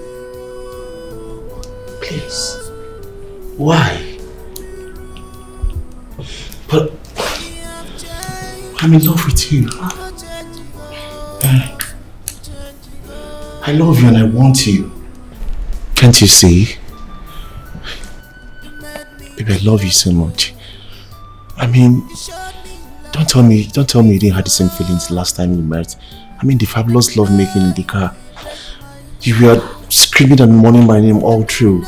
Please. Why? But I'm in love with you. I love you and I want you. Can't you see? Baby, I love you so much. I mean, don't tell me you didn't have the same feelings the last time we met. I mean, the fabulous love making in the car. You were screaming and mourning my name all through.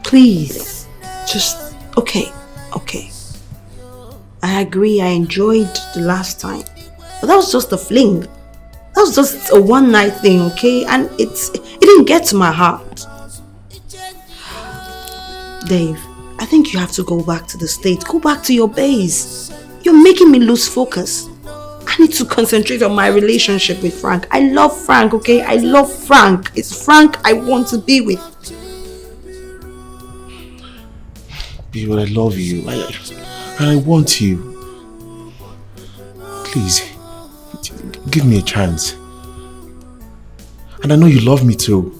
Please. Just, okay. I agree, I enjoyed the last time. But that was just a fling. That was just a one night thing, okay? And it didn't get to my heart. Dave, I think you have to go back to the States. Go back to your base. You're making me lose focus. I need to concentrate on my relationship with Frank. I love Frank, okay? I love Frank. It's Frank I want to be with. Baby, I love you. And I want you. Please, give me a chance. And I know you love me too.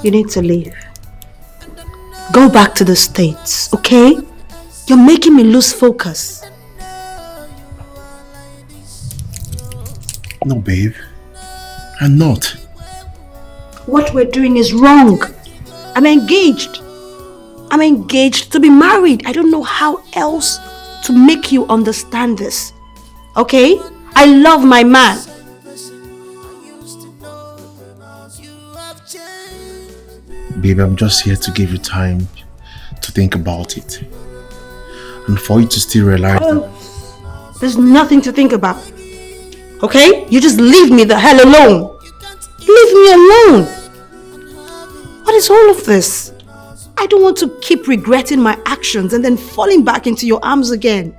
You need to leave. Go back to the States, okay? You're making me lose focus. No, babe. I'm not. What we're doing is wrong. I'm engaged. I'm engaged to be married. I don't know how else to make you understand this. Okay? I love my man. Babe, I'm just here to give you time to think about it. And for you to still realize that... There's nothing to think about. Okay? You just leave me the hell alone. Leave me alone. What is all of this? I don't want to keep regretting my actions and then falling back into your arms again.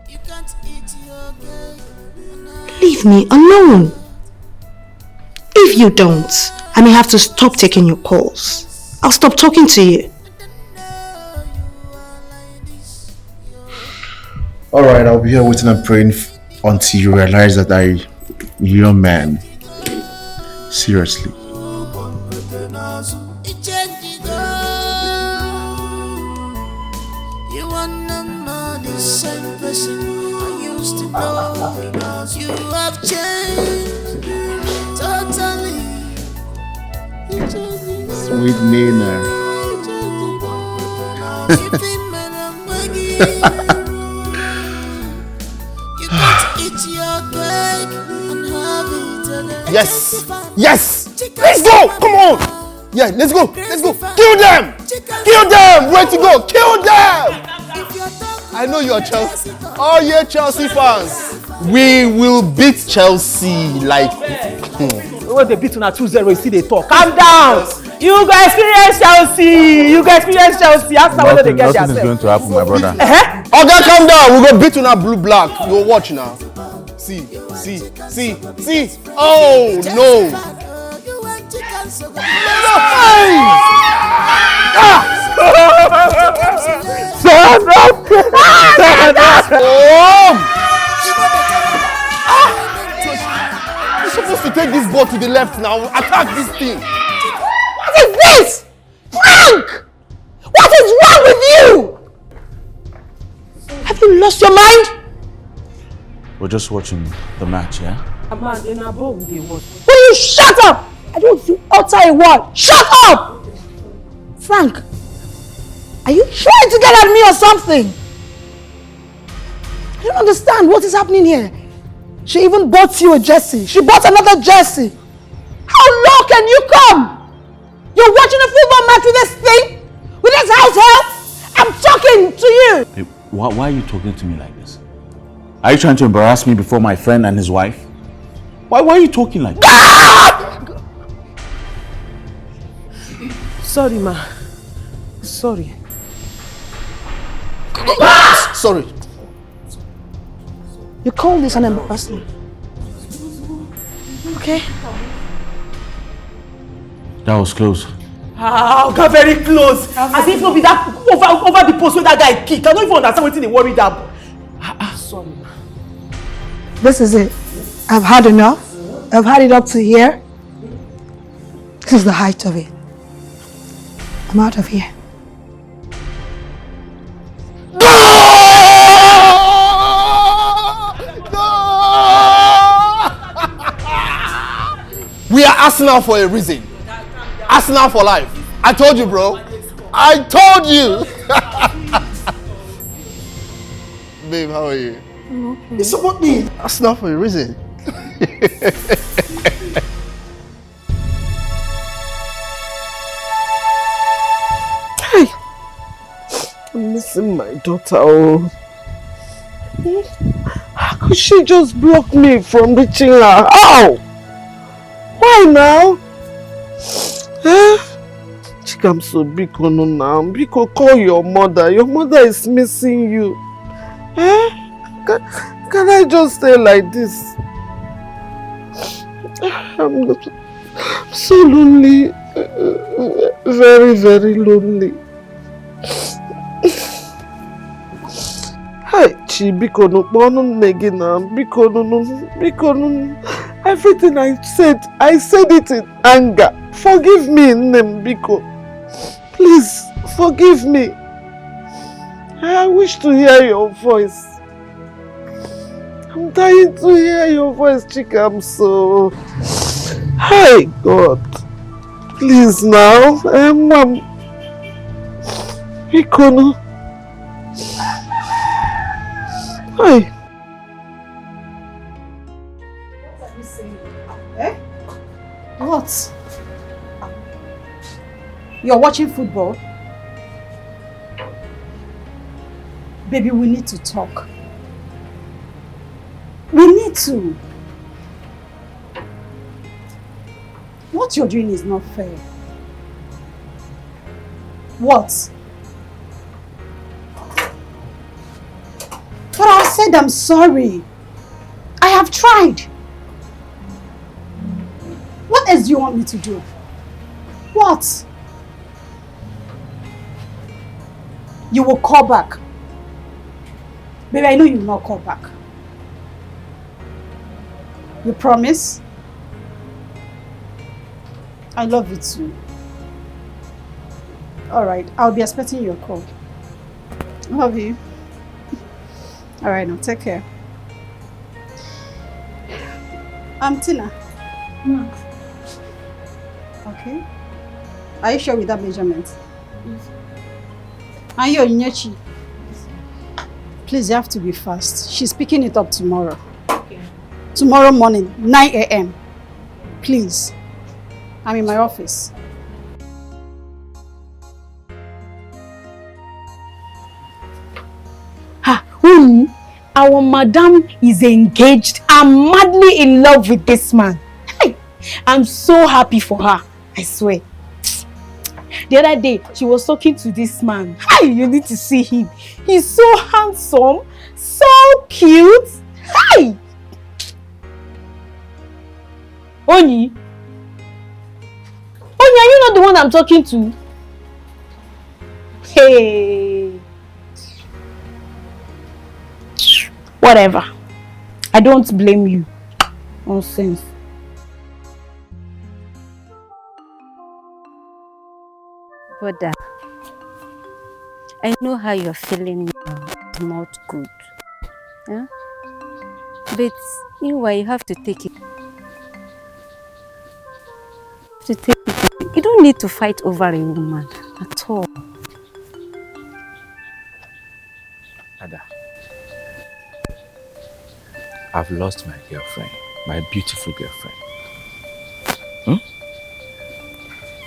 Leave me alone. If you don't, I may have to stop taking your calls. I'll stop talking to you. Alright, I'll be here waiting and praying until you realize that you're your man. Seriously. You are not the same person I used to know. You have changed totally. Sweet Nina. Yes! Yes! Let's go! Come on! Yeah, let's go! Let's go! Kill them! Kill them! Where to go? Kill them! I know you're Chelsea. All you Chelsea fans. We will beat Chelsea like... When they beat una 2-0, you see they talk. Calm down! You go experience Chelsea! You go experience Chelsea after when they get Nothing is going to happen, my brother. Okay, calm down. We go beat una blue-black. You go watch now. See. Oh, no. You're supposed to take this ball to the left now. Attack this thing. What is this? Frank! What is wrong with you? Have you lost your mind? We're just watching the match, yeah? Will you shut up? I don't want to utter a word. Shut up! Frank, are you trying to get at me or something? I don't understand what is happening here. She even bought you a jersey. She bought another jersey. How low can you come? You're watching a football match with this thing? With this house help? I'm talking to you. Hey, why are you talking to me like this? Are you trying to embarrass me before my friend and his wife? Why are you talking like that? Sorry, ma. Sorry. Sorry. You call this an embarrassment? Okay. That was close. Got very close. As if not be that over the post where that guy kicked. I don't even understand what they worry that. Sorry, ma. This is it. I've had enough. I've had it up to here. This is the height of it. I'm out of here. We are Arsenal for a reason. Arsenal for life. I told you, bro. I told you. Babe, how are you? Okay. You support me. Arsenal for a reason. Hey, I'm missing my daughter. Oh. How could she just block me from reaching her? How? Why now? Chikamso, Biko no now. Biko, call your mother. Your mother is missing you. Can I just stay like this? I'm so lonely. Very, very lonely. Hi, Chi, Biko no, Bono Negina, Biko no, Biko no. Everything I said it in anger. Forgive me, Biko. Please, forgive me. I wish to hear your voice. I'm dying to hear your voice, Chika. I'm so... Hi, God. Please now. Mom. Biko no. Hi. What? You're watching football? Baby, we need to talk. We need to. What you're doing is not fair. What? But I said I'm sorry. I have tried. What else do you want me to do? What? You will call back. Baby, I know you will not call back. You promise? I love you too. Alright, I'll be expecting your call. Love you. Alright, now take care. Tina. Okay. Are you sure with that measurement? Yes. And you're Nyechi. Please, you have to be fast. She's picking it up tomorrow. Okay. Tomorrow morning, 9 a.m. Please. I'm in my office. Our madam is engaged and madly in love with this man. Hey, I'm so happy for her, I swear. The other day, she was talking to this man. Hey, you need to see him. He's so handsome, so cute. Hey! Oni, are you not the one I'm talking to? Hey. Whatever. I don't blame you. Nonsense. Brother, I know how you're feeling now. It's not good. Yeah? But anyway, you have to take it. You don't need to fight over a woman at all. Ada, I've lost my girlfriend, my beautiful girlfriend.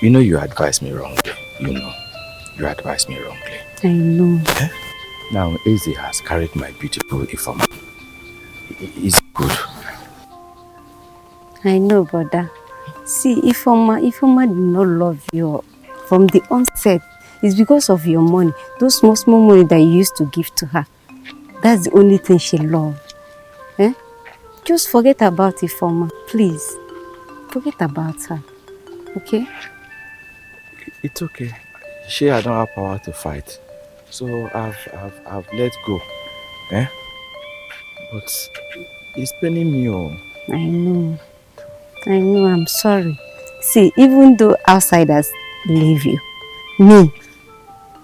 You know you advised me wrongly. You advised me wrongly. I know. Eh? Now Eze has carried my beautiful Ifeoma. It's good. I know, brother. See, Ifeoma did not love you from the onset. It's because of your money. Those small money that you used to give to her. That's the only thing she loved. Eh? Just forget about Ifeoma, please. Forget about her. Okay? It's okay. I don't have power to fight. So I've let go. Eh? But it's paining me. I know, I'm sorry. See, even though outsiders leave you, me,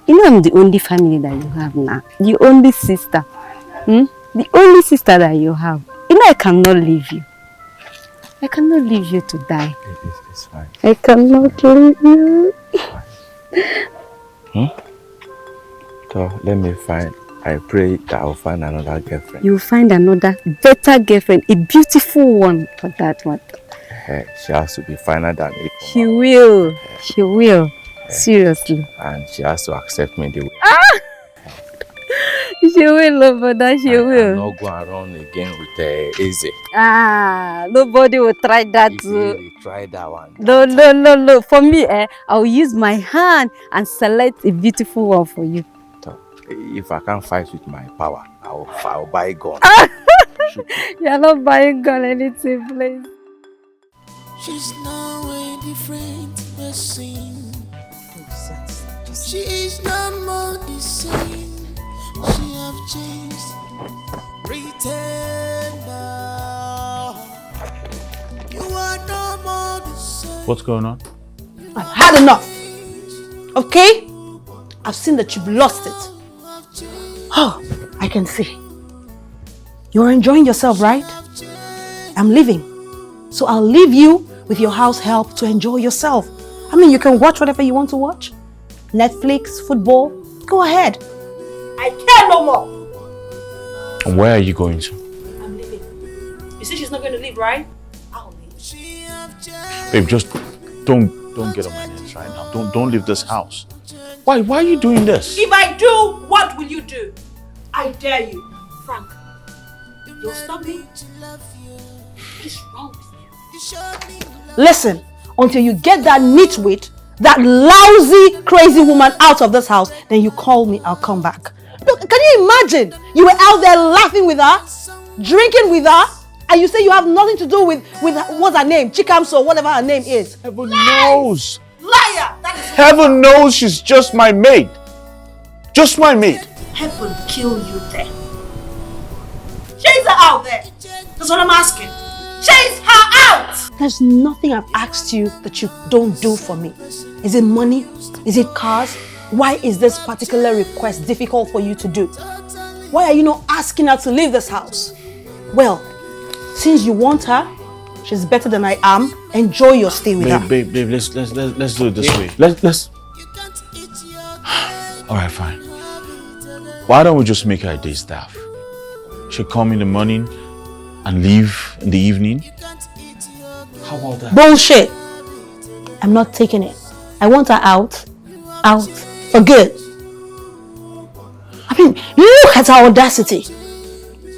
I'm the only family that you have now. The only sister. The only sister that you have. I cannot leave you. I cannot leave you to die. It's fine. I cannot leave you. So let me find. I pray that I'll find another girlfriend. You'll find another better girlfriend, a beautiful one for that one. She has to be finer than it. She will. She will. Seriously. And she has to accept me the way. She will, brother. She will. I'm not going around again with Eze. Nobody will try that. Really try that one. No. For me, I'll use my hand and select a beautiful one for you. So, if I can't fight with my power, I'll buy a gun. You're not buying gun anything, please. She's now a different person. She is no more the same. She have changed. Pretender. You are no more the same. What's going on? I've had enough. Okay? I've seen that you've lost it. Oh, I can see. You're enjoying yourself, right? I'm leaving. So I'll leave you with your house help to enjoy yourself. I mean, you can watch whatever you want to watch. Netflix, football, go ahead. I care no more. And where are you going to? I'm leaving. You see she's not going to leave, right? I'll leave. Babe, just don't get on my nerves right now. Don't leave this house. Why are you doing this? If I do, what will you do? I dare you. Frank, you'll stop me? What is wrong with you? Listen, until you get that nitwit, that lousy, crazy woman out of this house, then you call me, I'll come back. Look, can you imagine? You were out there laughing with her, drinking with her, and you say you have nothing to do with what's her name? Chikamso, whatever her name is. Heaven knows. Liar! That is Heaven knows she's just my maid. Just my maid. Heaven kill you there. Chase her out there. That's what I'm asking. Chase her out! There's nothing I've asked you that you don't do for me. Is it money? Is it cars? Why is this particular request difficult for you to do? Why are you not asking her to leave this house? Well, since you want her, she's better than I am. Enjoy your stay with her. Babe, let's do it this way. Let's. All right, fine. Why don't we just make her a day staff? She'll come in the morning and leave in the evening. How about that? Bullshit. I'm not taking it. I want her out for good. I mean, look at her audacity.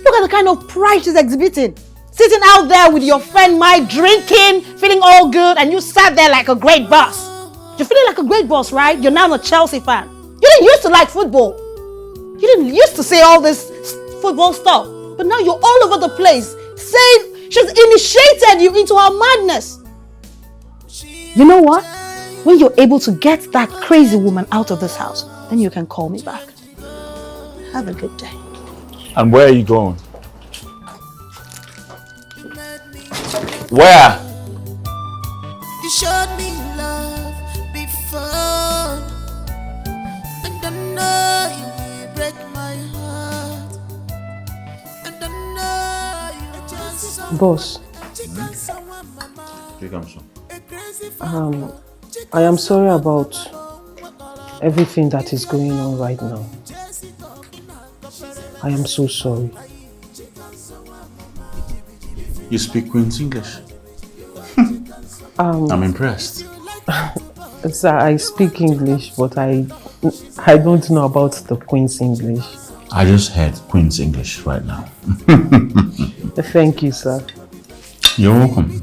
Look at the kind of pride she's exhibiting. Sitting out there with your friend Mike, drinking, feeling all good, and you sat there like a great boss. You're feeling like a great boss, right? You're now a Chelsea fan. You didn't used to like football. You didn't used to say all this football stuff. But now you're all over the place saying she's initiated you into her madness. You know what? When you're able to get that crazy woman out of this house, then you can call me back. Have a good day. And where are you going? Where? You showed me love before, and I know you will break my heart, and I know you just Boss, I am sorry about everything that is going on right now. I am so sorry. You speak Queen's English? I'm impressed. Sir, I speak English, but I don't know about the Queen's English. I just heard Queen's English right now. Thank you, sir. You're welcome.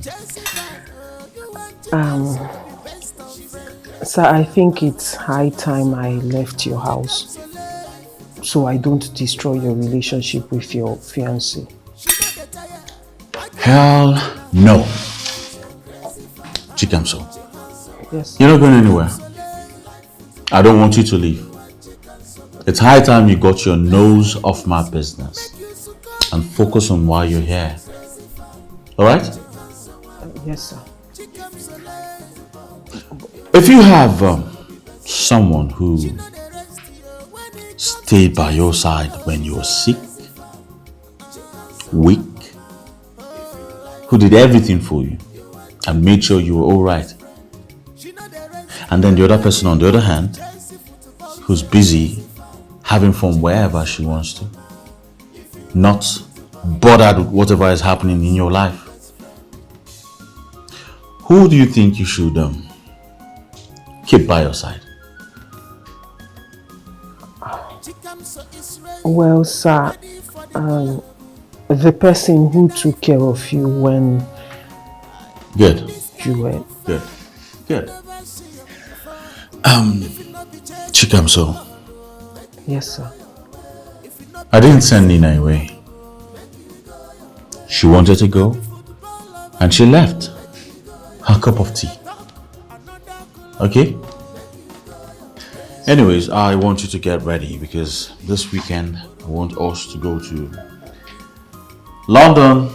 Sir, I think it's high time I left your house so I don't destroy your relationship with your fiancé. Hell no. Chikamso. Yes. You're not going anywhere. I don't want you to leave. It's high time you got your nose off my business and focus on why you're here. Alright? Yes, sir. If you have someone who stayed by your side when you were sick, weak, who did everything for you and made sure you were alright, and then the other person on the other hand who's busy having fun wherever she wants to, not bothered with whatever is happening in your life, who do you think you should keep by your side? Well, sir, the person who took care of you when Good. you were... Good. Good. Chikamso, Yes, sir. I didn't send Nina away. She wanted to go and she left. Her cup of tea. Okay? Anyways, I want you to get ready because this weekend I want us to go to London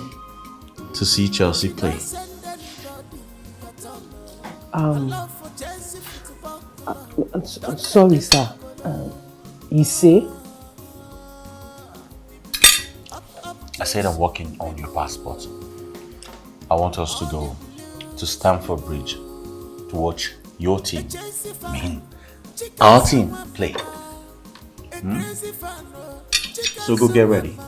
to see Chelsea play. Sorry, sir. You say? I said I'm working on your passport. I want us to go to STAMFORD Bridge to watch your team, our team, play. So go get ready.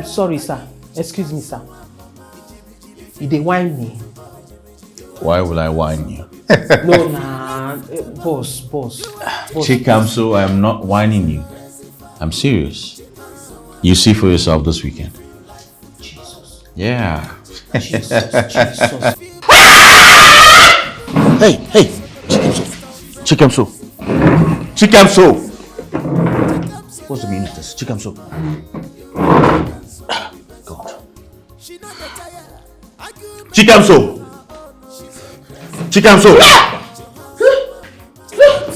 Sorry, sir. Excuse me, sir. You dey whine me. Why will I whine you? No, nah. Boss. Chikamso, I am not whining you. I'm serious. You see for yourself this weekend. Jesus. Yeah. Jesus. Hey, Chikamso. What's the meaning of this? Chikamso. God. Chikamso.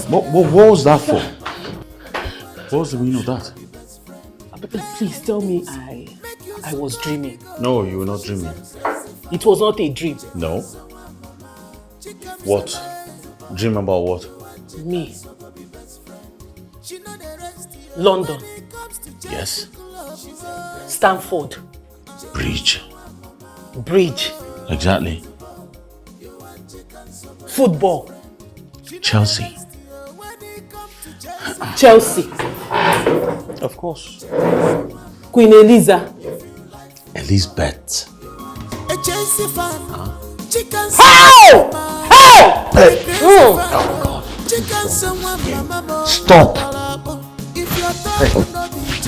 What was that for? What was the meaning of that? Please tell me I was dreaming. No, you were not dreaming. It was not a dream. No. What? Dream about what? Me. London. Yes. STAMFORD Bridge. Exactly. Football. Chelsea. Of course. Queen Eliza. Elizabeth. How? Oh God. Stop.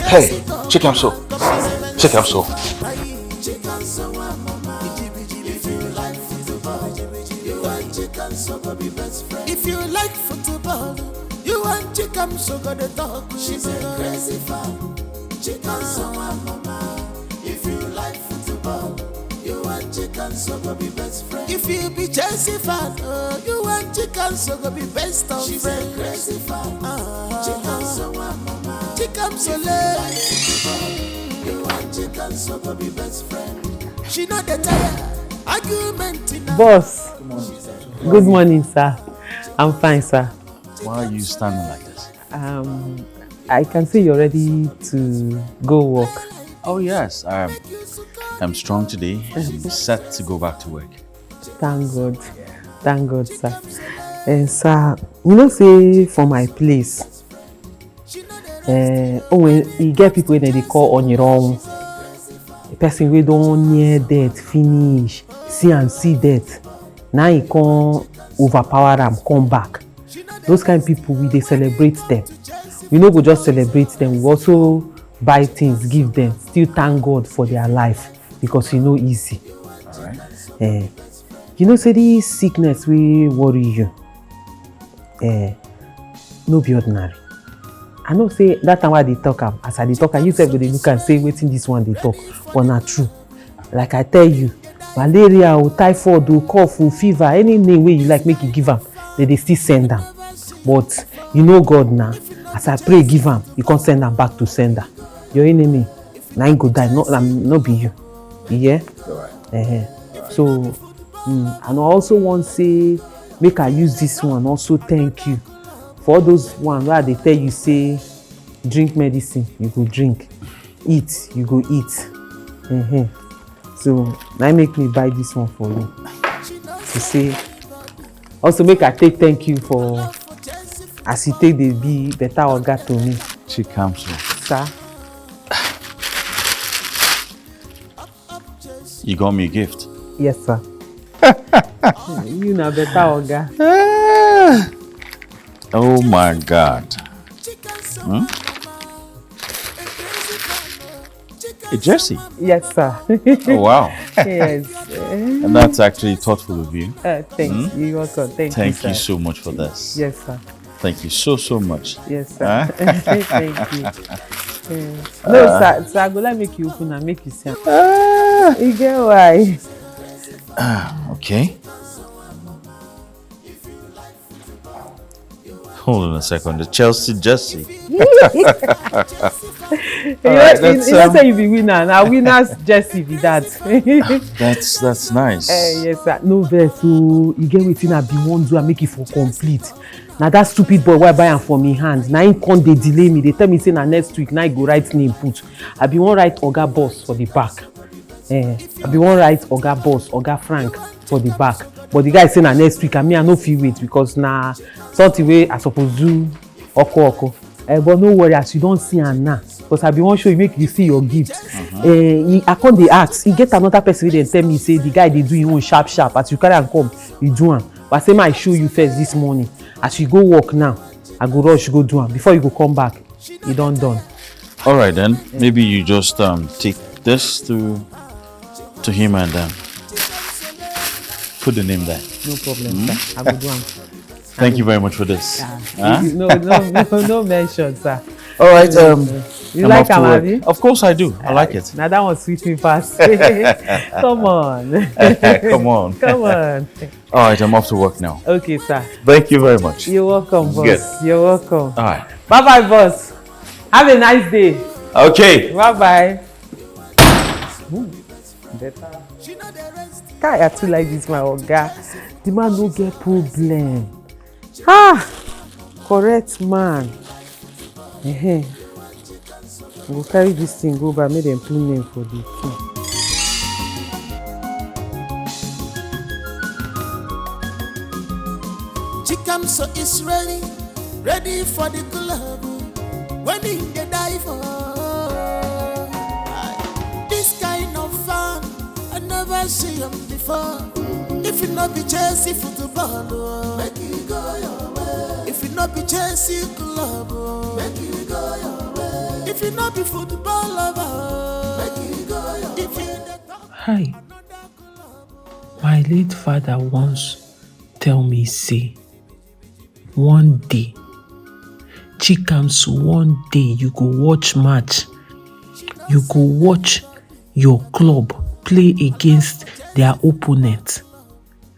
Hey, chicken soup. Chicken soup. If you like football, you want chicken so go the talk. She's a crazy fan. Chicken so mama. If you like football, you want chicken so go be best friend. If you be Chelsea fan, you want chicken so go be best of friend. She's a crazy fan. Chicken so mama. Chicken so love. You want chicken so go be best friend. She not the tired argument in Boss, good morning, sir. I'm fine, sir. Why are you standing like this? I can see you're ready to go work. Oh yes, I'm strong today. I'm set to go back to work. Thank God, sir. Sir, you know, say for my place, when you get people when they call on your own, the person we don't near death finish, see death. Now he come overpower them, come back. Those kind of people, they celebrate them. We no go just celebrate them, we also buy things, give them, still thank God for their life because you know easy. Alright. You know, say this sickness will worry you. No be ordinary. I know say that time why they talk as I they talk, you said they look and say waiting this one they talk, but not true. Like I tell you, malaria or typhoid or cough or fever, any name way you like make you give them, they still send them. But you know God now, as I pray give them, you can't send them back to sender. Your enemy, now you go die, not be you. Yeah? So, and I also want to say, make I use this one, also thank you. For all those ones where they tell you, say, drink medicine, you go drink. Eat, you go eat. So, now make me buy this one for you. To say, also make I take thank you for, as you take the be better oga to me. Chikamso. Sir? You got me a gift? Yes, sir. You know better oga. Oh my God. A jersey? Yes, sir. Oh wow. Yes. And that's actually thoughtful of you. Thanks. You're welcome. Thank you so much for this. Yes, sir. Thank you so much. Yes, sir. Thank you. No, sir. So I go like make you open and make you see. You get why? Okay. Hold on a second. The Chelsea jersey. You don't say you be winner. Now winners jersey be that. That's nice. Yes, sir. No verse. So you get waiting I be one do and make it for complete. Now that stupid boy why buy am for me hand. Now him come they delay me. They tell me say na next week. Now I go write name put. I be one write Oga Boss for the back. I be one write Oga Boss, Oga Frank for the back. But the guy say na next week. And me I no fit wait because na something way I suppose do oko. But no worry, as you don't see am now. Because I be one show you make you see your gift. I come dey ask. You get another person wey dey tell me say the guy dey do him own sharp. As you carry am come, you do am. But I say I show you first this morning. As you go work now, I go rush go do am. Before you go come back, you done. All right then. Maybe you just take this to him and put the name there. No problem, sir. I will do am. Thank you very much for this. No mention, sir. All right. You like am, abi? Of course I do. I like it. Now that one sweet me fast. Come on. Come on. Come on. All right, I'm off to work now. Okay, sir. Thank you very much. You're welcome, boss. Good. You're welcome. All right. Bye-bye, boss. Have a nice day. Okay. Bye-bye. Better. I too like this, my oga. The man no get problem. Correct man. We'll carry this thing go back, make them put name for the thing. Chikamso is ready for the club. When he die for this kind of fun, I never see him before. If you not be Chelsea football, make it go your way. If you not be Chelsea club, make you go your way. If you not be football lover, make you go your way. Hi. My late father once tell me say, one day, Chikamso, one day you go watch match. You go watch your club play against their opponent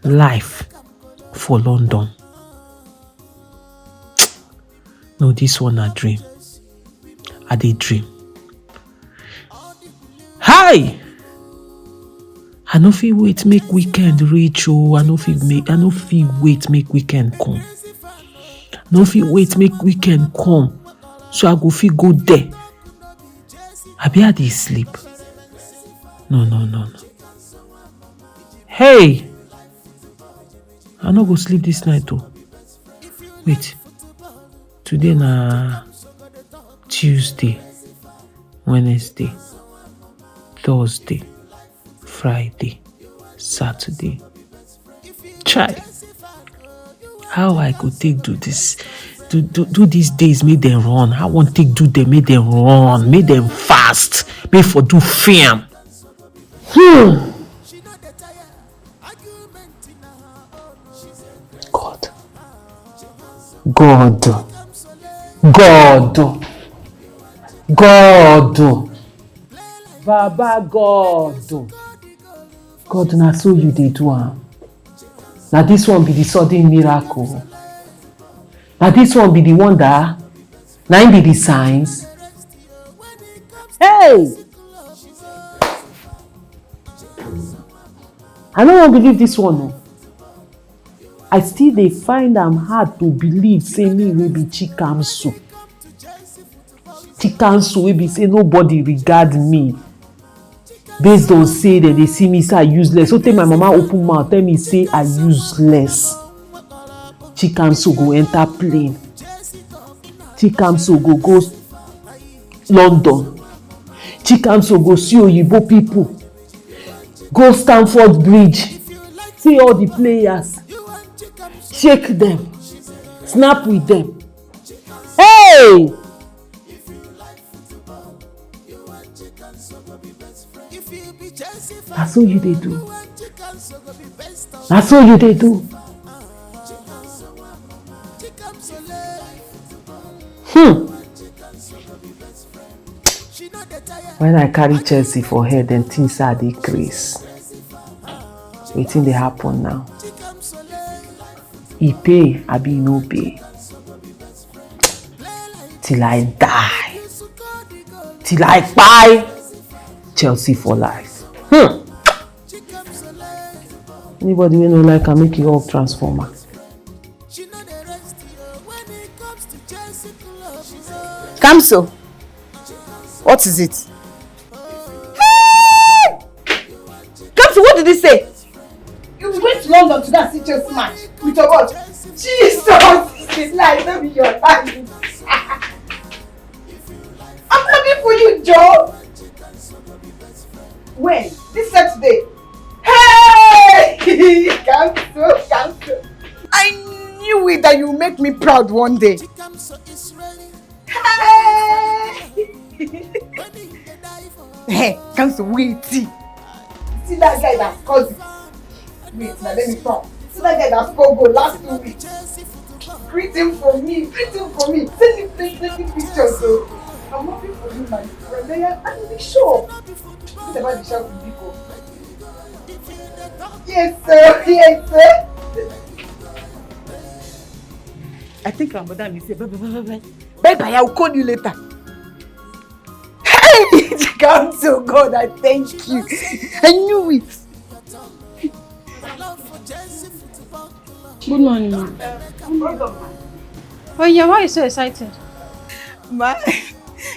live for London. No, this one a dream. I dey dream. Hi! I no fit wait make weekend reach oh. I no fit wait make weekend come. No fit wait make weekend come so I go fit go there. Abi I dey sleep? No. Hey! I no go sleep this night oh. Wait. Today na Tuesday, Wednesday, Thursday, Friday, Saturday. Chai! How I go take do this? Do these days make them run. I want take do them, make them run, make them fast, make for do film. God. Baba God. God, na so you dey do am. Now this one be the sudden miracle. Now this one be the wonder. Now it be the signs. Hey! I don't want to believe this one. No. I still dey find am hard to believe say me will be Chikamso. Chikamso will be say nobody regard me. Based on say that they see me say I useless. So tell my mama open mouth, tell me say I useless. Chikamso go enter plane. Chikamso go London. Chikamso go see Oyibo people. Go STAMFORD BRIDGE. See all the players. Shake them. Snap with them. Hey! That's all you dey do. That's all you dey do. When I carry Chelsea for head, then things are decrease. Wetin dey happen now? E pay, abi e no pay. Till I die. Till I buy Chelsea for life. Anybody wey no like am make e off transformer. Kamso, what is it? Hey! Kamso, what did he say? You went to London to go and see Chelsea match with your watch. Jesus, it's like don't be your time. I'm happy for you, Joe. When? This Saturday. Hey! Kamso. I knew it that you make me proud one day. Hey, Kamso, wait. See that guy that scored it. Wait, now let me talk. See that guy that scored goal last 2 weeks. Greet him for me. Send me plenty pictures, so I'm happy for you, my friend. I'm be sure. What about the shop with people? Yes, sir. I think our madam will say, bye, I will call you later. Hey, Kamso, God, I thank you. I knew it. Good morning, ma. Oh yeah, why are you so excited? Ma,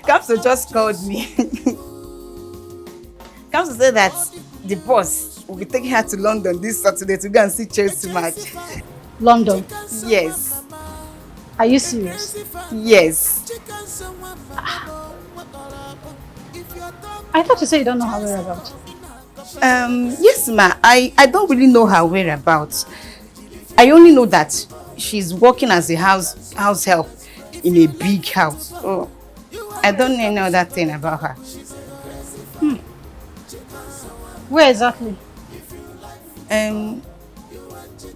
Kamso just called me. Kamso said that the boss will be taking her to London this Saturday to go and see Chelsea match. London? Yes. Are you serious? Yes. I thought you said you don't know her whereabouts. Yes, ma. I don't really know her whereabouts. I only know that she's working as a house help in a big house. So I don't know any other thing about her. Where exactly?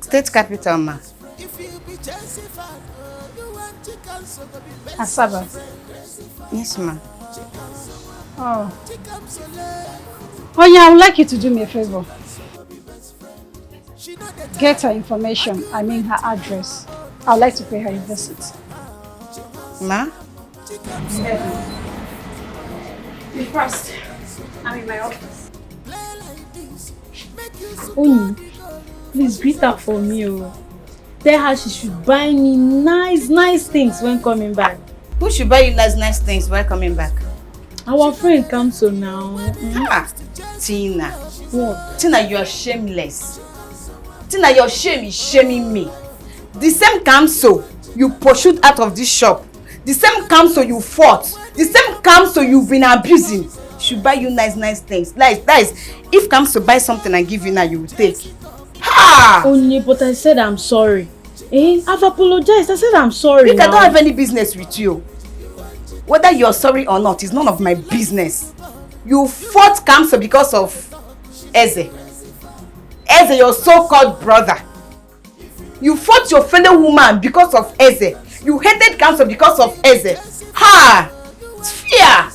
State capital, ma. Asaba. Yes, ma. Oh. Oh yeah, I would like you to do me a favor. Get her information, I mean her address. I would like to pay her a visit. Ma? Be fast. I'm in my office. Oni, please greet her for me. Oh. Tell her she should buy me nice things when coming back. Who should buy you nice things when coming back? Our friend Kamso now. Ah, Tina. What? Tina, you are shameless. Tina, your shame is shaming me. The same Kamso you pursued out of this shop. The same Kamso you fought. The same Kamso you've been abusing. Should buy you nice things. Like, if Kamso buy something and give you now, you will take. Ha! Only, but I said I'm sorry. I've apologized. I said I'm sorry. Look, I don't have any business with you. Whether you're sorry or not is none of my business. You fought Kamso because of Eze. Eze, your so-called brother. You fought your fellow woman because of Eze. You hated Kamso because of Eze. Ha! It's fear.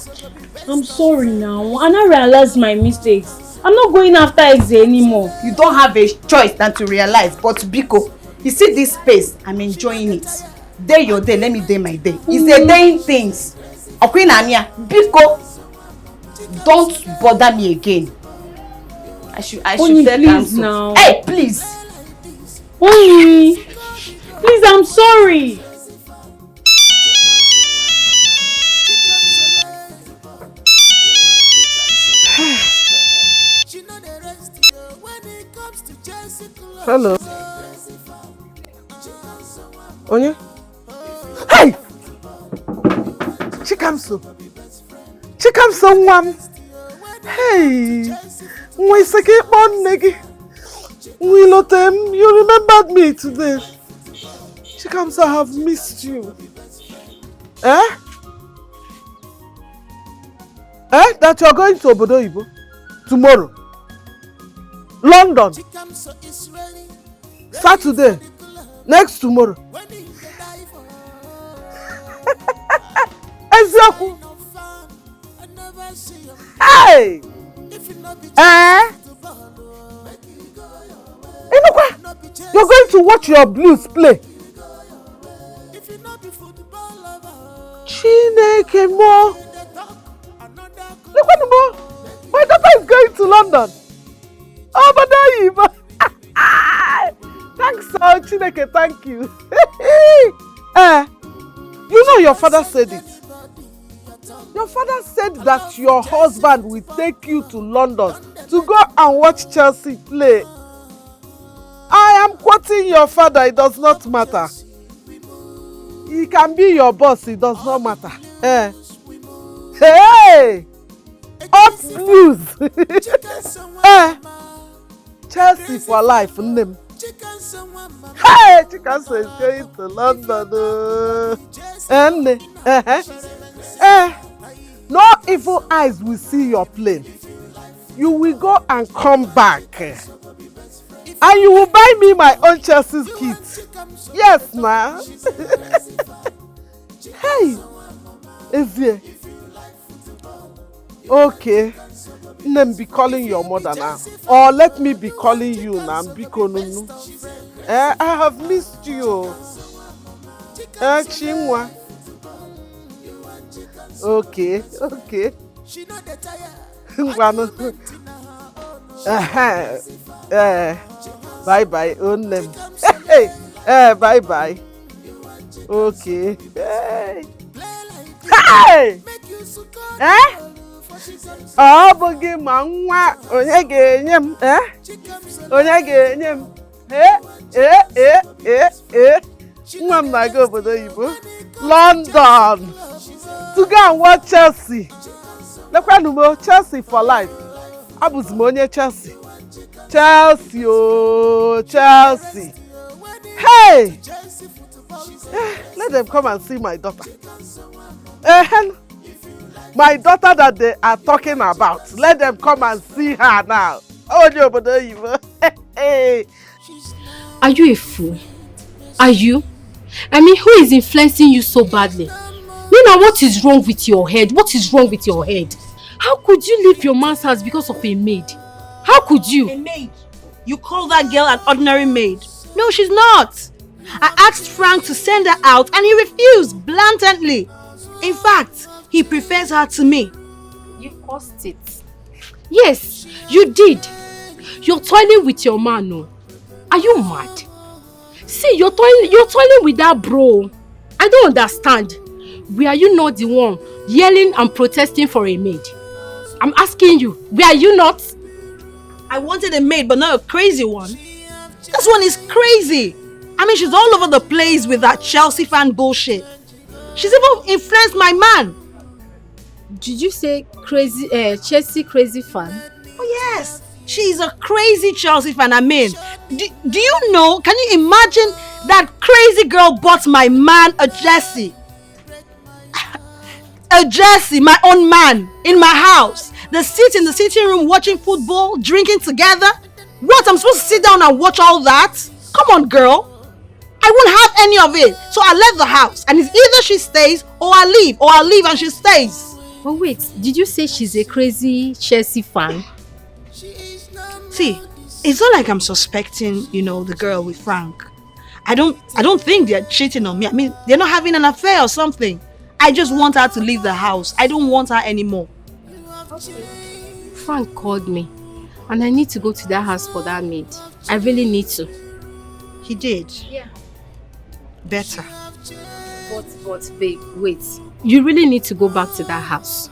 I'm sorry now. And I realized my mistakes. I'm not going after Eze anymore. You don't have a choice than to realize. But Biko, you see this space, I'm enjoying it. Day your day, let me day my day. It's a daying things. Okay, Nanya, Biko, don't bother me again. I should tell please now. Hey, please. Only, please, I'm sorry. Hello. Onye? Hey! Chikamso nwa m. Hey! Nwa iseke ikpọ nne gị. Nwilotem, you remembered me today. Chikamso, I have missed you. That you are going to Obodo Oyibo tomorrow. London. Saturday. Next tomorrow. Eziokwu. Hey! You're going to watch your Blues play. Chineke mo. My daughter is going to London. Oh, but thanks, Chineke, thank you. You know your father said it. Your father said that your husband will take you to London to go and watch Chelsea play. I am quoting your father, it does not matter. He can be your boss, it does not matter. Hey! Up Blues! Chelsea for life, name. Hey! Chikamso is going to London. No evil eyes will see your plane. You will go and come back. And you will buy me my own Chelsea's kit. Yes, ma. Hey! Ezie. Okay. Let me be calling your mother now. Or let me be calling you now. I have missed you. Chinwa. Okay. Bye. Bye. Okay. Hey! Oh, buggy mama, onye ga-enye m, onye ga-enye m, nwa m na-aga obodo oyibo, London, to go and watch Chelsea. Lekwanụ m, Chelsea for life. Abụzi m onye Chelsea. Chelsea. Hey! Let them come and see my daughter. My daughter that they are talking about. Let them come and see her now. Oh, hey. Are you a fool? Are you? I mean, who is influencing you so badly? Nina, what is wrong with your head? What is wrong with your head? How could you leave your man's house because of a maid? How could you? A maid? You call that girl an ordinary maid? No, she's not. I asked Frank to send her out and he refused blatantly. In fact, he prefers her to me. You caused it. Yes, you did. You're toiling with your man, no? Are you mad? See, you're toiling with that bro. I don't understand. Were you not the one yelling and protesting for a maid? I'm asking you, were you not? I wanted a maid, but not a crazy one. This one is crazy. I mean, she's all over the place with that Chelsea fan bullshit. She's even influenced my man. Did you say crazy, Chelsea crazy fan? Oh yes, she's a crazy Chelsea fan. I mean, do you know, can you imagine that crazy girl bought my man a jersey? A jersey, my own man, in my house. They sit in the sitting room watching football, drinking together. What, I'm supposed to sit down and watch all that? Come on, girl. I won't have any of it. So I left the house. And it's either she stays or I leave and she stays. Oh wait, did you say she's a crazy Chelsea fan? See, it's not like I'm suspecting, the girl with Frank. I don't think they're cheating on me. I mean, they're not having an affair or something. I just want her to leave the house. I don't want her anymore. Okay. Frank called me and I need to go to that house for that maid. I really need to. He did? Yeah. Better. But babe, wait. You really need to go back to that house.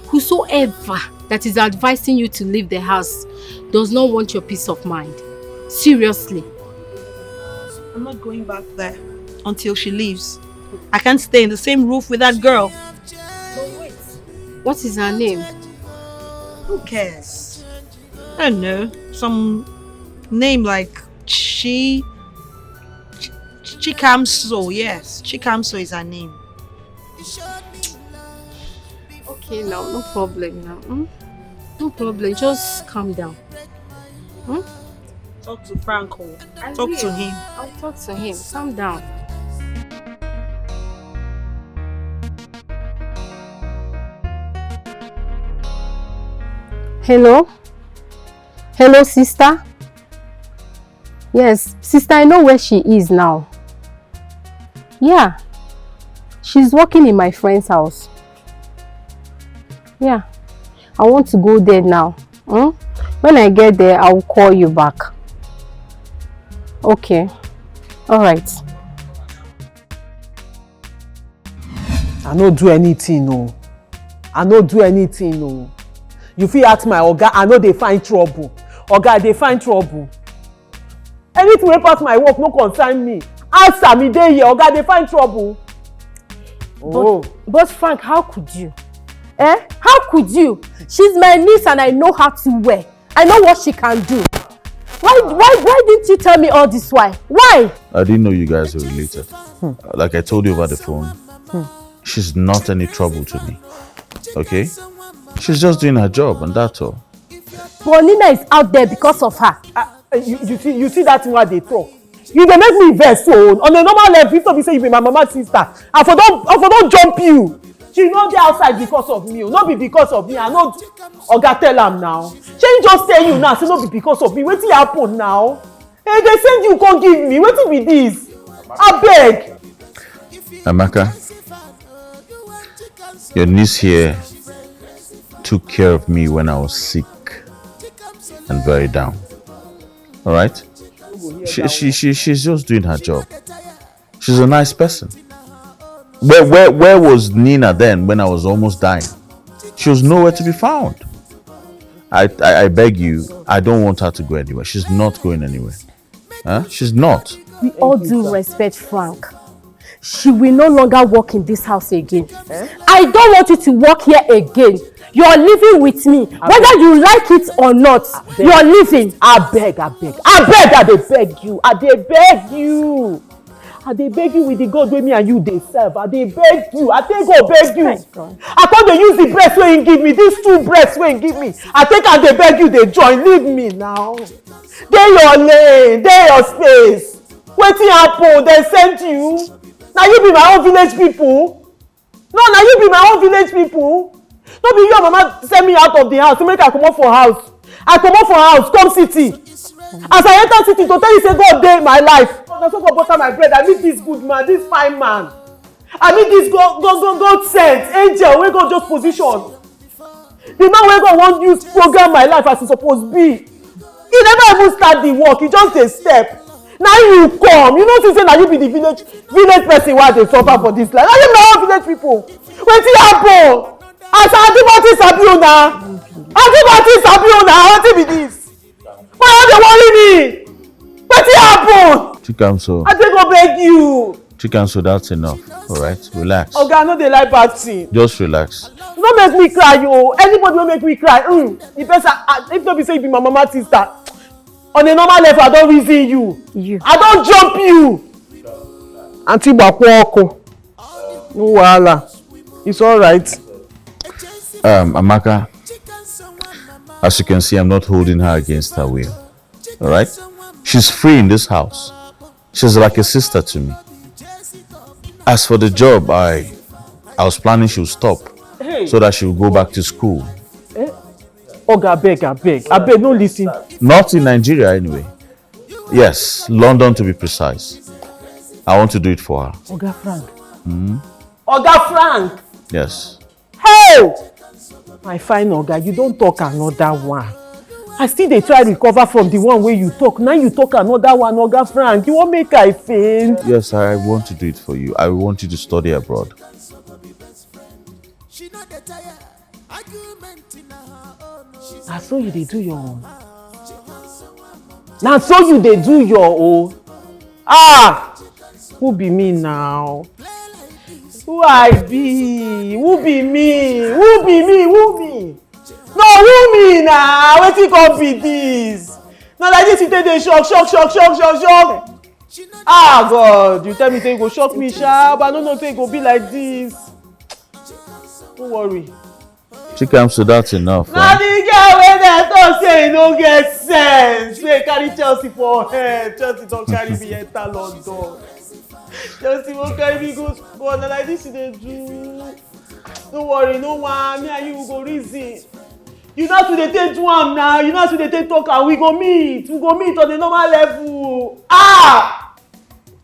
Whosoever that is advising you to leave the house does not want your peace of mind. Seriously. I'm not going back there until she leaves. I can't stay in the same roof with that girl. But wait. What is her name? Who cares? I don't know. Some name like Chikamso. Yes, Chikamso is her name. Okay, now, no problem now. No problem, just calm down. Talk to Franco. Talk to him. I'll talk to him. Calm down. Hello? Hello, sister? Yes, sister, I know where she is now. Yeah. She's working in my friend's house. Yeah. I want to go there now. When I get there, I'll call you back. Okay. Alright. I no do anything, no. I no do anything, no. You fit ask my oga, I know they find trouble. Oga, they find trouble. Anything wey pass my work no concern me. Answer me dey here, oga, they find trouble. But Frank, how could you? How could you? She's my niece and I know her too well. I know what she can do. Why didn't you tell me all this? Why? I didn't know you guys were related. Like I told you over the phone, she's not any trouble to me. Okay? She's just doing her job and that's all. But Nina is out there because of her. You see that thing where they talk? You dey make me vex so. On a normal level, if somebody say you be my mama's sister, I for don't jump you. She no dey outside because of me, no be because of me. I know oga tell am now. She just tell you now, say no be because of me. Wetin happen now? Hey, they send you come give me. Wetin be this? Abeg. Amaka, your niece here took care of me when I was sick and very down. All right? She's just doing her job. She's a nice person. Where was Nina then when I was almost dying? She was nowhere to be found. I beg you, I don't want her to go anywhere. She's not going anywhere. She's not. With all due respect, Frank, she will no longer work in this house again. I don't want you to work here again. You're living with me. Whether you like it or not, you're living. I dey beg you. I dey beg you with the God wey me and you dey serve. I dey beg you. I take go beg you. I come dey use the breast wey he give me. These 2 breasts wey he give me. I take am dey beg you dey join. Leave me now. Dey your lane. Dey your space. Wetin happen? Dem send you. Na you be my own village people. No, na you be my own village people. No be you and mama send me out of the house to make I comot for house. I comot for house come city. As I enter city to tell you say God dey my life. Na so God butter my bread. I meet this good man, this fine man. I meet this God sent angel wey God just position. The man wey God wan use program my life as e suppose be. He never even start the work. He just dey step. Now you come. You know say na you be the village person wey dey suffer for this life. Na you my own village people. Wetin happen? As Adiboti sabi una. Adiboti sabi una. Wetin be this? Why you dey worry me? Wetin happen? Chikamso. I dey go beg you. Chikamso, that's enough. Alright, relax. Oga, I no dey like bad thing. Just relax. No make me cry, yo. Anybody wey make me cry, the person, if no be say you be my mama sister, on a normal level, I don reason you. I don jump you. Aunty Bakwoko. No wahala. It's alright. Amaka, as you can see, I'm not holding her against her will. Alright? She's free in this house. She's like a sister to me. As for the job, I was planning she would stop so that she would go back to school. Oga, I beg, no listen. Not in Nigeria anyway. Yes, London to be precise. I want to do it for her. Oga Frank. Oga Frank. Yes. Hey! My fine Oga, you don't talk another one. I still dey try recover from the one wey you talk. Now you talk another one, Oga Frank. You wan make I faint? Yes, I want to do it for you. I want you to study abroad. Na so you dey do your own. Na so you dey do your own. Who be me now? Who I be? Who be me? Who be me? Who me? No, who me now? Wetin come be this? Na like this you take dey shock. God, you tell me say you go shock me sha, but I no know say e go be like this. Don't worry. Chikamso, that's enough. Na the girl wey dem talk say e no get sense, wey carry Chelsea for head. Chelsea don carry me enter London. Chelsea wan carry me go school. Na like this you dey do. Don't worry, no one. Me and you go reason. You know how to dey take do am now. You know how to dey take talk am. We go meet on a normal level.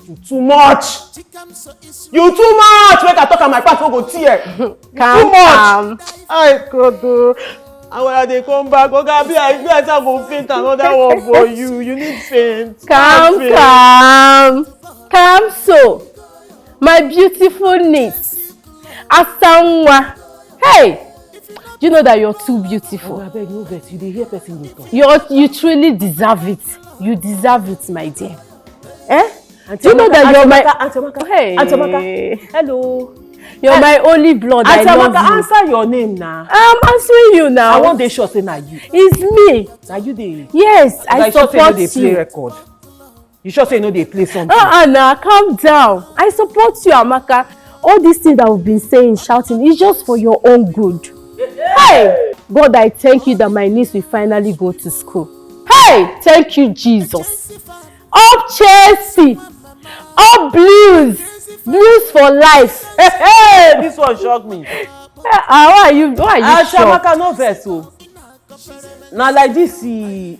You too much. You too much. Make I talk am my part wey go tear. Too much. I God. And when I dey come back, Oga, be I go faint another one for you. You need faint. Calm. So, my beautiful niece, Asanwa. Hey, you know that you're too beautiful. I beg no vex. You dey hear person dey talk. You truly deserve it. You deserve it, my dear. Auntie you know that you're my Auntie Amaka. Hey. Auntie Amaka. Hello. You're my only blood. Auntie I love Amaka, you. answer your name now. I'm answering you now. I wan dey sure say na you. It's me. Na you dey. Yes, I support you. You sure say you no dey play record? You sure say you no dey play something? Nah, calm down. I support you, Amaka. All these things that we've been saying, shouting, is just for your own good. Hey! God, I thank you that my niece will finally go to school. Hey! Thank you, Jesus. Up Chelsea! Up Blues! Blues for life! Hey! This one shocked me. Why are you shocked? Amaka, no vex o. Na like this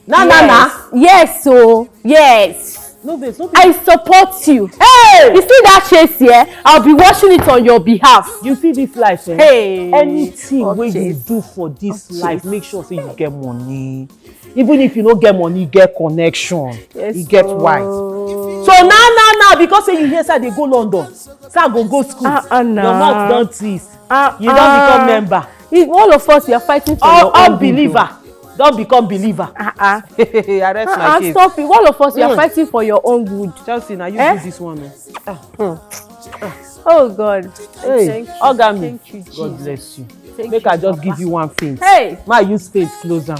na. Yes, so yes. No vex, no vex. I support you. Hey! You see that chase here? I'll be watching it on your behalf. You see this life, eh? Hey! Anything wey you do for this life, make sure say you get money. Even if you no get money, you get connection. Yes, you get wise. So now, because say you hear say they go London, say I go school. Your mouth don tease. You don become member. All of us, we are fighting for your own unbeliever. Don't become believer. I rest my case. Stop it. All of us, we are fighting for your own good. Chelsea, now you do this one. Oh God. Hey, Thank you. God bless you. Make I just give you one faint. Hey! Ma use faint close am.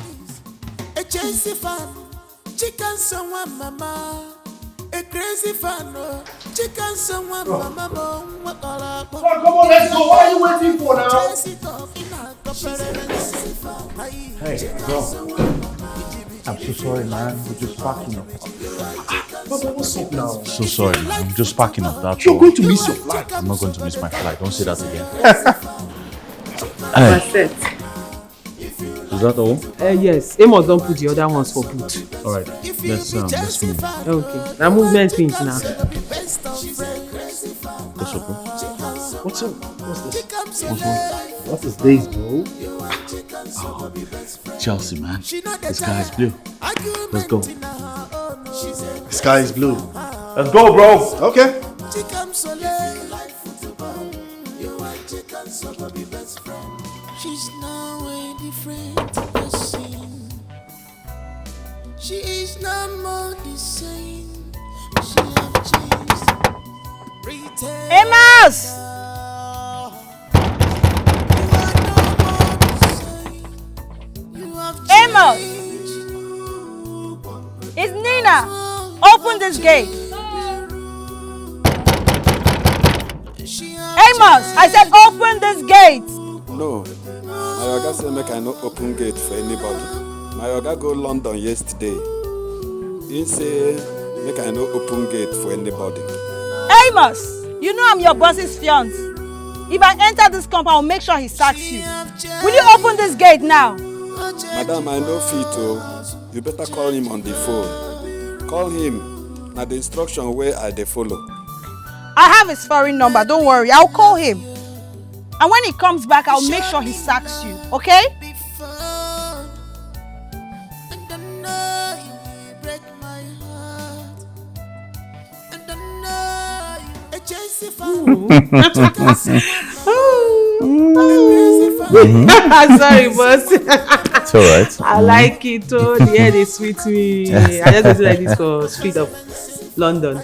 A Chelsea fan, chicken someone mama. A crazy fan, chicken someone mama. Come on, let's go. What are you waiting for now? Hey, bro. I'm so sorry, man. We're just packing up. Papa, what's up now? So sorry, man. I'm just packing up. That's You're all. going to miss your flight. I'm not going to miss my flight. Don't say that again. That's it. Is that all? Yes. Amos don't put the other ones for boot. All right. Let's move. Okay. Now movement things now. What's up, bro? What's up? What's this? What's wrong? What is this, bro? Oh, Chelsea, man. The sky is blue. Let's go. The sky is blue. Let's go, bro. Okay. She's now a different person. She is no more the same. She have changed. Pretend. Amos! Amos! It's Nina! Open this gate! Amos! I said open this gate! No, my oga say make I no open gate for anybody. My oga go London yesterday. He say make I no open gate for anybody. Amos! You know I'm your boss's fiance. If I enter this compound, I'll make sure he sacks you. Will you open this gate now? Madam, I no fit oh. You better call him on the phone. Call him. Na the instruction where I dey follow. I have his foreign number, don't worry. I'll call him. And when he comes back, I'll make sure he sacks you, okay? Sorry, boss. It's alright. I like it. Oh, the air is sweet me. I just do like this for street of London.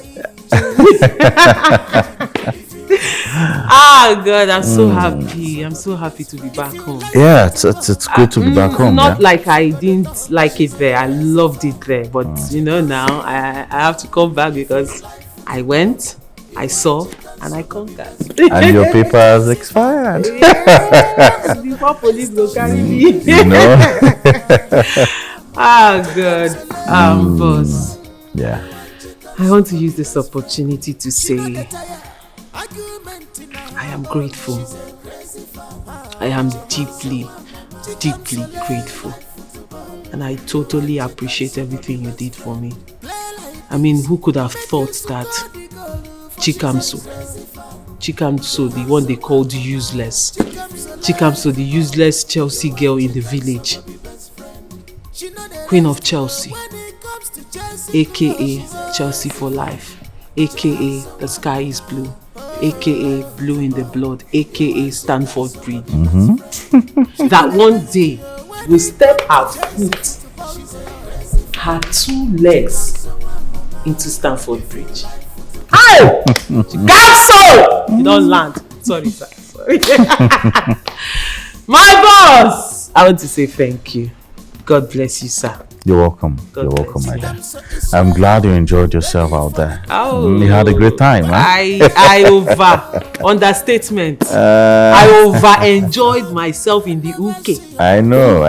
Ah, God, I'm so happy. I'm so happy to be back home. Yeah, it's good to be back home. Not yeah? like I didn't like it there. I loved it there. But, you know, now I have to come back because I went, I saw, and I conquered. And your paper has expired. Yes, before police go carry me. You know? Ah, God. Boss. Yeah. I want to use this opportunity to say I am grateful. I am deeply, deeply grateful. And I totally appreciate everything you did for me. I mean, who could have thought that Chikamso, the one they called useless, Chikamso, the useless Chelsea girl in the village, Queen of Chelsea, aka Chelsea for life, aka the sky is blue, aka blue in the blood, aka STAMFORD BRIDGE. That one day will step out, put her 2 legs into STAMFORD BRIDGE. Ow! Capsule! You don't land. Sorry, sir. Sorry. My boss! I want to say thank you. God bless you, sir. You're welcome. You're welcome, my dear. I'm glad you enjoyed yourself out there. Oh, you had a great time, huh? I understatement. I over enjoyed myself in the UK. I know.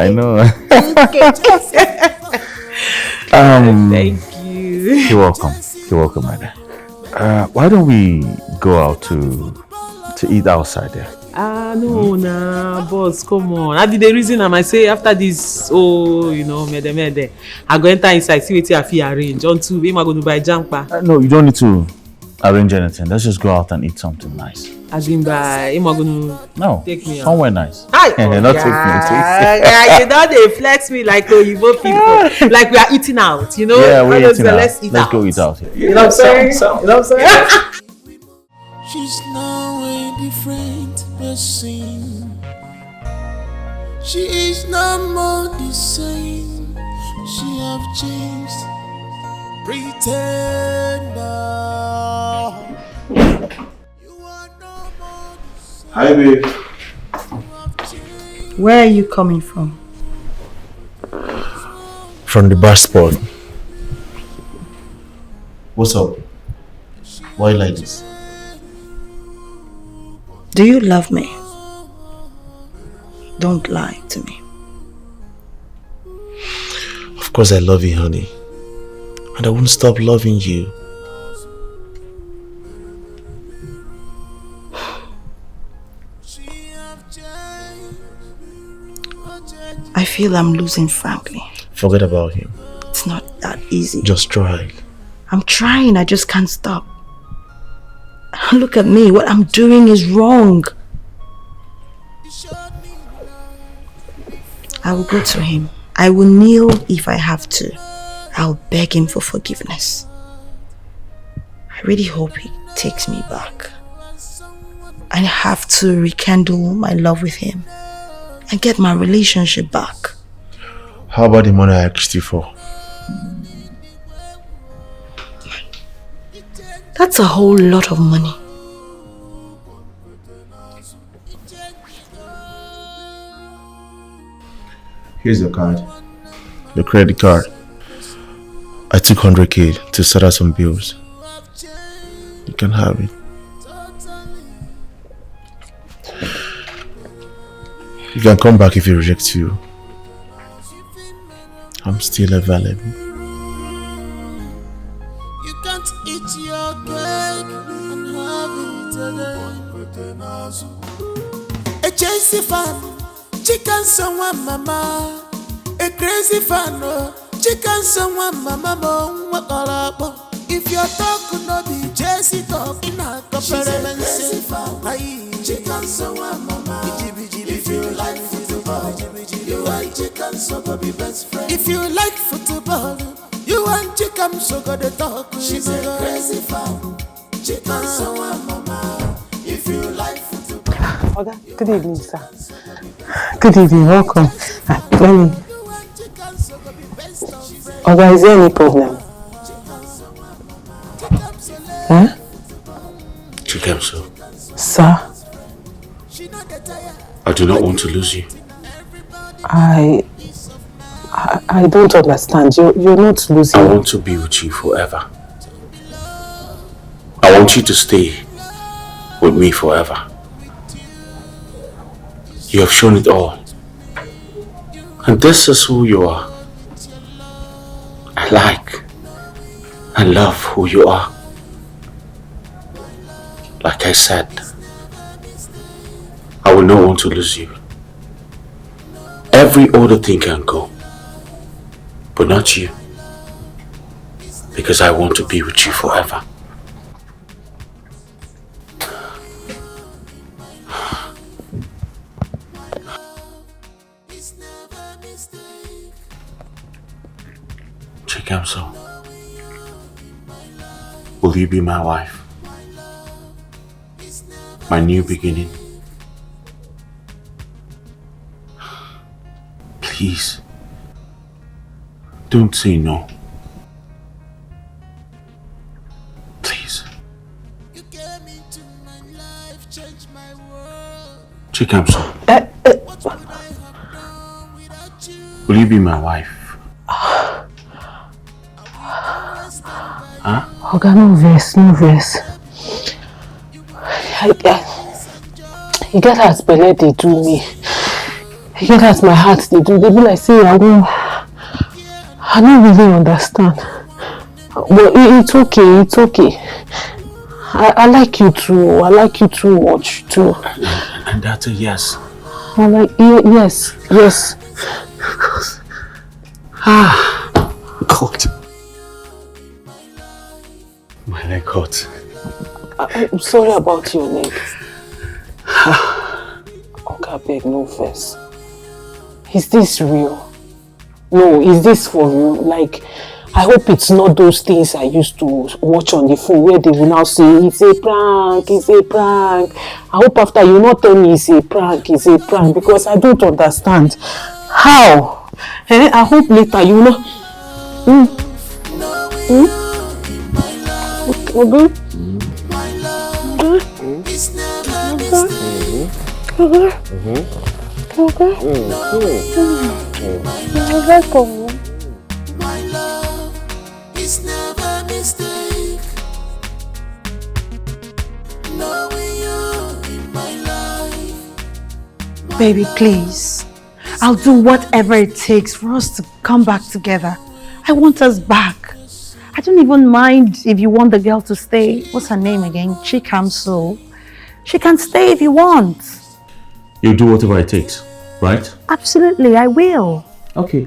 Thank you. You're welcome. You're welcome, my dear. Why don't we go out to eat outside there? No, boss, come on. I did the reason I might say after this, mede. I go enter inside, see what I feel arrange. On to, am I going to buy jumper? No, you don't need to arrange anything. Let's just go out and eat something nice. As in by, am I going to take me out? Somewhere nice. Not take me. You know, they flex me like Oyibo people. Like we are eating out, you know? Yeah, we're eating out. Let's go eat out here. You know what I'm saying? You know what I'm saying? She's now a different person. She is no more the same. She have changed. Pretender. Hi, babe. Where are you coming from? From the bar spot. What's up? Why like this? Do you love me? Don't lie to me. Of course I love you, honey. And I won't stop loving you. I feel I'm losing Franklin. Forget about him. It's not that easy. Just try. I'm trying, I just can't stop. Look at me, what I'm doing is wrong. I will go to him. I will kneel if I have to. I'll beg him for forgiveness. I really hope he takes me back. I have to rekindle my love with him and get my relationship back. How about the money I asked you for? That's a whole lot of money. Here's your card. Your credit card. I took 100k to set out some bills. You can have it. You can come back if he rejects you. I'm still available. You can't eat your cake and have it again. A Chelsea fan, chicken someone mama. A crazy fan, chicken someone mama. If your talk could not be Jesse talk, in a chicken someone mama. If you like football, you and chicken so go be best friend. If you like football, you and chicken so go the talk. She's a crazy fan, chicken someone mama. If you like football. Okay. Good evening, sir. Good evening, welcome. Let me. Oga, is there any problem? Huh? Chicken so. Sir? I do not want to lose you. I don't understand. You're not losing. I want to be with you forever. I want you to stay with me forever. You have shown it all. And this is who you are. I like and love who you are. Like I said, I will not want to lose you. Every other thing can go, but not you. Because I want to be with you forever. Chikamso, will you be my wife? My new beginning? Please, don't say no. Please. Chikamso, will you be my wife? Huh? Oga, no verse, no verse. You get as belle they do me. You get as my heart they do. They be like say I don't really understand. But it's okay, it's okay. I like you too. I like you too much too. And that's a yes. I like yes, yes. God. My leg hurt. I'm sorry about your leg. Okay, beg, no first. Is this real? No, is this for real? Like, I hope it's not those things I used to watch on the phone where they will now say, it's a prank, it's a prank. I hope after you not tell me it's a prank, because I don't understand. How? I hope later you know. Okay. Okay. You're welcome. My love is never a mistake. Knowing you in my life. Baby, please. I'll do whatever it takes for us to come back together. I want us back. I don't even mind if you want the girl to stay. What's her name again? Chikamso. She can stay if you want. You do whatever it takes, right? Absolutely, I will. Okay.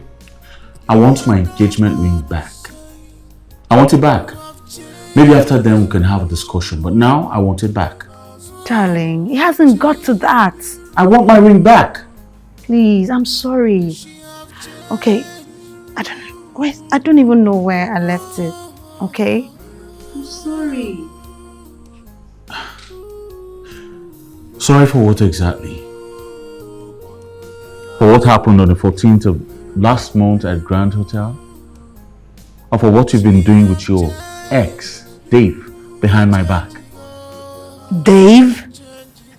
I want my engagement ring back. I want it back. Maybe after then we can have a discussion, but now I want it back. Darling, it hasn't got to that. I want my ring back. Please, I'm sorry. Okay, I don't even know where I left it. Okay? I'm sorry. Sorry for what exactly? For what happened on the 14th of last month at Grand Hotel? Or for what you've been doing with your ex, Dave, behind my back? Dave?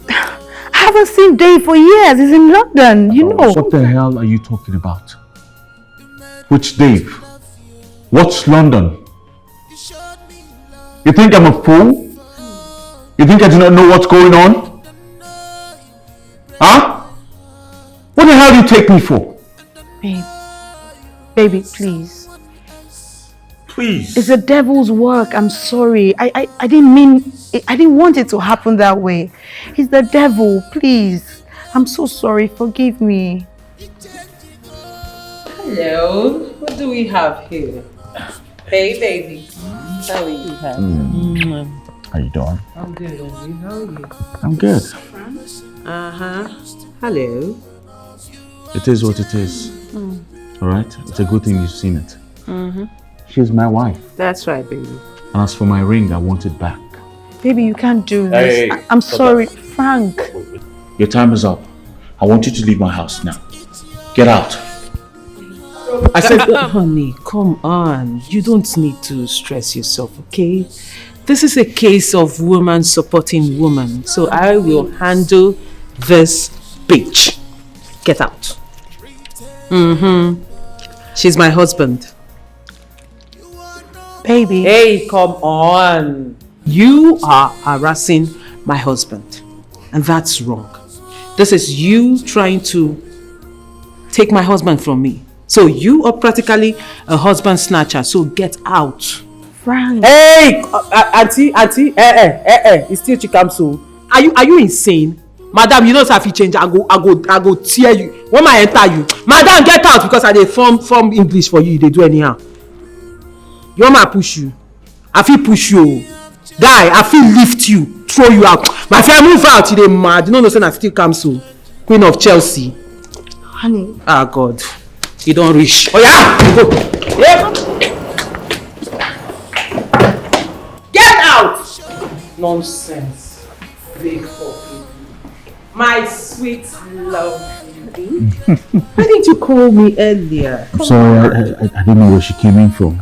I haven't seen Dave for years. He's in London, you know. What the hell are you talking about? Which Dave? What's London? You think I'm a fool? You think I do not know what's going on? Huh? What the hell do you take me for? Baby, please. Please. It's the devil's work. I'm sorry. I didn't mean it. I didn't want it to happen that way. It's the devil. Please. I'm so sorry. Forgive me. Hello. What do we have here? Hey, baby. How are you? How you doing? I'm good. And you? How are you? I'm good. Uh-huh. Hello. It is what it is. Alright? It's a good thing you've seen it. Mm-hmm. She's my wife. That's right, baby. And as for my ring, I want it back. Baby, you can't do this. I'm sorry. Frank. Your time is up. I want you to leave my house now. Get out. I said, honey, come on. You don't need to stress yourself, okay? This is a case of woman supporting woman. So I will handle this bitch. Get out. Mm-hmm. She's my husband. Baby. Hey, come on. You are harassing my husband. And that's wrong. This is you trying to take my husband from me. So you are practically a husband snatcher. So get out. Frank. Hey, auntie, it's still Chikamso. Are you insane? Madam, you know if you change, I go tear you. When I enter you, madam, get out because I dey form English for you. They do anyhow. You want me to push you? I feel push you, guy. I feel lift you, throw you out. My friend, move out. You dey mad? You know say I still Kamso, Queen of Chelsea. Honey. Ah God, you don't reach. Oh yeah, go. Yeah. Get out! Nonsense. Big fucking. My sweet love. Why didn't you call me earlier? I'm sorry, I didn't know where she came in from.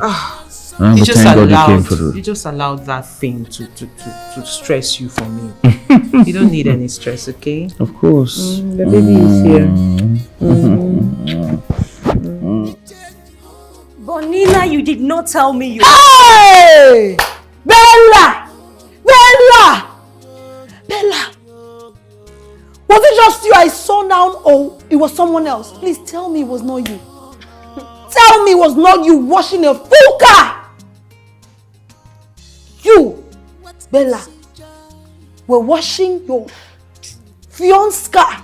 You just allowed that thing to stress you for me. You don't need any stress, okay? Of course. The baby is here. But Nina, you did not tell me you... Hey! Bella! Was it just you I saw now or it was someone else? Please tell me it was not you. Tell me it was not you washing a full car. You, Bella, were washing your fiance's car.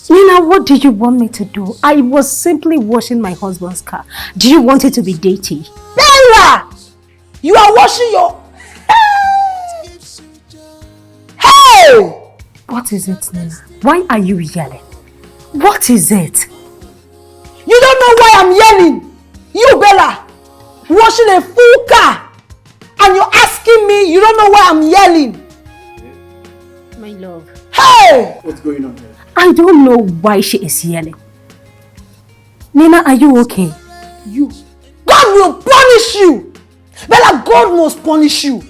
Nina, what did you want me to do? I was simply washing my husband's car. Do you want it to be dirty? Bella! You are washing your... Hey! What is it, Nina? Why are you yelling? What is it? You don't know why I'm yelling. You, Bella, washing a full car. And you're asking me, you don't know why I'm yelling. My love. Hey! What's going on here? I don't know why she is yelling. Nina, are you okay? You. God will punish you. Bella, God must punish you.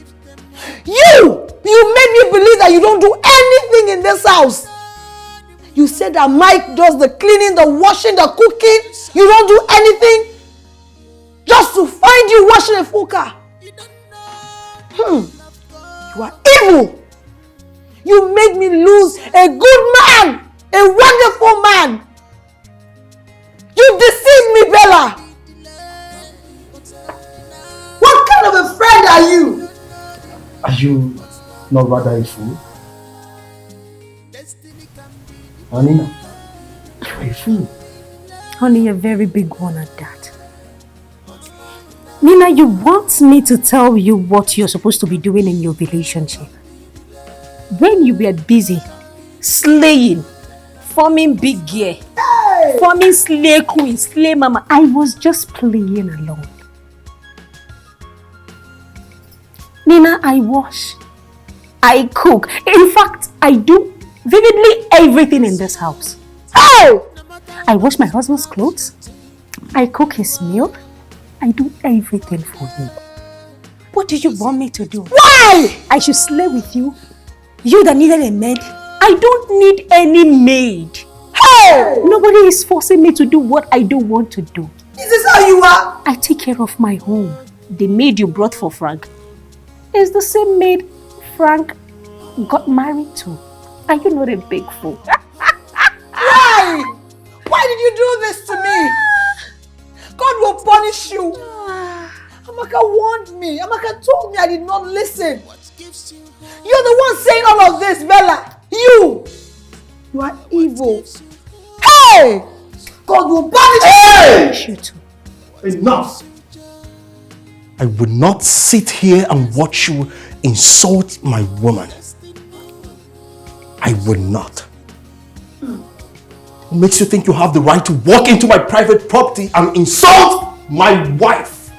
You made me believe that you don't do anything in this house. You said that Mike does the cleaning, the washing, the cooking. You don't do anything just to find you washing a full car. You are evil. You made me lose a good man, a wonderful man. You deceived me, Bella. What kind of a friend are you? Are you not rather a fool? Nina, you're a fool. Honey, a very big one at that. Nina, you want me to tell you what you're supposed to be doing in your relationship? When you were busy slaying, forming big gear, forming slay queen, slay mama, I was just playing along. Nina, I wash, I cook. In fact, I do vividly everything in this house. Oh! I wash my husband's clothes, I cook his meal, I do everything for him. What do you want me to do? Why? I should slay with you? You that needed a maid? I don't need any maid. Hey! Nobody is forcing me to do what I don't want to do. Is this how you are? I take care of my home. The maid you brought for Frank is the same maid Frank got married to. Are you not a big fool? Why? Why did you do this to me? God will punish you. Amaka warned me. Amaka told me I did not listen. You're the one saying all of this, Bella. You are evil. Hey! God will punish you. Enough. I would not sit here and watch you insult my woman. I would not. What makes you think you have the right to walk into my private property and insult my wife?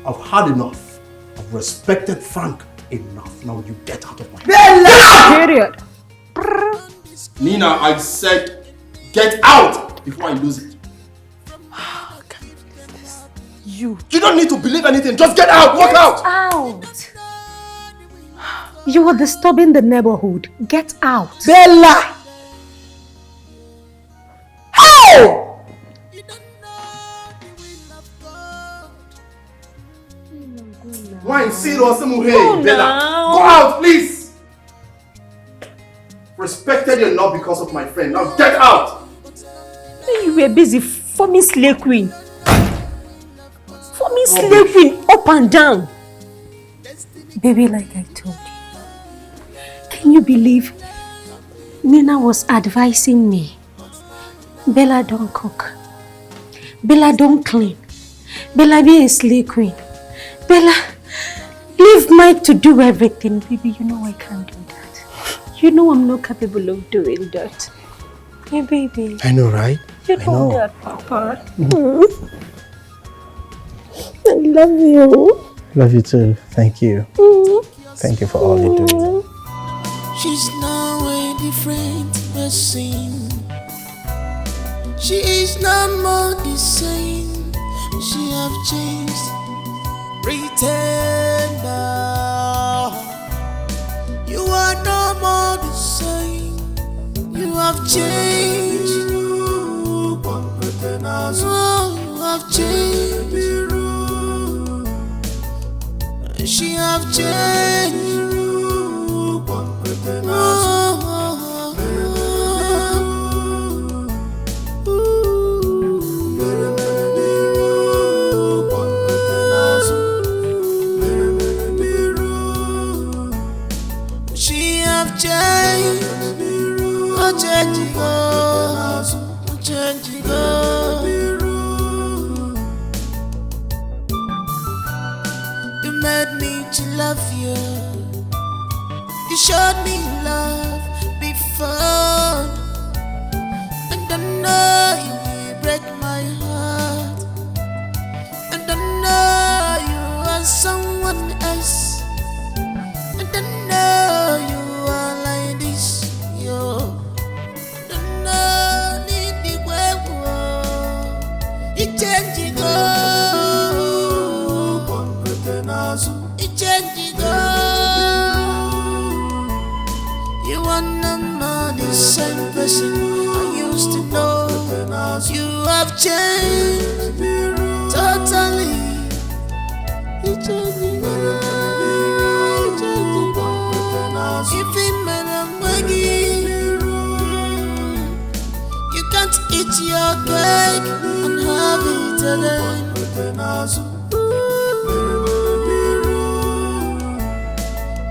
I've had enough. I've respected Frank enough. Now you get out of my Bella! Period. Nina, I said get out before I lose it. You don't need to believe anything. Just get out. Walk out. Out. You are disturbing the neighborhood. Get out. Bella! Hey! Wine, see or some hey, Bella. Go out, please. Respected you not because of my friend. Now get out. You were busy forming slay queen. Forming slay queen up and down. Baby, like I told you. Can you believe Nina was advising me? Bella, don't cook. Bella, don't clean. Bella, be a slay queen. Bella, leave Mike to do everything. Baby, you know I can't do that. You know I'm not capable of doing that. Hey, baby. I know, right? You I know know. that, Papa. I love you. Love you too. Thank you. Thank you for all you're doing. She's now a different person. She is not more the same. She have changed. Pretender. You are no more the same. You have changed. Oh, you have changed. She have changed. She have changed. You made me to love you. You showed me love before, and I know you will break my heart, and I know you are someone else, and I know you are like this, yo. And I need the way, it changing, it changing. You are not the same person. changed totally. You changed me. If it you can't eat your cake and have it again.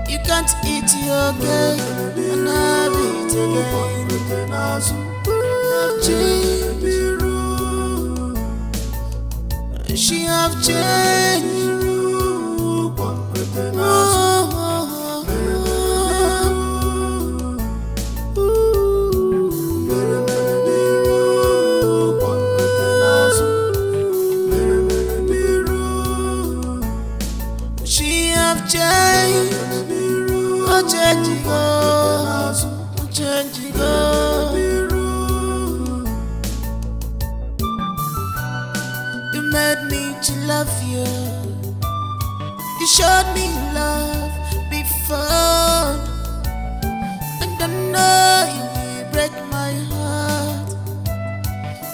You can't eat your cake and have it again. She have changed. You made me to love you. You showed me love before, and I know you will break my heart,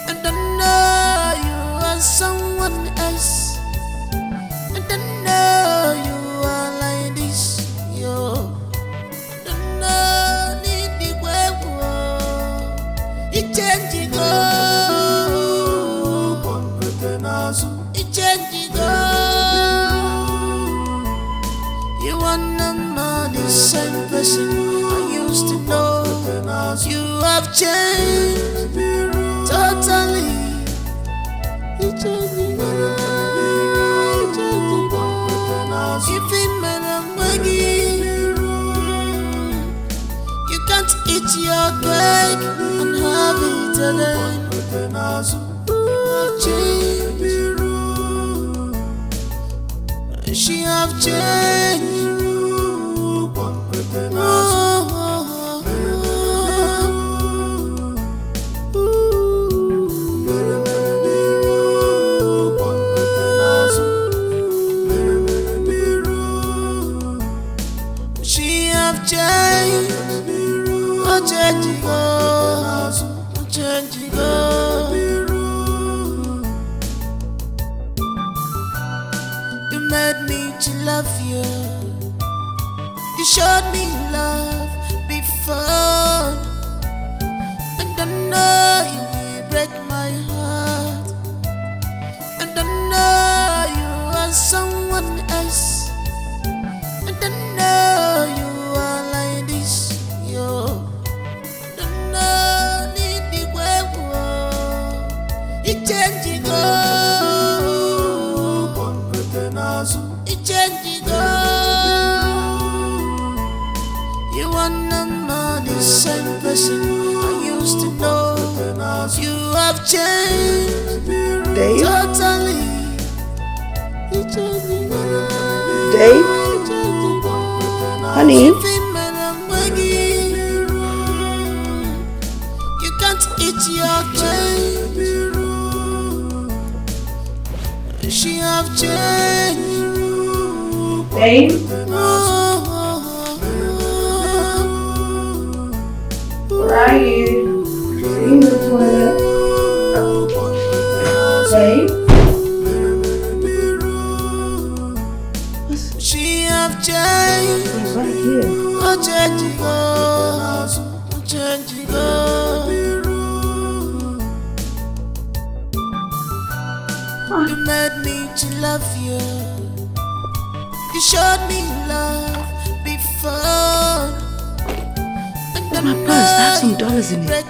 and I know you are someone else, and I know you are like this, yo. You are not the same person I used to know. You have changed totally. You changed me. You can't eat your cake and have it again. She have changed. She have changed. You made me to love you. You showed me love before, and I know you will break my heart, and I know you are someone else, and I know you are like this, yo. You are not the same person I used to know. You have changed totally. Dave? Honey? You can't eat your cake. She have changed. Dave? Where are you? In the toilet. Dave? She have changed. He's right here. You made me to love you. You showed me love before. My purse, I have some dollars in it.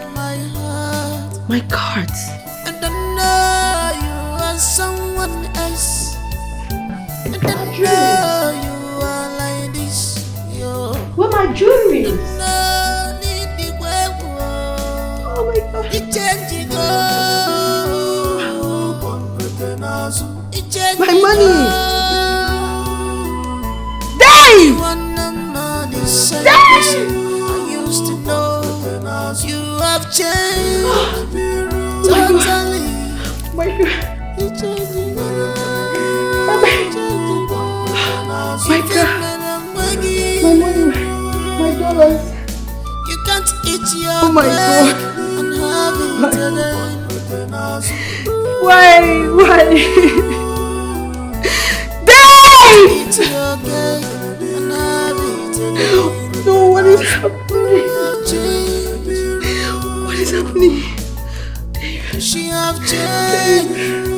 My cards. And I know you are someone else. And I know you are like this, yo. Where my jewelry is? Oh my God. My money! Dave! Dave! Used to know you have changed totally. My God. You changed me. My God. My money. My dollars. You can't eat your oh my God. and have it again. Why? Date! No, what is happening? What is happening? She have changed.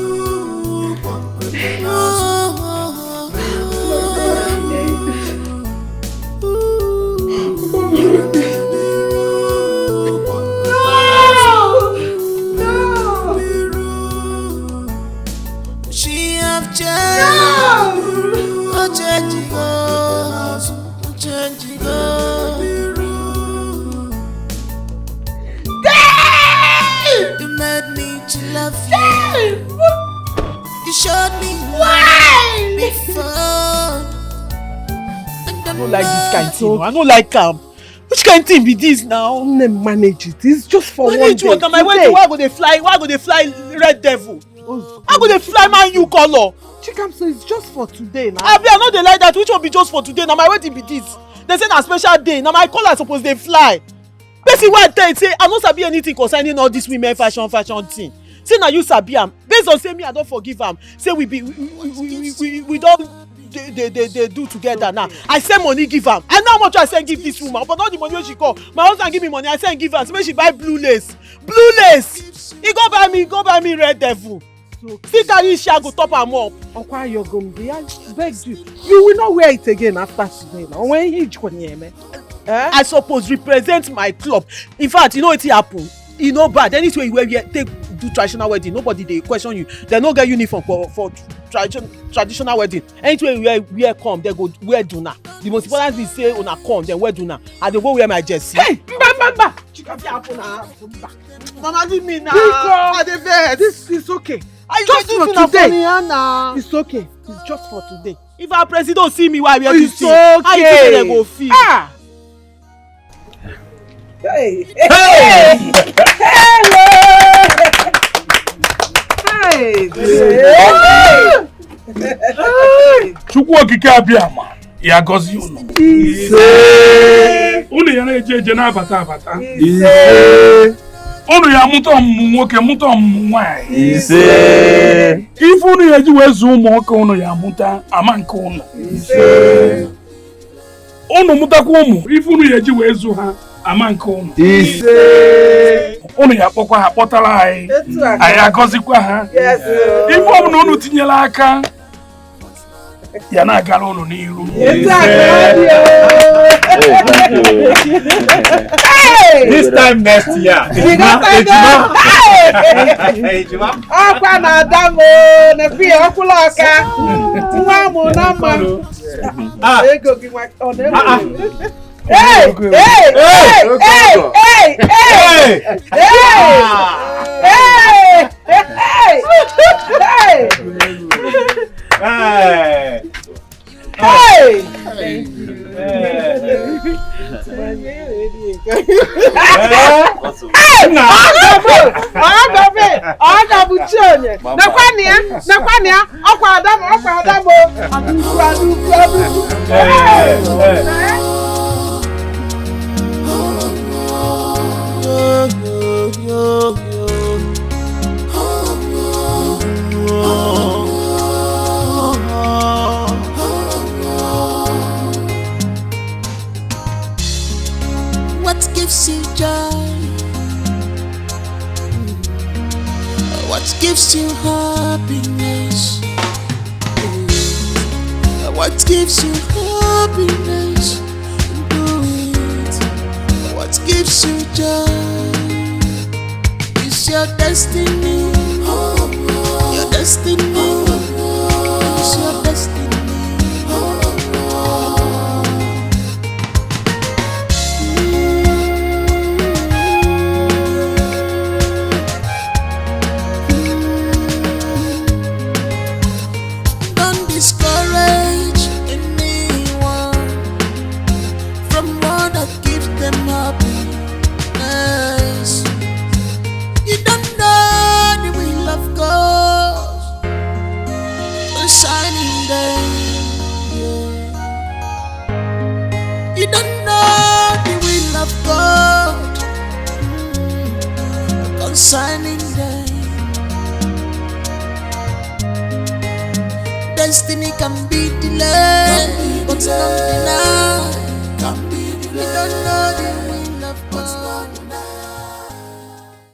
You made me to love you. You showed me why before. I don't like this kind of thing. I don't like him. Which kind of thing be this now? Manage it. It's just for manage one day. day. My way, why go they fly? Why go they fly red devil? How go they fly man you color? Chikam, so it's just for today now. I know they like that. Which one be just for today? Now my wedding be this. They say na special day. Now my color suppose they fly. Basically what I tell you, say I don't sabi anything concerning all this women fashion thing. Say now you sabi am. Based on say me I don't forgive am. Say we don't they do together now. I send money give am. I know how much I send give this woman, but not the money when she call. My husband give me money. I send give am. So make she buy blue lace. Blue lace. He go buy me red devil. See carry share go top am up. Okwa Yogombi, I beg you. You will not wear it again after today now. When he me. I suppose represent my club. In fact, you know what happen? You know bad. Anyway, where you take do traditional wedding, nobody they question you. They no get uniform for traditional wedding. Anyway, where come, they go wear duna. The most important thing say una come, then wear duna. And they go wear my jersey. Hey, mba. Mama, leave me now. This is okay. Just for today. It's okay. It's just for today. If our president see me, why we are this thing? How you think they go feel? Hey! Chukwu okike abịama ya gọzie unu. Unu ya na-eje na-abata. Unu ya mụta ọmụmụ nwoke mụta ọmụmụ nwaanyị. Ife unu ya ji wee zụọ ụmụ nwoke unu ya mụta ama nke unu. Unu mụtakwa ụmụ ife unu ya ji wee zụọ ha ama nke unu. Unu ya kpọkwa ha kpọtara anyị. Anyị agọzikwa ha. Ife ọbụla unu tinyela aka ya na-agara unu n'iru. This time next year. Ọkwa na Adamo na fi ọkụlọ ọka. Nwa mụ na mma. Ego gị nwa ọ na-ewu. Hey! What gives you joy? What gives you happiness? What gives you happiness? Do it. What gives you joy? It's your destiny. Your destiny. It's your destiny. Don't discourage anyone from what that gives them happiness. You don't know the will of God concerning them. You don't know the will of God concerning them. destiny can be delayed, but not denied. You don't know the